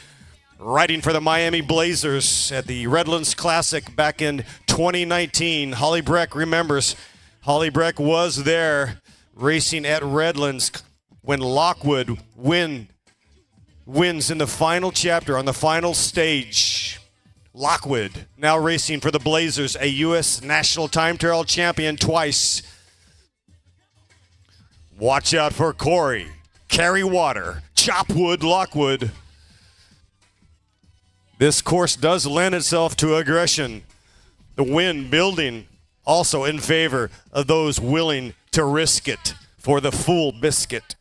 riding for the Miami Blazers at the Redlands Classic back in 2019. Holly Breck remembers. Holly Breck was there racing at Redlands when Lockwood wins in the final chapter on the final stage. Lockwood now racing for the Blazers, a U.S. national time trial champion twice. Watch out for Corey, Carry Water, Chopwood, Lockwood. This course does lend itself to aggression. The wind building also in favor of those willing to risk it for the full biscuit.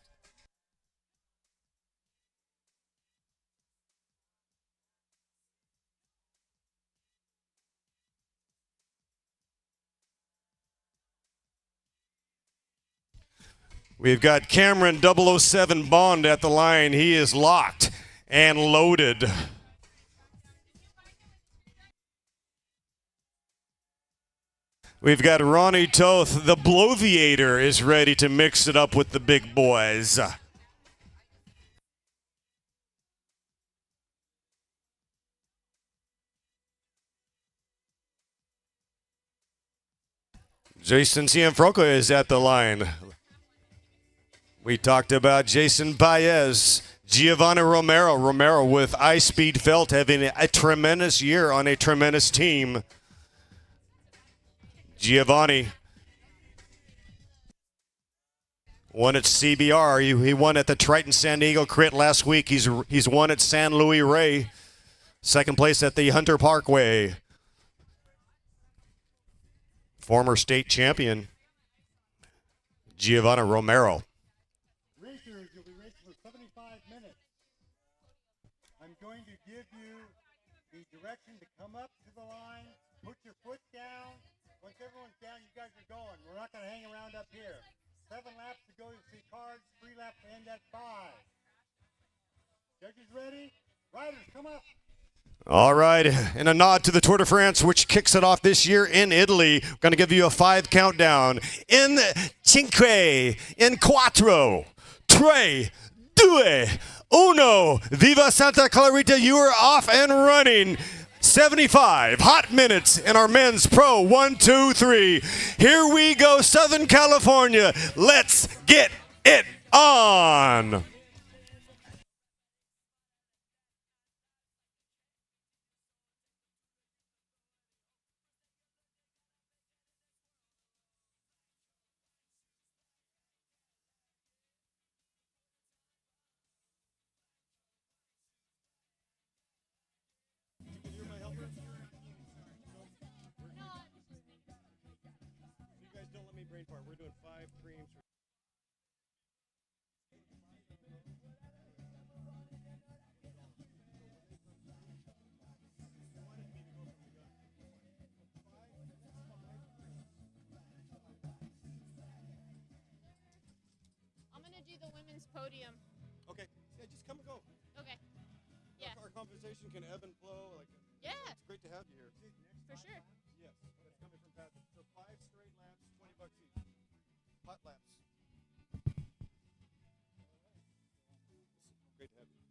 We've got Cameron 007 Bond at the line. He is locked and loaded. We've got Ronnie Toth, the Bloviator, is ready to mix it up with the big boys. Jason Cianfrocco is at the line. We talked about Jason Baez, Giovanni Romero. Romero with iSpeed Felt having a tremendous year on a tremendous team. Giovanni won at CBR. He won at the Triton San Diego Crit last week. He's won at San Luis Rey. Second place at the Hunter Parkway. Former state champion Giovanni Romero. Racers, you'll be racing for 75 minutes. I'm going to give you the direction to come up to the line, put your foot down. Once everyone's down, you guys are going. We're not going to hang around up here. 7 laps to go to see cards, 3 laps to end at 5. Judges ready? Riders, come up. All right, in a nod to the Tour de France, which kicks it off this year in Italy, I'm going to give you a 5 countdown. In cinque, in quattro, tre, due, uno. Viva Santa Clarita, you are off and running. 75 hot minutes in our men's pro 1, 2, 3. Here we go, Southern California. Let's get it on. We're doing 5 creams. I'm gonna do the women's podium. Okay, yeah, just come and go. Okay. Yeah. Our conversation can ebb and flow. Yeah. It's great to have you here. For sure. Yes, it's coming from Patrick. So 5 straight laps, $20 each. Hot laps. Great to have you.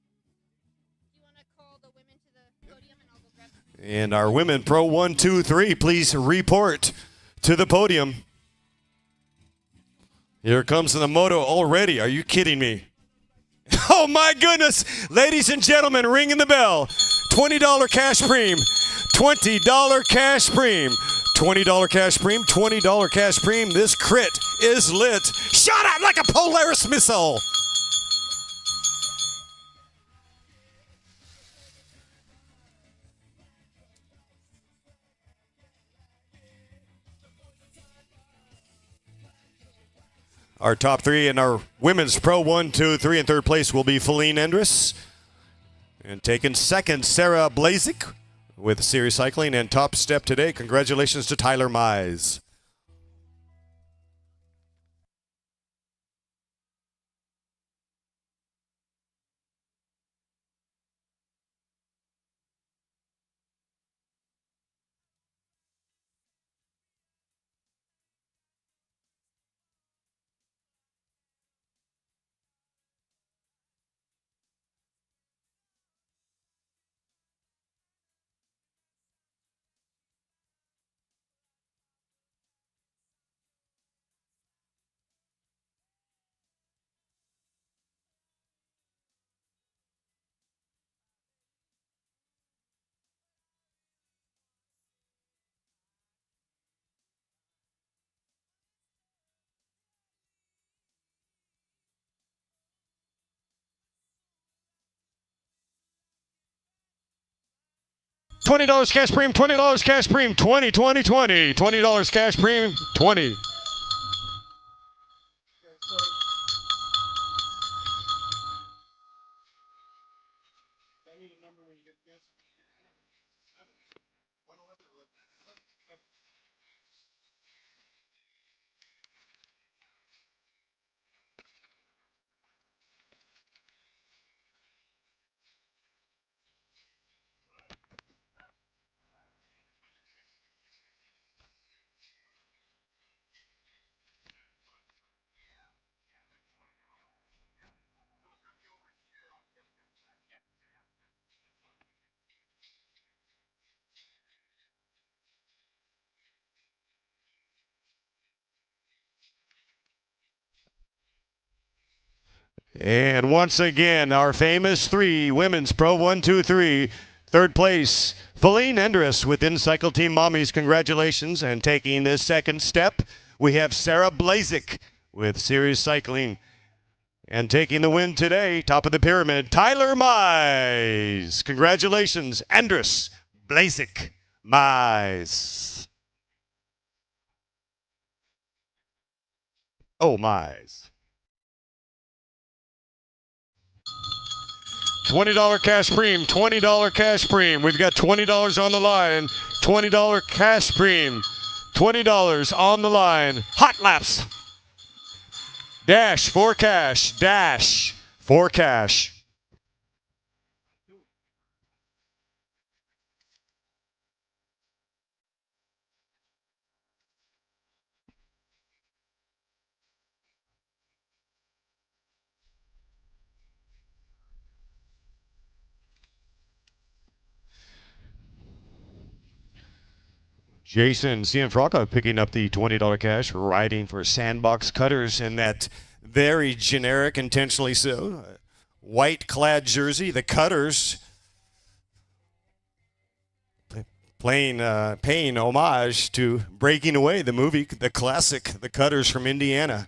And our women pro 1, 2, 3, please report to the podium. Here comes the moto already. Are you kidding me? Oh my goodness. Ladies and gentlemen, ringing the bell. $20 cash preem. $20 cash preem. $20 cash preem. $20 cash preem. This crit is lit. Shot out like a Polaris missile. Our top three in our women's pro 1, 2, 3, and third place will be Feline Endress. And taking second, Sarah Blazik with Series Cycling. And top step today, congratulations to Tyler Mize. $20 cash premium, $20 cash premium, 20, 20, 20. $20 cash premium, 20. And once again, our famous three, women's pro 1, 2, 3. Third place, Feline Endress with InCycle Team Mommies. Congratulations. And taking this second step, we have Sarah Blazik with Series Cycling. And taking the win today, top of the pyramid, Tyler Mize. Congratulations, Endress, Blazik, Mize. Oh, Mize. $20 cash preem, $20 cash preem. We've got $20 on the line, $20 cash preem, $20 on the line. Hot laps. Dash for cash, dash for cash. Jason Cianfrocca picking up the $20 cash, riding for Sandbox Cutters in that very generic, intentionally so, white clad jersey. The Cutters paying homage to Breaking Away, the movie, the classic, The Cutters from Indiana.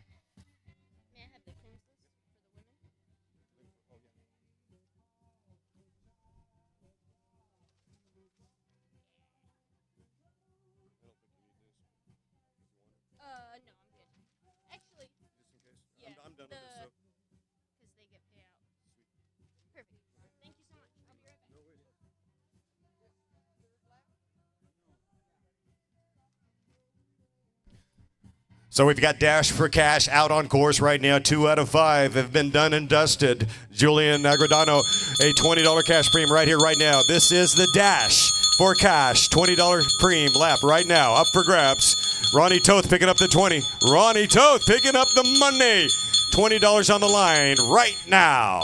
So we've got Dash for Cash out on course right now. 2 out of 5 have been done and dusted. Julian Agradano, a $20 cash premium right here, right now. This is the Dash for Cash. $20 premium lap right now, up for grabs. Ronnie Toth picking up the 20. Ronnie Toth picking up the money. $20 on the line right now.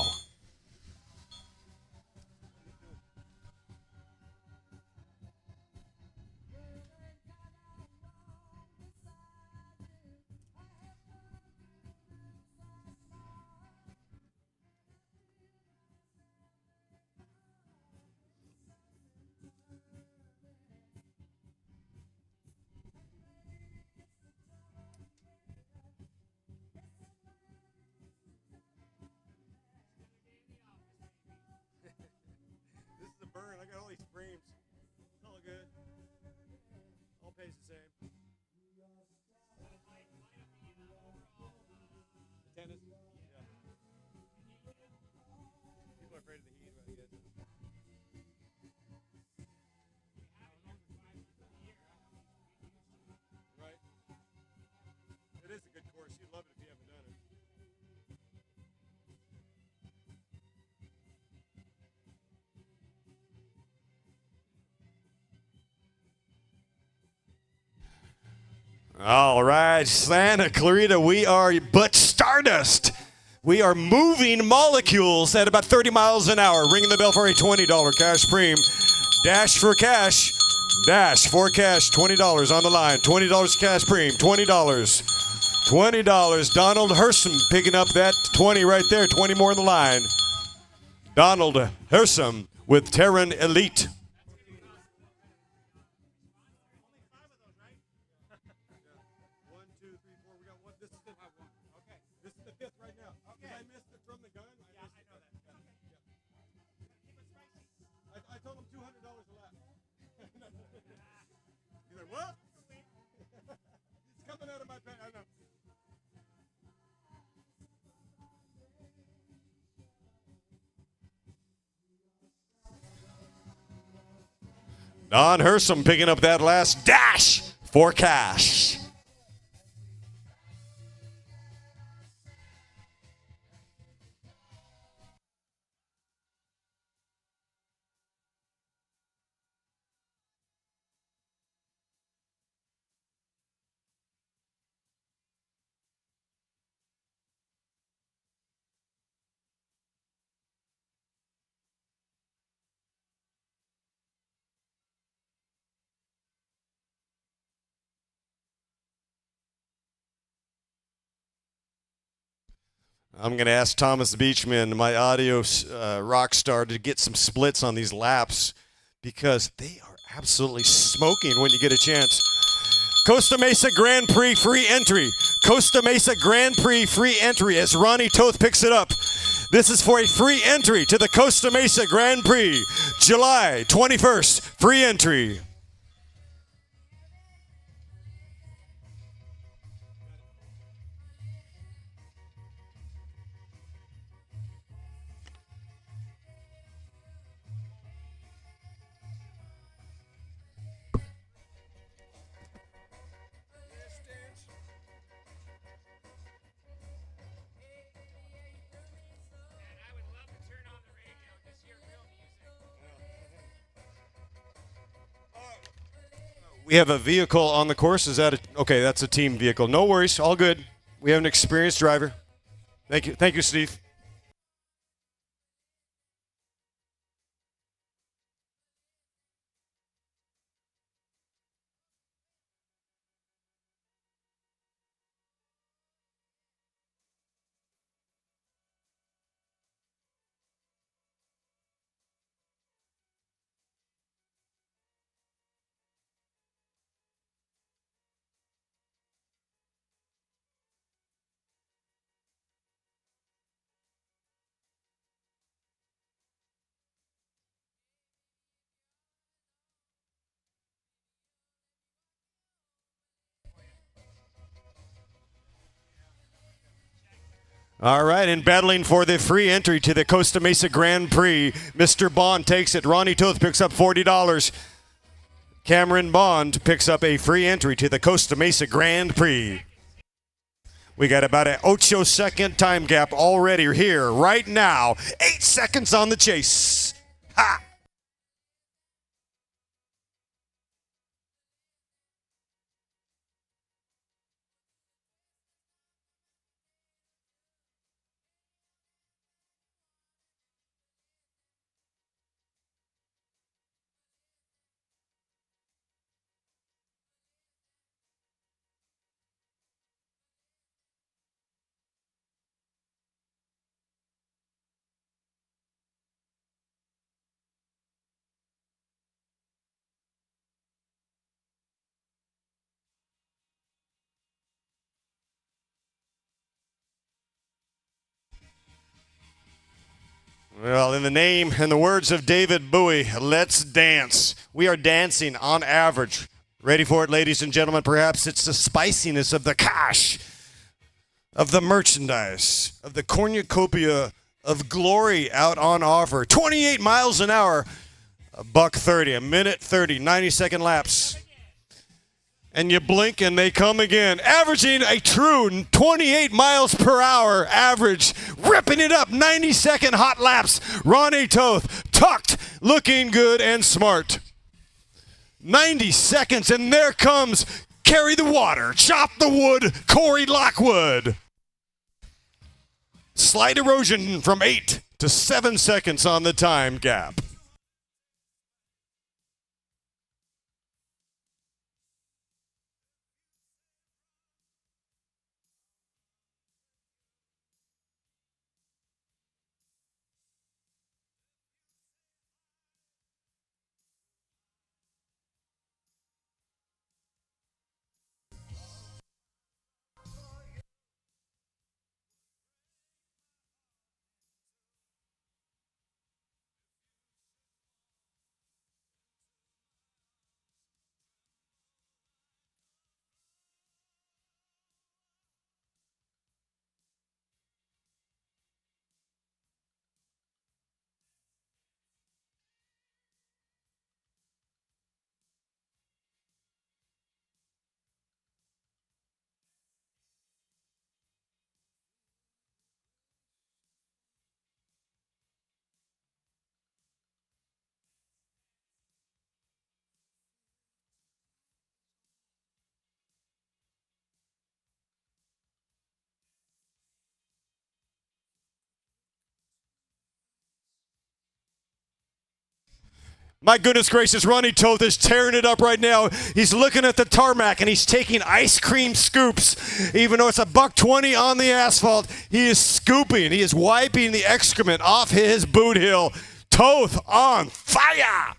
All right, Santa Clarita, we are but stardust. We are moving molecules at about 30 miles an hour. Ringing the bell for a $20 cash premium. Dash for cash. Dash for cash. $20 on the line. $20 cash premium. $20. $20. Donald Hersom picking up that 20 right there. 20 more on the line. Donald Hersom with Terran Elite. Don Hersom picking up that last dash for cash. I'm going to ask Thomas Beachman, my audio rock star, to get some splits on these laps because they are absolutely smoking when you get a chance. Costa Mesa Grand Prix free entry. Costa Mesa Grand Prix free entry as Ronnie Toth picks it up. This is for a free entry to the Costa Mesa Grand Prix, July 21st, free entry. We have a vehicle on the course. Is that okay? That's a team vehicle. No worries. All good. We have an experienced driver. Thank you. Thank you, Steve. All right, and battling for the free entry to the Costa Mesa Grand Prix, Mr. Bond takes it. Ronnie Toth picks up $40. Cameron Bond picks up a free entry to the Costa Mesa Grand Prix. We got about an 8-second time gap already here right now. 8 seconds on the chase. Ha! Well, in the name and the words of David Bowie, let's dance. We are dancing on average. Ready for it, ladies and gentlemen? Perhaps it's the spiciness of the cash, of the merchandise, of the cornucopia of glory out on offer. 28 miles an hour, $1:30, a minute 30, 90-second laps. And you blink and they come again, averaging a true 28 miles per hour average, ripping it up, 90-second hot laps. Ronnie Toth, tucked, looking good and smart. 90 seconds, and there comes carry the water, chop the wood, Corey Lockwood. Slight erosion from 8 to 7 seconds on the time gap. My goodness gracious, Ronnie Toth is tearing it up right now. He's looking at the tarmac and he's taking ice cream scoops. Even though it's a $1.20 on the asphalt, he is scooping. He is wiping the excrement off his boot heel. Toth on fire!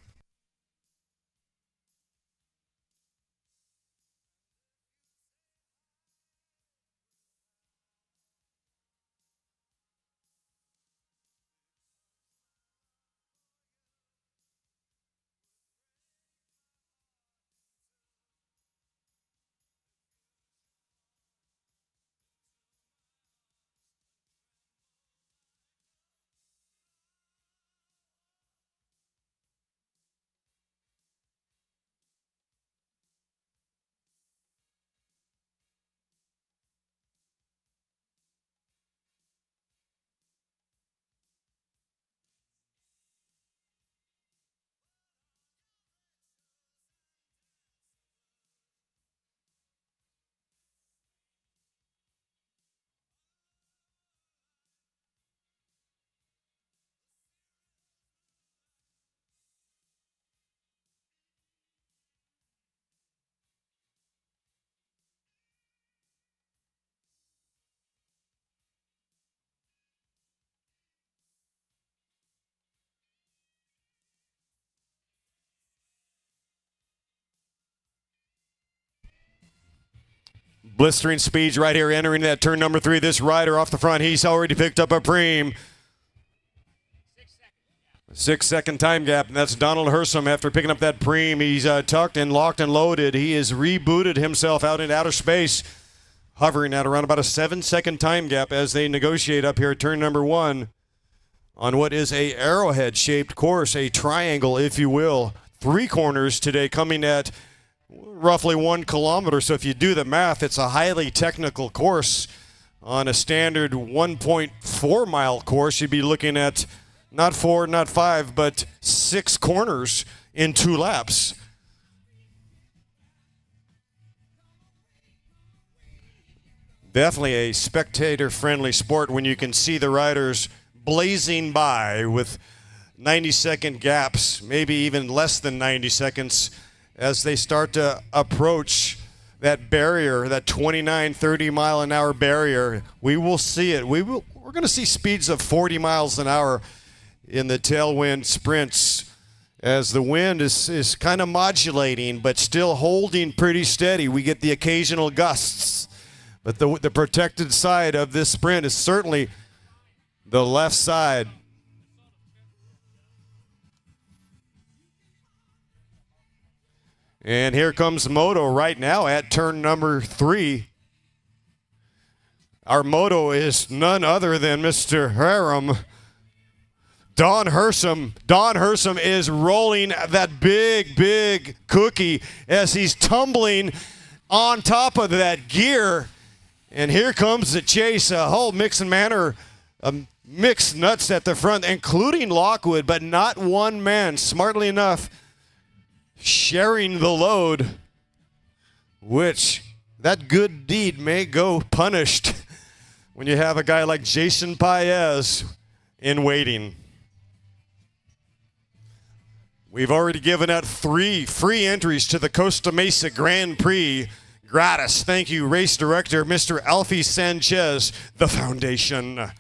Blistering speeds right here entering that turn number 3. This rider off the front, he's already picked up a preem. 6-second time gap, and that's Donald Hersom after picking up that preem. He's tucked and locked and loaded. He has rebooted himself out in outer space, hovering at around about a 7-second time gap as they negotiate up here at turn number 1 on what is a arrowhead-shaped course, a triangle, if you will. 3 corners today coming at roughly 1 kilometer. So if you do the math, it's a highly technical course. On a standard 1.4 mile course, you'd be looking at not 4, not 5, but 6 corners in 2 laps. Definitely a spectator-friendly sport when you can see the riders blazing by with 90-second gaps, maybe even less than 90 seconds, as they start to approach that barrier, that 29, 30 mile an hour barrier. We will see it. We're going to see speeds of 40 miles an hour in the tailwind sprints as the wind is kind of modulating but still holding pretty steady. We get the occasional gusts, but the protected side of this sprint is certainly the left side. And here comes Moto right now at turn number 3. Our Moto is none other than Mr. Harem, Don Hersom. Don Hersom is rolling that big cookie as he's tumbling on top of that gear. And here comes the chase, a whole mix and manner of mixed nuts at the front, including Lockwood, but not one man, smartly enough, sharing the load which that good deed may go punished when you have a guy like Jason Paez in waiting. We've already given out 3 free entries to the Costa Mesa Grand Prix. Gratis. Thank you, race director, Mr. Alfie Sanchez, the foundation.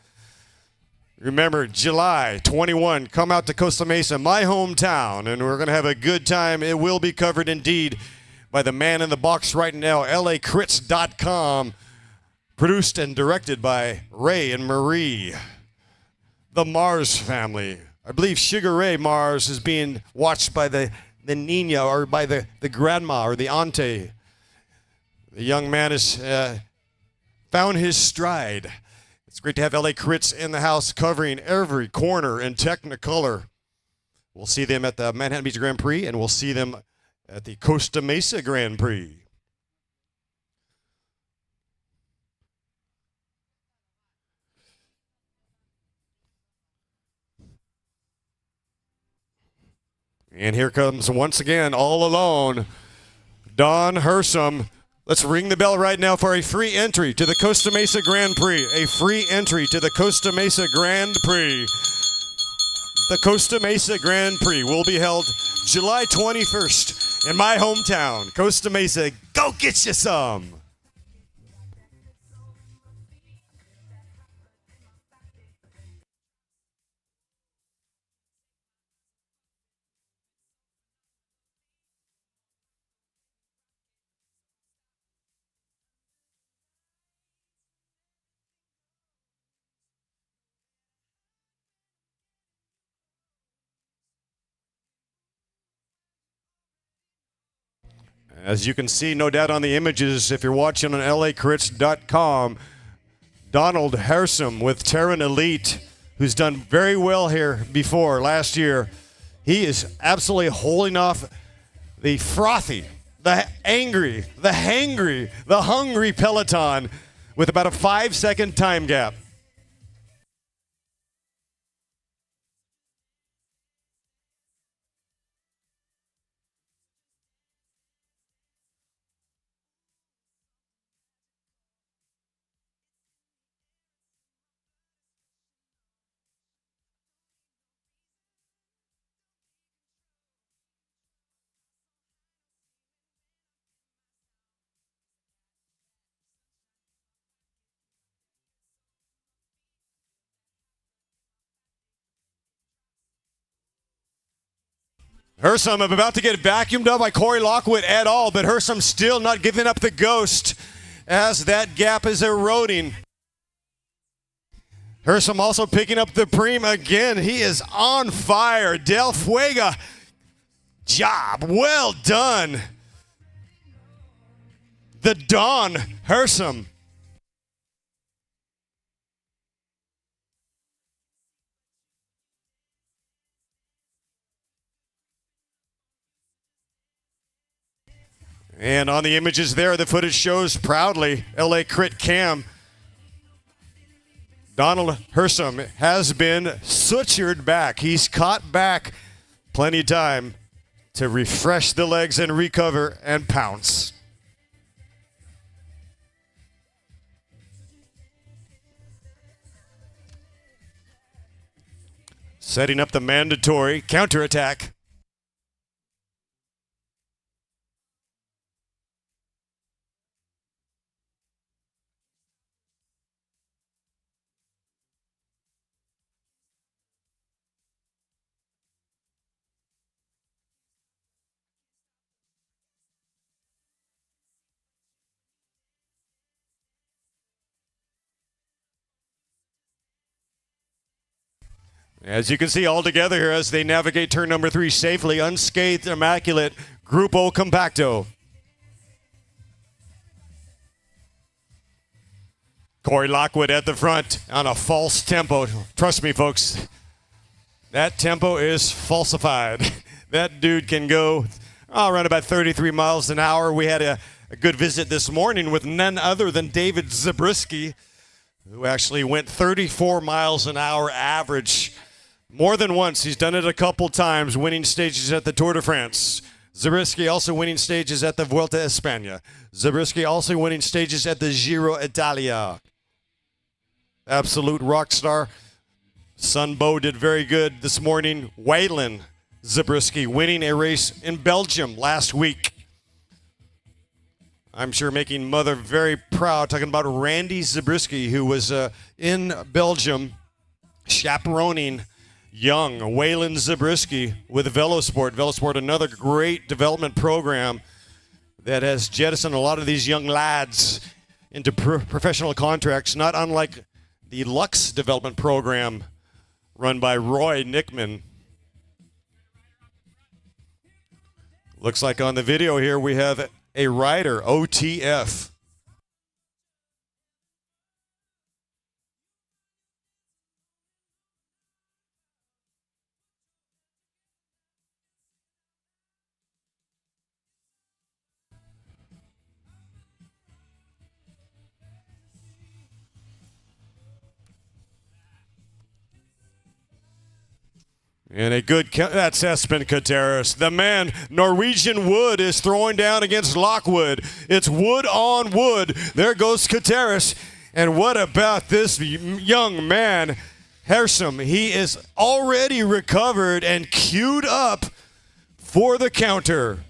Remember, July 21, come out to Costa Mesa, my hometown, and we're going to have a good time. It will be covered indeed by the man in the box right now, lacrits.com, produced and directed by Ray and Marie, the Mars family. I believe Sugar Ray Mars is being watched by the Nina or by the grandma or the auntie. The young man has found his stride. It's great to have LA Crits in the house covering every corner in Technicolor. We'll see them at the Manhattan Beach Grand Prix, and we'll see them at the Costa Mesa Grand Prix. And here comes once again, all alone, Don Hersom. Let's ring the bell right now for a free entry to the Costa Mesa Grand Prix. A free entry to the Costa Mesa Grand Prix. The Costa Mesa Grand Prix will be held July 21st in my hometown, Costa Mesa. Go get you some. As you can see, no doubt on the images, if you're watching on lacrits.com, Donald Hersom with Terran Elite, who's done very well here before last year. He is absolutely holding off the frothy, the angry, the hangry, the hungry peloton with about a 5-second time gap. Hersom about to get vacuumed up by Corey Lockwood et al., but Hersom still not giving up the ghost as that gap is eroding. Hersom also picking up the Preem again. He is on fire. Del Fuego, job well done. The Don Hersom. And on the images there, the footage shows proudly LA Crit Cam. Donald Hersom has been sutured back. He's caught back plenty of time to refresh the legs and recover and pounce. Setting up the mandatory counterattack. As you can see all together here as they navigate turn number 3 safely, unscathed, immaculate, Grupo Compacto. Corey Lockwood at the front on a false tempo. Trust me, folks, that tempo is falsified. That dude can go around about 33 miles an hour. We had a good visit this morning with none other than David Zabriskie, who actually went 34 miles an hour average more than once. He's done it a couple times, winning stages at the Tour de France. Zabriskie also winning stages at the Vuelta a España. Zabriskie also winning stages at the Giro Italia. Absolute rock star. Sunbo did very good this morning. Waylon Zabriskie winning a race in Belgium last week. I'm sure making mother very proud. Talking about Randy Zabriskie, who was in Belgium chaperoning young Waylon Zabriskie with Velosport. Velosport, another great development program that has jettisoned a lot of these young lads into professional contracts, not unlike the Lux development program run by Roy Nickman. Looks like on the video here we have a rider, OTF. And a good, that's Espen Kateris. The man, Norwegian Wood, is throwing down against Lockwood. It's wood on wood. There goes Kateris. And what about this young man, Hersom? He is already recovered and queued up for the counter.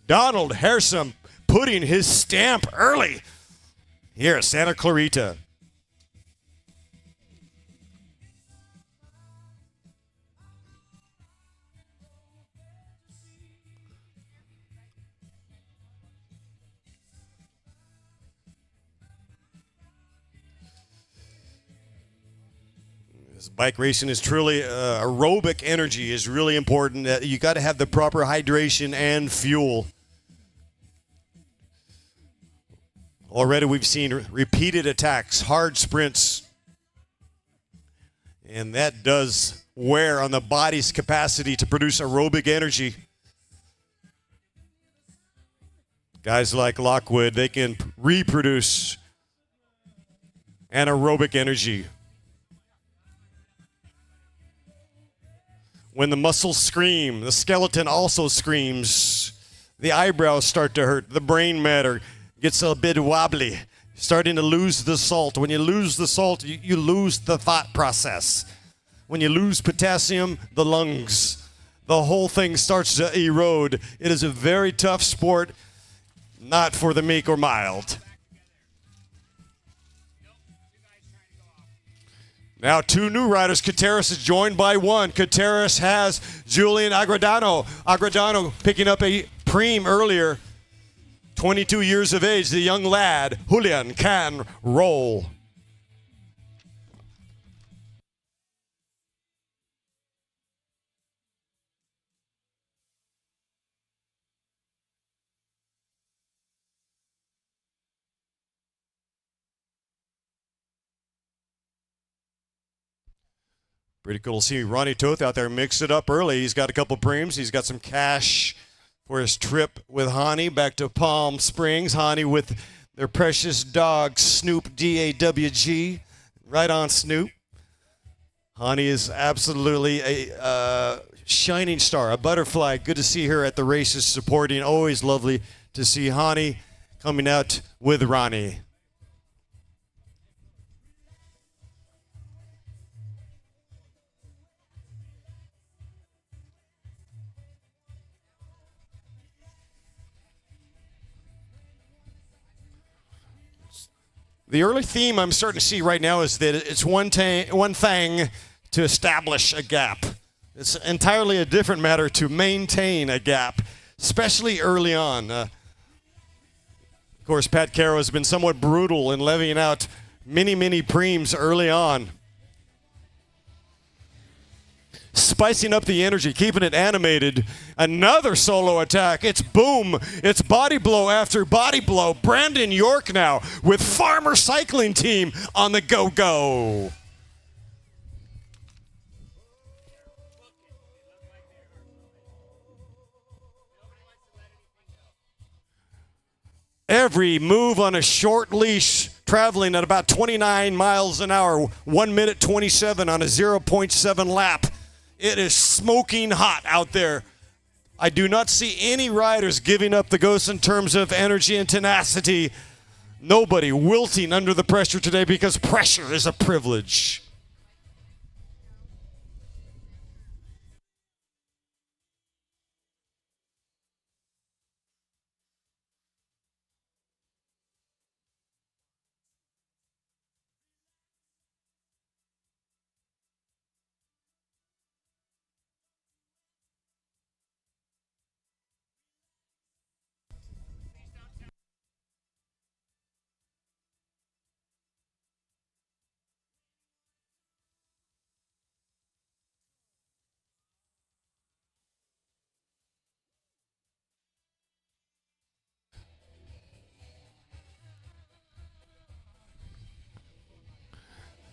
Donald Hersom putting his stamp early here at Santa Clarita. Bike racing is truly aerobic energy is really important. You got to have the proper hydration and fuel. Already we've seen repeated attacks, hard sprints, and that does wear on the body's capacity to produce aerobic energy. Guys like Lockwood, they can reproduce anaerobic energy. When the muscles scream, the skeleton also screams. The eyebrows start to hurt. The brain matter gets a bit wobbly, starting to lose the salt. When you lose the salt, you lose the thought process. When you lose potassium, the lungs. The whole thing starts to erode. It is a very tough sport, not for the meek or mild. Now two new riders. Kateris is joined by one. Kateris has Julian Agradano. Agradano picking up a preem earlier. 22 years of age, the young lad. Julian can roll. Pretty cool to see Ronnie Toth out there mix it up early. He's got a couple preems. He's got some cash for his trip with Hani back to Palm Springs. Hani with their precious dog, Snoop, D-A-W-G. Right on, Snoop. Hani is absolutely a shining star, a butterfly. Good to see her at the races supporting. Always lovely to see Hani coming out with Ronnie. The early theme I'm starting to see right now is that it's one thing to establish a gap. It's entirely a different matter to maintain a gap, especially early on. Of course, Pat Caro has been somewhat brutal in levying out many preems early on. Spicing up the energy, keeping it animated. Another solo attack. It's boom. It's body blow after body blow. Brandon York now with Farmer Cycling Team on the go-go. Every move on a short leash, traveling at about 29 miles an hour, 1 minute 27 on a 0.7 lap. It is smoking hot out there. I do not see any riders giving up the ghost in terms of energy and tenacity. Nobody wilting under the pressure today because pressure is a privilege.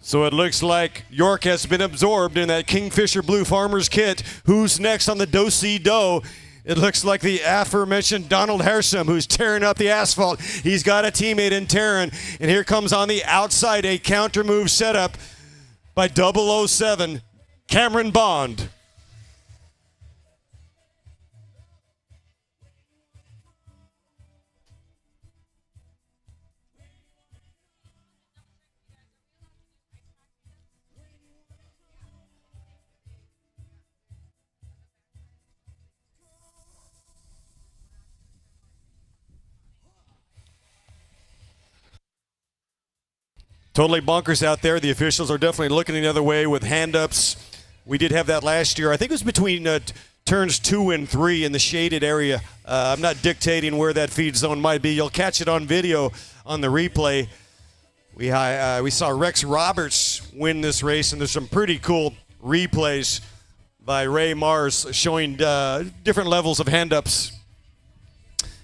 So it looks like York has been absorbed in that Kingfisher Blue Farmers kit. Who's next on the do-si-do? It looks like the aforementioned Donald Hersham, who's tearing up the asphalt. He's got a teammate in Taryn. And here comes on the outside a counter move setup by 007, Cameron Bond. Totally bonkers out there. The officials are definitely looking the other way with hand-ups. We did have that last year. I think it was between turns 2 and 3 in the shaded area. I'm not dictating where that feed zone might be. You'll catch it on video on the replay. We saw Rex Roberts win this race, and there's some pretty cool replays by Ray Mars showing different levels of hand-ups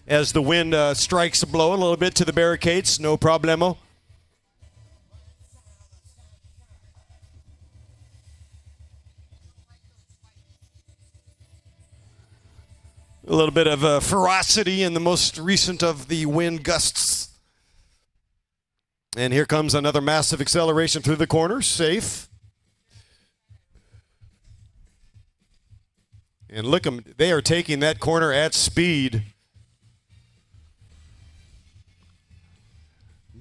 as the wind strikes a blow a little bit to the barricades. No problemo. A little bit of ferocity in the most recent of the wind gusts. And here comes another massive acceleration through the corner. Safe. And look, they are taking that corner at speed.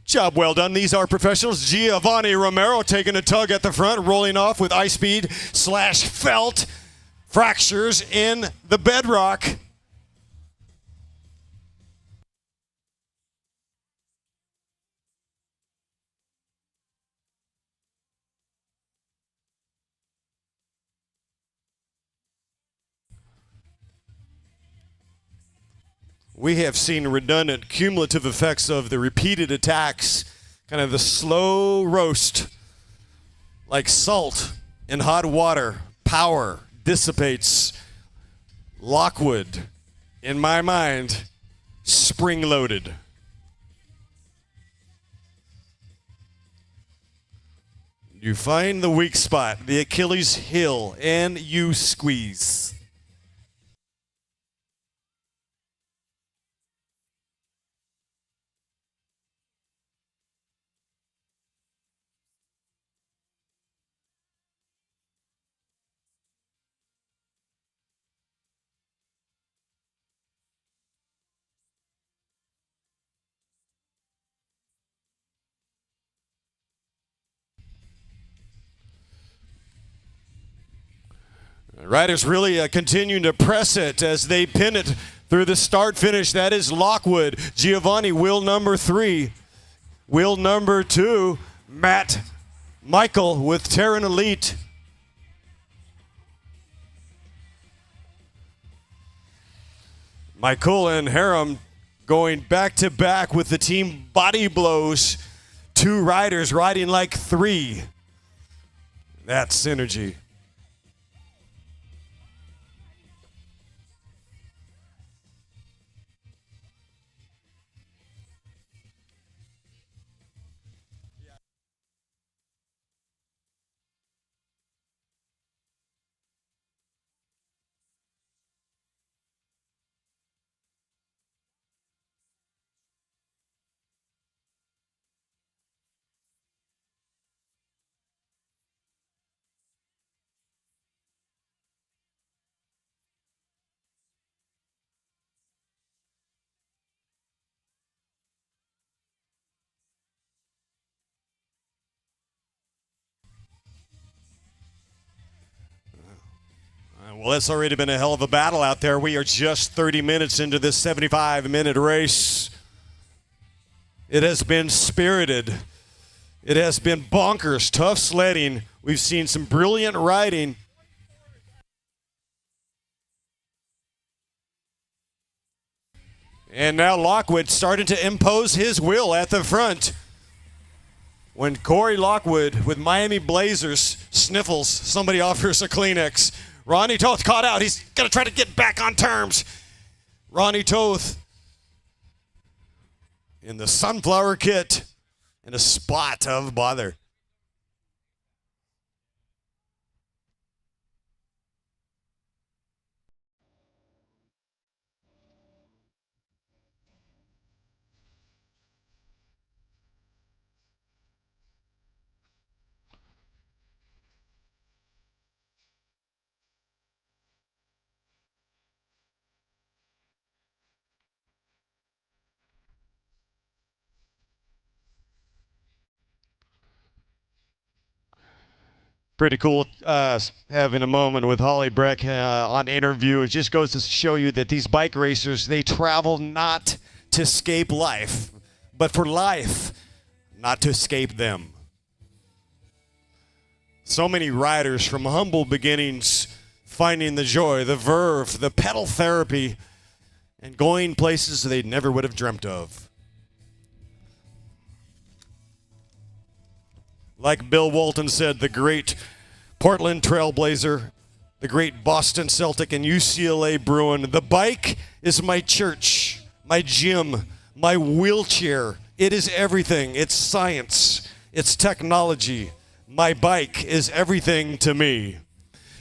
Job well done. These are professionals. Giovanni Romero taking a tug at the front, rolling off with ice speed / felt fractures in the bedrock. We have seen redundant cumulative effects of the repeated attacks, kind of the slow roast, like salt in hot water. Power dissipates. Lockwood, in my mind, spring-loaded. You find the weak spot, the Achilles heel, and you squeeze. Riders really continuing to press it as they pin it through the start finish. That is Lockwood. Giovanni, wheel number 3. Wheel number 2, Matt Michael with Terran Elite. Michael and Harum going back to back with the team body blows. 2 riders riding like 3. That's synergy. Well, it's already been a hell of a battle out there. We are just 30 minutes into this 75-minute race. It has been spirited. It has been bonkers, tough sledding. We've seen some brilliant riding. And now Lockwood starting to impose his will at the front. When Corey Lockwood with Miami Blazers sniffles, somebody offers a Kleenex. Ronnie Toth caught out. He's going to try to get back on terms. Ronnie Toth in the sunflower kit in a spot of bother. Pretty cool having a moment with Holly Breck on interview. It just goes to show you that these bike racers, they travel not to escape life, but for life, not to escape them. So many riders from humble beginnings finding the joy, the verve, the pedal therapy, and going places they never would have dreamt of. Like Bill Walton said, the great Portland Trailblazer, the great Boston Celtic and UCLA Bruin, the bike is my church, my gym, my wheelchair. It is everything. It's science. It's technology. My bike is everything to me.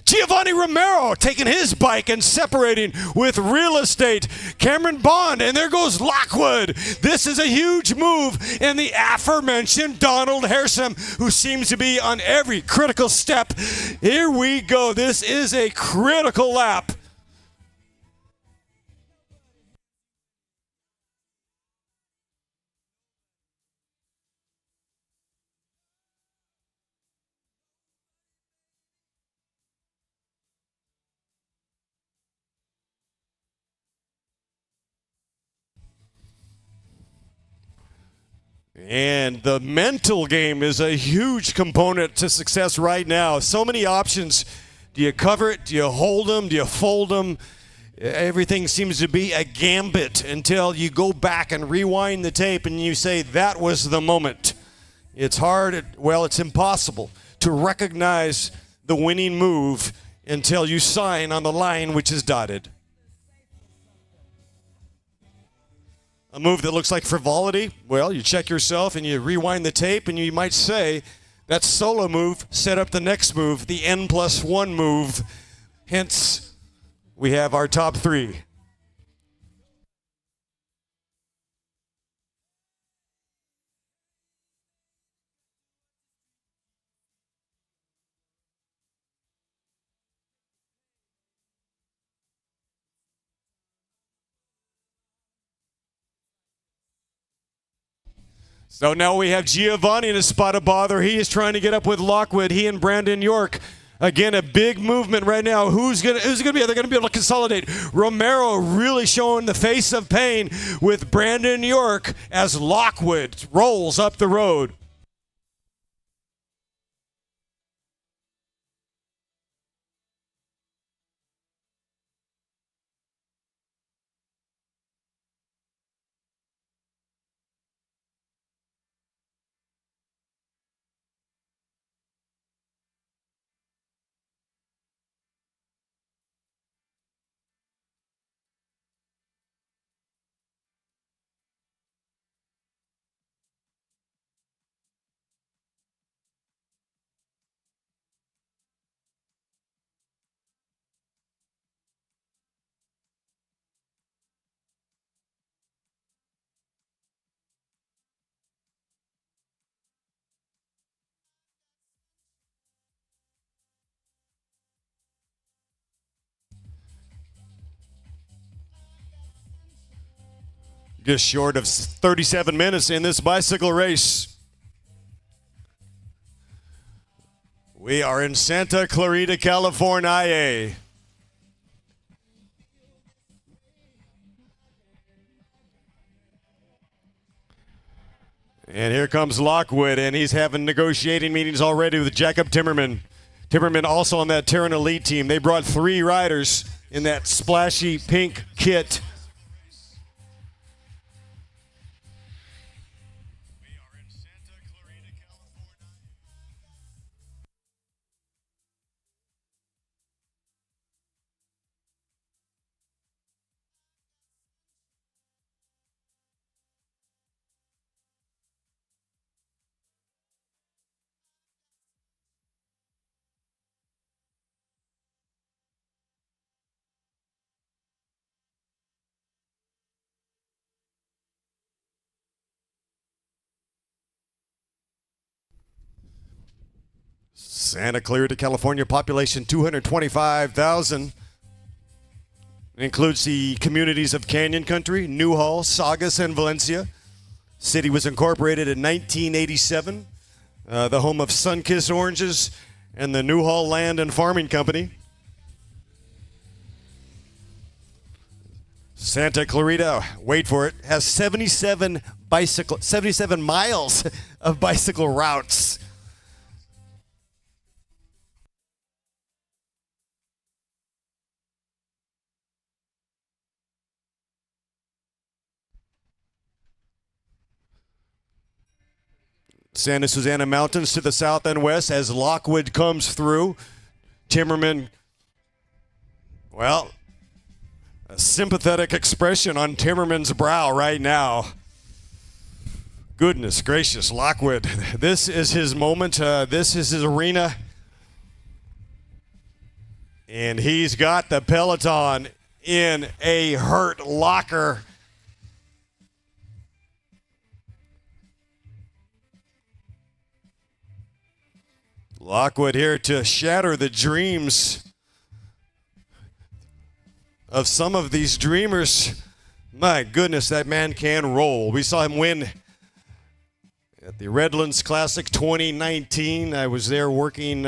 Giovanni Romero taking his bike and separating with real estate. Cameron Bond, and there goes Lockwood. This is a huge move in the aforementioned Donald Hersom, who seems to be on every critical step. Here we go. This is a critical lap. And the mental game is a huge component to success right now. So many options. Do you cover it? Do you hold them? Do you fold them? Everything seems to be a gambit until you go back and rewind the tape and you say, that was the moment. It's hard, well, it's impossible to recognize the winning move until you sign on the line which is dotted. A move that looks like frivolity, well, you check yourself and you rewind the tape and you might say, that solo move set up the next move, the N+1 move. Hence, we have our top three. So now we have Giovanni in a spot of bother. He is trying to get up with Lockwood. He and Brandon York. Again, a big movement right now. Who's gonna be? They're gonna be able to consolidate. Romero really showing the face of pain with Brandon York as Lockwood rolls up the road. Just short of 37 minutes in this bicycle race. We are in Santa Clarita, California. And here comes Lockwood, and he's having negotiating meetings already with Jacob Timmerman. Timmerman also on that Terran Elite team. They brought 3 riders in that splashy pink kit. Santa Clarita, California, population 225,000. Includes the communities of Canyon Country, Newhall, Saugus, and Valencia. City was incorporated in 1987, the home of Sunkist Oranges and the Newhall Land and Farming Company. Santa Clarita, wait for it, has 77 miles of bicycle routes. Santa Susana Mountains to the south and west as Lockwood comes through. Timmerman, well, a sympathetic expression on Timmerman's brow right now. Goodness gracious, Lockwood. This is his moment. This is his arena. And he's got the peloton in a hurt locker. Lockwood here to shatter the dreams of some of these dreamers. My goodness, that man can roll. We saw him win at the Redlands Classic 2019. I was there working,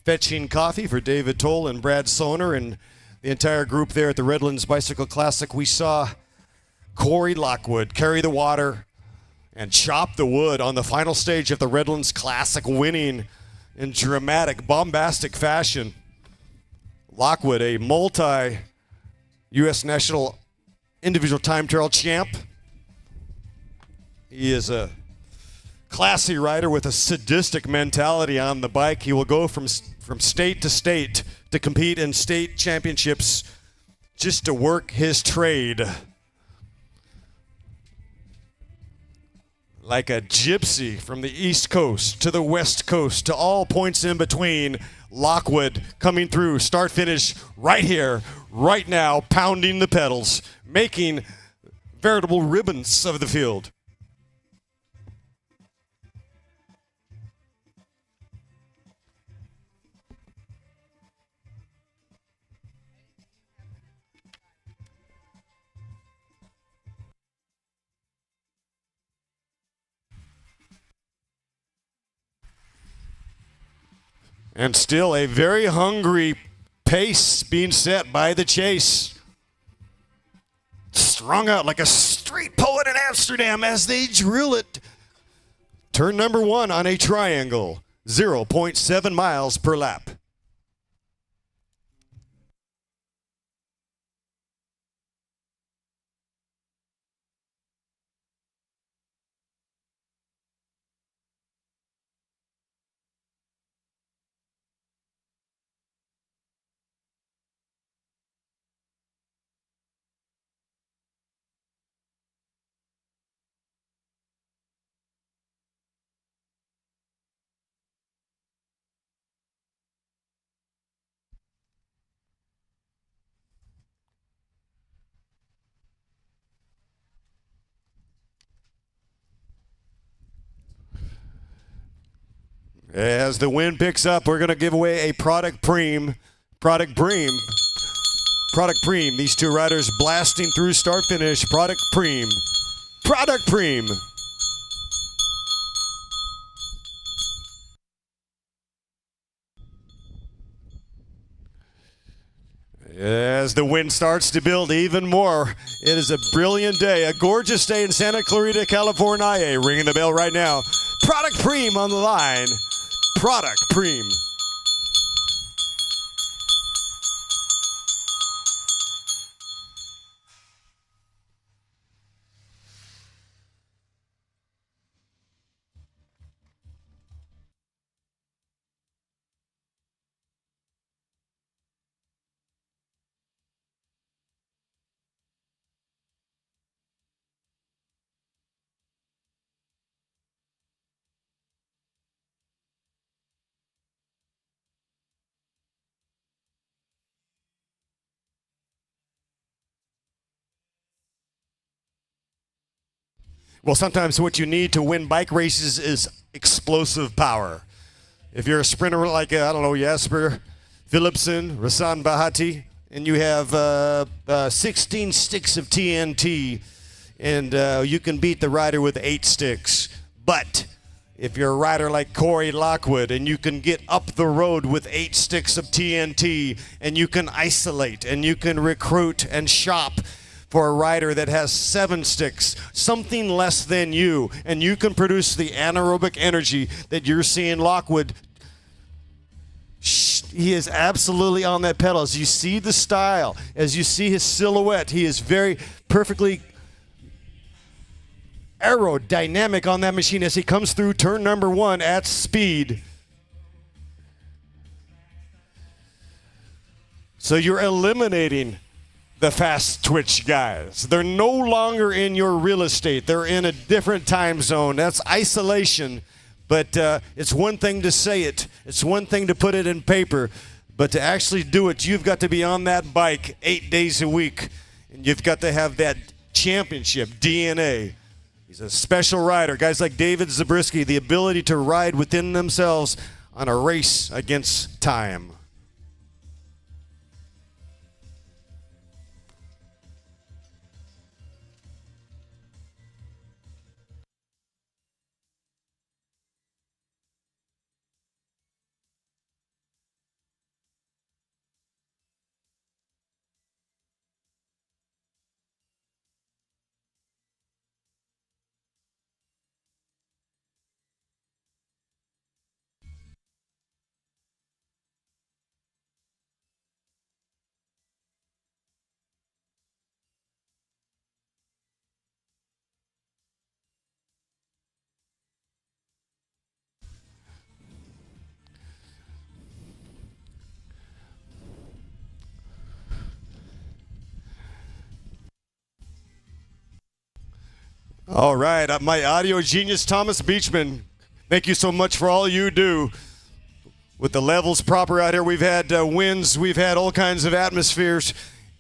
fetching coffee for David Toll and Brad Soner and the entire group there at the Redlands Bicycle Classic. We saw Corey Lockwood carry the water and chop the wood on the final stage of the Redlands Classic, winning in dramatic, bombastic fashion. Lockwood, a multi-U.S. national individual time trial champ. He is a classy rider with a sadistic mentality on the bike. He will go from state to state to compete in state championships just to work his trade. Like a gypsy from the East Coast to the West Coast to all points in between. Lockwood coming through, start finish right here, right now, pounding the pedals, making veritable ribbons of the field. And still a very hungry pace being set by the chase. Strung out like a street poet in Amsterdam as they drill it. Turn number 1 on a triangle, 0.7 miles per lap. As the wind picks up, we're going to give away a Product Preem. These two riders blasting through start finish. Product Preem. As the wind starts to build even more, it is a brilliant day, a gorgeous day in Santa Clarita, California. Ringing the bell right now. Product Preem on the line. Product Preem. Well, sometimes what you need to win bike races is explosive power. If you're a sprinter like, I don't know, Jasper Philipsen, Rasan Bahati, and you have 16 sticks of TNT, and you can beat the rider with 8 sticks. But if you're a rider like Corey Lockwood and you can get up the road with 8 sticks of TNT, and you can isolate and you can recruit and shop for a rider that has 7 sticks, something less than you, and you can produce the anaerobic energy that you're seeing Lockwood. He is absolutely on that pedal. As you see the style, as you see his silhouette, he is very perfectly aerodynamic on that machine as he comes through turn number 1 at speed. So you're eliminating the fast twitch guys. They're no longer in your real estate. They're in a different time zone. That's isolation. But it's one thing to say it. It's one thing to put it in paper. But to actually do it, you've got to be on that bike 8 days a week. And you've got to have that championship DNA. He's a special rider. Guys like David Zabriskie, the ability to ride within themselves on a race against time. All right, my audio genius, Thomas Beachman, thank you so much for all you do. With the levels proper out here, we've had winds, we've had all kinds of atmospheres,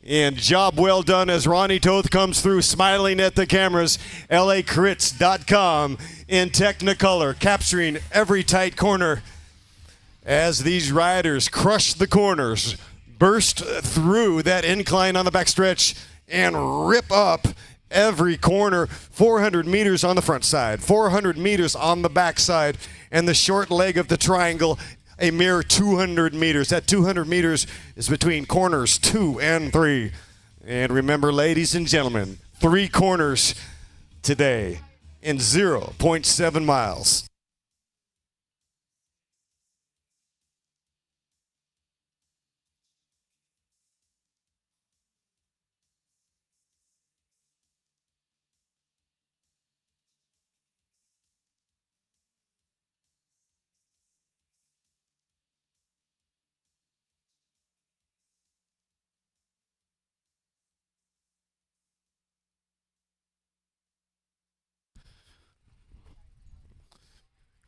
and job well done as Ronnie Toth comes through smiling at the cameras. LACrits.com in Technicolor, capturing every tight corner as these riders crush the corners, burst through that incline on the backstretch, and rip up every corner. 400 meters on the front side, 400 meters on the back side, and the short leg of the triangle, a mere 200 meters. That 200 meters is between corners 2 and 3. And remember, ladies and gentlemen, 3 corners today in 0.7 miles.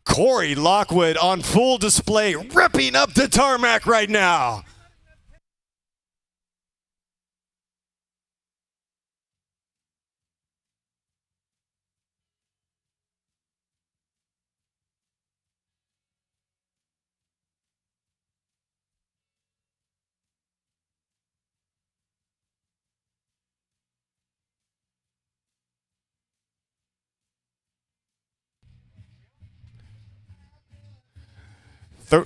Corey Lockwood on full display, ripping up the tarmac right now. Thir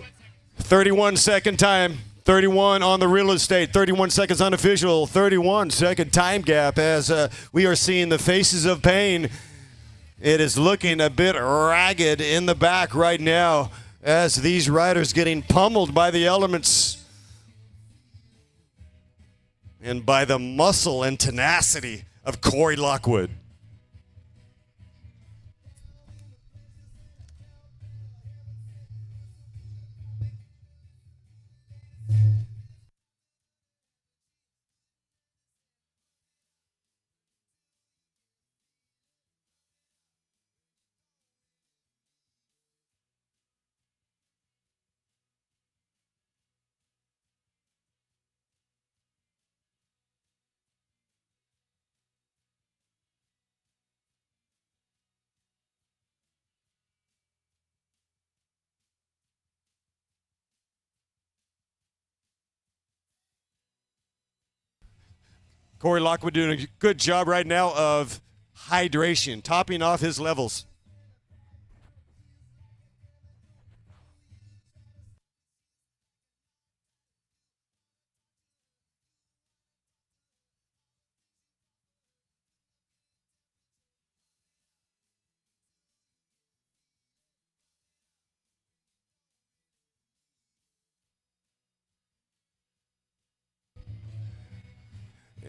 31-second time. 31 on the real estate, 31 seconds unofficial, 31-second time gap as we are seeing the faces of pain. It is looking a bit ragged in the back right now as these riders getting pummeled by the elements and by the muscle and tenacity of Corey Lockwood. Corey Lockwood doing a good job right now of hydration, topping off his levels.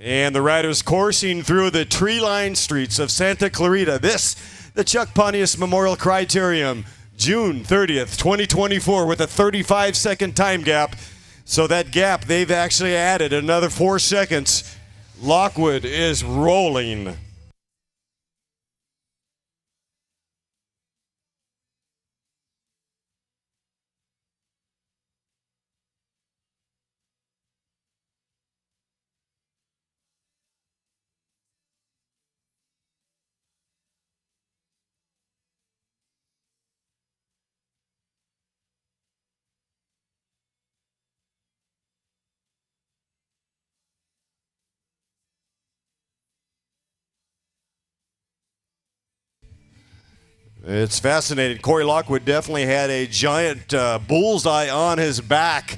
And the riders coursing through the tree-lined streets of Santa Clarita. This, the Chuck Pontius Memorial Criterium, June 30th, 2024, with a 35-second time gap. So that gap, they've actually added another 4 seconds. Lockwood is rolling. It's fascinating. Corey Lockwood definitely had a giant bullseye on his back,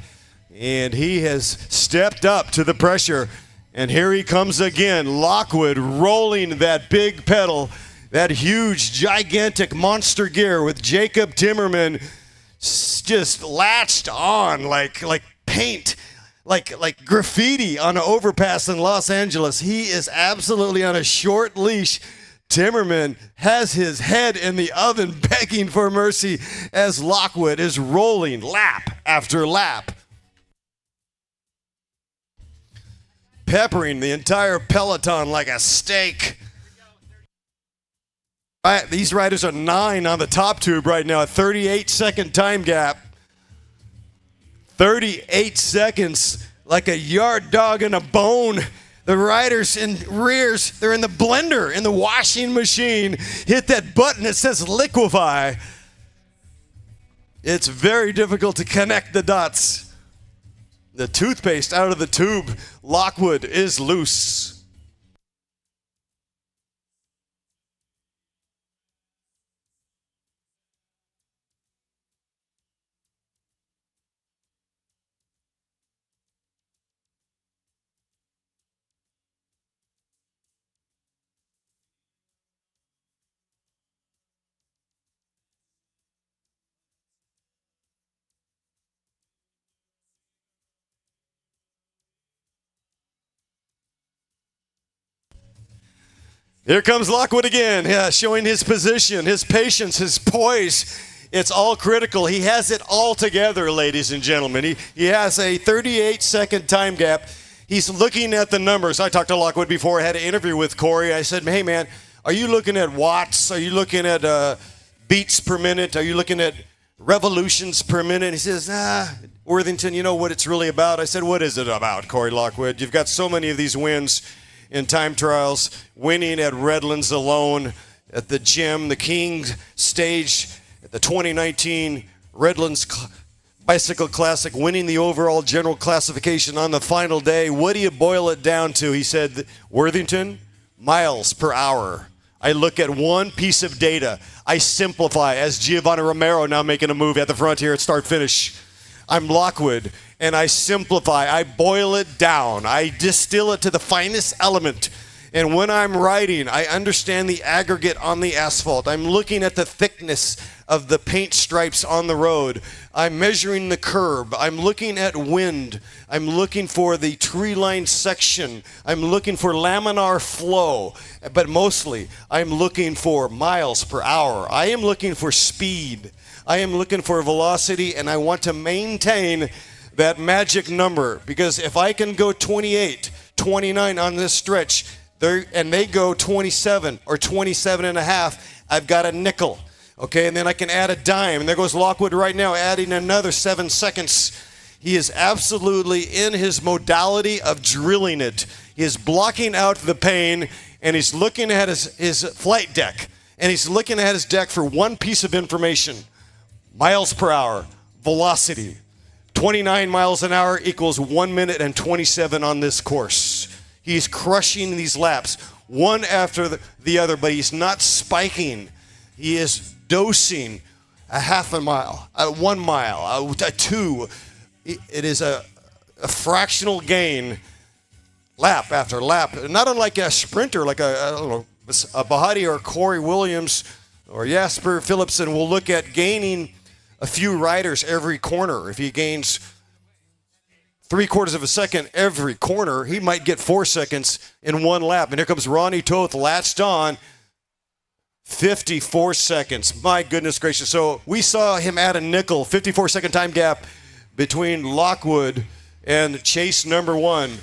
and he has stepped up to the pressure. And here he comes again. Lockwood rolling that big pedal, that huge, gigantic monster gear with Jacob Timmerman just latched on like paint, like graffiti on an overpass in Los Angeles. He is absolutely on a short leash. Timmerman has his head in the oven begging for mercy as Lockwood is rolling lap after lap, peppering the entire peloton like a steak. These riders are 9 on the top tube right now, a 38-second time gap. 38 seconds, like a yard dog in a bone. The riders in rears, they're in the blender, in the washing machine. Hit that button that says liquefy. It's very difficult to connect the dots. The toothpaste out of the tube. Lockwood is loose. Here comes Lockwood again, showing his position, his patience, his poise. It's all critical. He has it all together, ladies and gentlemen. He has a 38-second time gap. He's looking at the numbers. I talked to Lockwood before. I had an interview with Corey. I said, hey, man, are you looking at watts? Are you looking at beats per minute? Are you looking at revolutions per minute? He says, Worthington, you know what it's really about? I said, what is it about, Corey Lockwood? You've got so many of these wins in time trials, winning at Redlands alone, at the gym, the King stage, at the 2019 Redlands Bicycle Classic, winning the overall general classification on the final day. What do you boil it down to? He said, Worthington, miles per hour. I look at one piece of data. I simplify, as Giovanni Romero now making a move at the front here at start-finish. I'm Lockwood, and I simplify. I boil it down. I distill it to the finest element. And when I'm riding, I understand the aggregate on the asphalt. I'm looking at the thickness of the paint stripes on the road. I'm measuring the curb. I'm looking at wind. I'm looking for the tree-lined section. I'm looking for laminar flow. But mostly, I'm looking for miles per hour. I am looking for speed. I am looking for velocity, and I want to maintain that magic number. Because if I can go 28, 29 on this stretch, and they go 27 or 27 and a half, I've got a nickel. Okay, and then I can add a dime. And there goes Lockwood right now, adding another 7 seconds. He is absolutely in his modality of drilling it. He is blocking out the pain, and he's looking at his flight deck. And he's looking at his deck for one piece of information. Miles per hour, velocity. 29 miles an hour equals 1 minute and 27 on this course. He's crushing these laps, one after the other, but he's not spiking. He is dosing a half a mile, 1 mile, a 2. It is a fractional gain, lap after lap. Not unlike a sprinter, like a Bahati or Corey Williams or Jasper Philipsen will look at gaining a few riders every corner. If he gains 3/4 of a second every corner, he might get 4 seconds in one lap. And here comes Ronnie Toth latched on. 54 seconds. My goodness gracious. So we saw him add a nickel, 54-second time gap between Lockwood and chase number 1.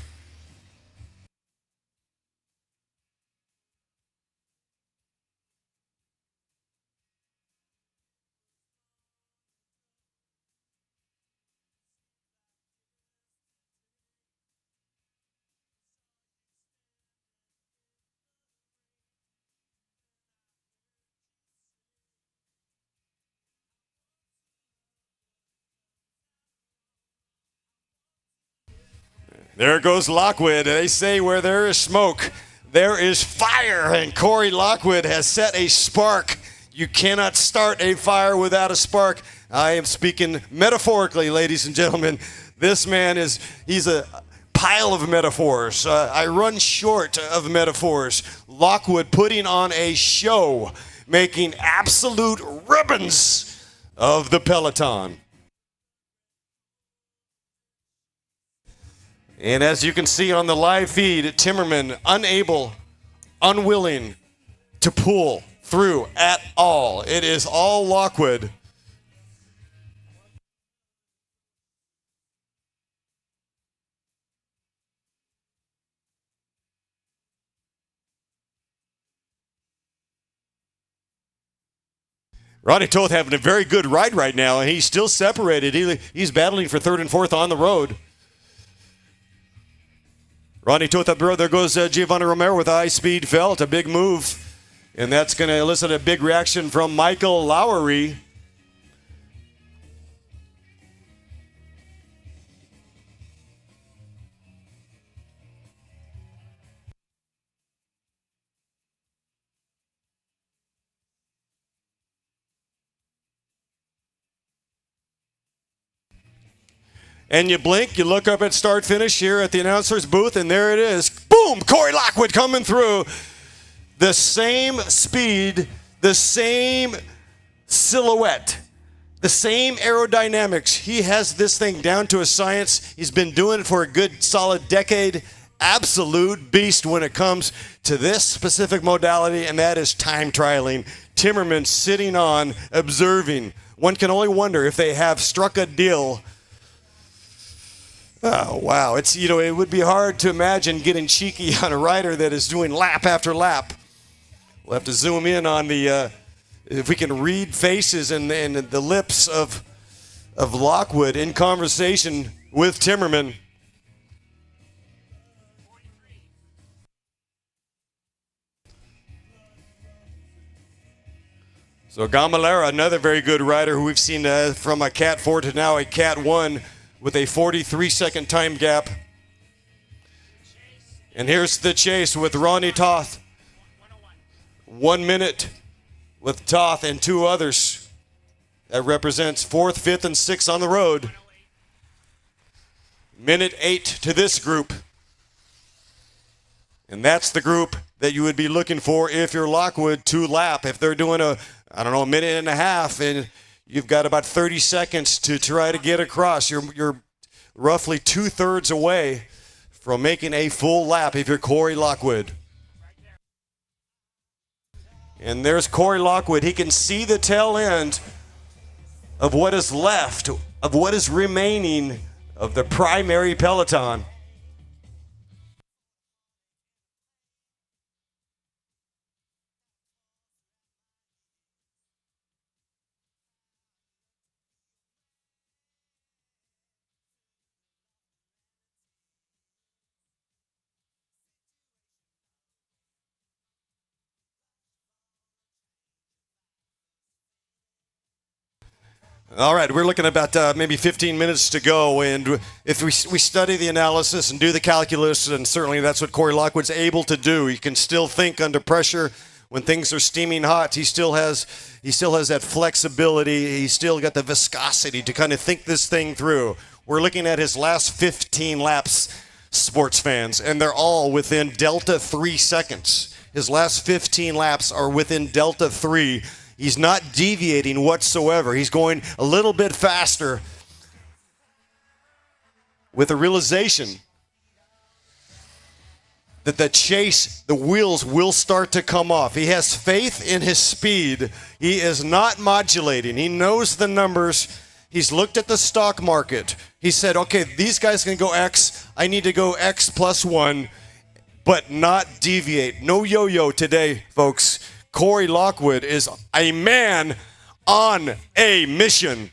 There goes Lockwood. They say where there is smoke, there is fire, and Corey Lockwood has set a spark. You cannot start a fire without a spark. I am speaking metaphorically, ladies and gentlemen. This man he's a pile of metaphors. I run short of metaphors. Lockwood putting on a show, making absolute ribbons of the peloton. And as you can see on the live feed, Timmerman unwilling to pull through at all. It is all Lockwood. Ronnie Toth having a very good ride right now, and he's still separated. He's battling for 3rd and 4th on the road. Ronnie Toth up the road. There goes Giovanni Romero with a high-speed felt, a big move. And that's going to elicit a big reaction from Michael Lowery. And you blink, you look up at start finish here at the announcer's booth, and there it is. Boom! Corey Lockwood coming through. The same speed, the same silhouette, the same aerodynamics. He has this thing down to a science. He's been doing it for a good solid decade. Absolute beast when it comes to this specific modality, and that is time trialing. Timmerman sitting on, observing. One can only wonder if they have struck a deal. Oh, wow. It would be hard to imagine getting cheeky on a rider that is doing lap after lap. We'll have to zoom in on if we can read faces and the lips of Lockwood in conversation with Timmerman. So Gamalera, another very good rider who we've seen from a Cat 4 to now a Cat 1 with a 43-second time gap. And here's the chase with Ronnie Toth. 1 minute with Toth and 2 others. That represents 4th, 5th, and 6th on the road. Minute 8 to this group. And that's the group that you would be looking for if you're Lockwood to lap. If they're doing a minute and a half, and you've got about 30 seconds to try to get across. You're roughly 2/3 away from making a full lap if you're Corey Lockwood. And there's Corey Lockwood. He can see the tail end of what is left, of what is remaining of the primary peloton. All right, we're looking at about maybe 15 minutes to go, and if we study the analysis and do the calculus, and certainly that's what Corey Lockwood's able to do. He can still think under pressure when things are steaming hot. He still has that flexibility. He's still got the viscosity to kind of think this thing through. We're looking at his last 15 laps, sports fans, and they're all within delta 3 seconds. His last 15 laps are within delta 3. He's not deviating whatsoever. He's going a little bit faster with the realization that the wheels will start to come off. He has faith in his speed. He is not modulating. He knows the numbers. He's looked at the stock market. He said, okay, these guys can go X. I need to go X plus 1, but not deviate. No yo-yo today, folks. Corey Lockwood is a man on a mission.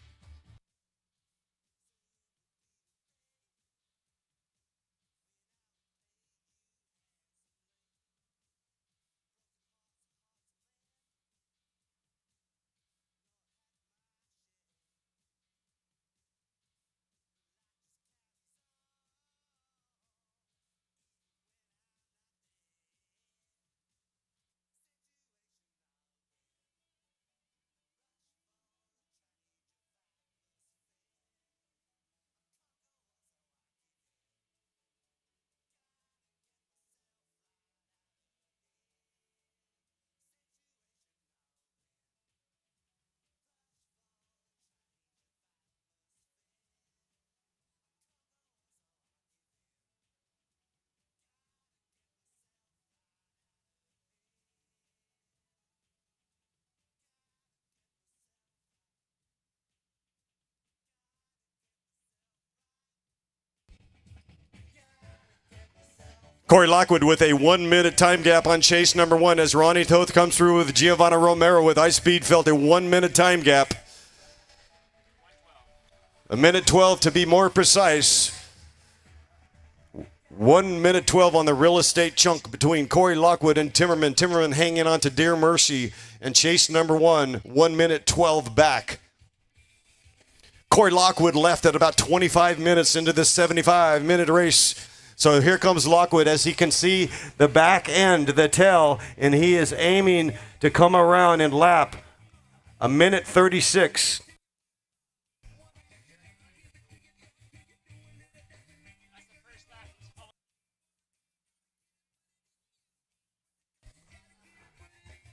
Corey Lockwood with a 1-minute time gap on chase number 1 as Ronnie Toth comes through with Giovanni Romero with Ice Speed Felt, a 1-minute time gap. A minute 12 to be more precise. 1 minute 12 on the real estate chunk between Corey Lockwood and Timmerman. Timmerman hanging on to Dear Mercy and chase number 1, 1 minute 12 back. Corey Lockwood left at about 25 minutes into this 75-minute race. So here comes Lockwood as he can see the back end, the tail, and he is aiming to come around and lap a minute 36.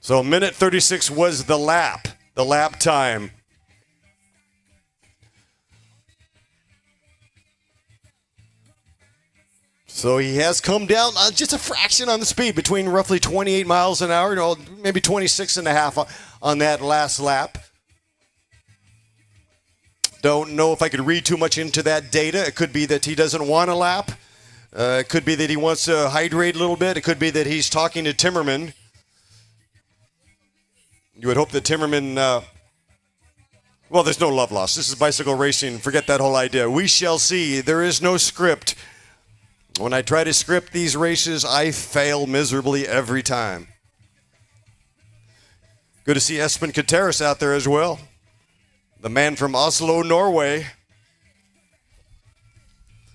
So minute 36 was the lap time. So he has come down just a fraction on the speed, between roughly 28 miles an hour, maybe 26 and a half on that last lap. Don't know if I could read too much into that data. It could be that he doesn't want to lap. It could be that he wants to hydrate a little bit. It could be that he's talking to Timmerman. You would hope that Timmerman, well, there's no love lost. This is bicycle racing. Forget that whole idea. We shall see. There is no script. When I try to script these races, I fail miserably every time. Good to see Espen Kateris out there as well. The man from Oslo, Norway.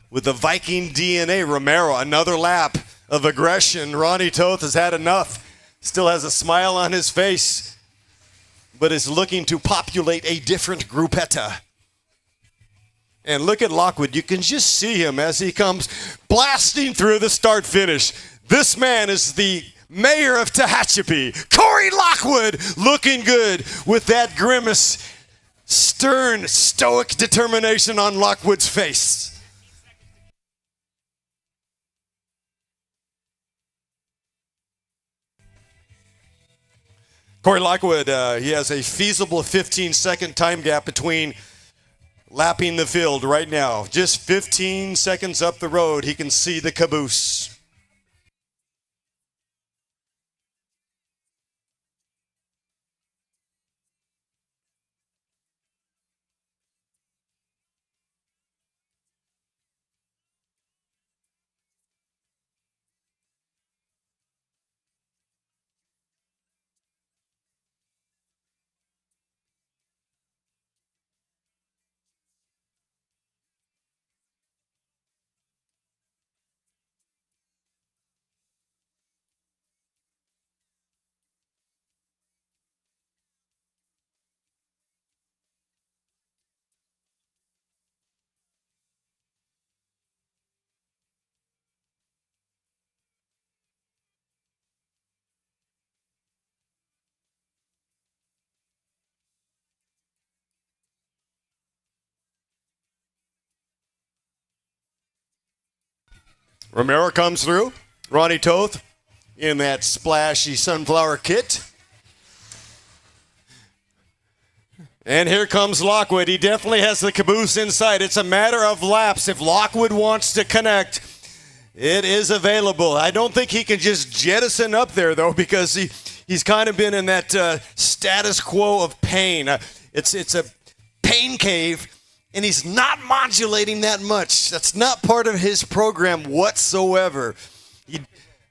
With the Viking DNA, Romero, another lap of aggression. Ronnie Toth has had enough. Still has a smile on his face, but is looking to populate a different groupetta. And look at Lockwood. You can just see him as he comes blasting through the start finish. This man is the mayor of Tehachapi, Corey Lockwood, looking good with that grimace, stern, stoic determination on Lockwood's face. Corey Lockwood, he has a feasible 15-second time gap between lapping the field right now. Just 15 seconds up the road, he can see the caboose. Romero comes through. Ronnie Toth in that splashy sunflower kit. And here comes Lockwood. He definitely has the caboose inside. It's a matter of laps. If Lockwood wants to connect, it is available. I don't think he can just jettison up there, though, because he's kind of been in that status quo of pain. It's a pain cave, and he's not modulating that much. That's not part of his program whatsoever.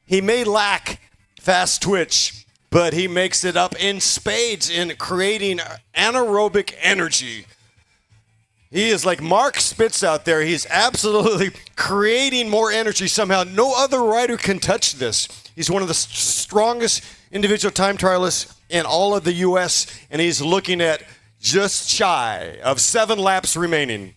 He may lack fast twitch, but he makes it up in spades in creating anaerobic energy. He is like Mark Spitz out there. He's absolutely creating more energy somehow. No other rider can touch this. He's one of the strongest individual time trialists in all of the U.S., and he's looking at just shy of 7 laps remaining.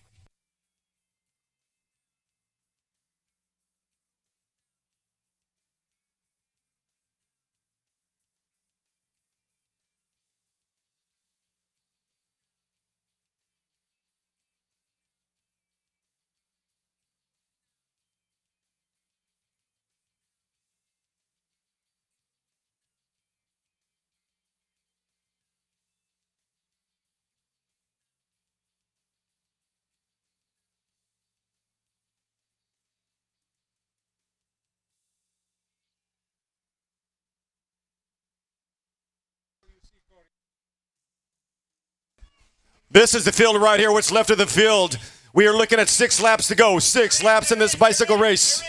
This is the field right here, what's left of the field. We are looking at 6 laps to go. 6 laps in this bicycle race.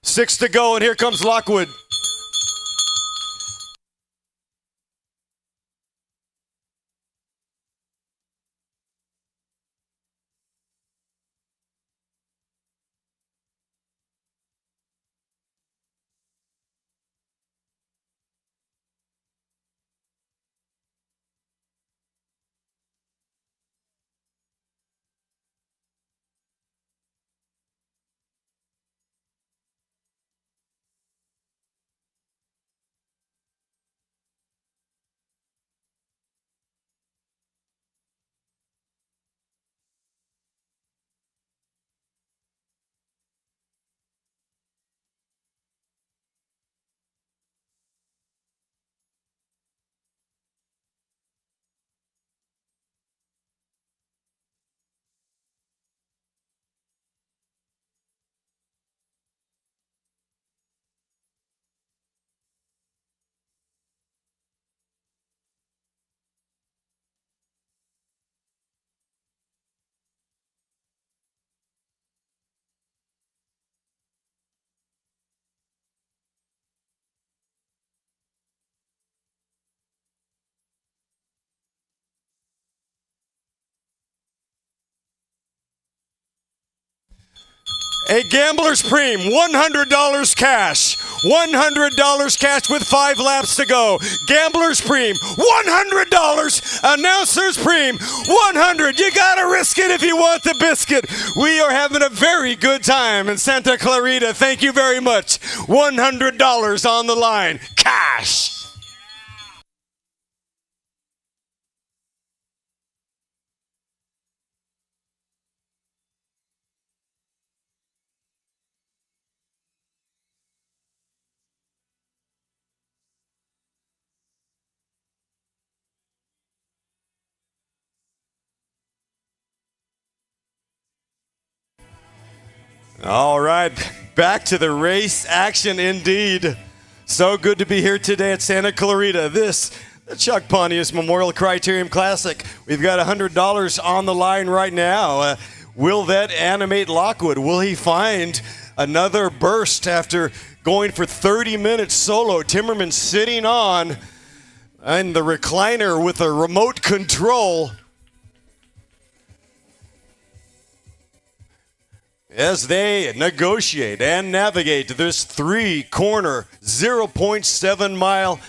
6 to go, and here comes Lockwood. A gambler's preem, $100 cash. $100 cash with 5 laps to go. Gambler's preem, $100. Announcer's preem, $100. You gotta risk it if you want the biscuit. We are having a very good time in Santa Clarita. Thank you very much. $100 on the line. Cash. All right, back to the race action indeed. So good to be here today at Santa Clarita. This, the Chuck Pontius Memorial Criterium Classic. We've got $100 on the line right now. Will that animate Lockwood? Will he find another burst after going for 30 minutes solo? Timmerman sitting on and the recliner with a remote control. As they negotiate and navigate this 3-corner, 0.7 mile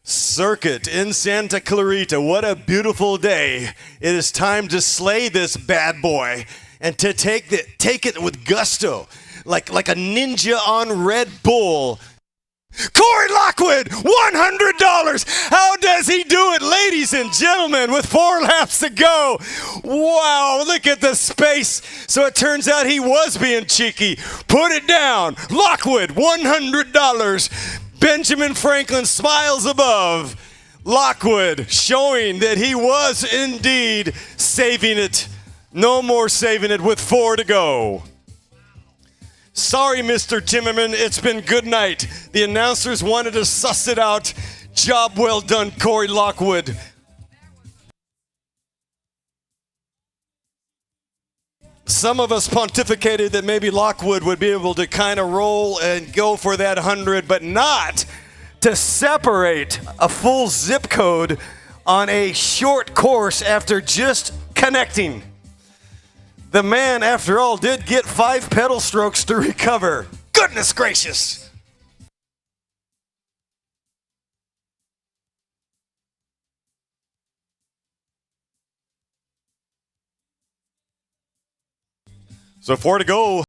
circuit in Santa Clarita. What a beautiful day. It is time to slay this bad boy and to take it with gusto, like a ninja on Red Bull. Corey Lockwood, $100. How does he do it, ladies and gentlemen, with 4 laps to go? Wow, look at the space. So it turns out he was being cheeky. Put it down. Lockwood, $100. Benjamin Franklin smiles above. Lockwood showing that he was indeed saving it. No more saving it with 4 to go. Sorry, Mr. Timmerman, it's been good night. The announcers wanted to suss it out. Job well done, Corey Lockwood. Some of us pontificated that maybe Lockwood would be able to kind of roll and go for that 100, but not to separate a full zip code on a short course after just connecting. The man, after all, did get 5 pedal strokes to recover. Goodness gracious! So 4 to go.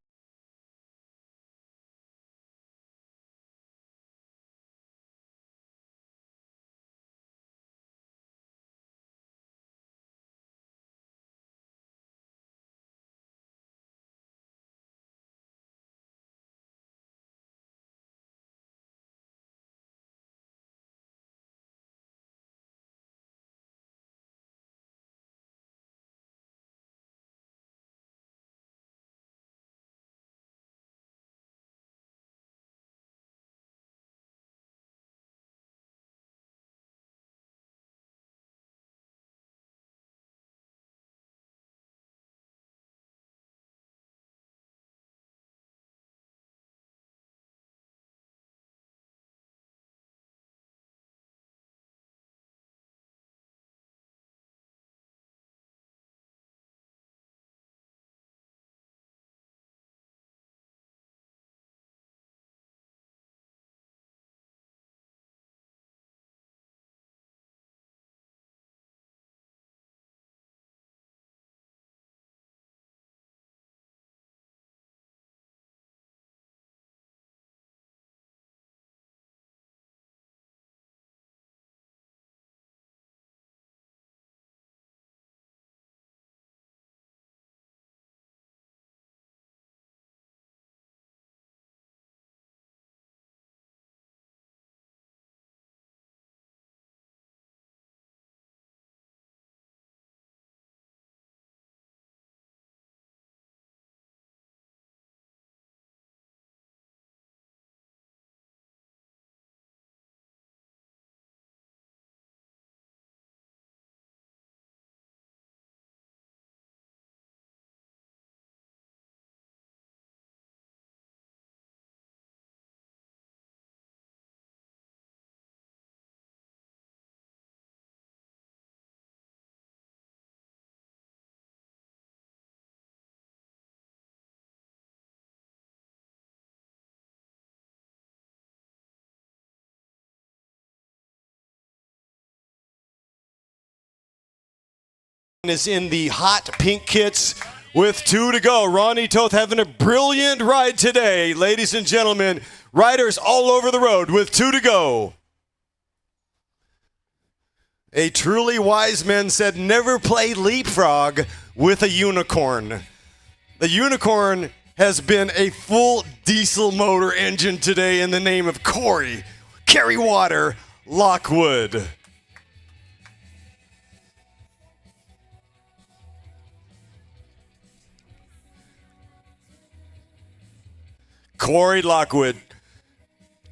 is in the hot pink kits with 2 to go. Ronnie Toth having a brilliant ride today, ladies and gentlemen. Riders all over the road with 2 to go. A truly wise man said, never play leapfrog with a unicorn. The unicorn has been a full diesel motor engine today in the name of Corey Carrywater Lockwood. Corey Lockwood,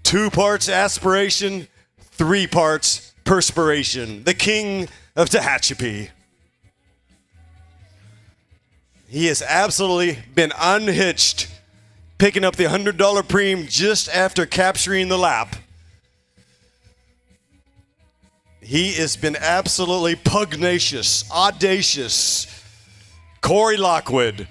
2 parts aspiration, 3 parts perspiration. The king of Tehachapi. He has absolutely been unhitched, picking up the $100 premium just after capturing the lap. He has been absolutely pugnacious, audacious. Corey Lockwood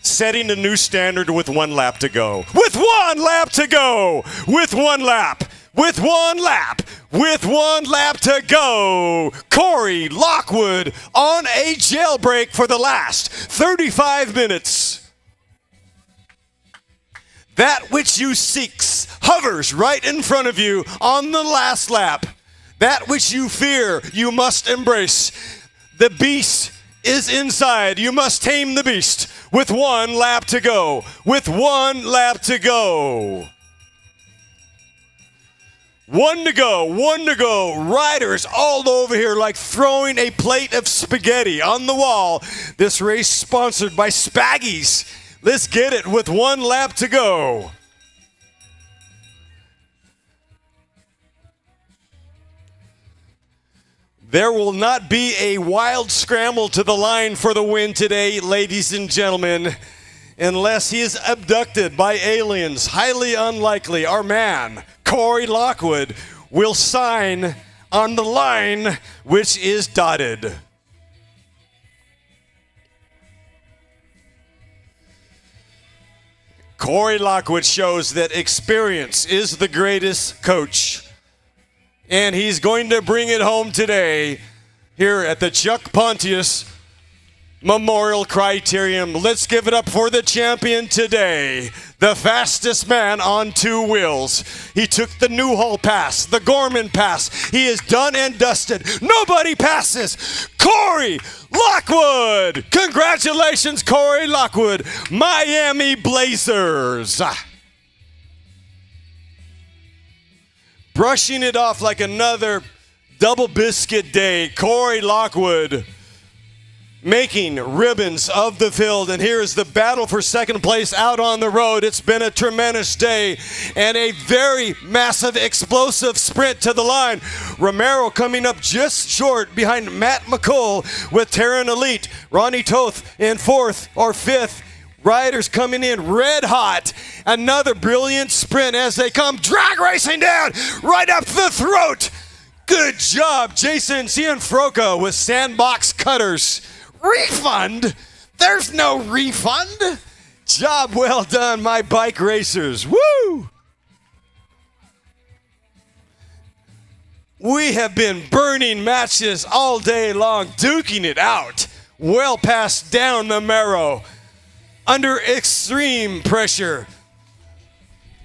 setting a new standard with 1 lap to go. With 1 lap to go! With 1 lap! With 1 lap! With 1 lap to go! Corey Lockwood on a jailbreak for the last 35 minutes. That which you seeks hovers right in front of you on the last lap. That which you fear, you must embrace. The beast is inside. You must tame the beast with 1 lap to go. With 1 lap to go. 1 to go, 1 to go. Riders all over here like throwing a plate of spaghetti on the wall. This race sponsored by Spaggies. Let's get it with 1 lap to go. There will not be a wild scramble to the line for the win today, ladies and gentlemen, unless he is abducted by aliens. Highly unlikely. Our man, Corey Lockwood, will sign on the line which is dotted. Corey Lockwood shows that experience is the greatest coach. And he's going to bring it home today here at the Chuck Pontius Memorial Criterium. Let's give it up for the champion today, the fastest man on 2 wheels. He took the Newhall Pass, the Gorman Pass. He is done and dusted. Nobody passes. Corey Lockwood. Congratulations, Corey Lockwood. Miami Blazers. Brushing it off like another double biscuit day. Corey Lockwood making ribbons of the field. And here is the battle for second place out on the road. It's been a tremendous day and a very massive, explosive sprint to the line. Romero coming up just short behind Matt McCull with Terran Elite. Ronnie Toth in 4th or 5th. Riders coming in red hot. Another brilliant sprint as they come drag racing down right up the throat. Good job, Jason Cianfrocco with Sandbox Cutters. Refund? There's no refund. Job well done, my bike racers. Woo! We have been burning matches all day long, duking it out. Well past down the marrow. Under extreme pressure,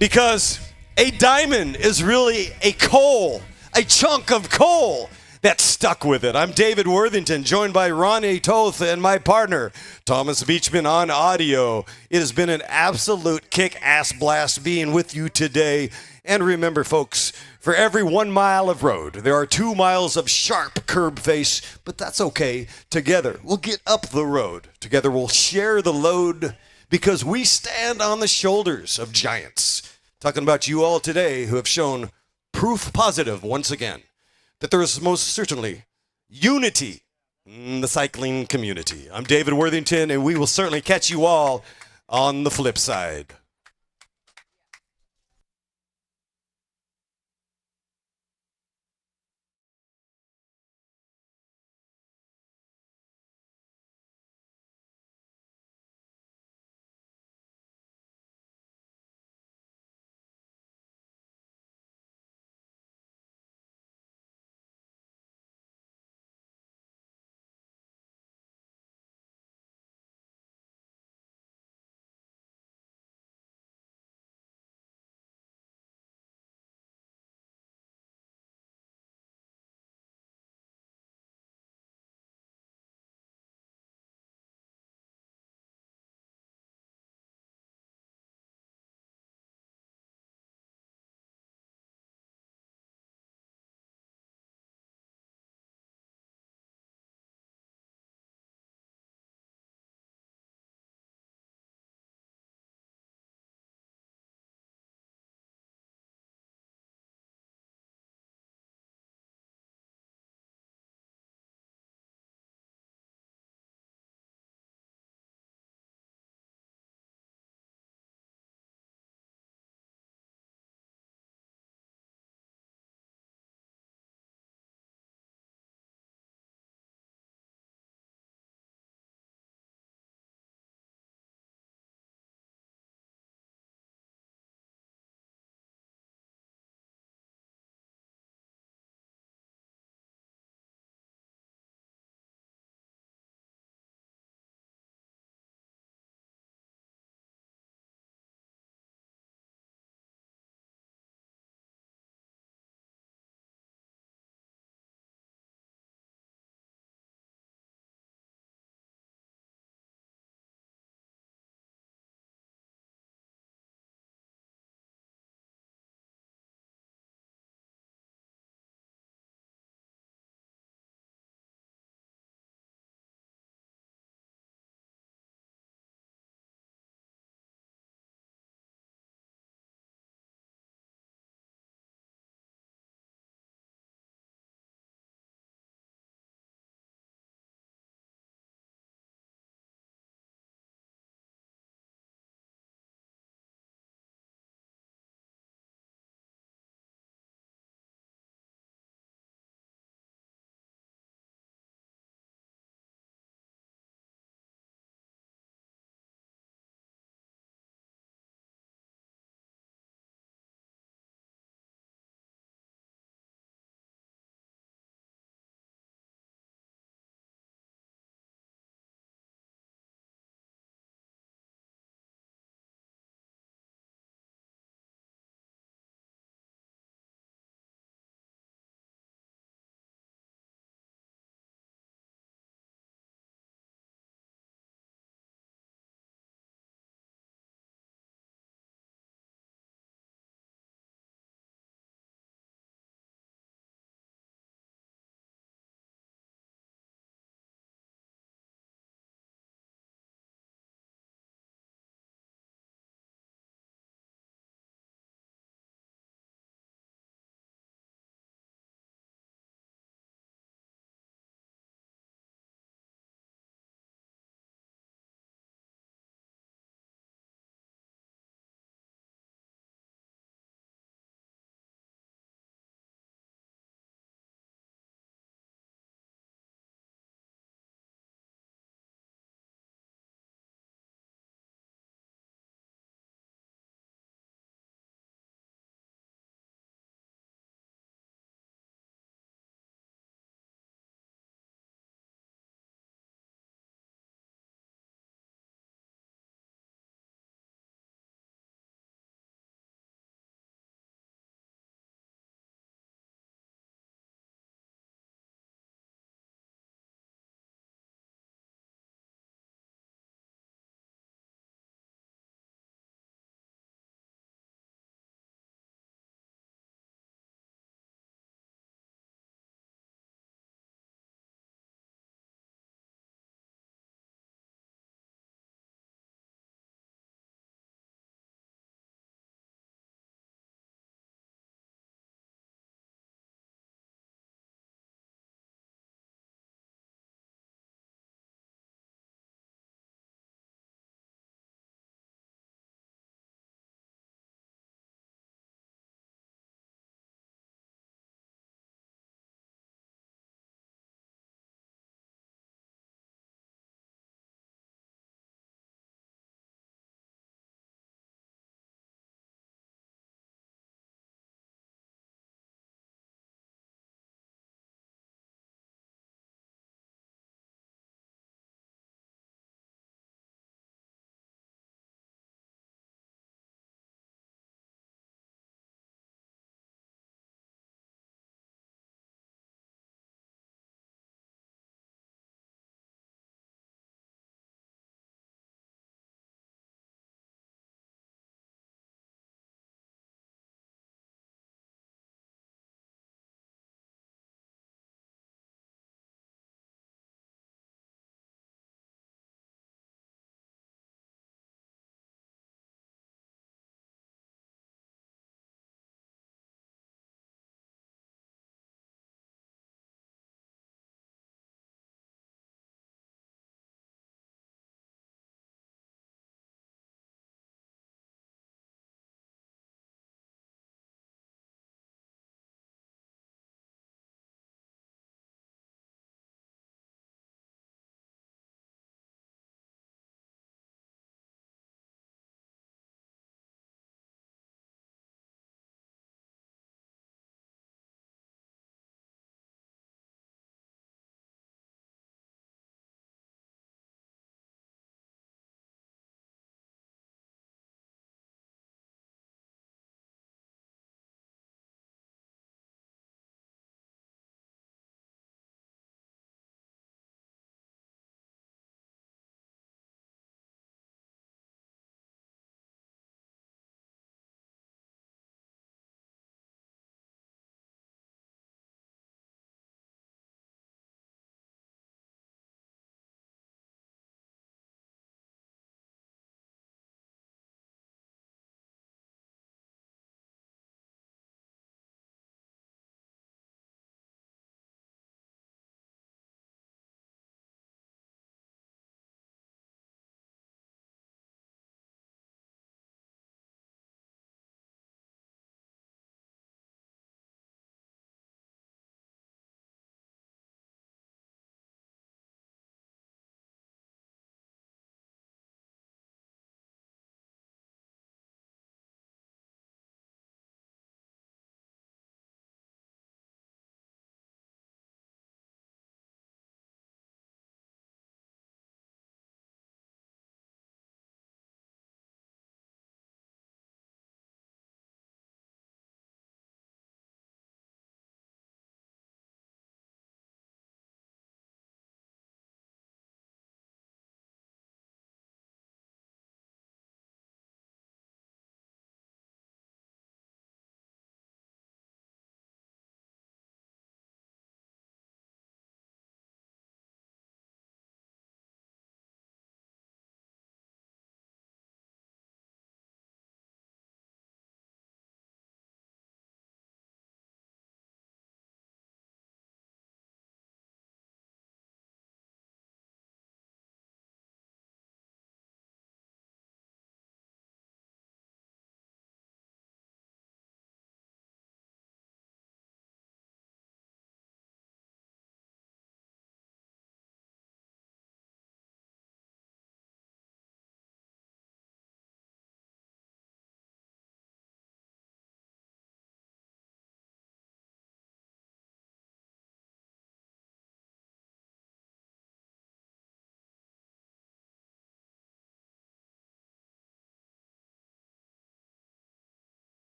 because a diamond is really a coal, a chunk of coal that stuck with it. I'm David Worthington, joined by Ronnie Toth and my partner, Thomas Beachman on audio. It has been an absolute kick-ass blast being with you today. And remember, folks, for every 1 mile of road, there are 2 miles of sharp curb face, but that's okay. Together, we'll get up the road. Together, we'll share the load because we stand on the shoulders of giants. Talking about you all today who have shown proof positive once again that there is most certainly unity in the cycling community. I'm David Worthington, and we will certainly catch you all on the flip side.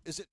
Is it